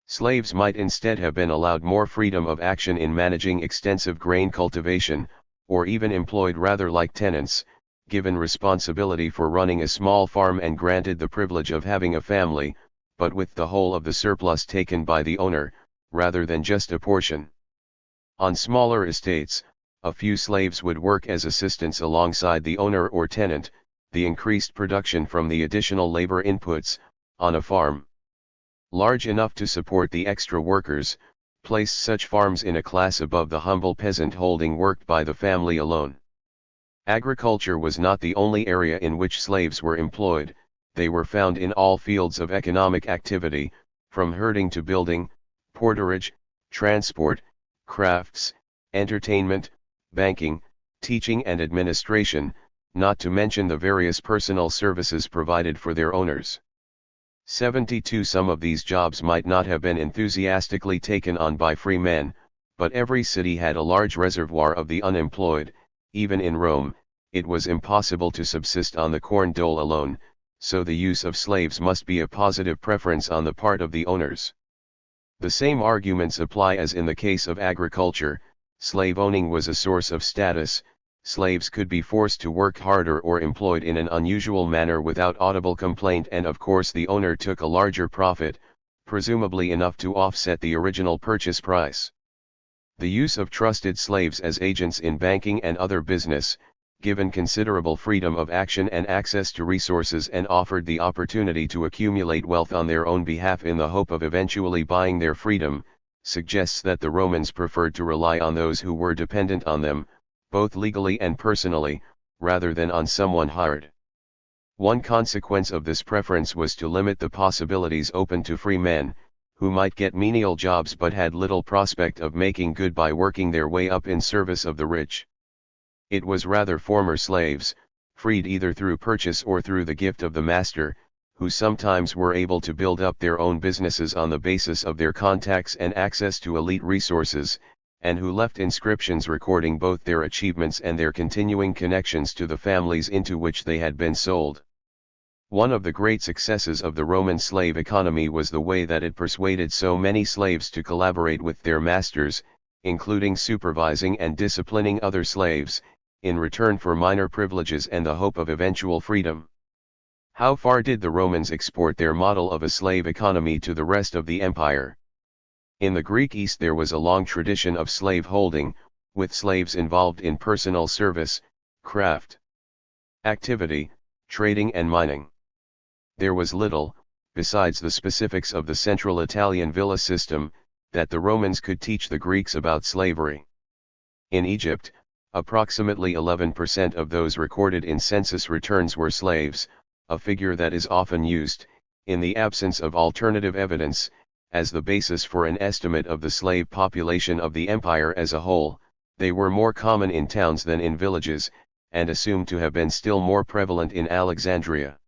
Slaves might instead have been allowed more freedom of action in managing extensive grain cultivation, or even employed rather like tenants, given responsibility for running a small farm and granted the privilege of having a family, but with the whole of the surplus taken by the owner, rather than just a portion. On smaller estates, a few slaves would work as assistants alongside the owner or tenant, the increased production from the additional labor inputs, on a farm large enough to support the extra workers, placed such farms in a class above the humble peasant holding worked by the family alone. Agriculture was not the only area in which slaves were employed, they were found in all fields of economic activity, from herding to building, porterage, transport, crafts, entertainment, banking, teaching and administration, not to mention the various personal services provided for their owners. 72. Some of these jobs might not have been enthusiastically taken on by free men, but every city had a large reservoir of the unemployed. Even in Rome, it was impossible to subsist on the corn dole alone, so the use of slaves must be a positive preference on the part of the owners. The same arguments apply as in the case of agriculture. Slave owning was a source of status. Slaves could be forced to work harder or employed in an unusual manner without audible complaint, and of course the owner took a larger profit, presumably enough to offset the original purchase price. The use of trusted slaves as agents in banking and other business, given considerable freedom of action and access to resources and offered the opportunity to accumulate wealth on their own behalf in the hope of eventually buying their freedom, suggests that the Romans preferred to rely on those who were dependent on them, both legally and personally, rather than on someone hired. One consequence of this preference was to limit the possibilities open to free men, who might get menial jobs but had little prospect of making good by working their way up in service of the rich. It was rather former slaves, freed either through purchase or through the gift of the master, who sometimes were able to build up their own businesses on the basis of their contacts and access to elite resources, and who left inscriptions recording both their achievements and their continuing connections to the families into which they had been sold. One of the great successes of the Roman slave economy was the way that it persuaded so many slaves to collaborate with their masters, including supervising and disciplining other slaves, in return for minor privileges and the hope of eventual freedom. How far did the Romans export their model of a slave economy to the rest of the empire? In the Greek East there was a long tradition of slave holding, with slaves involved in personal service, craft activity, trading and mining. There was little, besides the specifics of the central Italian villa system, that the Romans could teach the Greeks about slavery. In Egypt, approximately 11% of those recorded in census returns were slaves, a figure that is often used, in the absence of alternative evidence, as the basis for an estimate of the slave population of the empire as a whole. They were more common in towns than in villages, and assumed to have been still more prevalent in Alexandria.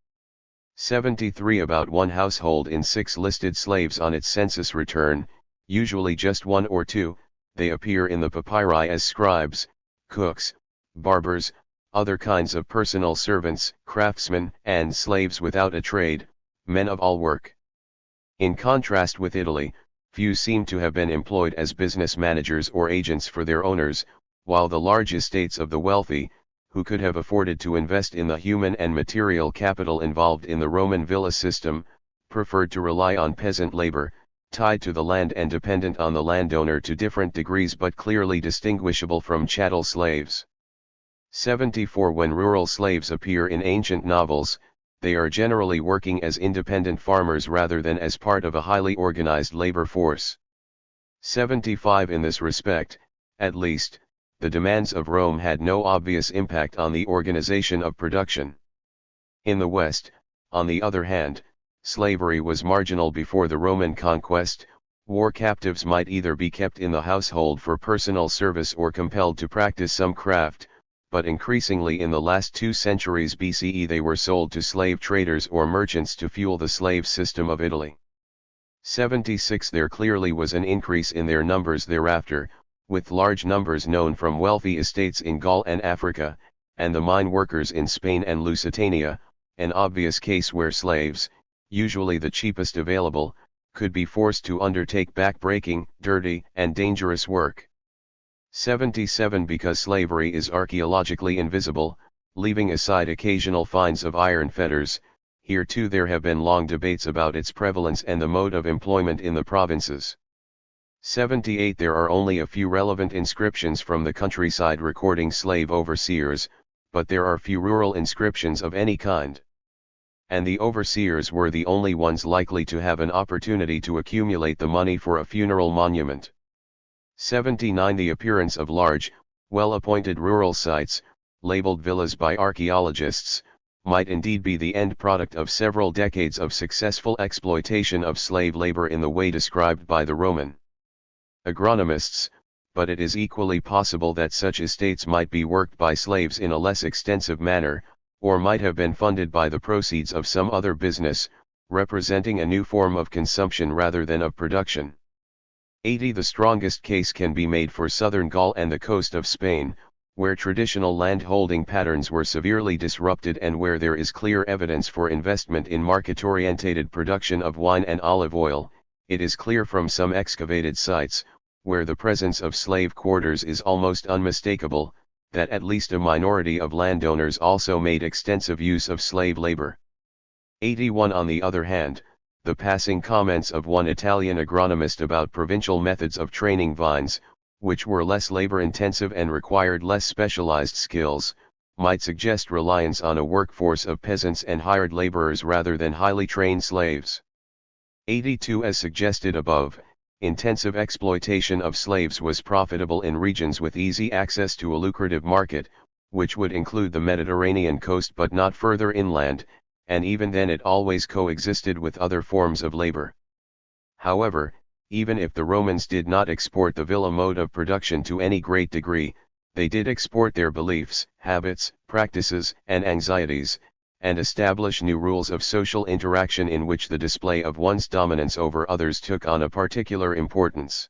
73. About one household in 6 listed slaves on its census return, usually just 1 or 2, they appear in the papyri as scribes, cooks, barbers, other kinds of personal servants, craftsmen, and slaves without a trade, men of all work. In contrast with Italy, few seem to have been employed as business managers or agents for their owners, while the large estates of the wealthy, who could have afforded to invest in the human and material capital involved in the Roman villa system, preferred to rely on peasant labor, tied to the land and dependent on the landowner to different degrees but clearly distinguishable from chattel slaves. 74. When rural slaves appear in ancient novels, they are generally working as independent farmers rather than as part of a highly organized labor force. 75. In this respect, at least, the demands of Rome had no obvious impact on the organization of production. In the West, on the other hand, slavery was marginal before the Roman conquest. War captives might either be kept in the household for personal service or compelled to practice some craft, but increasingly in the last 2 centuries BCE they were sold to slave traders or merchants to fuel the slave system of Italy. 76 There clearly was an increase in their numbers thereafter, with large numbers known from wealthy estates in Gaul and Africa, and the mine workers in Spain and Lusitania, an obvious case where slaves, usually the cheapest available, could be forced to undertake back-breaking, dirty, and dangerous work. 77 Because slavery is archaeologically invisible, leaving aside occasional finds of iron fetters, here too there have been long debates about its prevalence and the mode of employment in the provinces. 78 There are only a few relevant inscriptions from the countryside recording slave overseers, but there are few rural inscriptions of any kind. And the overseers were the only ones likely to have an opportunity to accumulate the money for a funeral monument. 79 The appearance of large, well-appointed rural sites, labeled villas by archaeologists, might indeed be the end product of several decades of successful exploitation of slave labor in the way described by the Roman agronomists, but it is equally possible that such estates might be worked by slaves in a less extensive manner, or might have been funded by the proceeds of some other business, representing a new form of consumption rather than of production. 80 The strongest case can be made for southern Gaul and the coast of Spain, where traditional land-holding patterns were severely disrupted and where there is clear evidence for investment in market-orientated production of wine and olive oil. It is clear from some excavated sites, where the presence of slave quarters is almost unmistakable, that at least a minority of landowners also made extensive use of slave labor. 81 On the other hand, the passing comments of one Italian agronomist about provincial methods of training vines, which were less labor-intensive and required less specialized skills, might suggest reliance on a workforce of peasants and hired laborers rather than highly trained slaves. 82 As suggested above, intensive exploitation of slaves was profitable in regions with easy access to a lucrative market, which would include the Mediterranean coast but not further inland, and even then it always coexisted with other forms of labor. However, even if the Romans did not export the villa mode of production to any great degree, they did export their beliefs, habits, practices, and anxieties, and establish new rules of social interaction in which the display of one's dominance over others took on a particular importance.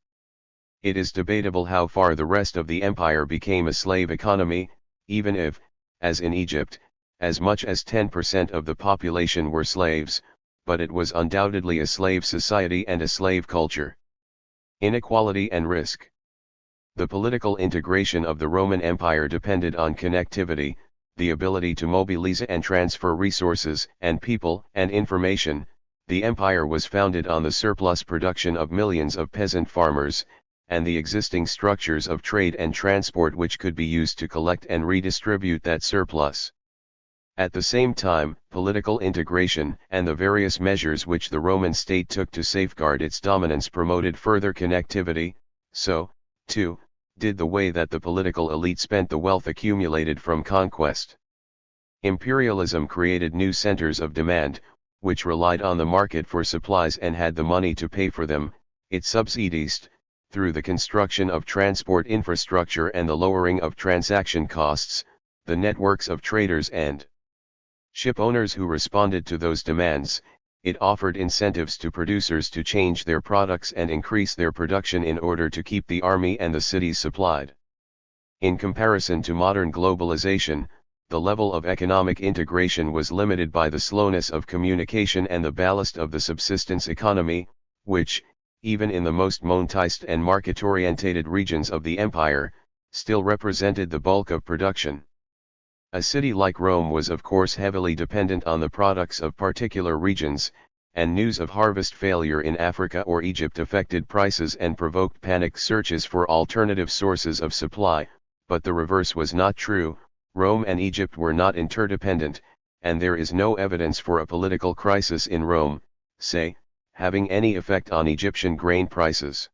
It is debatable how far the rest of the empire became a slave economy, even if, as in Egypt, as much as 10% of the population were slaves, but it was undoubtedly a slave society and a slave culture. Inequality and risk. The political integration of the Roman Empire depended on connectivity, the ability to mobilize and transfer resources and people and information. The empire was founded on the surplus production of millions of peasant farmers, and the existing structures of trade and transport which could be used to collect and redistribute that surplus. At the same time, political integration and the various measures which the Roman state took to safeguard its dominance promoted further connectivity. So, too, did the way that the political elite spent the wealth accumulated from conquest. Imperialism created new centers of demand, which relied on the market for supplies and had the money to pay for them. It subsidized, through the construction of transport infrastructure and the lowering of transaction costs, the networks of traders and ship owners who responded to those demands. It offered incentives to producers to change their products and increase their production in order to keep the army and the cities supplied. In comparison to modern globalization, the level of economic integration was limited by the slowness of communication and the ballast of the subsistence economy, which, even in the most monetized and market-orientated regions of the empire, still represented the bulk of production. A city like Rome was of course heavily dependent on the products of particular regions, and news of harvest failure in Africa or Egypt affected prices and provoked panicked searches for alternative sources of supply, but the reverse was not true. Rome and Egypt were not interdependent, and there is no evidence for a political crisis in Rome, say, having any effect on Egyptian grain prices.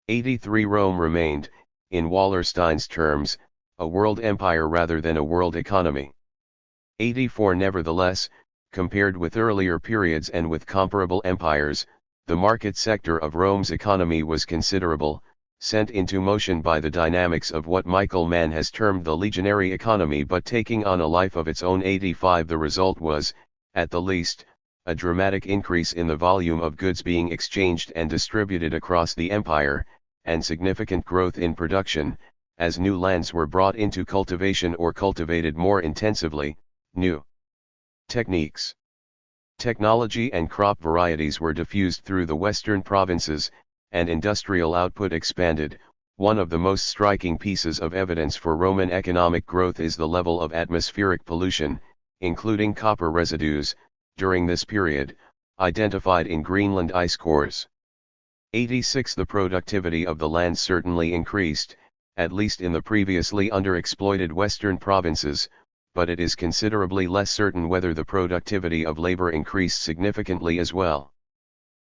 83 Rome remained, in Wallerstein's terms, a world empire rather than a world economy. 84 Nevertheless, compared with earlier periods and with comparable empires, the market sector of Rome's economy was considerable, sent into motion by the dynamics of what Michael Mann has termed the legionary economy but taking on a life of its own. 85 The result was, at the least, a dramatic increase in the volume of goods being exchanged and distributed across the empire, and significant growth in production, as new lands were brought into cultivation or cultivated more intensively, new techniques, technology and crop varieties were diffused through the western provinces, and industrial output expanded. One of the most striking pieces of evidence for Roman economic growth is the level of atmospheric pollution, including copper residues, during this period, identified in Greenland ice cores. 86 The productivity of the land certainly increased, at least in the previously underexploited western provinces, but it is considerably less certain whether the productivity of labor increased significantly as well.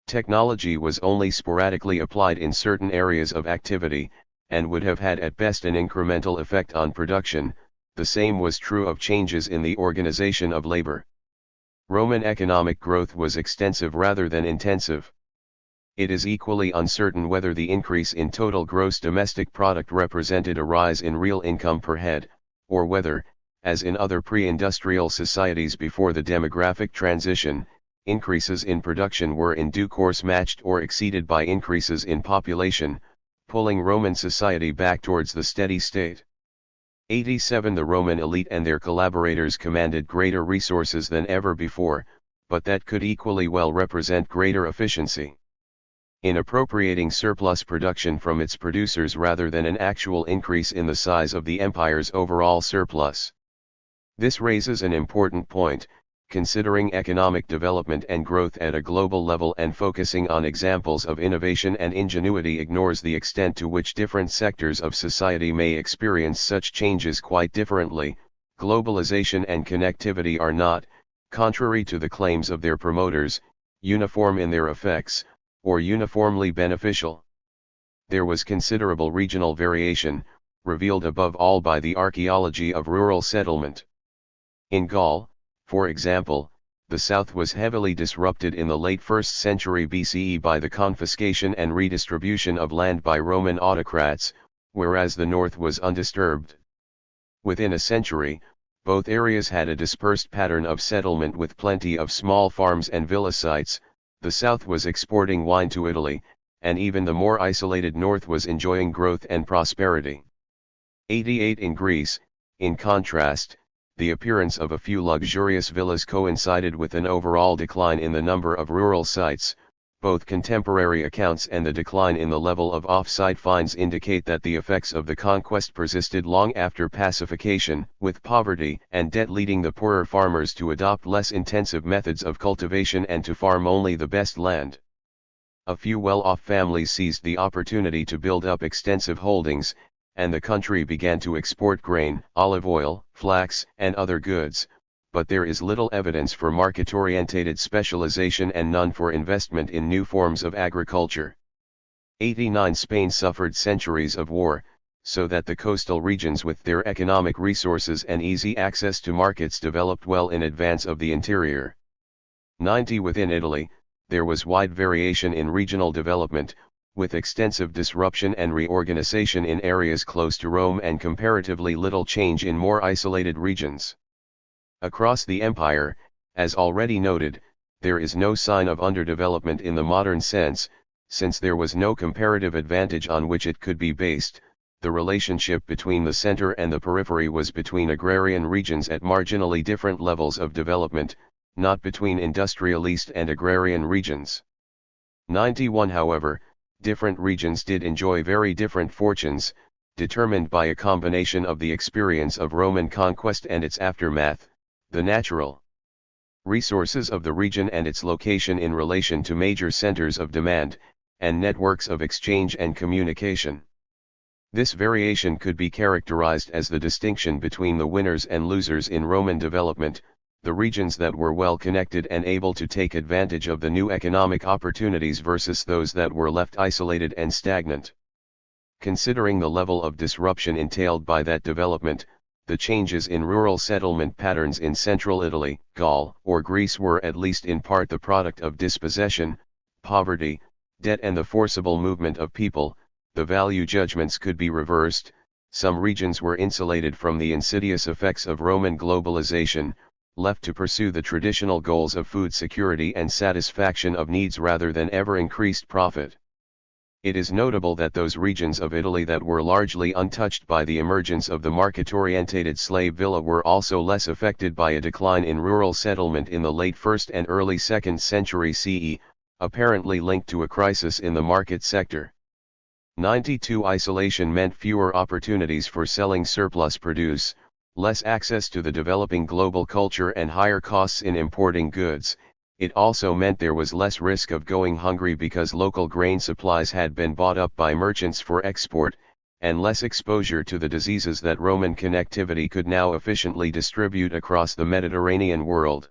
Technology was only sporadically applied in certain areas of activity, and would have had at best an incremental effect on production. The same was true of changes in the organization of labor. Roman economic growth was extensive rather than intensive. It is equally uncertain whether the increase in total gross domestic product represented a rise in real income per head, or whether, as in other pre-industrial societies before the demographic transition, increases in production were in due course matched or exceeded by increases in population, pulling Roman society back towards the steady state. 87 The Roman elite and their collaborators commanded greater resources than ever before, but that could equally well represent greater efficiency in appropriating surplus production from its producers rather than an actual increase in the size of the empire's overall surplus. This raises an important point, considering economic development and growth at a global level and focusing on examples of innovation and ingenuity ignores the extent to which different sectors of society may experience such changes quite differently. Globalization and connectivity are not, contrary to the claims of their promoters, uniform in their effects, or uniformly beneficial. There was considerable regional variation, revealed above all by the archaeology of rural settlement. In Gaul, for example, the south was heavily disrupted in the late 1st century BCE by the confiscation and redistribution of land by Roman autocrats, whereas the north was undisturbed. Within a century, both areas had a dispersed pattern of settlement with plenty of small farms and villa sites. The south was exporting wine to Italy, and even the more isolated north was enjoying growth and prosperity. 88 In Greece, in contrast, the appearance of a few luxurious villas coincided with an overall decline in the number of rural sites. Both contemporary accounts and the decline in the level of off-site finds indicate that the effects of the conquest persisted long after pacification, with poverty and debt leading the poorer farmers to adopt less intensive methods of cultivation and to farm only the best land. A few well-off families seized the opportunity to build up extensive holdings, and the country began to export grain, olive oil, flax, and other goods, but there is little evidence for market-orientated specialization and none for investment in new forms of agriculture. 89 Spain suffered centuries of war, so that the coastal regions with their economic resources and easy access to markets developed well in advance of the interior. 90 Within Italy, there was wide variation in regional development, with extensive disruption and reorganization in areas close to Rome and comparatively little change in more isolated regions. Across the empire, as already noted, there is no sign of underdevelopment in the modern sense, since there was no comparative advantage on which it could be based. The relationship between the center and the periphery was between agrarian regions at marginally different levels of development, not between industrialist and agrarian regions. 91 However, different regions did enjoy very different fortunes, determined by a combination of the experience of Roman conquest and its aftermath, the natural resources of the region and its location in relation to major centers of demand, and networks of exchange and communication. This variation could be characterized as the distinction between the winners and losers in Roman development, the regions that were well connected and able to take advantage of the new economic opportunities versus those that were left isolated and stagnant. Considering the level of disruption entailed by that development, the changes in rural settlement patterns in central Italy, Gaul, or Greece were at least in part the product of dispossession, poverty, debt and the forcible movement of people, the value judgments could be reversed. Some regions were insulated from the insidious effects of Roman globalization, left to pursue the traditional goals of food security and satisfaction of needs rather than ever increased profit. It is notable that those regions of Italy that were largely untouched by the emergence of the market-orientated slave villa were also less affected by a decline in rural settlement in the late 1st and early 2nd century CE, apparently linked to a crisis in the market sector. 92 Isolation meant fewer opportunities for selling surplus produce, less access to the developing global culture and higher costs in importing goods. It also meant there was less risk of going hungry because local grain supplies had been bought up by merchants for export, and less exposure to the diseases that Roman connectivity could now efficiently distribute across the Mediterranean world.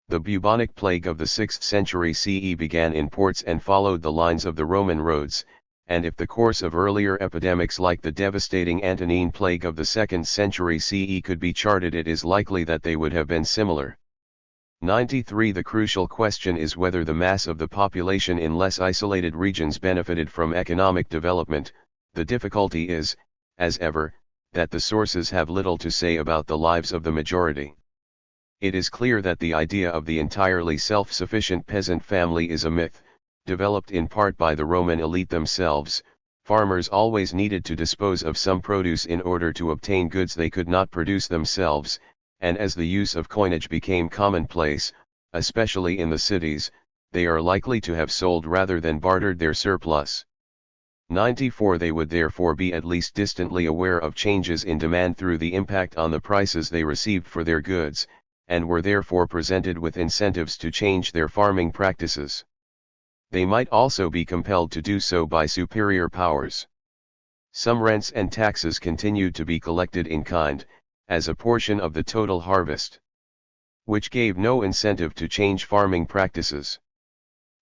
The bubonic plague of the 6th century CE began in ports and followed the lines of the Roman roads, and if the course of earlier epidemics like the devastating Antonine plague of the 2nd century CE could be charted, it is likely that they would have been similar. 93 The crucial question is whether the mass of the population in less isolated regions benefited from economic development. The difficulty is, as ever, that the sources have little to say about the lives of the majority. It is clear that the idea of the entirely self-sufficient peasant family is a myth, developed in part by the Roman elite themselves. Farmers always needed to dispose of some produce in order to obtain goods they could not produce themselves, and as the use of coinage became commonplace, especially in the cities, they are likely to have sold rather than bartered their surplus. 94 They would therefore be at least distantly aware of changes in demand through the impact on the prices they received for their goods, and were therefore presented with incentives to change their farming practices. They might also be compelled to do so by superior powers. Some rents and taxes continued to be collected in kind, as a portion of the total harvest, which gave no incentive to change farming practices.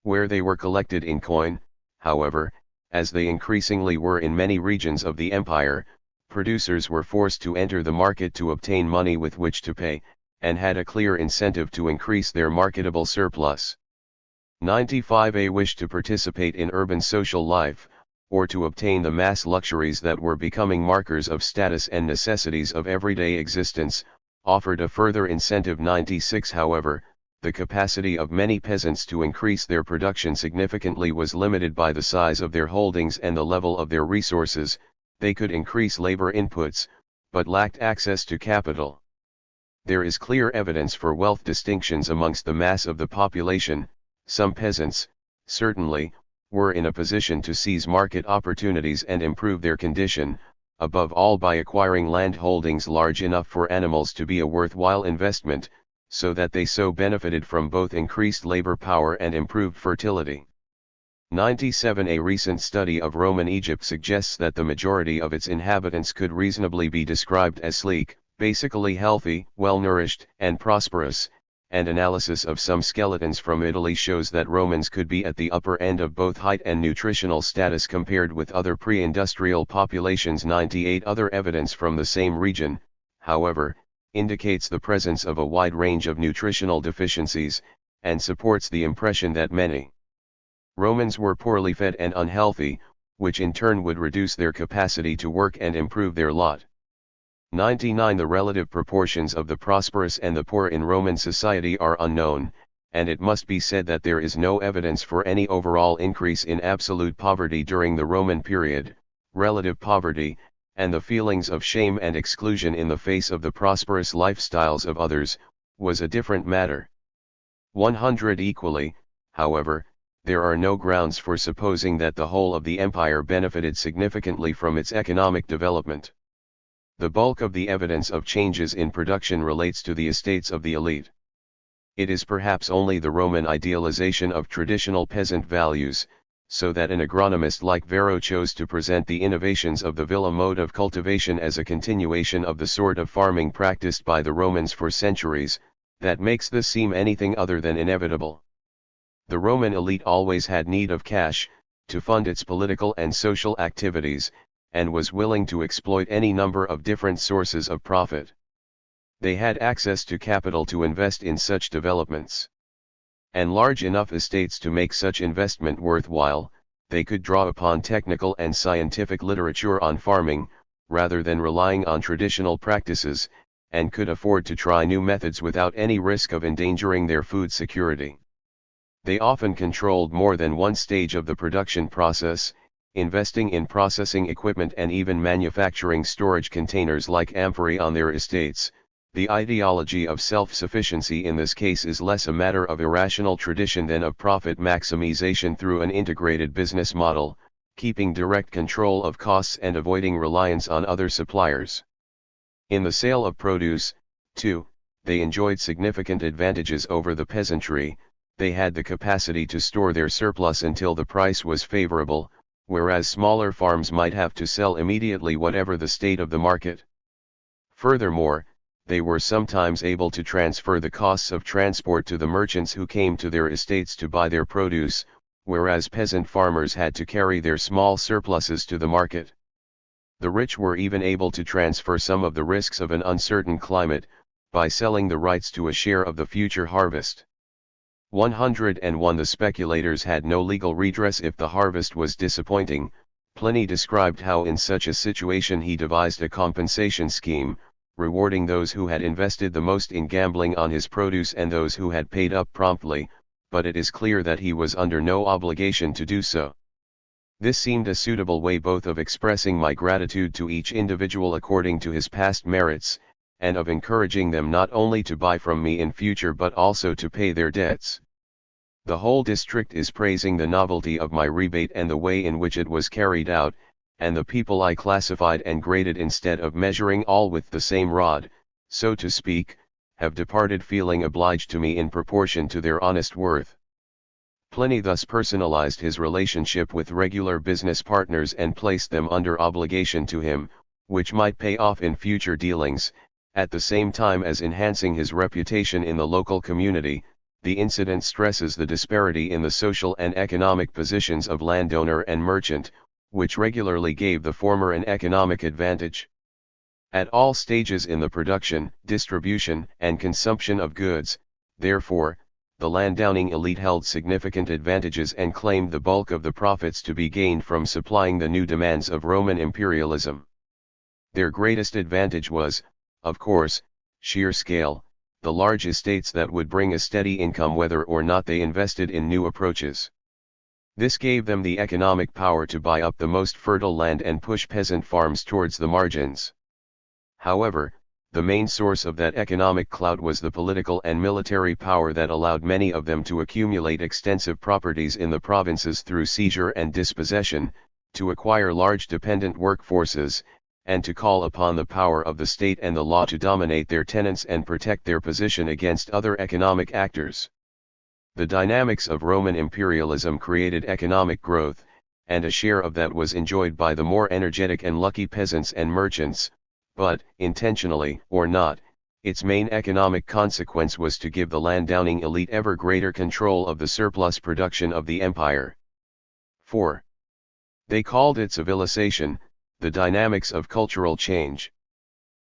Where they were collected in coin, however, as they increasingly were in many regions of the empire, producers were forced to enter the market to obtain money with which to pay, and had a clear incentive to increase their marketable surplus. 95 A wish to participate in urban social life, or to obtain the mass luxuries that were becoming markers of status and necessities of everyday existence, offered a further incentive. 96 However, the capacity of many peasants to increase their production significantly was limited by the size of their holdings and the level of their resources. They could increase labor inputs, but lacked access to capital. There is clear evidence for wealth distinctions amongst the mass of the population. Some peasants, certainly, were in a position to seize market opportunities and improve their condition, above all by acquiring land holdings large enough for animals to be a worthwhile investment, so that they so benefited from both increased labor power and improved fertility. 97 A recent study of Roman Egypt suggests that the majority of its inhabitants could reasonably be described as sleek, basically healthy, well-nourished, and prosperous, and analysis of some skeletons from Italy shows that Romans could be at the upper end of both height and nutritional status compared with other pre-industrial populations. 98 Other evidence from the same region, however, indicates the presence of a wide range of nutritional deficiencies, and supports the impression that many Romans were poorly fed and unhealthy, which in turn would reduce their capacity to work and improve their lot. 99 The relative proportions of the prosperous and the poor in Roman society are unknown, and it must be said that there is no evidence for any overall increase in absolute poverty during the Roman period. Relative poverty, and the feelings of shame and exclusion in the face of the prosperous lifestyles of others, was a different matter. 100 Equally, however, there are no grounds for supposing that the whole of the empire benefited significantly from its economic development. The bulk of the evidence of changes in production relates to the estates of the elite. It is perhaps only the Roman idealization of traditional peasant values, so that an agronomist like Varro chose to present the innovations of the villa mode of cultivation as a continuation of the sort of farming practiced by the Romans for centuries, that makes this seem anything other than inevitable. The Roman elite always had need of cash, to fund its political and social activities, and was willing to exploit any number of different sources of profit. They had access to capital to invest in such developments, and large enough estates to make such investment worthwhile. they could draw upon technical and scientific literature on farming, rather than relying on traditional practices, and could afford to try new methods without any risk of endangering their food security. They often controlled more than one stage of the production process, investing in processing equipment and even manufacturing storage containers like amphorae on their estates. The ideology of self-sufficiency in this case is less a matter of irrational tradition than of profit maximization through an integrated business model, keeping direct control of costs and avoiding reliance on other suppliers. In the sale of produce, too, they enjoyed significant advantages over the peasantry. They had the capacity to store their surplus until the price was favorable, whereas smaller farms might have to sell immediately whatever the state of the market. Furthermore, they were sometimes able to transfer the costs of transport to the merchants who came to their estates to buy their produce, whereas peasant farmers had to carry their small surpluses to the market. The rich were even able to transfer some of the risks of an uncertain climate, by selling the rights to a share of the future harvest. 101 The speculators had no legal redress if the harvest was disappointing. Pliny described how in such a situation he devised a compensation scheme, rewarding those who had invested the most in gambling on his produce and those who had paid up promptly, but it is clear that he was under no obligation to do so. This seemed a suitable way both of expressing my gratitude to each individual according to his past merits, and of encouraging them not only to buy from me in future but also to pay their debts. The whole district is praising the novelty of my rebate and the way in which it was carried out, and the people I classified and graded instead of measuring all with the same rod, so to speak, have departed feeling obliged to me in proportion to their honest worth. Pliny thus personalized his relationship with regular business partners and placed them under obligation to him, which might pay off in future dealings, at the same time as enhancing his reputation in the local community. The incident stresses the disparity in the social and economic positions of landowner and merchant, which regularly gave the former an economic advantage. At all stages in the production, distribution, and consumption of goods, therefore, the landowning elite held significant advantages and claimed the bulk of the profits to be gained from supplying the new demands of Roman imperialism. Their greatest advantage was, of course, sheer scale, the large estates that would bring a steady income whether or not they invested in new approaches. This gave them the economic power to buy up the most fertile land and push peasant farms towards the margins. However, the main source of that economic clout was the political and military power that allowed many of them to accumulate extensive properties in the provinces through seizure and dispossession, to acquire large dependent workforces, and to call upon the power of the state and the law to dominate their tenants and protect their position against other economic actors. The dynamics of Roman imperialism created economic growth, and a share of that was enjoyed by the more energetic and lucky peasants and merchants, but, intentionally or not, its main economic consequence was to give the landowning elite ever greater control of the surplus production of the empire. 4. They called it civilization, the dynamics of cultural change.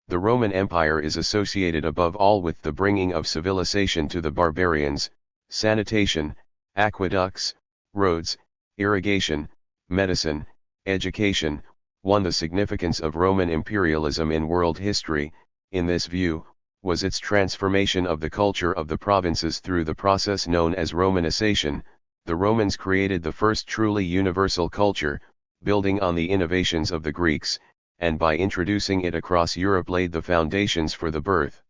The Roman Empire is associated above all with the bringing of civilization to the barbarians. Sanitation, aqueducts, roads, irrigation, medicine, education. 1. The significance of Roman imperialism in world history, in this view, was its transformation of the culture of the provinces through the process known as Romanization. The Romans created the first truly universal culture, building on the innovations of the Greeks, and by introducing it across Europe laid the foundations for the birth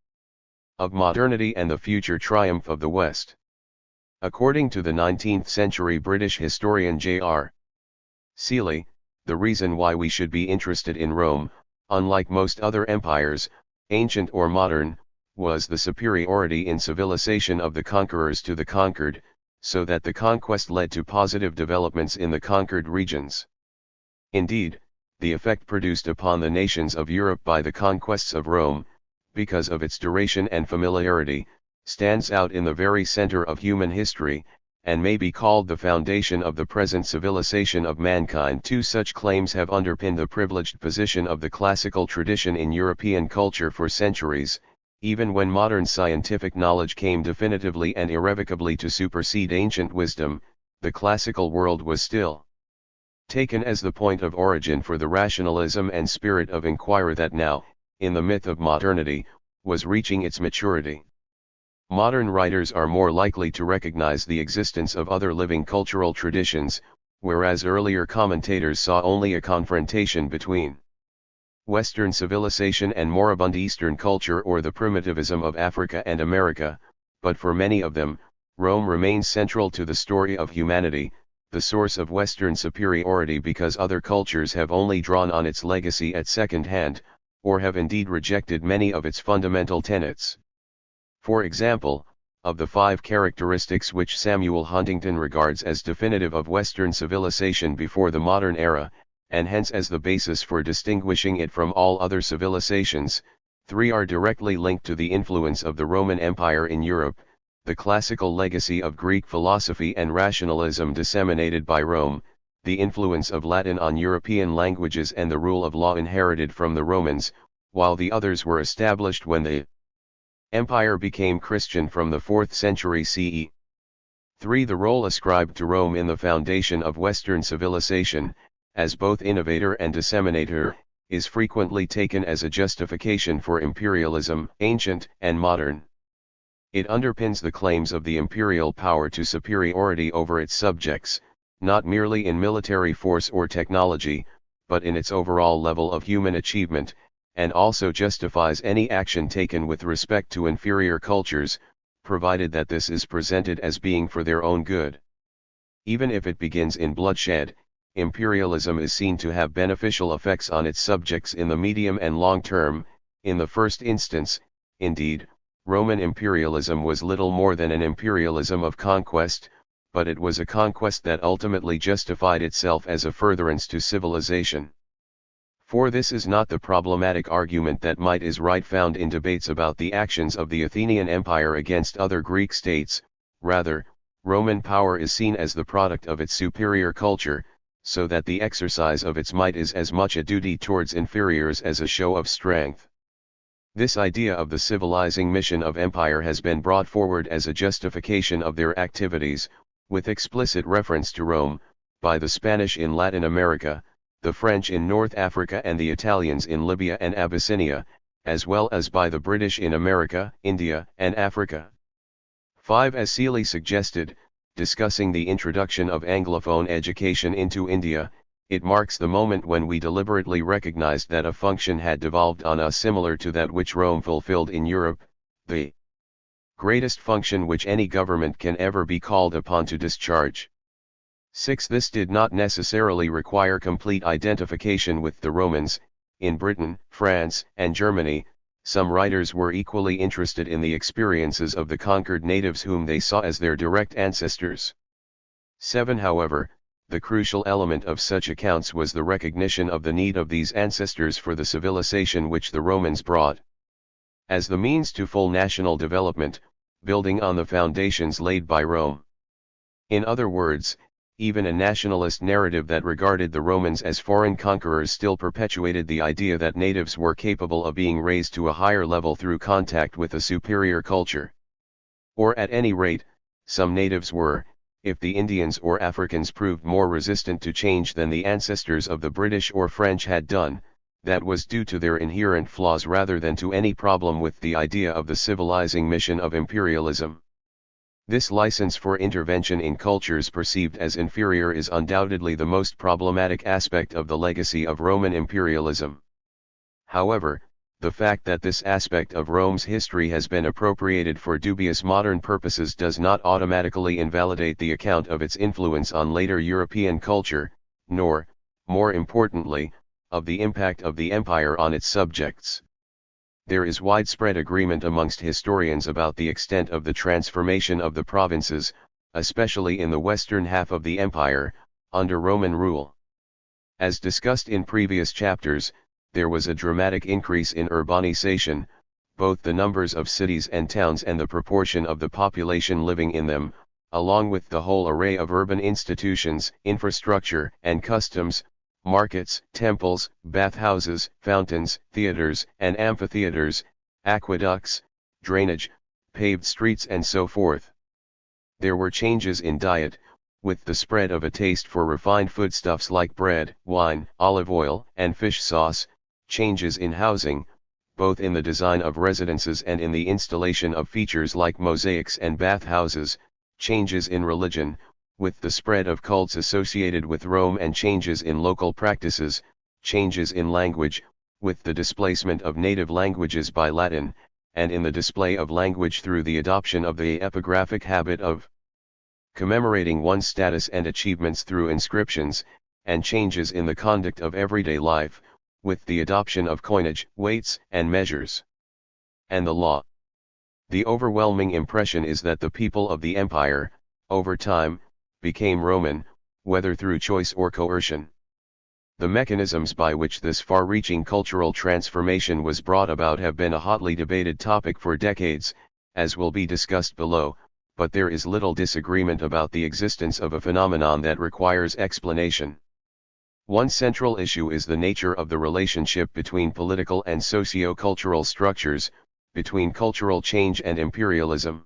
of modernity and the future triumph of the West. According to the 19th-century British historian J.R. Seeley, the reason why we should be interested in Rome, unlike most other empires, ancient or modern, was the superiority in civilization of the conquerors to the conquered, so that the conquest led to positive developments in the conquered regions. Indeed, the effect produced upon the nations of Europe by the conquests of Rome, because of its duration and familiarity, stands out in the very center of human history, and may be called the foundation of the present civilization of mankind. 2. Such claims have underpinned the privileged position of the classical tradition in European culture for centuries. Even when modern scientific knowledge came definitively and irrevocably to supersede ancient wisdom, the classical world was still taken as the point of origin for the rationalism and spirit of inquiry that now, in the myth of modernity, was reaching its maturity. Modern writers are more likely to recognize the existence of other living cultural traditions, whereas earlier commentators saw only a confrontation between Western civilization and moribund Eastern culture or the primitivism of Africa and America, but for many of them, Rome remains central to the story of humanity, the source of Western superiority because other cultures have only drawn on its legacy at second hand, or have indeed rejected many of its fundamental tenets. For example, of the 5 characteristics which Samuel Huntington regards as definitive of Western civilization before the modern era, and hence as the basis for distinguishing it from all other civilizations, 3 are directly linked to the influence of the Roman Empire in Europe, the classical legacy of Greek philosophy and rationalism disseminated by Rome, the influence of Latin on European languages and the rule of law inherited from the Romans, while the others were established when the empire became Christian from the 4th century CE. 3. The role ascribed to Rome in the foundation of Western civilization, as both innovator and disseminator, is frequently taken as a justification for imperialism, ancient and modern. It underpins the claims of the imperial power to superiority over its subjects, not merely in military force or technology, but in its overall level of human achievement, and also justifies any action taken with respect to inferior cultures, provided that this is presented as being for their own good. Even if it begins in bloodshed, imperialism is seen to have beneficial effects on its subjects in the medium and long term. In the first instance, indeed, Roman imperialism was little more than an imperialism of conquest, but it was a conquest that ultimately justified itself as a furtherance to civilization. For this is not the problematic argument that might is right found in debates about the actions of the Athenian Empire against other Greek states. Rather, Roman power is seen as the product of its superior culture, so that the exercise of its might is as much a duty towards inferiors as a show of strength. This idea of the civilizing mission of empire has been brought forward as a justification of their activities, with explicit reference to Rome, by the Spanish in Latin America, the French in North Africa and the Italians in Libya and Abyssinia, as well as by the British in America, India, and Africa. 5. As Seeley suggested, discussing the introduction of Anglophone education into India, it marks the moment when we deliberately recognized that a function had devolved on us similar to that which Rome fulfilled in Europe, the greatest function which any government can ever be called upon to discharge. 6. This did not necessarily require complete identification with the Romans. In Britain, France, and Germany, some writers were equally interested in the experiences of the conquered natives whom they saw as their direct ancestors. 7. However, the crucial element of such accounts was the recognition of the need of these ancestors for the civilization which the Romans brought as the means to full national development, building on the foundations laid by Rome. In other words, even a nationalist narrative that regarded the Romans as foreign conquerors still perpetuated the idea that natives were capable of being raised to a higher level through contact with a superior culture. Or at any rate, some natives were, if the Indians or Africans proved more resistant to change than the ancestors of the British or French had done, that was due to their inherent flaws rather than to any problem with the idea of the civilizing mission of imperialism. This license for intervention in cultures perceived as inferior is undoubtedly the most problematic aspect of the legacy of Roman imperialism. However, the fact that this aspect of Rome's history has been appropriated for dubious modern purposes does not automatically invalidate the account of its influence on later European culture, nor, more importantly, of the impact of the empire on its subjects. There is widespread agreement amongst historians about the extent of the transformation of the provinces, especially in the western half of the empire, under Roman rule. As discussed in previous chapters, there was a dramatic increase in urbanization, both the numbers of cities and towns and the proportion of the population living in them, along with the whole array of urban institutions, infrastructure, and customs, markets, temples, bathhouses, fountains, theaters, and amphitheaters, aqueducts, drainage, paved streets and so forth. There were changes in diet, with the spread of a taste for refined foodstuffs like bread, wine, olive oil, and fish sauce, changes in housing, both in the design of residences and in the installation of features like mosaics and bathhouses, changes in religion, with the spread of cults associated with Rome, and changes in local practices, changes in language, with the displacement of native languages by Latin, and in the display of language through the adoption of the epigraphic habit of commemorating one's status and achievements through inscriptions, and changes in the conduct of everyday life, with the adoption of coinage, weights, and measures, and the law. The overwhelming impression is that the people of the empire, over time, became Roman, whether through choice or coercion. The mechanisms by which this far-reaching cultural transformation was brought about have been a hotly debated topic for decades, as will be discussed below, but there is little disagreement about the existence of a phenomenon that requires explanation. One central issue is the nature of the relationship between political and socio-cultural structures, between cultural change and imperialism.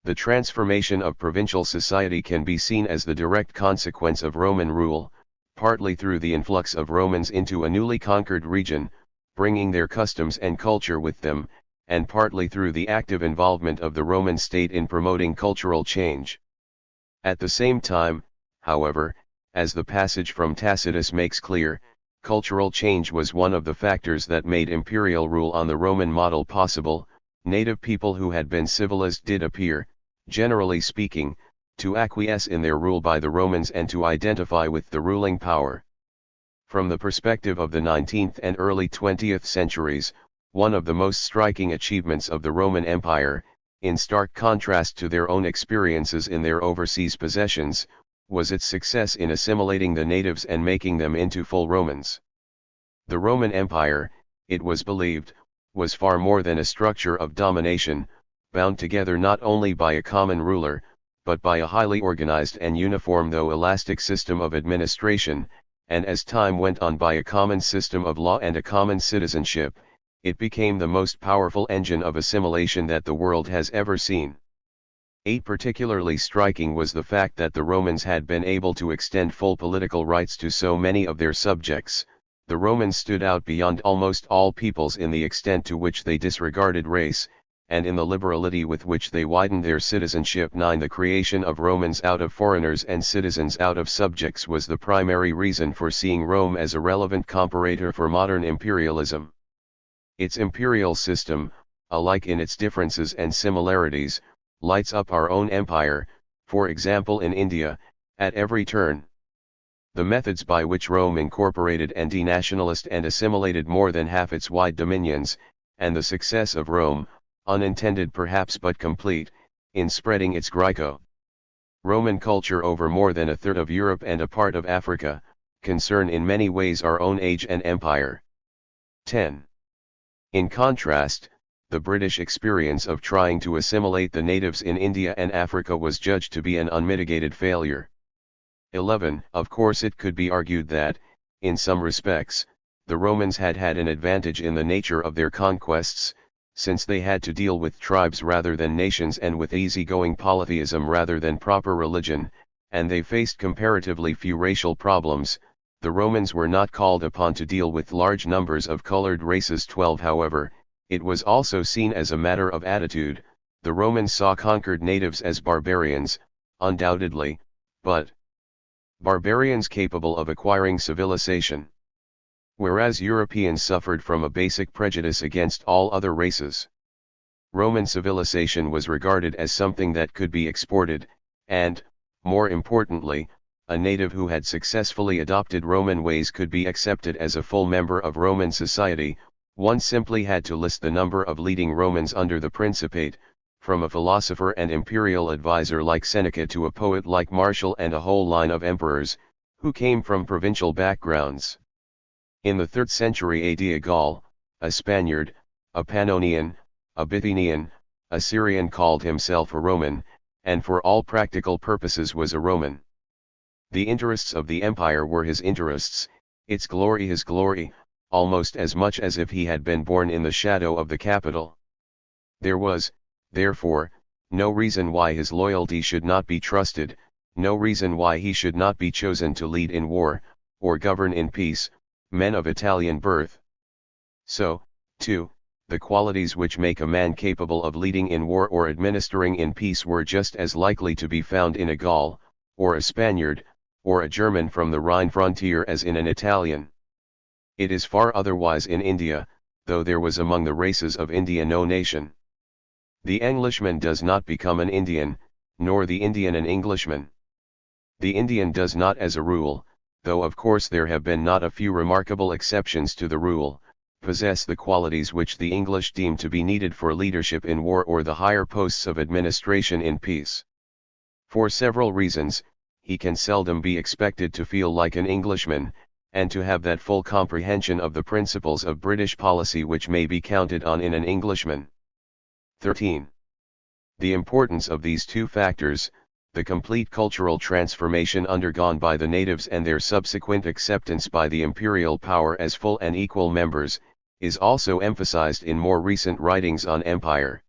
The transformation of provincial society can be seen as the direct consequence of Roman rule, partly through the influx of Romans into a newly conquered region, bringing their customs and culture with them, and partly through the active involvement of the Roman state in promoting cultural change. At the same time, however, as the passage from Tacitus makes clear, cultural change was one of the factors that made imperial rule on the Roman model possible. Native people who had been civilized did appear, generally speaking, to acquiesce in their rule by the Romans and to identify with the ruling power. From the perspective of the 19th and early 20th centuries, one of the most striking achievements of the Roman Empire, in stark contrast to their own experiences in their overseas possessions, was its success in assimilating the natives and making them into full Romans. The Roman Empire, it was believed, was far more than a structure of domination, bound together not only by a common ruler, but by a highly organized and uniform though elastic system of administration, and as time went on by a common system of law and a common citizenship. It became the most powerful engine of assimilation that the world has ever seen. Particularly striking was the fact that the Romans had been able to extend full political rights to so many of their subjects. The Romans stood out beyond almost all peoples in the extent to which they disregarded race, and in the liberality with which they widened their citizenship. The creation of Romans out of foreigners and citizens out of subjects was the primary reason for seeing Rome as a relevant comparator for modern imperialism. Its imperial system, alike in its differences and similarities, lights up our own empire, for example in India, at every turn. The methods by which Rome incorporated and denationalized and assimilated more than half its wide dominions, and the success of Rome, unintended perhaps but complete, in spreading its Greco-Roman culture over more than a third of Europe and a part of Africa, concern in many ways our own age and empire. 10. In contrast, the British experience of trying to assimilate the natives in India and Africa was judged to be an unmitigated failure. 11. Of course it could be argued that, in some respects, the Romans had had an advantage in the nature of their conquests, since they had to deal with tribes rather than nations and with easygoing polytheism rather than proper religion, and they faced comparatively few racial problems. The Romans were not called upon to deal with large numbers of colored races. 12. However, it was also seen as a matter of attitude. The Romans saw conquered natives as barbarians, undoubtedly, but barbarians capable of acquiring civilization. Whereas Europeans suffered from a basic prejudice against all other races. Roman civilization was regarded as something that could be exported, and, more importantly, a native who had successfully adopted Roman ways could be accepted as a full member of Roman society. One simply had to list the number of leading Romans under the Principate, from a philosopher and imperial advisor like Seneca to a poet like Martial and a whole line of emperors, who came from provincial backgrounds. In the 3rd century AD, a Gaul, a Spaniard, a Pannonian, a Bithynian, a Syrian called himself a Roman, and for all practical purposes was a Roman. The interests of the empire were his interests, its glory his glory, almost as much as if he had been born in the shadow of the capital. There was, therefore, no reason why his loyalty should not be trusted, no reason why he should not be chosen to lead in war, or govern in peace, men of Italian birth. So, too, the qualities which make a man capable of leading in war or administering in peace were just as likely to be found in a Gaul, or a Spaniard, or a German from the Rhine frontier as in an Italian. It is far otherwise in India, though there was among the races of India no nation. The Englishman does not become an Indian, nor the Indian an Englishman. The Indian does not as a rule, though of course there have been not a few remarkable exceptions to the rule, possess the qualities which the English deem to be needed for leadership in war or the higher posts of administration in peace. For several reasons, he can seldom be expected to feel like an Englishman, and to have that full comprehension of the principles of British policy which may be counted on in an Englishman. 13. The importance of these two factors, the complete cultural transformation undergone by the natives and their subsequent acceptance by the imperial power as full and equal members, is also emphasized in more recent writings on empire.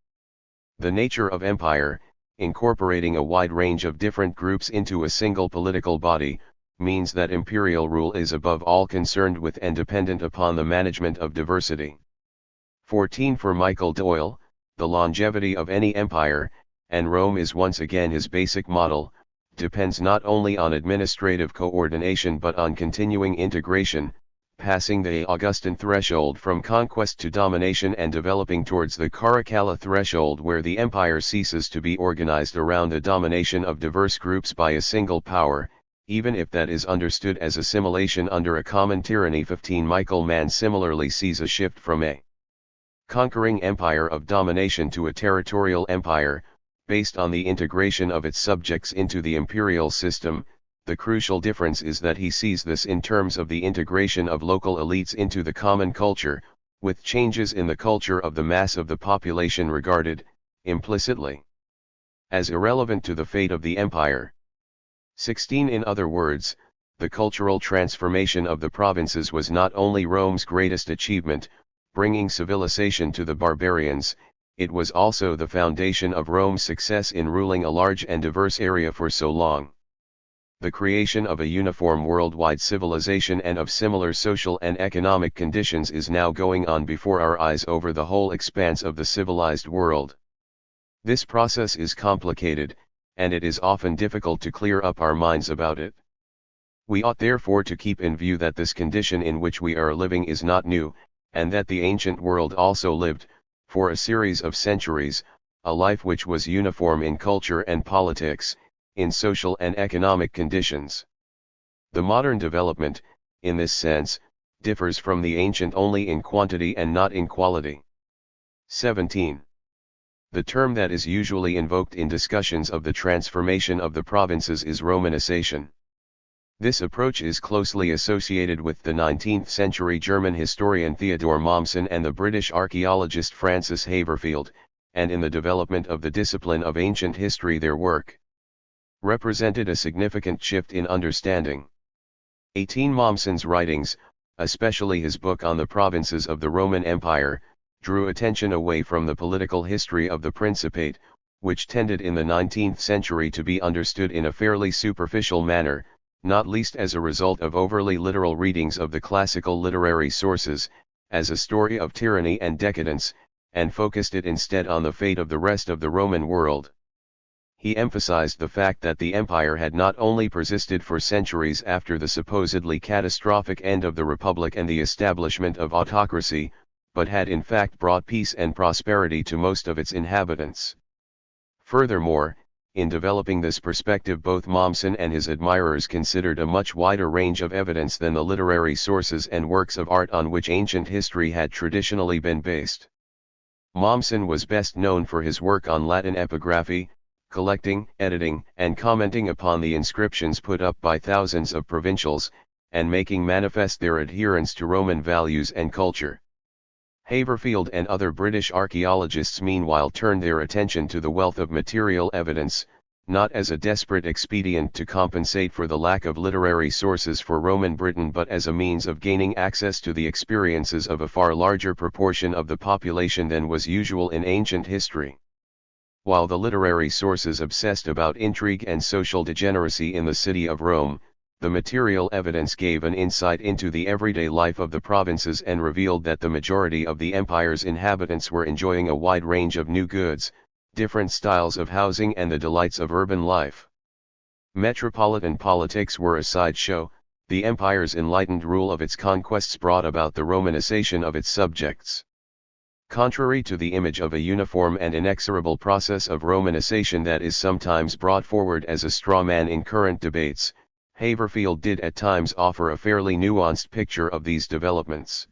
The nature of empire, incorporating a wide range of different groups into a single political body, means that imperial rule is above all concerned with and dependent upon the management of diversity. 14. For Michael Doyle, the longevity of any empire, and Rome is once again his basic model, depends not only on administrative coordination but on continuing integration, passing the Augustan threshold from conquest to domination and developing towards the Caracalla threshold where the empire ceases to be organized around the domination of diverse groups by a single power, even if that is understood as assimilation under a common tyranny. 15. Michael Mann similarly sees a shift from a conquering empire of domination to a territorial empire, based on the integration of its subjects into the imperial system. The crucial difference is that he sees this in terms of the integration of local elites into the common culture, with changes in the culture of the mass of the population regarded, implicitly, as irrelevant to the fate of the empire. 16. In other words, the cultural transformation of the provinces was not only Rome's greatest achievement, bringing civilization to the barbarians, it was also the foundation of Rome's success in ruling a large and diverse area for so long. The creation of a uniform worldwide civilization and of similar social and economic conditions is now going on before our eyes over the whole expanse of the civilized world. This process is complicated, and it is often difficult to clear up our minds about it. We ought therefore to keep in view that this condition in which we are living is not new, and that the ancient world also lived, for a series of centuries, a life which was uniform in culture and politics, in social and economic conditions. The modern development, in this sense, differs from the ancient only in quantity and not in quality. 17. The term that is usually invoked in discussions of the transformation of the provinces is Romanization. This approach is closely associated with the 19th century German historian Theodor Mommsen and the British archaeologist Francis Haverfield, and in the development of the discipline of ancient history their work represented a significant shift in understanding. 18. Mommsen's writings, especially his book on the provinces of the Roman Empire, drew attention away from the political history of the Principate, which tended in the 19th century to be understood in a fairly superficial manner, not least as a result of overly literal readings of the classical literary sources, as a story of tyranny and decadence, and focused it instead on the fate of the rest of the Roman world. He emphasized the fact that the empire had not only persisted for centuries after the supposedly catastrophic end of the Republic and the establishment of autocracy, but had in fact brought peace and prosperity to most of its inhabitants. Furthermore, in developing this perspective both Mommsen and his admirers considered a much wider range of evidence than the literary sources and works of art on which ancient history had traditionally been based. Mommsen was best known for his work on Latin epigraphy, collecting, editing, and commenting upon the inscriptions put up by thousands of provincials, and making manifest their adherence to Roman values and culture. Haverfield and other British archaeologists meanwhile turned their attention to the wealth of material evidence, not as a desperate expedient to compensate for the lack of literary sources for Roman Britain but as a means of gaining access to the experiences of a far larger proportion of the population than was usual in ancient history. While the literary sources obsessed about intrigue and social degeneracy in the city of Rome, the material evidence gave an insight into the everyday life of the provinces and revealed that the majority of the empire's inhabitants were enjoying a wide range of new goods, different styles of housing and the delights of urban life. Metropolitan politics were a sideshow. The empire's enlightened rule of its conquests brought about the Romanization of its subjects. Contrary to the image of a uniform and inexorable process of Romanization that is sometimes brought forward as a straw man in current debates, Haverfield did at times offer a fairly nuanced picture of these developments.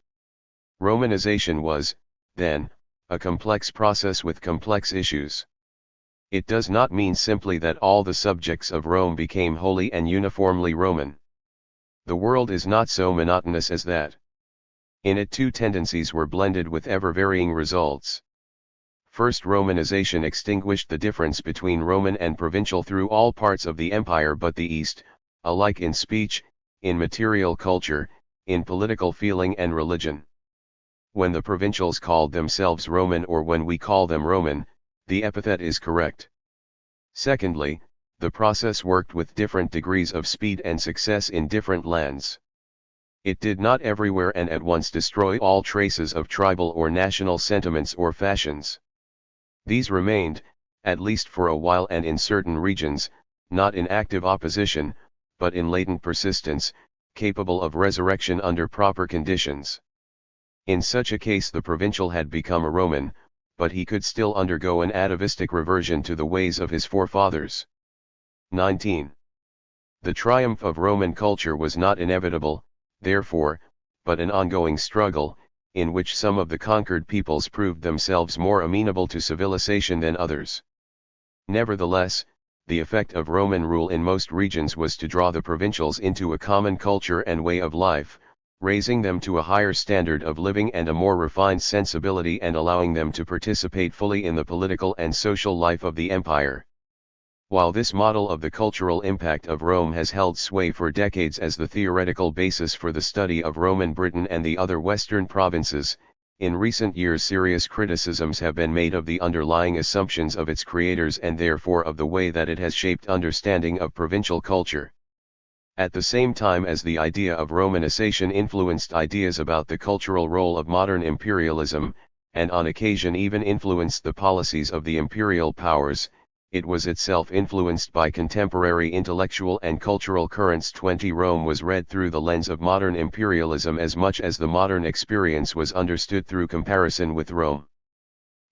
Romanization was, then, a complex process with complex issues. It does not mean simply that all the subjects of Rome became wholly and uniformly Roman. The world is not so monotonous as that. In it two tendencies were blended with ever-varying results. First, Romanization extinguished the difference between Roman and provincial through all parts of the empire but the East, alike in speech, in material culture, in political feeling and religion. When the provincials called themselves Roman or when we call them Roman, the epithet is correct. Secondly, the process worked with different degrees of speed and success in different lands. It did not everywhere and at once destroy all traces of tribal or national sentiments or fashions. These remained, at least for a while and in certain regions, not in active opposition, but in latent persistence, capable of resurrection under proper conditions. In such a case the provincial had become a Roman, but he could still undergo an atavistic reversion to the ways of his forefathers. 19. The triumph of Roman culture was not inevitable, therefore, but an ongoing struggle, in which some of the conquered peoples proved themselves more amenable to civilization than others. Nevertheless, the effect of Roman rule in most regions was to draw the provincials into a common culture and way of life, raising them to a higher standard of living and a more refined sensibility and allowing them to participate fully in the political and social life of the empire. While this model of the cultural impact of Rome has held sway for decades as the theoretical basis for the study of Roman Britain and the other Western provinces, in recent years serious criticisms have been made of the underlying assumptions of its creators and therefore of the way that it has shaped understanding of provincial culture. At the same time as the idea of Romanization influenced ideas about the cultural role of modern imperialism, and on occasion even influenced the policies of the imperial powers, it was itself influenced by contemporary intellectual and cultural currents. 20 Rome was read through the lens of modern imperialism as much as the modern experience was understood through comparison with Rome.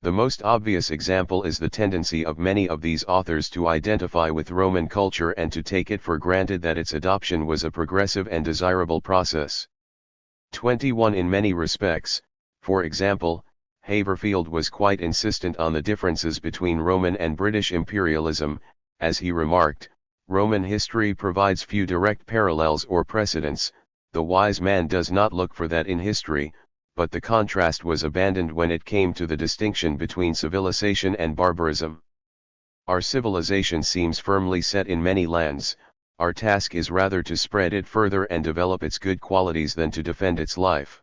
The most obvious example is the tendency of many of these authors to identify with Roman culture and to take it for granted that its adoption was a progressive and desirable process. 21 In many respects, for example, Haverfield was quite insistent on the differences between Roman and British imperialism. As he remarked, Roman history provides few direct parallels or precedents. The wise man does not look for that in history, but the contrast was abandoned when it came to the distinction between civilization and barbarism. Our civilization seems firmly set in many lands. Our task is rather to spread it further and develop its good qualities than to defend its life.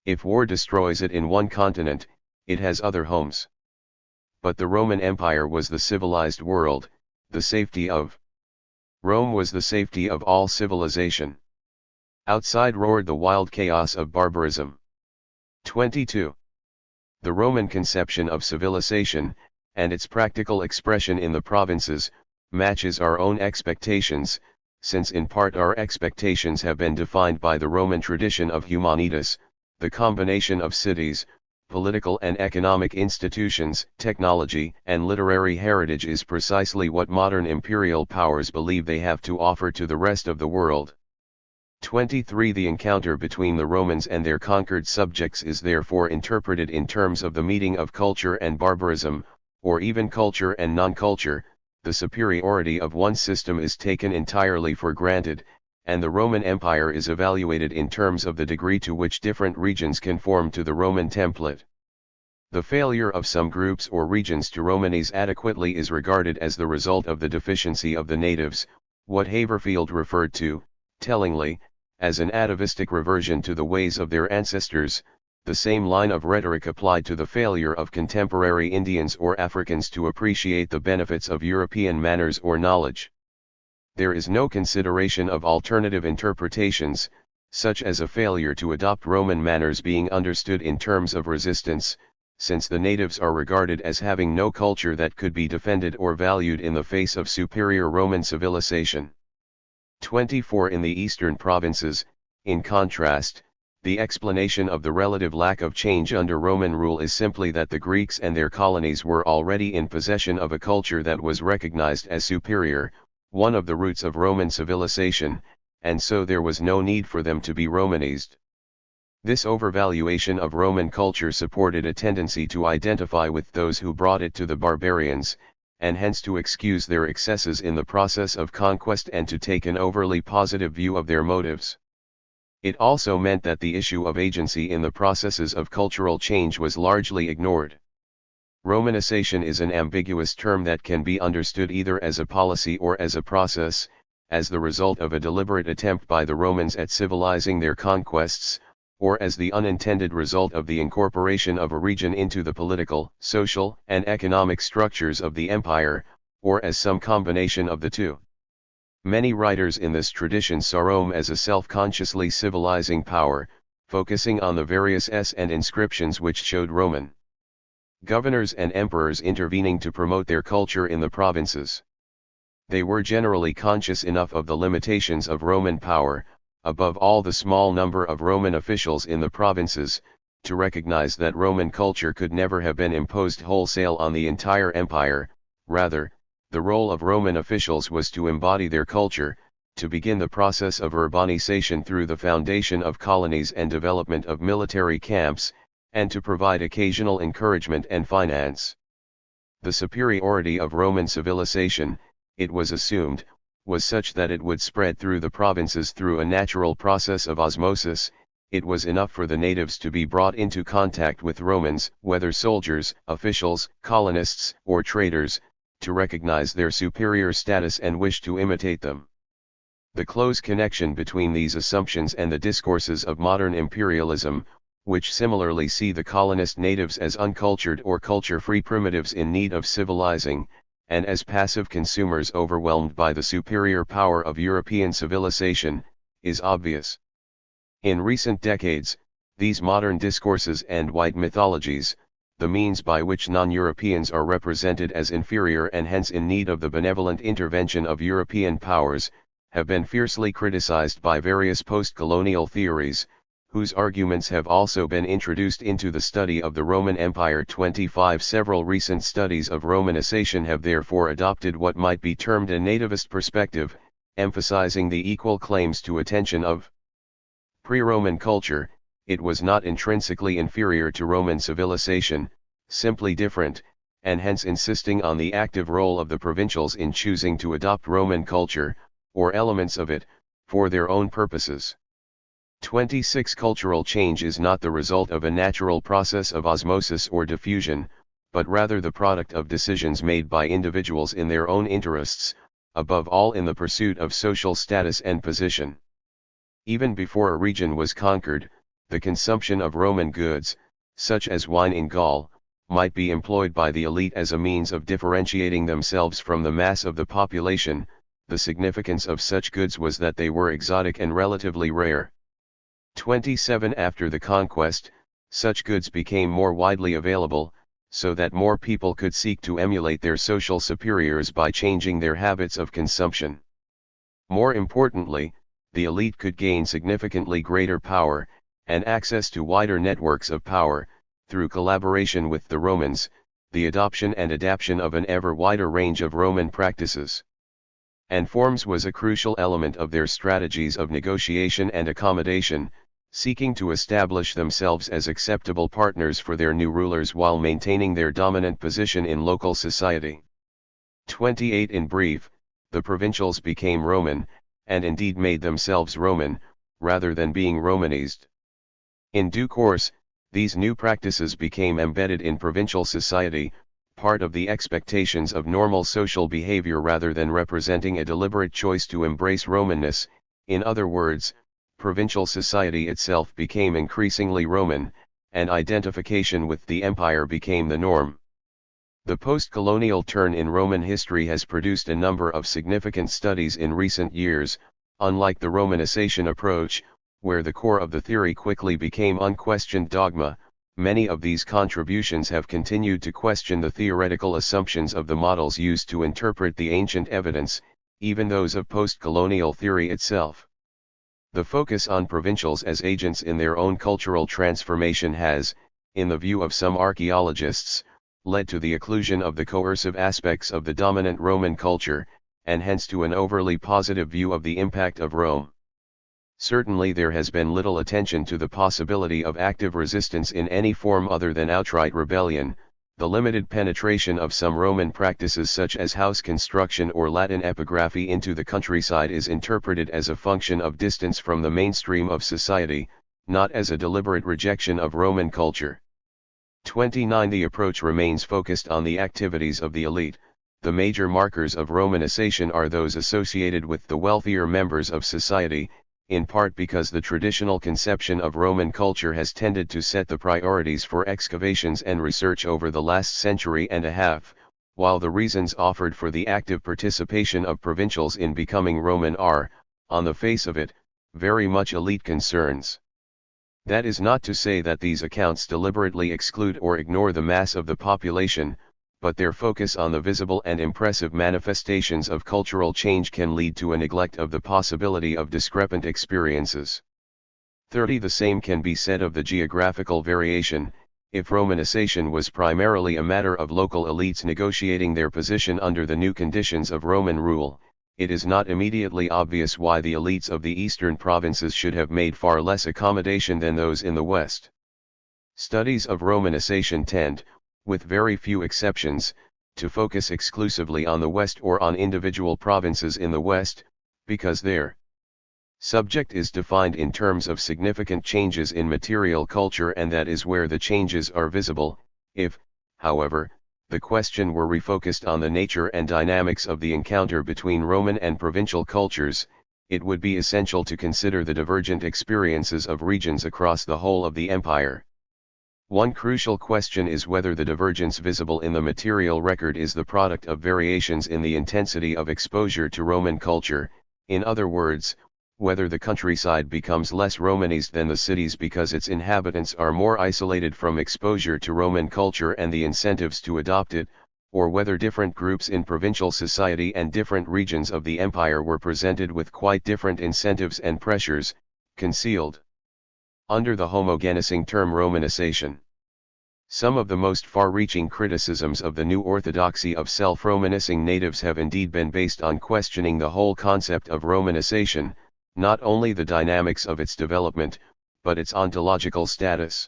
If war destroys it in one continent, it has other homes. But the Roman Empire was the civilized world, the safety of Rome was the safety of all civilization. Outside roared the wild chaos of barbarism. 22. The Roman conception of civilization, and its practical expression in the provinces, matches our own expectations, since in part our expectations have been defined by the Roman tradition of humanitas. The combination of cities, political and economic institutions, technology, and literary heritage is precisely what modern imperial powers believe they have to offer to the rest of the world. 23 The encounter between the Romans and their conquered subjects is therefore interpreted in terms of the meeting of culture and barbarism, or even culture and non-culture. The superiority of one system is taken entirely for granted, and the Roman Empire is evaluated in terms of the degree to which different regions conform to the Roman template. The failure of some groups or regions to Romanize adequately is regarded as the result of the deficiency of the natives, what Haverfield referred to, tellingly, as an atavistic reversion to the ways of their ancestors. the same line of rhetoric applied to the failure of contemporary Indians or Africans to appreciate the benefits of European manners or knowledge. There is no consideration of alternative interpretations, such as a failure to adopt Roman manners being understood in terms of resistance, since the natives are regarded as having no culture that could be defended or valued in the face of superior Roman civilization. 24 In the eastern provinces, in contrast, the explanation of the relative lack of change under Roman rule is simply that the Greeks and their colonies were already in possession of a culture that was recognized as superior, one of the roots of Roman civilization, and so there was no need for them to be Romanized. This overvaluation of Roman culture supported a tendency to identify with those who brought it to the barbarians, and hence to excuse their excesses in the process of conquest and to take an overly positive view of their motives. It also meant that the issue of agency in the processes of cultural change was largely ignored. Romanization is an ambiguous term that can be understood either as a policy or as a process, as the result of a deliberate attempt by the Romans at civilizing their conquests, or as the unintended result of the incorporation of a region into the political, social, and economic structures of the empire, or as some combination of the two. Many writers in this tradition saw Rome as a self-consciously civilizing power, focusing on the various and inscriptions which showed Roman governors and emperors intervening to promote their culture in the provinces. They were generally conscious enough of the limitations of Roman power, above all the small number of Roman officials in the provinces, to recognize that Roman culture could never have been imposed wholesale on the entire empire. Rather, the role of Roman officials was to embody their culture, to begin the process of urbanization through the foundation of colonies and development of military camps, and to provide occasional encouragement and finance. The superiority of Roman civilization, it was assumed, was such that it would spread through the provinces through a natural process of osmosis. It was enough for the natives to be brought into contact with Romans, whether soldiers, officials, colonists, or traders, to recognize their superior status and wish to imitate them. The close connection between these assumptions and the discourses of modern imperialism, which similarly see the colonist natives as uncultured or culture-free primitives in need of civilizing, and as passive consumers overwhelmed by the superior power of European civilization, is obvious. In recent decades, these modern discourses and white mythologies, the means by which non-Europeans are represented as inferior and hence in need of the benevolent intervention of European powers, have been fiercely criticized by various post-colonial theories, whose arguments have also been introduced into the study of the Roman Empire. 25 Several recent studies of Romanization have therefore adopted what might be termed a nativist perspective, emphasizing the equal claims to attention of pre-Roman culture. It was not intrinsically inferior to Roman civilization, simply different, and hence insisting on the active role of the provincials in choosing to adopt Roman culture, or elements of it, for their own purposes. 26 Cultural change is not the result of a natural process of osmosis or diffusion, but rather the product of decisions made by individuals in their own interests, above all in the pursuit of social status and position. Even before a region was conquered, the consumption of Roman goods, such as wine in Gaul, might be employed by the elite as a means of differentiating themselves from the mass of the population. The significance of such goods was that they were exotic and relatively rare. 27 After the conquest, such goods became more widely available, so that more people could seek to emulate their social superiors by changing their habits of consumption. More importantly, the elite could gain significantly greater power, and access to wider networks of power, through collaboration with the Romans, the adoption and adaptation of an ever wider range of Roman practices and forms was a crucial element of their strategies of negotiation and accommodation, seeking to establish themselves as acceptable partners for their new rulers while maintaining their dominant position in local society. 28 In brief, the provincials became Roman, and indeed made themselves Roman, rather than being Romanized. In due course, these new practices became embedded in provincial society, part of the expectations of normal social behavior rather than representing a deliberate choice to embrace Romanness. In other words, provincial society itself became increasingly Roman, and identification with the empire became the norm. The post-colonial turn in Roman history has produced a number of significant studies in recent years, unlike the Romanization approach, where the core of the theory quickly became unquestioned dogma. Many of these contributions have continued to question the theoretical assumptions of the models used to interpret the ancient evidence, even those of post-colonial theory itself. The focus on provincials as agents in their own cultural transformation has, in the view of some archaeologists, led to the occlusion of the coercive aspects of the dominant Roman culture, and hence to an overly positive view of the impact of Rome. Certainly there has been little attention to the possibility of active resistance in any form other than outright rebellion. The limited penetration of some Roman practices such as house construction or Latin epigraphy into the countryside is interpreted as a function of distance from the mainstream of society, not as a deliberate rejection of Roman culture. 29. The approach remains focused on the activities of the elite. The major markers of Romanization are those associated with the wealthier members of society, in part because the traditional conception of Roman culture has tended to set the priorities for excavations and research over the last century and a half, while the reasons offered for the active participation of provincials in becoming Roman are, on the face of it, very much elite concerns. That is not to say that these accounts deliberately exclude or ignore the mass of the population, but their focus on the visible and impressive manifestations of cultural change can lead to a neglect of the possibility of discrepant experiences. 30. The same can be said of the geographical variation. If Romanization was primarily a matter of local elites negotiating their position under the new conditions of Roman rule, it is not immediately obvious why the elites of the eastern provinces should have made far less accommodation than those in the west. Studies of Romanization tend, with very few exceptions, to focus exclusively on the West or on individual provinces in the West, because their subject is defined in terms of significant changes in material culture, and that is where the changes are visible. If, however, the question were refocused on the nature and dynamics of the encounter between Roman and provincial cultures, it would be essential to consider the divergent experiences of regions across the whole of the empire. One crucial question is whether the divergence visible in the material record is the product of variations in the intensity of exposure to Roman culture, in other words, whether the countryside becomes less Romanized than the cities because its inhabitants are more isolated from exposure to Roman culture and the incentives to adopt it, or whether different groups in provincial society and different regions of the empire were presented with quite different incentives and pressures, concealed under the homogenizing term Romanization. Some of the most far-reaching criticisms of the new orthodoxy of self-Romanizing natives have indeed been based on questioning the whole concept of Romanization, not only the dynamics of its development, but its ontological status.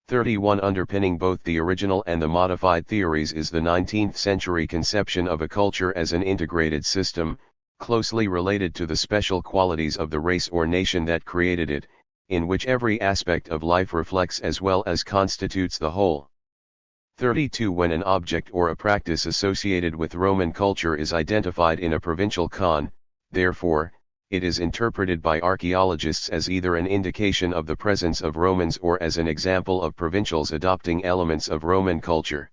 31. Underpinning both the original and the modified theories is the 19th century conception of a culture as an integrated system, closely related to the special qualities of the race or nation that created it, in which every aspect of life reflects as well as constitutes the whole. 32. When an object or a practice associated with Roman culture is identified in a provincial therefore, it is interpreted by archaeologists as either an indication of the presence of Romans or as an example of provincials adopting elements of Roman culture.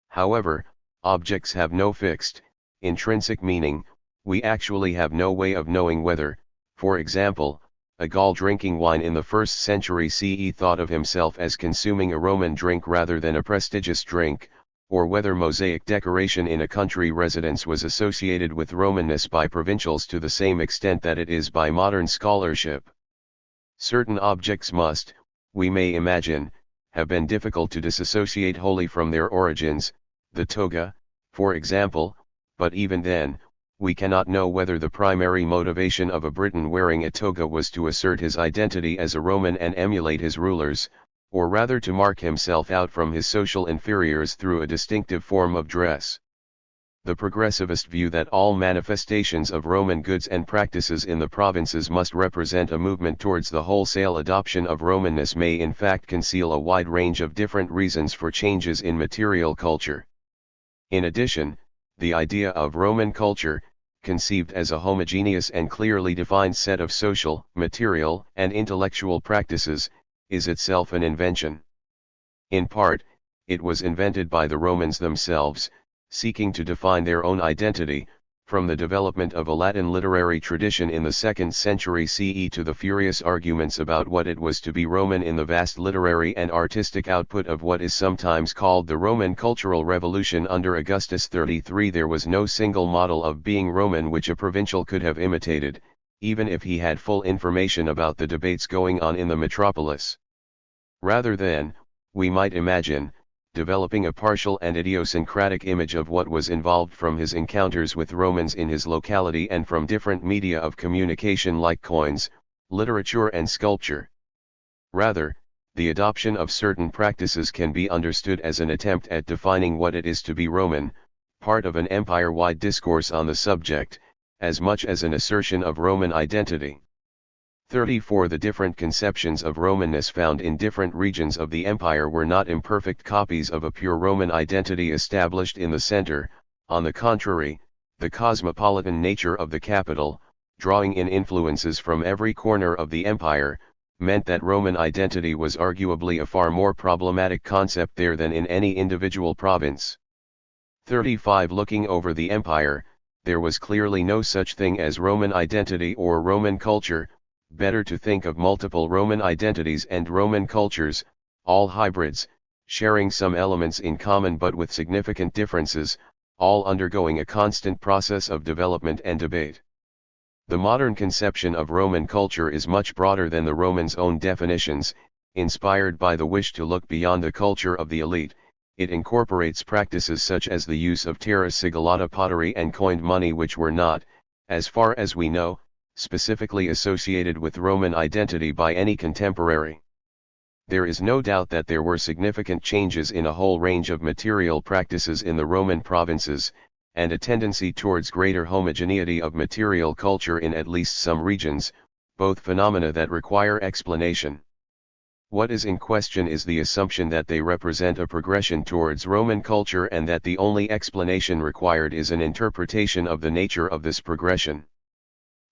However, objects have no fixed, intrinsic meaning. We actually have no way of knowing whether, for example, a Gaul drinking wine in the 1st century CE thought of himself as consuming a Roman drink rather than a prestigious drink, or whether mosaic decoration in a country residence was associated with Romanness by provincials to the same extent that it is by modern scholarship. Certain objects must, we may imagine, have been difficult to disassociate wholly from their origins, the toga, for example, but even then, we cannot know whether the primary motivation of a Briton wearing a toga was to assert his identity as a Roman and emulate his rulers, or rather to mark himself out from his social inferiors through a distinctive form of dress. The progressivist view that all manifestations of Roman goods and practices in the provinces must represent a movement towards the wholesale adoption of Romanness may in fact conceal a wide range of different reasons for changes in material culture. In addition, the idea of Roman culture, conceived as a homogeneous and clearly defined set of social, material, and intellectual practices, is itself an invention. In part, it was invented by the Romans themselves, seeking to define their own identity, from the development of a Latin literary tradition in the 2nd century CE to the furious arguments about what it was to be Roman in the vast literary and artistic output of what is sometimes called the Roman Cultural Revolution under Augustus 33. There was no single model of being Roman which a provincial could have imitated, even if he had full information about the debates going on in the metropolis. Rather than, we might imagine, developing a partial and idiosyncratic image of what was involved from his encounters with Romans in his locality and from different media of communication like coins, literature and sculpture. Rather, the adoption of certain practices can be understood as an attempt at defining what it is to be Roman, part of an empire-wide discourse on the subject, as much as an assertion of Roman identity. 34. The different conceptions of Romanness found in different regions of the empire were not imperfect copies of a pure Roman identity established in the center. On the contrary, the cosmopolitan nature of the capital, drawing in influences from every corner of the empire, meant that Roman identity was arguably a far more problematic concept there than in any individual province. 35. Looking over the empire, there was clearly no such thing as Roman identity or Roman culture. Better to think of multiple Roman identities and Roman cultures, all hybrids, sharing some elements in common but with significant differences, all undergoing a constant process of development and debate. The modern conception of Roman culture is much broader than the Romans' own definitions. Inspired by the wish to look beyond the culture of the elite, it incorporates practices such as the use of terra sigillata pottery and coined money which were not, as far as we know, specifically associated with Roman identity by any contemporary. There is no doubt that there were significant changes in a whole range of material practices in the Roman provinces, and a tendency towards greater homogeneity of material culture in at least some regions, both phenomena that require explanation. What is in question is the assumption that they represent a progression towards Roman culture and that the only explanation required is an interpretation of the nature of this progression.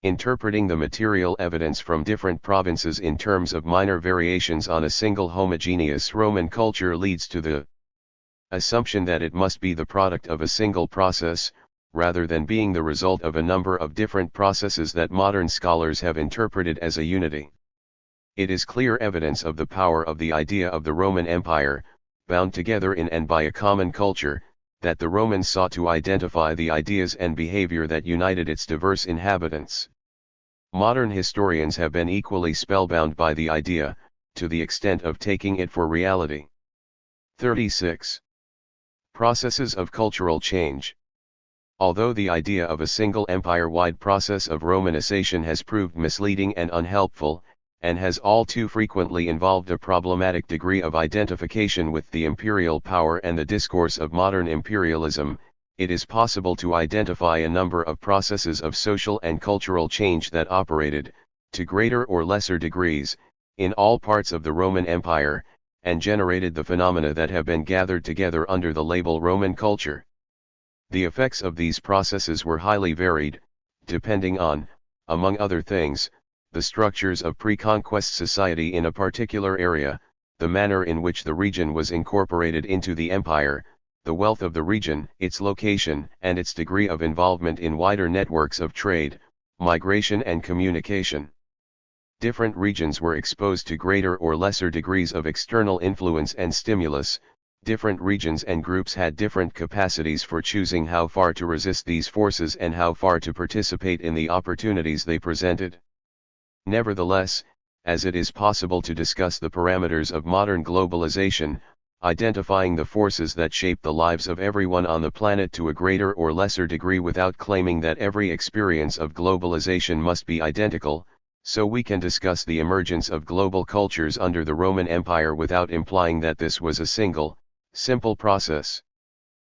Interpreting the material evidence from different provinces in terms of minor variations on a single homogeneous Roman culture leads to the assumption that it must be the product of a single process, rather than being the result of a number of different processes that modern scholars have interpreted as a unity. It is clear evidence of the power of the idea of the Roman Empire, bound together in and by a common culture, that the Romans sought to identify the ideas and behavior that united its diverse inhabitants. Modern historians have been equally spellbound by the idea, to the extent of taking it for reality. 36. Processes of cultural change. Although the idea of a single empire-wide process of Romanization has proved misleading and unhelpful, and has all too frequently involved a problematic degree of identification with the imperial power and the discourse of modern imperialism, it is possible to identify a number of processes of social and cultural change that operated, to greater or lesser degrees, in all parts of the Roman Empire, and generated the phenomena that have been gathered together under the label Roman culture. The effects of these processes were highly varied, depending on, among other things, the structures of pre-conquest society in a particular area, the manner in which the region was incorporated into the empire, the wealth of the region, its location, and its degree of involvement in wider networks of trade, migration and communication. Different regions were exposed to greater or lesser degrees of external influence and stimulus. Different regions and groups had different capacities for choosing how far to resist these forces and how far to participate in the opportunities they presented. Nevertheless, as it is possible to discuss the parameters of modern globalization, identifying the forces that shape the lives of everyone on the planet to a greater or lesser degree without claiming that every experience of globalization must be identical, so we can discuss the emergence of global cultures under the Roman Empire without implying that this was a single, simple process.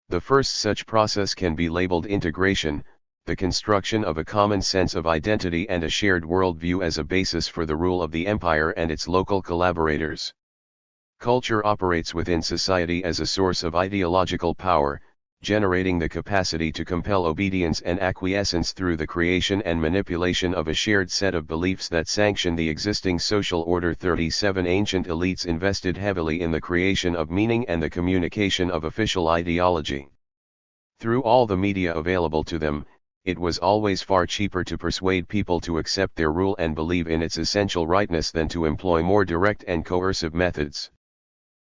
The first such process can be labeled integration, the construction of a common sense of identity and a shared worldview as a basis for the rule of the empire and its local collaborators. Culture operates within society as a source of ideological power, generating the capacity to compel obedience and acquiescence through the creation and manipulation of a shared set of beliefs that sanction the existing social order. 37 Ancient elites invested heavily in the creation of meaning and the communication of official ideology. Through all the media available to them, it was always far cheaper to persuade people to accept their rule and believe in its essential rightness than to employ more direct and coercive methods.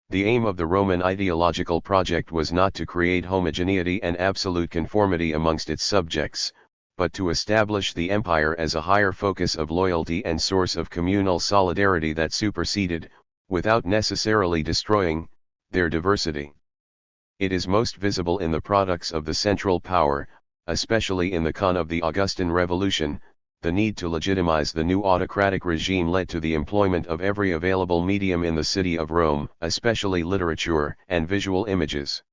The aim of the Roman ideological project was not to create homogeneity and absolute conformity amongst its subjects, but to establish the empire as a higher focus of loyalty and source of communal solidarity that superseded, without necessarily destroying, their diversity. It is most visible in the products of the central power, especially in the con of the Augustan Revolution. The need to legitimize the new autocratic regime led to the employment of every available medium in the city of Rome, especially literature and visual images.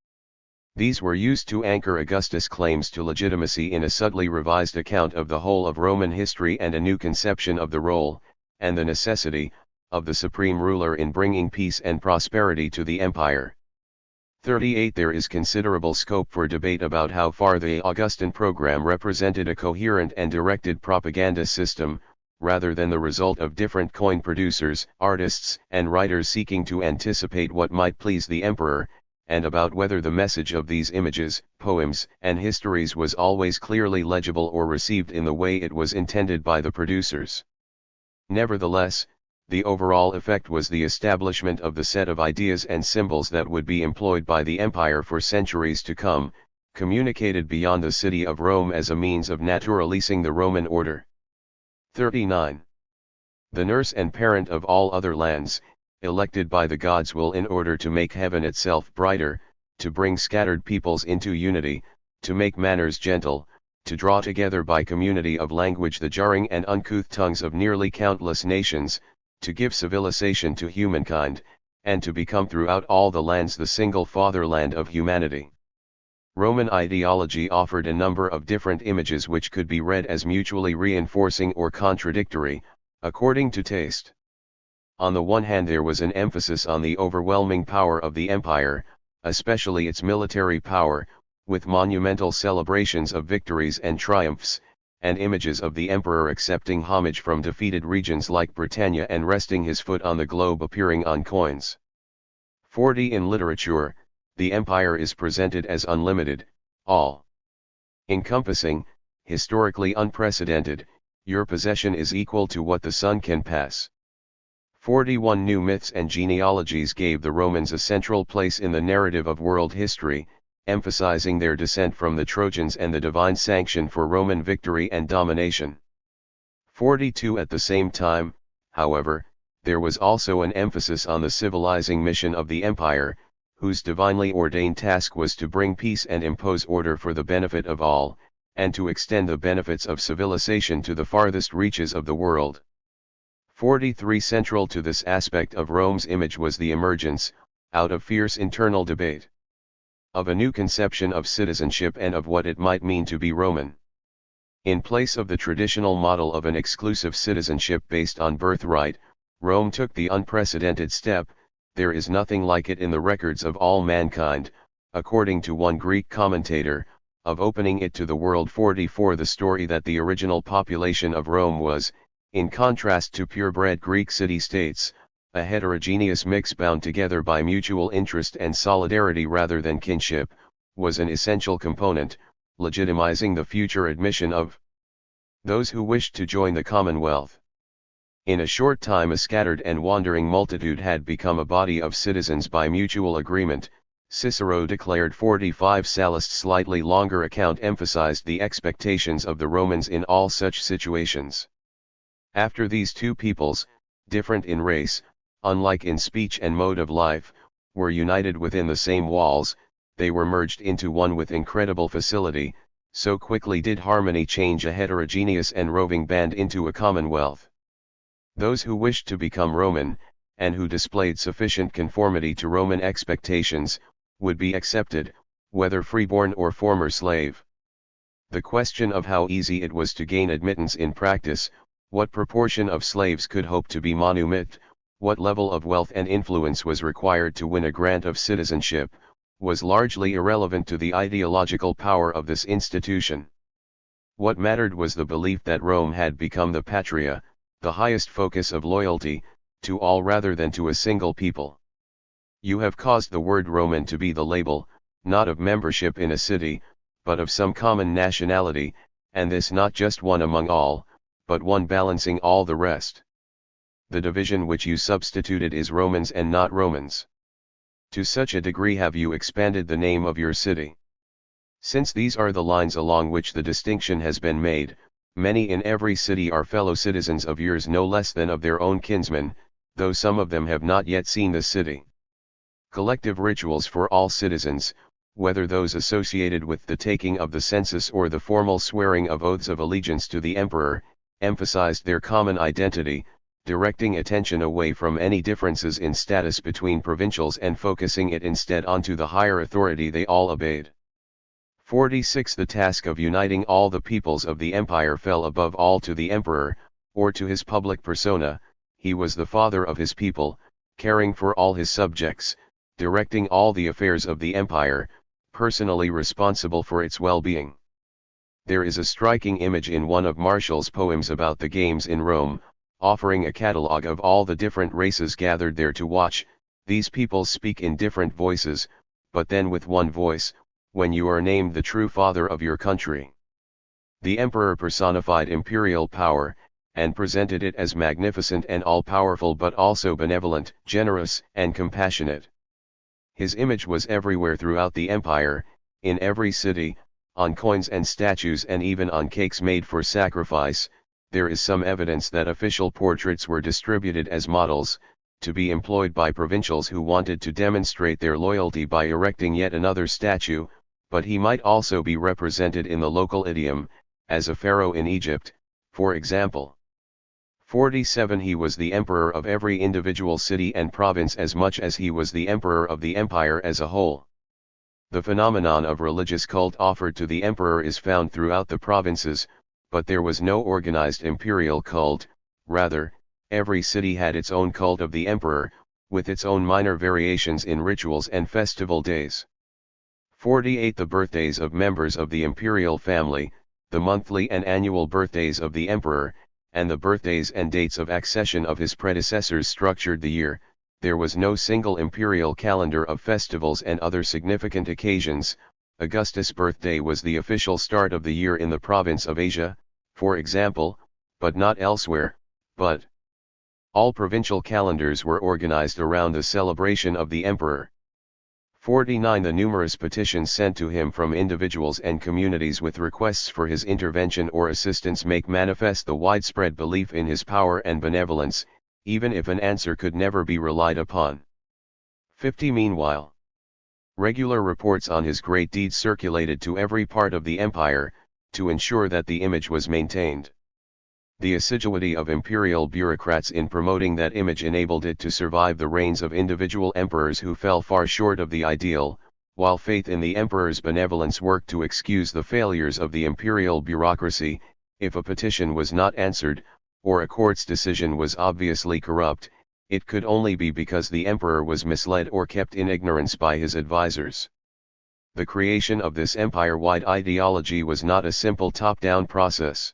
These were used to anchor Augustus' claims to legitimacy in a subtly revised account of the whole of Roman history and a new conception of the role, and the necessity, of the supreme ruler in bringing peace and prosperity to the empire. 38 There is considerable scope for debate about how far the Augustan program represented a coherent and directed propaganda system, rather than the result of different coin producers, artists, and writers seeking to anticipate what might please the emperor, and about whether the message of these images, poems, and histories was always clearly legible or received in the way it was intended by the producers. Nevertheless, the overall effect was the establishment of the set of ideas and symbols that would be employed by the empire for centuries to come, communicated beyond the city of Rome as a means of naturalizing the Roman order. 39. The nurse and parent of all other lands, elected by the gods' will in order to make heaven itself brighter, to bring scattered peoples into unity, to make manners gentle, to draw together by community of language the jarring and uncouth tongues of nearly countless nations, to give civilization to humankind, and to become throughout all the lands the single fatherland of humanity. Roman ideology offered a number of different images which could be read as mutually reinforcing or contradictory, according to taste. On the one hand there was an emphasis on the overwhelming power of the empire, especially its military power, with monumental celebrations of victories and triumphs, and images of the emperor accepting homage from defeated regions like Britannia and resting his foot on the globe appearing on coins. 40 In literature, the empire is presented as unlimited, all-encompassing, historically unprecedented. Your possession is equal to what the sun can pass. 41 New myths and genealogies gave the Romans a central place in the narrative of world history, emphasizing their descent from the Trojans and the divine sanction for Roman victory and domination. 42 At the same time, however, there was also an emphasis on the civilizing mission of the empire, whose divinely ordained task was to bring peace and impose order for the benefit of all, and to extend the benefits of civilization to the farthest reaches of the world. 43 Central to this aspect of Rome's image was the emergence, out of fierce internal debate, of a new conception of citizenship and of what it might mean to be Roman. In place of the traditional model of an exclusive citizenship based on birthright, Rome took the unprecedented step, there is nothing like it in the records of all mankind, according to one Greek commentator, of opening it to the world. 44 The story that the original population of Rome was, in contrast to purebred Greek city-states, a heterogeneous mix bound together by mutual interest and solidarity rather than kinship, was an essential component, legitimizing the future admission of those who wished to join the Commonwealth. In a short time a scattered and wandering multitude had become a body of citizens by mutual agreement, Cicero declared. 45 Sallust's slightly longer account emphasized the expectations of the Romans in all such situations. After these two peoples, different in race, unlike in speech and mode of life, were united within the same walls, they were merged into one with incredible facility, so quickly did harmony change a heterogeneous and roving band into a commonwealth. Those who wished to become Roman, and who displayed sufficient conformity to Roman expectations, would be accepted, whether freeborn or former slave. The question of how easy it was to gain admittance in practice, what proportion of slaves could hope to be manumit, what level of wealth and influence was required to win a grant of citizenship, was largely irrelevant to the ideological power of this institution. What mattered was the belief that Rome had become the patria, the highest focus of loyalty, to all rather than to a single people. You have caused the word Roman to be the label, not of membership in a city, but of some common nationality, and this not just one among all, but one balancing all the rest. The division which you substituted is Romans and not Romans. To such a degree have you expanded the name of your city. Since these are the lines along which the distinction has been made, many in every city are fellow citizens of yours no less than of their own kinsmen, though some of them have not yet seen the city. Collective rituals for all citizens, whether those associated with the taking of the census or the formal swearing of oaths of allegiance to the emperor, emphasized their common identity, directing attention away from any differences in status between provincials and focusing it instead onto the higher authority they all obeyed. 46. The task of uniting all the peoples of the empire fell above all to the emperor, or to his public persona. He was the father of his people, caring for all his subjects, directing all the affairs of the empire, personally responsible for its well-being. There is a striking image in one of Martial's poems about the games in Rome, offering a catalogue of all the different races gathered there to watch. These peoples speak in different voices, but then with one voice, when you are named the true father of your country. The emperor personified imperial power, and presented it as magnificent and all-powerful but also benevolent, generous, and compassionate. His image was everywhere throughout the empire, in every city, on coins and statues and even on cakes made for sacrifice. There is some evidence that official portraits were distributed as models, to be employed by provincials who wanted to demonstrate their loyalty by erecting yet another statue, but he might also be represented in the local idiom, as a pharaoh in Egypt, for example. 47. He was the emperor of every individual city and province as much as he was the emperor of the empire as a whole. The phenomenon of religious cult offered to the emperor is found throughout the provinces, but there was no organized imperial cult. Rather, every city had its own cult of the emperor, with its own minor variations in rituals and festival days. 48. The birthdays of members of the imperial family, the monthly and annual birthdays of the emperor, and the birthdays and dates of accession of his predecessors structured the year. There was no single imperial calendar of festivals and other significant occasions. Augustus' birthday was the official start of the year in the province of Asia, for example, but not elsewhere. But all provincial calendars were organized around the celebration of the emperor. 49. The numerous petitions sent to him from individuals and communities with requests for his intervention or assistance make manifest the widespread belief in his power and benevolence, even if an answer could never be relied upon. 50. Meanwhile, regular reports on his great deeds circulated to every part of the empire, to ensure that the image was maintained. The assiduity of imperial bureaucrats in promoting that image enabled it to survive the reigns of individual emperors who fell far short of the ideal, while faith in the emperor's benevolence worked to excuse the failures of the imperial bureaucracy. If a petition was not answered, or a court's decision was obviously corrupt, it could only be because the emperor was misled or kept in ignorance by his advisors. The creation of this empire-wide ideology was not a simple top-down process.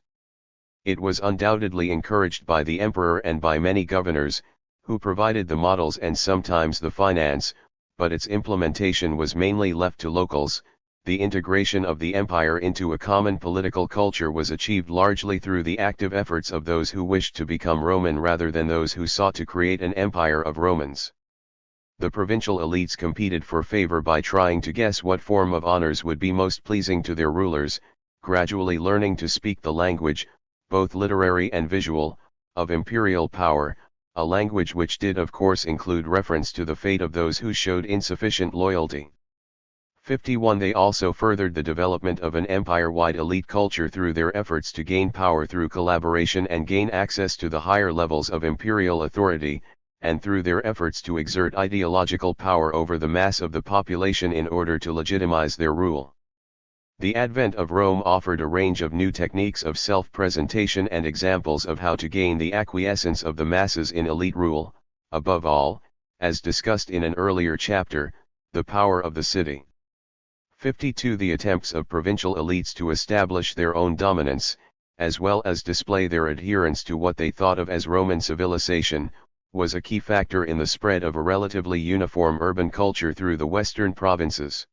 It was undoubtedly encouraged by the emperor and by many governors, who provided the models and sometimes the finance, but its implementation was mainly left to locals. The integration of the empire into a common political culture was achieved largely through the active efforts of those who wished to become Roman rather than those who sought to create an empire of Romans. The provincial elites competed for favor by trying to guess what form of honors would be most pleasing to their rulers, gradually learning to speak the language, both literary and visual, of imperial power, a language which did of course include reference to the fate of those who showed insufficient loyalty. 51. They also furthered the development of an empire-wide elite culture through their efforts to gain power through collaboration and gain access to the higher levels of imperial authority, and through their efforts to exert ideological power over the mass of the population in order to legitimize their rule. The advent of Rome offered a range of new techniques of self-presentation and examples of how to gain the acquiescence of the masses in elite rule. Above all, as discussed in an earlier chapter, The power of the city. 52. The attempts of provincial elites to establish their own dominance, as well as display their adherence to what they thought of as Roman civilization, was a key factor in the spread of a relatively uniform urban culture through the western provinces.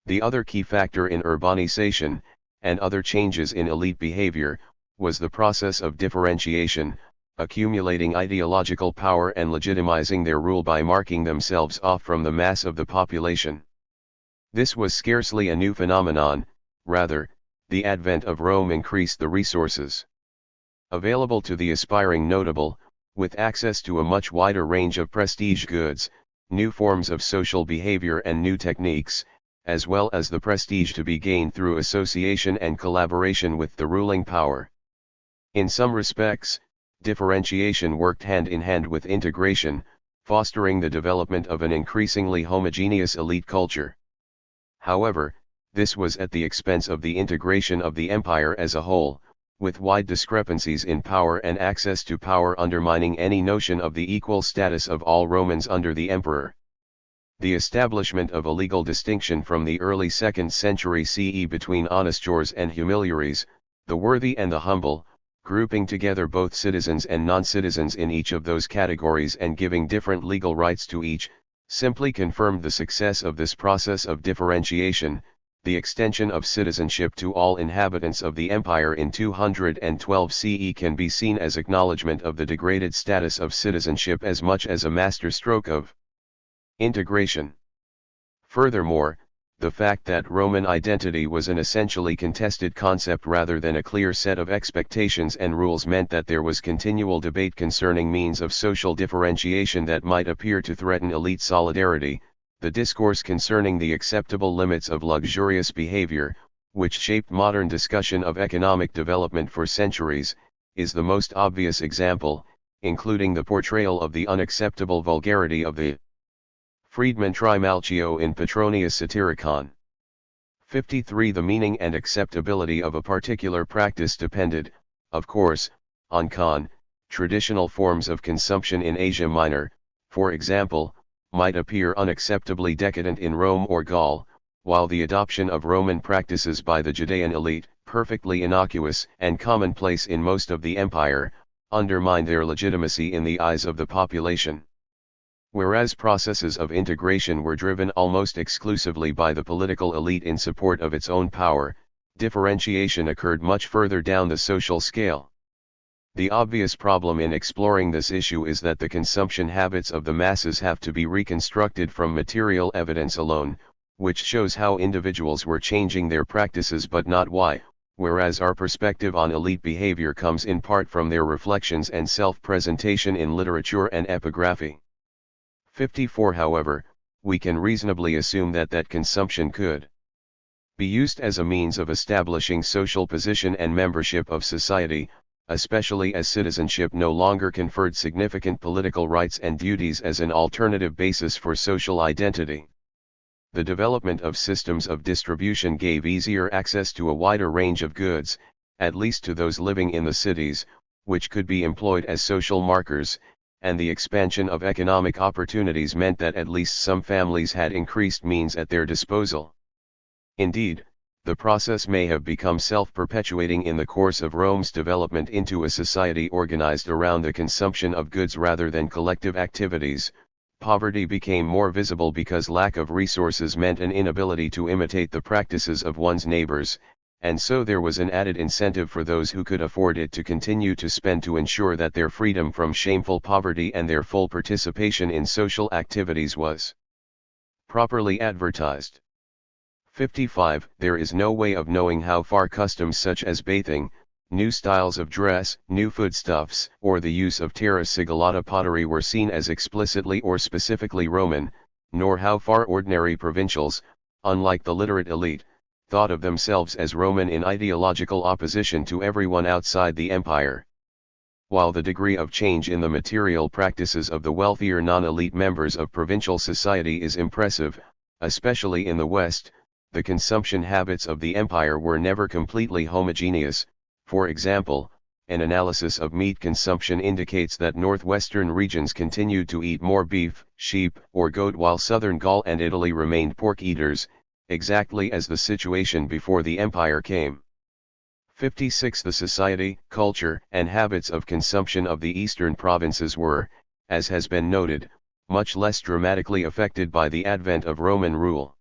The other key factor in urbanization, and other changes in elite behavior, was the process of differentiation, accumulating ideological power and legitimizing their rule by marking themselves off from the mass of the population. This was scarcely a new phenomenon, rather, the advent of Rome increased the resources available to the aspiring notable, with access to a much wider range of prestige goods, new forms of social behavior and new techniques, as well as the prestige to be gained through association and collaboration with the ruling power. In some respects, differentiation worked hand in hand with integration, fostering the development of an increasingly homogeneous elite culture. However, this was at the expense of the integration of the empire as a whole, with wide discrepancies in power and access to power undermining any notion of the equal status of all Romans under the emperor. The establishment of a legal distinction from the early 2nd century CE between honestores and humiliaries, the worthy and the humble, grouping together both citizens and non-citizens in each of those categories and giving different legal rights to each, simply confirmed the success of this process of differentiation. The extension of citizenship to all inhabitants of the empire in 212 CE can be seen as acknowledgement of the degraded status of citizenship as much as a masterstroke of integration. Furthermore, the fact that Roman identity was an essentially contested concept rather than a clear set of expectations and rules meant that there was continual debate concerning means of social differentiation that might appear to threaten elite solidarity. The discourse concerning the acceptable limits of luxurious behavior, which shaped modern discussion of economic development for centuries, is the most obvious example, including the portrayal of the unacceptable vulgarity of the freedman Trimalchio in Petronius Satyricon. 53. The meaning and acceptability of a particular practice depended, of course, on traditional forms of consumption in Asia Minor, for example, might appear unacceptably decadent in Rome or Gaul, while the adoption of Roman practices by the Judean elite, perfectly innocuous and commonplace in most of the empire, undermined their legitimacy in the eyes of the population. Whereas processes of integration were driven almost exclusively by the political elite in support of its own power, differentiation occurred much further down the social scale. The obvious problem in exploring this issue is that the consumption habits of the masses have to be reconstructed from material evidence alone, which shows how individuals were changing their practices but not why, whereas our perspective on elite behavior comes in part from their reflections and self-presentation in literature and epigraphy. 54. However, we can reasonably assume that consumption could be used as a means of establishing social position and membership of society, especially as citizenship no longer conferred significant political rights and duties as an alternative basis for social identity. The development of systems of distribution gave easier access to a wider range of goods, at least to those living in the cities, which could be employed as social markers, and the expansion of economic opportunities meant that at least some families had increased means at their disposal. Indeed, the process may have become self-perpetuating in the course of Rome's development into a society organized around the consumption of goods rather than collective activities. Poverty became more visible because lack of resources meant an inability to imitate the practices of one's neighbors, and so there was an added incentive for those who could afford it to continue to spend to ensure that their freedom from shameful poverty and their full participation in social activities was properly advertised. 55. There is no way of knowing how far customs such as bathing, new styles of dress, new foodstuffs, or the use of terra sigillata pottery were seen as explicitly or specifically Roman, nor how far ordinary provincials, unlike the literate elite, thought of themselves as Roman in ideological opposition to everyone outside the empire. While the degree of change in the material practices of the wealthier non-elite members of provincial society is impressive, especially in the West, the consumption habits of the empire were never completely homogeneous. For example, an analysis of meat consumption indicates that northwestern regions continued to eat more beef, sheep, or goat while southern Gaul and Italy remained pork eaters, exactly as the situation before the empire came. 56. The society, culture, and habits of consumption of the eastern provinces were, as has been noted, much less dramatically affected by the advent of Roman rule.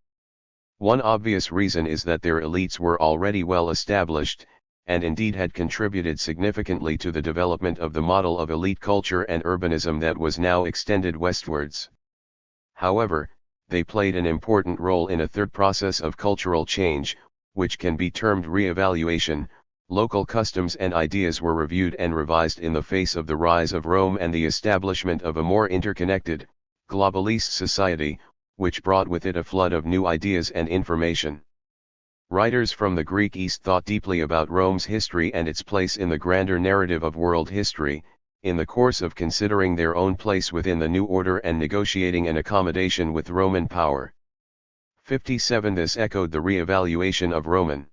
One obvious reason is that their elites were already well established, and indeed had contributed significantly to the development of the model of elite culture and urbanism that was now extended westwards. However, they played an important role in a third process of cultural change, which can be termed re-evaluation. Local customs and ideas were reviewed and revised in the face of the rise of Rome and the establishment of a more interconnected, globalist society, which brought with it a flood of new ideas and information. Writers from the Greek East thought deeply about Rome's history and its place in the grander narrative of world history, in the course of considering their own place within the new order and negotiating an accommodation with Roman power. 57. This echoed the re-evaluation of Roman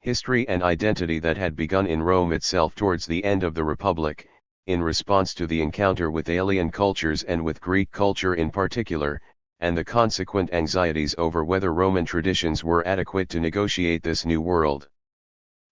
history and identity that had begun in Rome itself towards the end of the Republic, in response to the encounter with alien cultures and with Greek culture in particular, and the consequent anxieties over whether Roman traditions were adequate to negotiate this new world.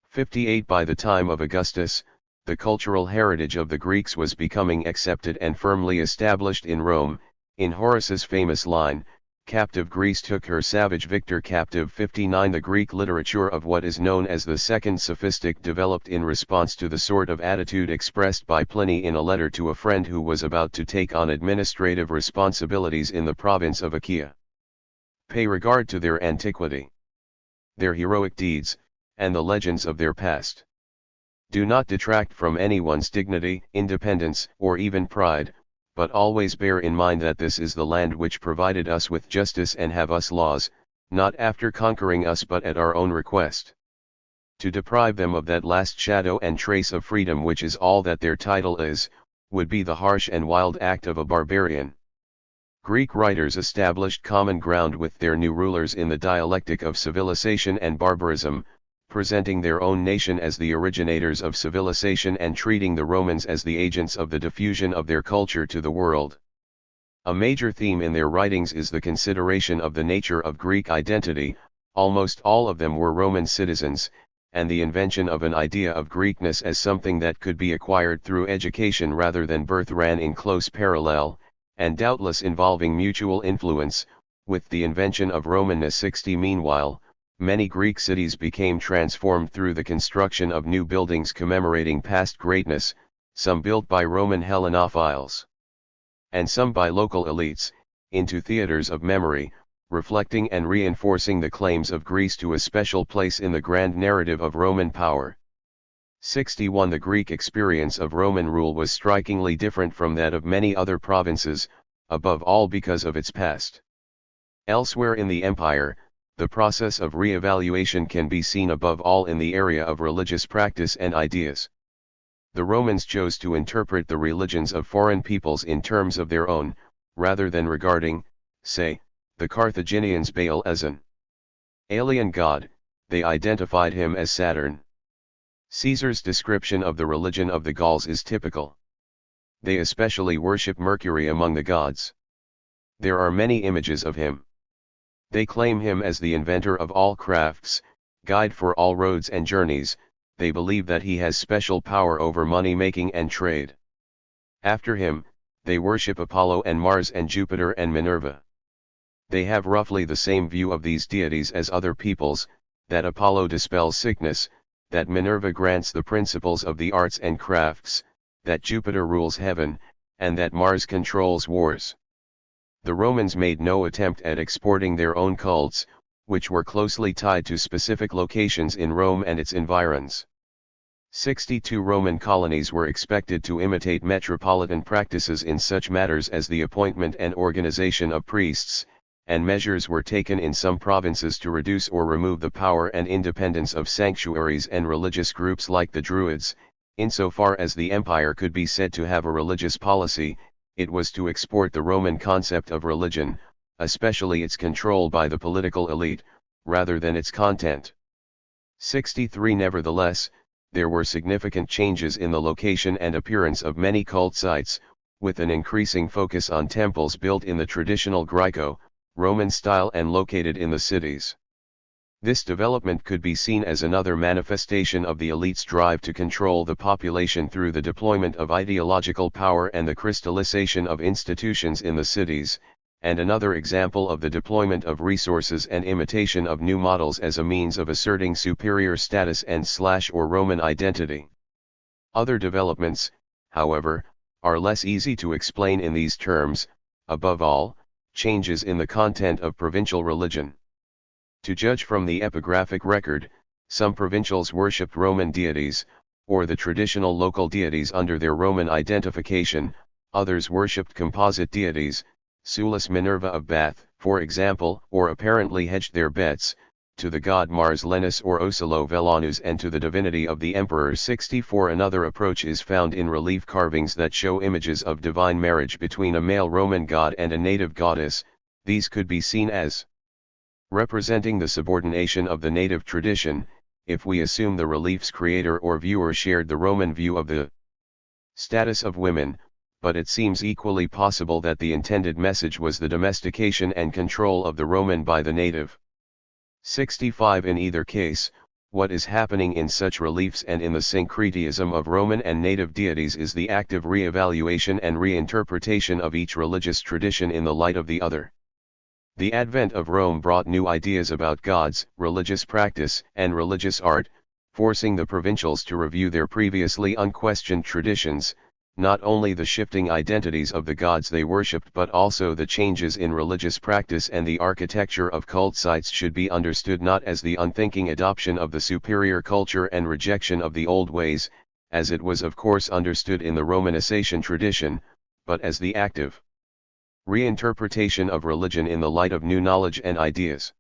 58. By the time of Augustus, the cultural heritage of the Greeks was becoming accepted and firmly established in Rome. In Horace's famous line, "Captive Greece took her savage victor captive." 59. The Greek literature of what is known as the Second Sophistic developed in response to the sort of attitude expressed by Pliny in a letter to a friend who was about to take on administrative responsibilities in the province of Achaia. Pay regard to their antiquity, their heroic deeds, and the legends of their past. Do not detract from anyone's dignity, independence, or even pride, but always bear in mind that this is the land which provided us with justice and have us laws, not after conquering us but at our own request. To deprive them of that last shadow and trace of freedom which is all that their title is, would be the harsh and wild act of a barbarian. Greek writers established common ground with their new rulers in the dialectic of civilization and barbarism, presenting their own nation as the originators of civilization and treating the Romans as the agents of the diffusion of their culture to the world. A major theme in their writings is the consideration of the nature of Greek identity. Almost all of them were Roman citizens, and the invention of an idea of Greekness as something that could be acquired through education rather than birth ran in close parallel, and doubtless involving mutual influence, with the invention of Romanness. 60. Meanwhile, many Greek cities became transformed through the construction of new buildings commemorating past greatness, some built by Roman Hellenophiles, and some by local elites, into theaters of memory, reflecting and reinforcing the claims of Greece to a special place in the grand narrative of Roman power. 61. The Greek experience of Roman rule was strikingly different from that of many other provinces, above all because of its past. Elsewhere in the empire, the process of re-evaluation can be seen above all in the area of religious practice and ideas. The Romans chose to interpret the religions of foreign peoples in terms of their own, rather than regarding, say, the Carthaginians Baal as an alien god. They identified him as Saturn. Caesar's description of the religion of the Gauls is typical. They especially worship Mercury among the gods. There are many images of him. They claim him as the inventor of all crafts, guide for all roads and journeys. They believe that he has special power over money-making and trade. After him, they worship Apollo and Mars and Jupiter and Minerva. They have roughly the same view of these deities as other peoples, that Apollo dispels sickness, that Minerva grants the principles of the arts and crafts, that Jupiter rules heaven, and that Mars controls wars. The Romans made no attempt at exporting their own cults, which were closely tied to specific locations in Rome and its environs. 62 Roman colonies were expected to imitate metropolitan practices in such matters as the appointment and organization of priests, and measures were taken in some provinces to reduce or remove the power and independence of sanctuaries and religious groups like the Druids. Insofar as the empire could be said to have a religious policy, it was to export the Roman concept of religion, especially its control by the political elite, rather than its content. 63 Nevertheless, there were significant changes in the location and appearance of many cult sites, with an increasing focus on temples built in the traditional Greco-Roman style and located in the cities. This development could be seen as another manifestation of the elite's drive to control the population through the deployment of ideological power and the crystallization of institutions in the cities, and another example of the deployment of resources and imitation of new models as a means of asserting superior status and/or Roman identity. Other developments, however, are less easy to explain in these terms, above all, changes in the content of provincial religion. To judge from the epigraphic record, some provincials worshipped Roman deities, or the traditional local deities under their Roman identification, others worshipped composite deities, Sulis Minerva of Bath, for example, or apparently hedged their bets, to the god Mars Lenus or Ocelo Velanus and to the divinity of the emperor 64. Another approach is found in relief carvings that show images of divine marriage between a male Roman god and a native goddess. These could be seen as representing the subordination of the native tradition, if we assume the relief's creator or viewer shared the Roman view of the status of women, but it seems equally possible that the intended message was the domestication and control of the Roman by the native. 65. In either case, what is happening in such reliefs and in the syncretism of Roman and native deities is the active re-evaluation and reinterpretation of each religious tradition in the light of the other. The advent of Rome brought new ideas about gods, religious practice, and religious art, forcing the provincials to review their previously unquestioned traditions, not only the shifting identities of the gods they worshipped but also the changes in religious practice, and the architecture of cult sites should be understood not as the unthinking adoption of the superior culture and rejection of the old ways, as it was of course understood in the Romanization tradition, but as the active reinterpretation of religion in the light of new knowledge and ideas.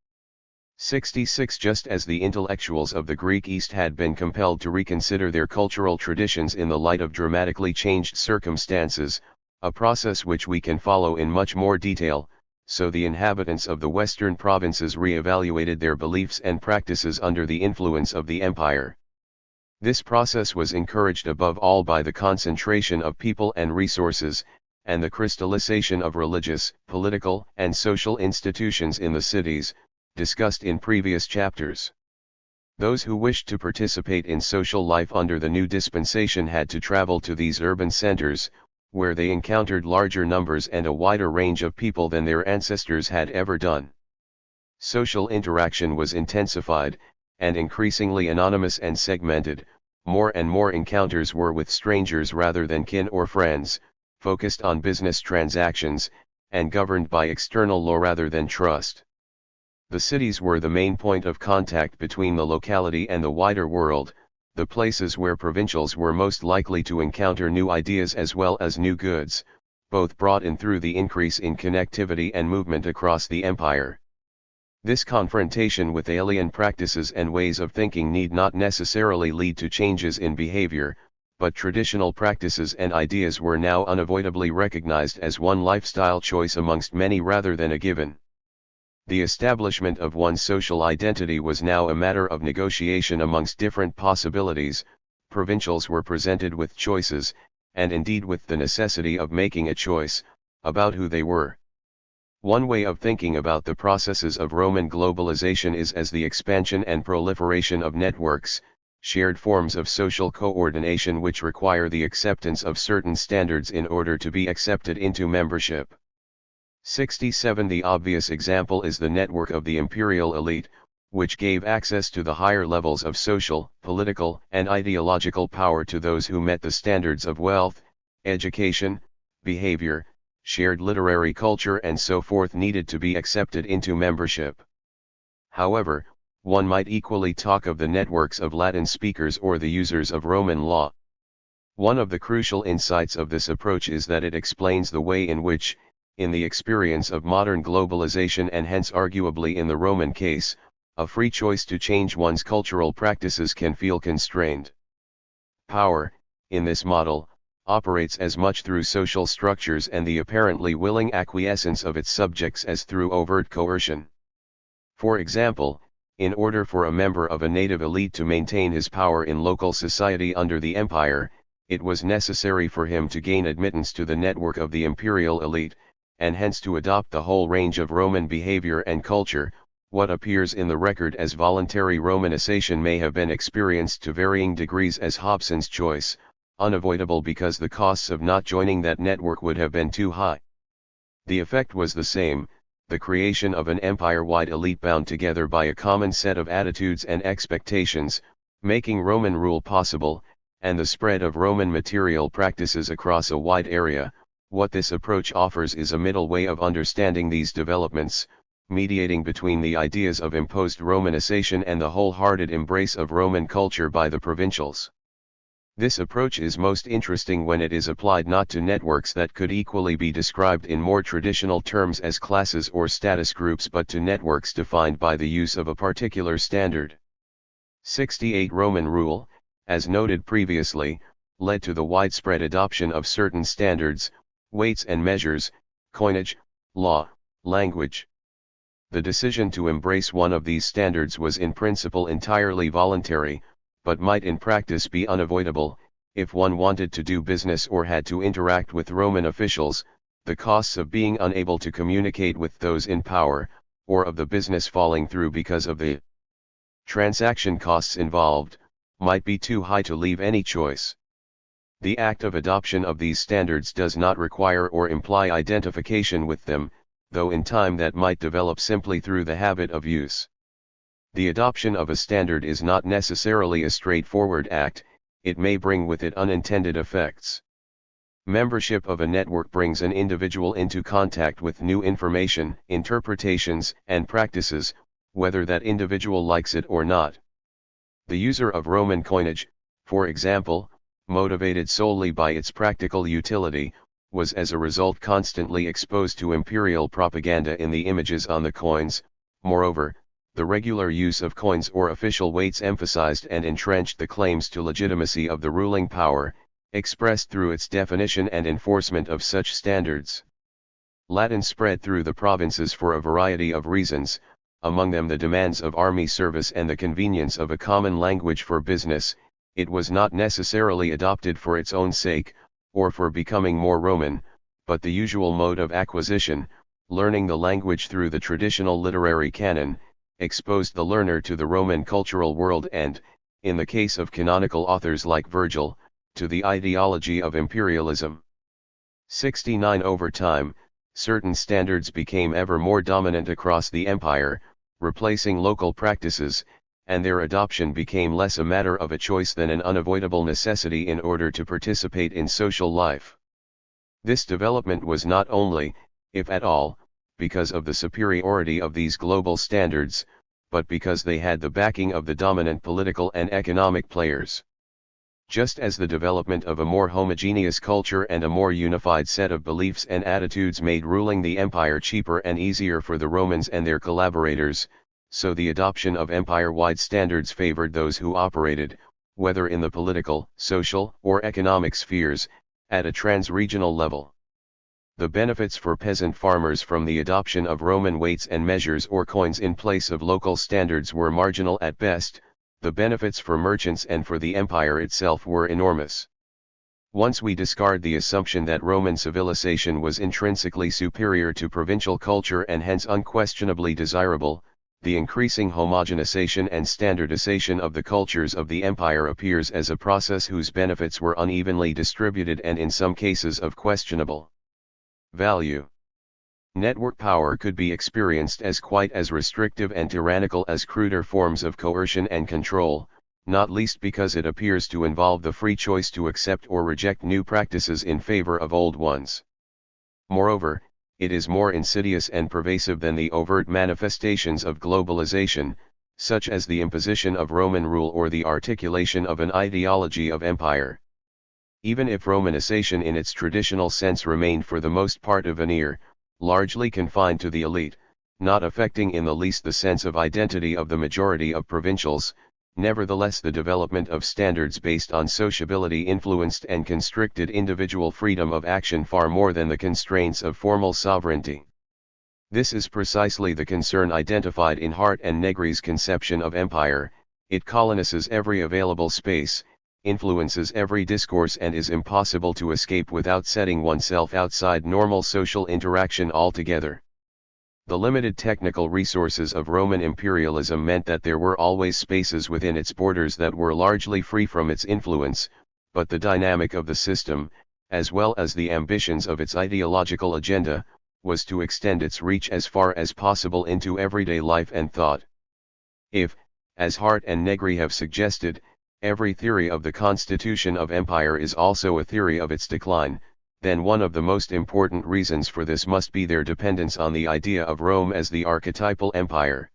66. Just as the intellectuals of the Greek East had been compelled to reconsider their cultural traditions in the light of dramatically changed circumstances, a process which we can follow in much more detail, so the inhabitants of the western provinces re-evaluated their beliefs and practices under the influence of the empire. This process was encouraged above all by the concentration of people and resources, and the crystallization of religious, political, and social institutions in the cities, discussed in previous chapters. Those who wished to participate in social life under the new dispensation had to travel to these urban centers, where they encountered larger numbers and a wider range of people than their ancestors had ever done. Social interaction was intensified, and increasingly anonymous and segmented. More and more encounters were with strangers rather than kin or friends, focused on business transactions, and governed by external law rather than trust. The cities were the main point of contact between the locality and the wider world, the places where provincials were most likely to encounter new ideas as well as new goods, both brought in through the increase in connectivity and movement across the empire. This confrontation with alien practices and ways of thinking need not necessarily lead to changes in behavior, but traditional practices and ideas were now unavoidably recognized as one lifestyle choice amongst many rather than a given. The establishment of one's social identity was now a matter of negotiation amongst different possibilities. Provincials were presented with choices, and indeed with the necessity of making a choice, about who they were. One way of thinking about the processes of Roman globalization is as the expansion and proliferation of networks, shared forms of social coordination which require the acceptance of certain standards in order to be accepted into membership. 67. The obvious example is the network of the imperial elite, which gave access to the higher levels of social, political, and ideological power to those who met the standards of wealth, education, behavior, shared literary culture and so forth needed to be accepted into membership. However, one might equally talk of the networks of Latin speakers or the users of Roman law. One of the crucial insights of this approach is that it explains the way in which, in the experience of modern globalization and hence arguably in the Roman case, a free choice to change one's cultural practices can feel constrained. Power, in this model, operates as much through social structures and the apparently willing acquiescence of its subjects as through overt coercion. For example, In order for a member of a native elite to maintain his power in local society under the empire, it was necessary for him to gain admittance to the network of the imperial elite, and hence to adopt the whole range of Roman behavior and culture. What appears in the record as voluntary Romanization may have been experienced to varying degrees as Hobson's choice, unavoidable because the costs of not joining that network would have been too high. The effect was the same, the creation of an empire-wide elite bound together by a common set of attitudes and expectations, making Roman rule possible, and the spread of Roman material practices across a wide area. What this approach offers is a middle way of understanding these developments, mediating between the ideas of imposed Romanization and the wholehearted embrace of Roman culture by the provincials. This approach is most interesting when it is applied not to networks that could equally be described in more traditional terms as classes or status groups, but to networks defined by the use of a particular standard. 68 Roman rule, as noted previously, led to the widespread adoption of certain standards, weights and measures, coinage, law, language. The decision to embrace one of these standards was in principle entirely voluntary, but might in practice be unavoidable. If one wanted to do business or had to interact with Roman officials, the costs of being unable to communicate with those in power, or of the business falling through because of the transaction costs involved, might be too high to leave any choice. The act of adoption of these standards does not require or imply identification with them, though in time that might develop simply through the habit of use. The adoption of a standard is not necessarily a straightforward act, it may bring with it unintended effects. Membership of a network brings an individual into contact with new information, interpretations, and practices, whether that individual likes it or not. The user of Roman coinage, for example, motivated solely by its practical utility, was as a result constantly exposed to imperial propaganda in the images on the coins. Moreover, the regular use of coins or official weights emphasized and entrenched the claims to legitimacy of the ruling power, expressed through its definition and enforcement of such standards. Latin spread through the provinces for a variety of reasons, among them the demands of army service and the convenience of a common language for business. It was not necessarily adopted for its own sake, or for becoming more Roman, but the usual mode of acquisition, learning the language through the traditional literary canon, exposed the learner to the Roman cultural world and, in the case of canonical authors like Virgil, to the ideology of imperialism. 69 Over time, certain standards became ever more dominant across the empire, replacing local practices, and their adoption became less a matter of a choice than an unavoidable necessity in order to participate in social life. This development was not only, if at all, because of the superiority of these global standards, but because they had the backing of the dominant political and economic players. Just as the development of a more homogeneous culture and a more unified set of beliefs and attitudes made ruling the empire cheaper and easier for the Romans and their collaborators, so the adoption of empire-wide standards favored those who operated, whether in the political, social, or economic spheres, at a trans-regional level. The benefits for peasant farmers from the adoption of Roman weights and measures or coins in place of local standards were marginal at best. The benefits for merchants and for the empire itself were enormous. Once we discard the assumption that Roman civilization was intrinsically superior to provincial culture and hence unquestionably desirable, the increasing homogenization and standardization of the cultures of the empire appears as a process whose benefits were unevenly distributed and in some cases of questionable value. Network power could be experienced as quite as restrictive and tyrannical as cruder forms of coercion and control, not least because it appears to involve the free choice to accept or reject new practices in favor of old ones. Moreover, it is more insidious and pervasive than the overt manifestations of globalization, such as the imposition of Roman rule or the articulation of an ideology of empire. Even if Romanization in its traditional sense remained for the most part a veneer, largely confined to the elite, not affecting in the least the sense of identity of the majority of provincials, nevertheless the development of standards based on sociability influenced and constricted individual freedom of action far more than the constraints of formal sovereignty. This is precisely the concern identified in Hart and Negri's conception of empire. It colonizes every available space, influences every discourse, and is impossible to escape without setting oneself outside normal social interaction altogether. The limited technical resources of Roman imperialism meant that there were always spaces within its borders that were largely free from its influence, but the dynamic of the system, as well as the ambitions of its ideological agenda, was to extend its reach as far as possible into everyday life and thought. If, as Hart and Negri have suggested, every theory of the constitution of empire is also a theory of its decline, then one of the most important reasons for this must be their dependence on the idea of Rome as the archetypal empire.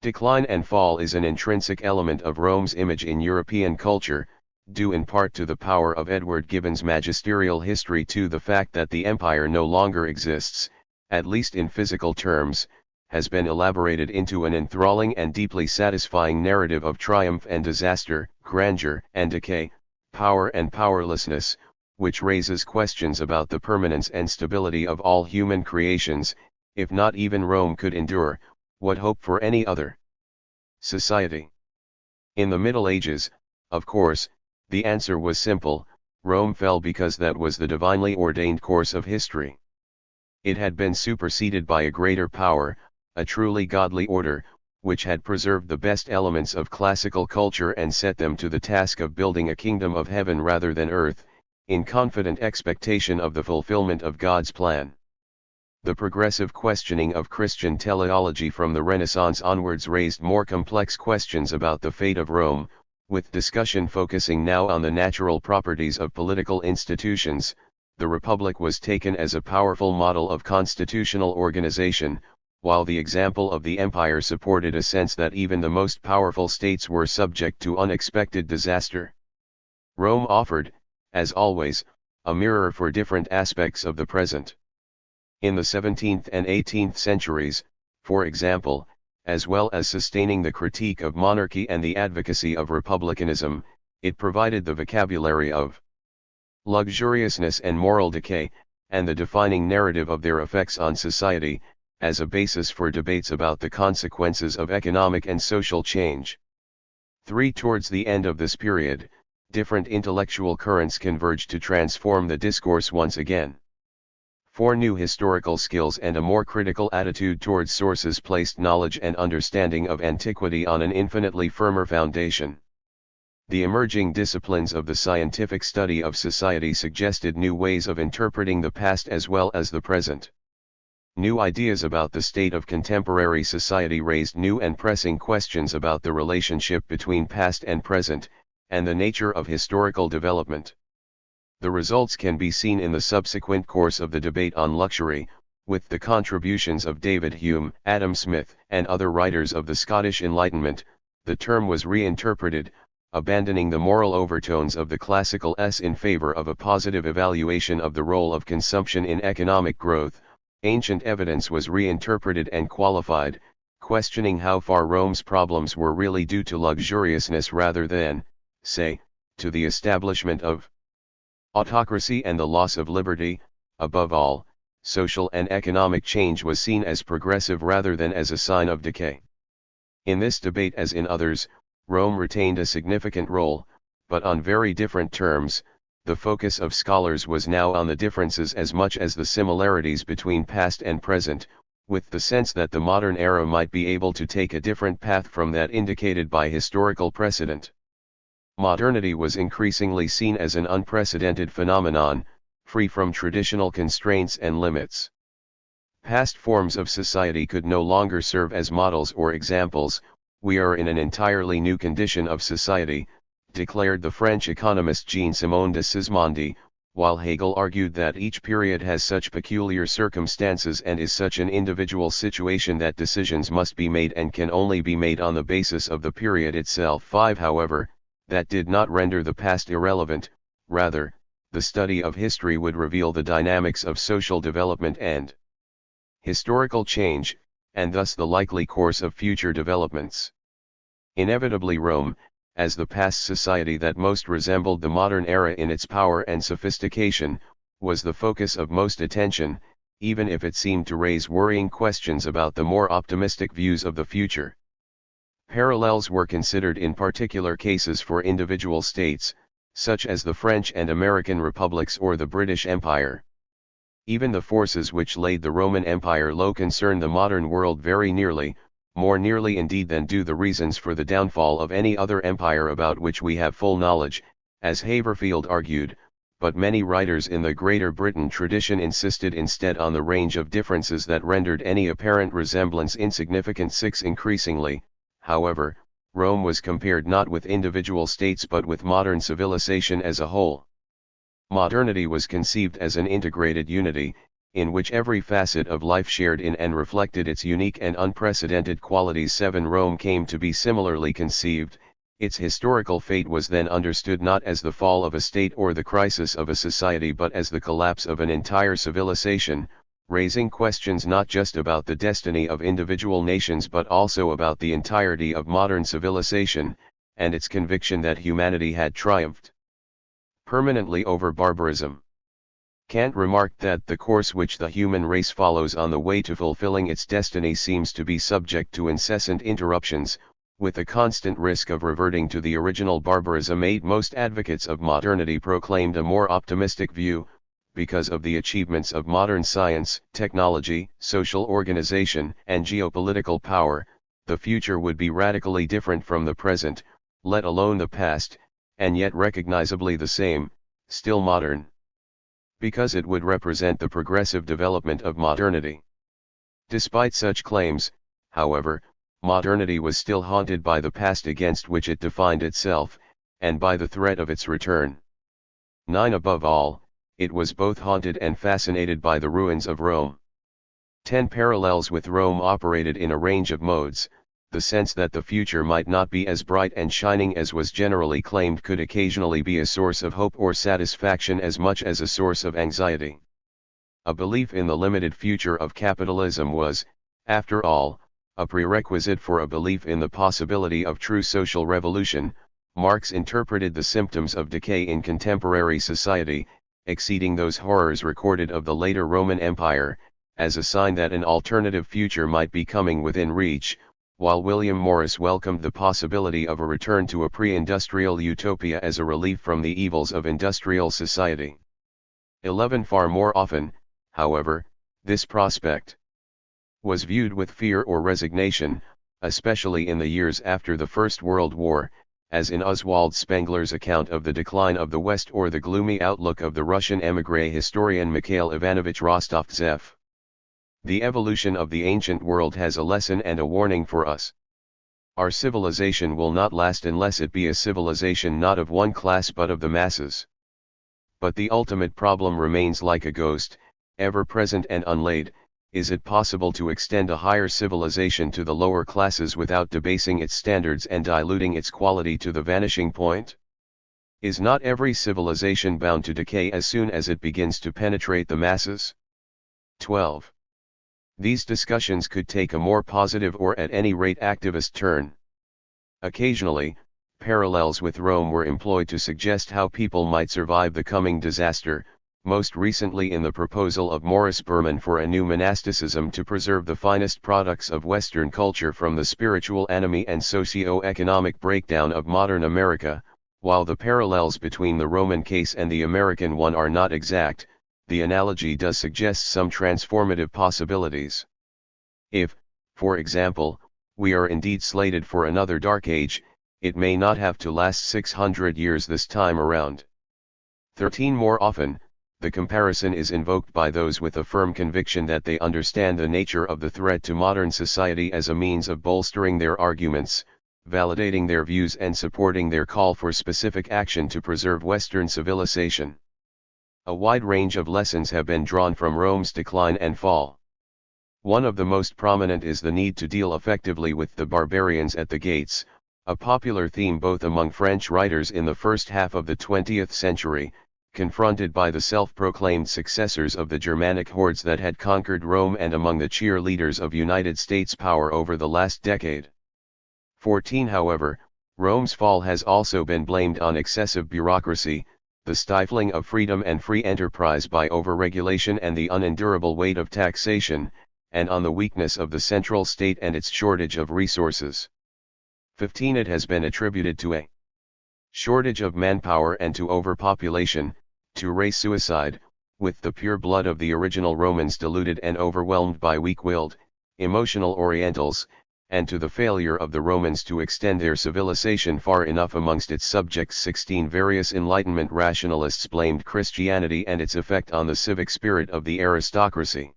Decline and fall is an intrinsic element of Rome's image in European culture, due in part to the power of Edward Gibbon's magisterial history, to the fact that the empire no longer exists, at least in physical terms, has been elaborated into an enthralling and deeply satisfying narrative of triumph and disaster, grandeur and decay, power and powerlessness, which raises questions about the permanence and stability of all human creations. If not even Rome could endure, what hope for any other society? In the Middle Ages, of course, the answer was simple: Rome fell because that was the divinely ordained course of history. It had been superseded by a greater power, a truly godly order, which had preserved the best elements of classical culture and set them to the task of building a kingdom of heaven rather than earth, in confident expectation of the fulfillment of God's plan. The progressive questioning of Christian teleology from the Renaissance onwards raised more complex questions about the fate of Rome, with discussion focusing now on the natural properties of political institutions. The Republic was taken as a powerful model of constitutional organization, while the example of the Empire supported a sense that even the most powerful states were subject to unexpected disaster. Rome offered, as always, a mirror for different aspects of the present. In the 17th and 18th centuries, for example, as well as sustaining the critique of monarchy and the advocacy of republicanism, it provided the vocabulary of luxuriousness and moral decay, and the defining narrative of their effects on society, as a basis for debates about the consequences of economic and social change. Towards the end of this period, different intellectual currents converged to transform the discourse once again. 4 new historical skills and a more critical attitude towards sources placed knowledge and understanding of antiquity on an infinitely firmer foundation. The emerging disciplines of the scientific study of society suggested new ways of interpreting the past as well as the present. New ideas about the state of contemporary society raised new and pressing questions about the relationship between past and present, and the nature of historical development. The results can be seen in the subsequent course of the debate on luxury, with the contributions of David Hume, Adam Smith, and other writers of the Scottish Enlightenment. The term was reinterpreted, abandoning the moral overtones of the classical in favor of a positive evaluation of the role of consumption in economic growth. Ancient evidence was reinterpreted and qualified, questioning how far Rome's problems were really due to luxuriousness rather than, say, to the establishment of autocracy and the loss of liberty. Above all, social and economic change was seen as progressive rather than as a sign of decay. In this debate as in others, Rome retained a significant role, but on very different terms. The focus of scholars was now on the differences as much as the similarities between past and present, with the sense that the modern era might be able to take a different path from that indicated by historical precedent. Modernity was increasingly seen as an unprecedented phenomenon, free from traditional constraints and limits. Past forms of society could no longer serve as models or examples. We are in an entirely new condition of society, declared the French economist Jean-Simon de Sismondi, while Hegel argued that each period has such peculiar circumstances and is such an individual situation that decisions must be made and can only be made on the basis of the period itself. However, that did not render the past irrelevant. Rather, the study of history would reveal the dynamics of social development and historical change, and thus the likely course of future developments. Inevitably Rome, as the past society that most resembled the modern era in its power and sophistication, was the focus of most attention, even if it seemed to raise worrying questions about the more optimistic views of the future. Parallels were considered in particular cases for individual states, such as the French and American republics or the British Empire. Even the forces which laid the Roman Empire low concern the modern world very nearly, more nearly indeed than do the reasons for the downfall of any other empire about which we have full knowledge, as Haverfield argued, but many writers in the Greater Britain tradition insisted instead on the range of differences that rendered any apparent resemblance insignificant. 6. Increasingly, however, Rome was compared not with individual states but with modern civilization as a whole. Modernity was conceived as an integrated unity, in which every facet of life shared in and reflected its unique and unprecedented qualities. 7. Rome came to be similarly conceived. Its historical fate was then understood not as the fall of a state or the crisis of a society but as the collapse of an entire civilization, raising questions not just about the destiny of individual nations but also about the entirety of modern civilization, and its conviction that humanity had triumphed permanently over barbarism. Kant remarked that the course which the human race follows on the way to fulfilling its destiny seems to be subject to incessant interruptions, with the constant risk of reverting to the original barbarism. 8. Most advocates of modernity proclaimed a more optimistic view. Because of the achievements of modern science, technology, social organization, and geopolitical power, the future would be radically different from the present, let alone the past, and yet recognizably the same, still modern. Because it would represent the progressive development of modernity. Despite such claims, however, modernity was still haunted by the past against which it defined itself, and by the threat of its return. 9. Above all, it was both haunted and fascinated by the ruins of Rome. 10. Parallels with Rome operated in a range of modes. The sense that the future might not be as bright and shining as was generally claimed could occasionally be a source of hope or satisfaction as much as a source of anxiety. A belief in the limited future of capitalism was, after all, a prerequisite for a belief in the possibility of true social revolution. Marx interpreted the symptoms of decay in contemporary society, exceeding those horrors recorded of the later Roman Empire, as a sign that an alternative future might be coming within reach, while William Morris welcomed the possibility of a return to a pre-industrial utopia as a relief from the evils of industrial society. 11. Far more often, however, this prospect was viewed with fear or resignation, especially in the years after the First World War, as in Oswald Spengler's account of the decline of the West or the gloomy outlook of the Russian émigré historian Mikhail Ivanovich Rostovtsev. The evolution of the ancient world has a lesson and a warning for us. Our civilization will not last unless it be a civilization not of one class but of the masses. But the ultimate problem remains like a ghost, ever present and unlaid. Is it possible to extend a higher civilization to the lower classes without debasing its standards and diluting its quality to the vanishing point? Is not every civilization bound to decay as soon as it begins to penetrate the masses? 12. These discussions could take a more positive or at any rate activist turn. Occasionally, parallels with Rome were employed to suggest how people might survive the coming disaster, most recently in the proposal of Morris Berman for a new monasticism to preserve the finest products of Western culture from the spiritual anomie and socio-economic breakdown of modern America. While the parallels between the Roman case and the American one are not exact, the analogy does suggest some transformative possibilities. If, for example, we are indeed slated for another dark age, it may not have to last 600 years this time around. 13. More often, the comparison is invoked by those with a firm conviction that they understand the nature of the threat to modern society as a means of bolstering their arguments, validating their views and supporting their call for specific action to preserve Western civilization. A wide range of lessons have been drawn from Rome's decline and fall. One of the most prominent is the need to deal effectively with the barbarians at the gates, a popular theme both among French writers in the first half of the 20th century, confronted by the self-proclaimed successors of the Germanic hordes that had conquered Rome, and among the cheerleaders of United States power over the last decade. 14. However, Rome's fall has also been blamed on excessive bureaucracy, the stifling of freedom and free enterprise by overregulation and the unendurable weight of taxation, and on the weakness of the central state and its shortage of resources. 15. It has been attributed to a shortage of manpower and to overpopulation, to race suicide, with the pure blood of the original Romans diluted and overwhelmed by weak-willed, emotional Orientals, and to the failure of the Romans to extend their civilization far enough amongst its subjects. 16. Various Enlightenment rationalists blamed Christianity and its effect on the civic spirit of the aristocracy.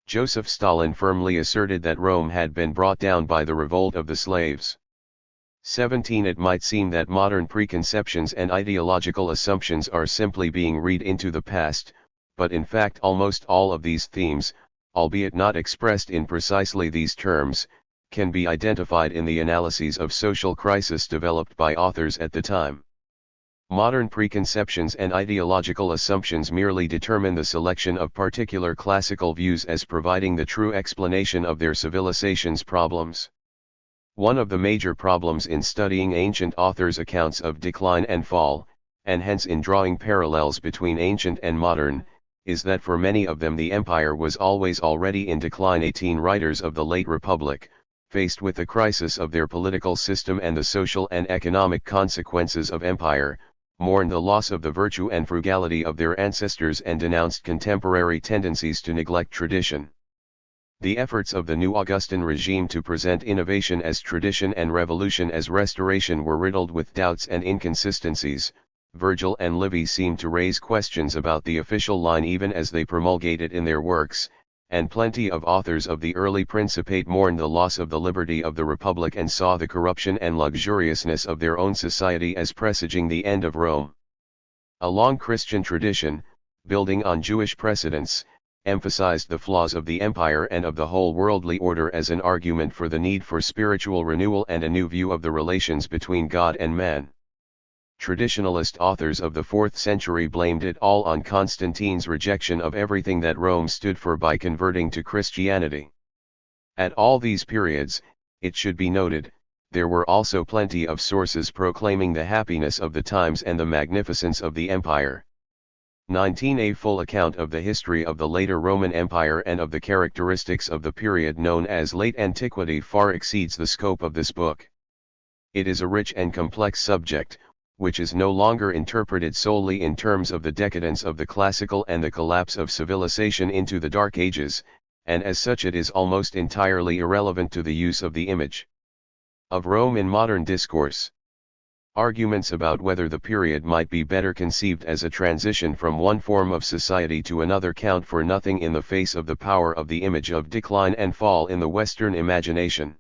Joseph Stalin firmly asserted that Rome had been brought down by the revolt of the slaves. 17. It might seem that modern preconceptions and ideological assumptions are simply being read into the past, but in fact almost all of these themes, albeit not expressed in precisely these terms, can be identified in the analyses of social crisis developed by authors at the time. Modern preconceptions and ideological assumptions merely determine the selection of particular classical views as providing the true explanation of their civilization's problems. One of the major problems in studying ancient authors' accounts of decline and fall, and hence in drawing parallels between ancient and modern, is that for many of them the empire was always already in decline. 18. Writers of the late Republic, faced with the crisis of their political system and the social and economic consequences of empire, mourned the loss of the virtue and frugality of their ancestors and denounced contemporary tendencies to neglect tradition. The efforts of the new Augustan regime to present innovation as tradition and revolution as restoration were riddled with doubts and inconsistencies. Virgil and Livy seemed to raise questions about the official line even as they promulgate it in their works, and plenty of authors of the early Principate mourned the loss of the liberty of the Republic and saw the corruption and luxuriousness of their own society as presaging the end of Rome. A long Christian tradition, building on Jewish precedents, emphasized the flaws of the empire and of the whole worldly order as an argument for the need for spiritual renewal and a new view of the relations between God and man. Traditionalist authors of the 4th century blamed it all on Constantine's rejection of everything that Rome stood for by converting to Christianity. At all these periods, it should be noted, there were also plenty of sources proclaiming the happiness of the times and the magnificence of the empire. 19. A full account of the history of the later Roman Empire and of the characteristics of the period known as Late Antiquity far exceeds the scope of this book. It is a rich and complex subject, which is no longer interpreted solely in terms of the decadence of the classical and the collapse of civilization into the Dark Ages, and as such it is almost entirely irrelevant to the use of the image of Rome in modern discourse. Arguments about whether the period might be better conceived as a transition from one form of society to another count for nothing in the face of the power of the image of decline and fall in the Western imagination.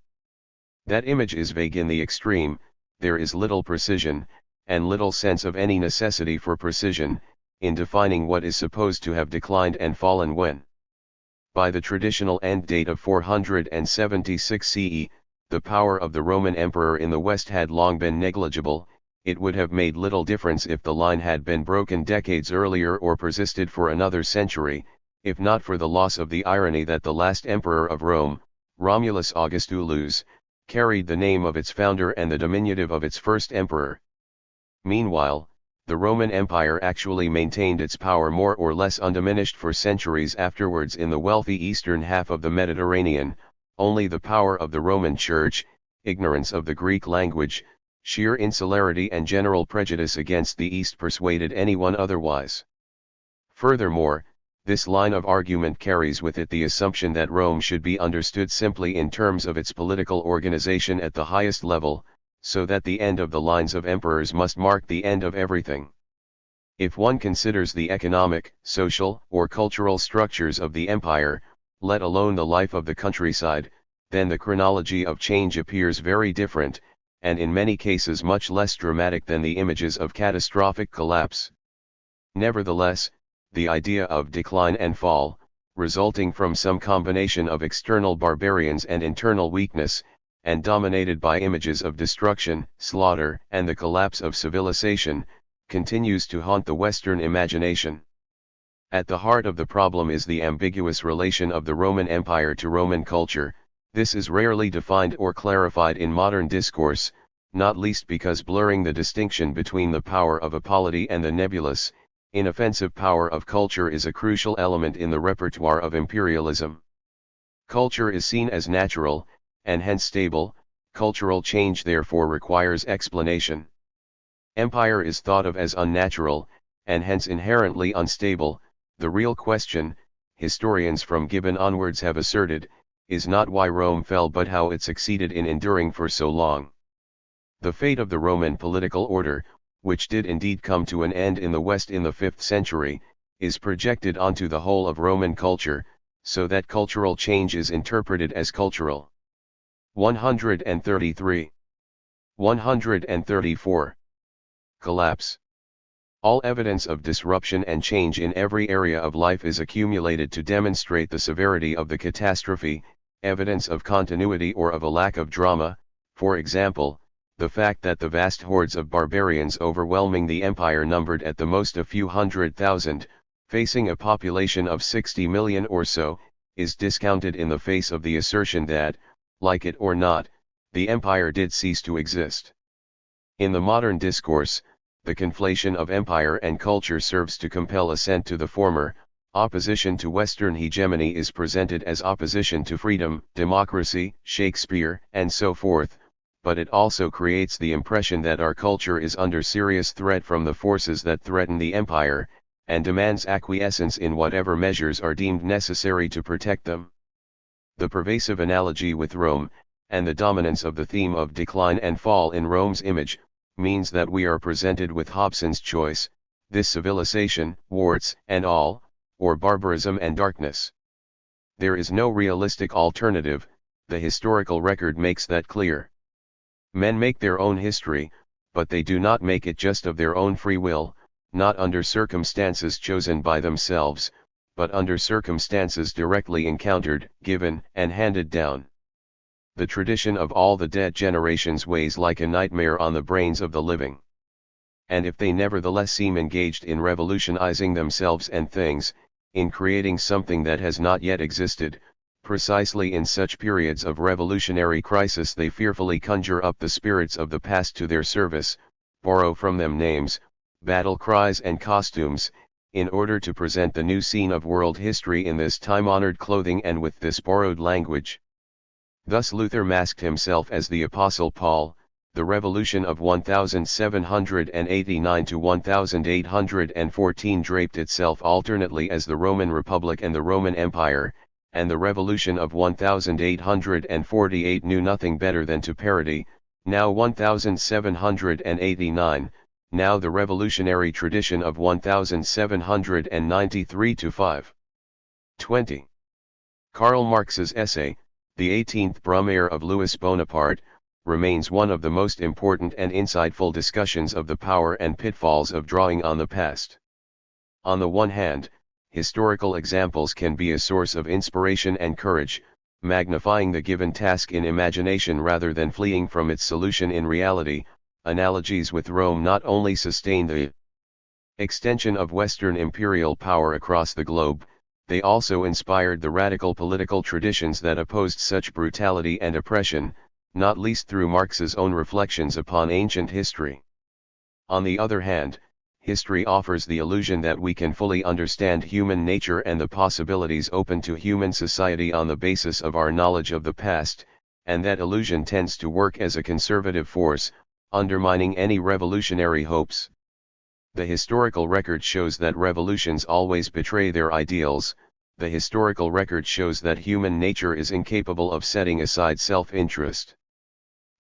That image is vague in the extreme, there is little precision, and little sense of any necessity for precision, in defining what is supposed to have declined and fallen when. By the traditional end date of 476 CE, the power of the Roman emperor in the West had long been negligible. It would have made little difference if the line had been broken decades earlier or persisted for another century, if not for the loss of the irony that the last emperor of Rome, Romulus Augustulus, carried the name of its founder and the diminutive of its first emperor. Meanwhile, the Roman Empire actually maintained its power more or less undiminished for centuries afterwards in the wealthy eastern half of the Mediterranean. Only the power of the Roman Church, ignorance of the Greek language, sheer insularity and general prejudice against the East persuaded anyone otherwise. Furthermore, this line of argument carries with it the assumption that Rome should be understood simply in terms of its political organization at the highest level, so that the end of the lines of emperors must mark the end of everything. If one considers the economic, social, or cultural structures of the empire, let alone the life of the countryside, then the chronology of change appears very different, and in many cases much less dramatic than the images of catastrophic collapse. Nevertheless, the idea of decline and fall, resulting from some combination of external barbarians and internal weakness, and dominated by images of destruction, slaughter, and the collapse of civilization, continues to haunt the Western imagination. At the heart of the problem is the ambiguous relation of the Roman Empire to Roman culture. This is rarely defined or clarified in modern discourse, not least because blurring the distinction between the power of a polity and the nebulous, inoffensive power of culture is a crucial element in the repertoire of imperialism. Culture is seen as natural, and hence stable. Cultural change therefore requires explanation. Empire is thought of as unnatural, and hence inherently unstable. The real question, historians from Gibbon onwards have asserted, is not why Rome fell but how it succeeded in enduring for so long. The fate of the Roman political order, which did indeed come to an end in the West in the 5th century, is projected onto the whole of Roman culture, so that cultural change is interpreted as cultural. 133. 134. Collapse. All evidence of disruption and change in every area of life is accumulated to demonstrate the severity of the catastrophe, evidence of continuity or of a lack of drama. For example, the fact that the vast hordes of barbarians overwhelming the empire numbered at the most a few 100,000, facing a population of 60 million or so, is discounted in the face of the assertion that, like it or not, the empire did cease to exist. In the modern discourse, the conflation of empire and culture serves to compel assent to the former. Opposition to Western hegemony is presented as opposition to freedom, democracy, Shakespeare, and so forth, but it also creates the impression that our culture is under serious threat from the forces that threaten the empire, and demands acquiescence in whatever measures are deemed necessary to protect them. The pervasive analogy with Rome, and the dominance of the theme of decline and fall in Rome's image, means that we are presented with Hobson's choice, this civilization, warts and all, or barbarism and darkness. There is no realistic alternative, the historical record makes that clear. Men make their own history, but they do not make it just of their own free will, not under circumstances chosen by themselves, but under circumstances directly encountered, given, and handed down. The tradition of all the dead generations weighs like a nightmare on the brains of the living. And if they nevertheless seem engaged in revolutionizing themselves and things, in creating something that has not yet existed, precisely in such periods of revolutionary crisis they fearfully conjure up the spirits of the past to their service, borrow from them names, battle cries and costumes, in order to present the new scene of world history in this time-honored clothing and with this borrowed language. Thus Luther masked himself as the Apostle Paul. The revolution of 1789 to 1814 draped itself alternately as the Roman Republic and the Roman Empire, and the revolution of 1848 knew nothing better than to parody, now 1789, now the revolutionary tradition of 1793 to 520. Karl Marx's essay, The 18th Brumaire of Louis Bonaparte, remains one of the most important and insightful discussions of the power and pitfalls of drawing on the past. On the one hand, historical examples can be a source of inspiration and courage, magnifying the given task in imagination rather than fleeing from its solution in reality. Analogies with Rome not only sustain the extension of Western imperial power across the globe, they also inspired the radical political traditions that opposed such brutality and oppression, not least through Marx's own reflections upon ancient history. On the other hand, history offers the illusion that we can fully understand human nature and the possibilities open to human society on the basis of our knowledge of the past, and that illusion tends to work as a conservative force, undermining any revolutionary hopes. The historical record shows that revolutions always betray their ideals. The historical record shows that human nature is incapable of setting aside self-interest.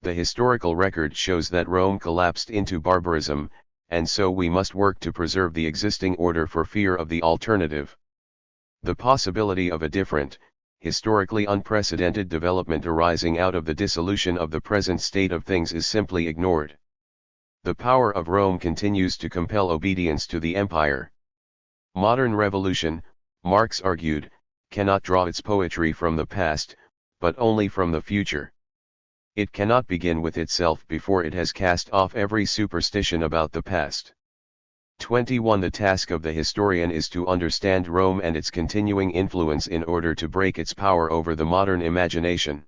The historical record shows that Rome collapsed into barbarism, and so we must work to preserve the existing order for fear of the alternative. The possibility of a different, historically unprecedented development arising out of the dissolution of the present state of things is simply ignored. The power of Rome continues to compel obedience to the empire. Modern revolution, Marx argued, cannot draw its poetry from the past, but only from the future. It cannot begin with itself before it has cast off every superstition about the past. 21. The task of the historian is to understand Rome and its continuing influence in order to break its power over the modern imagination.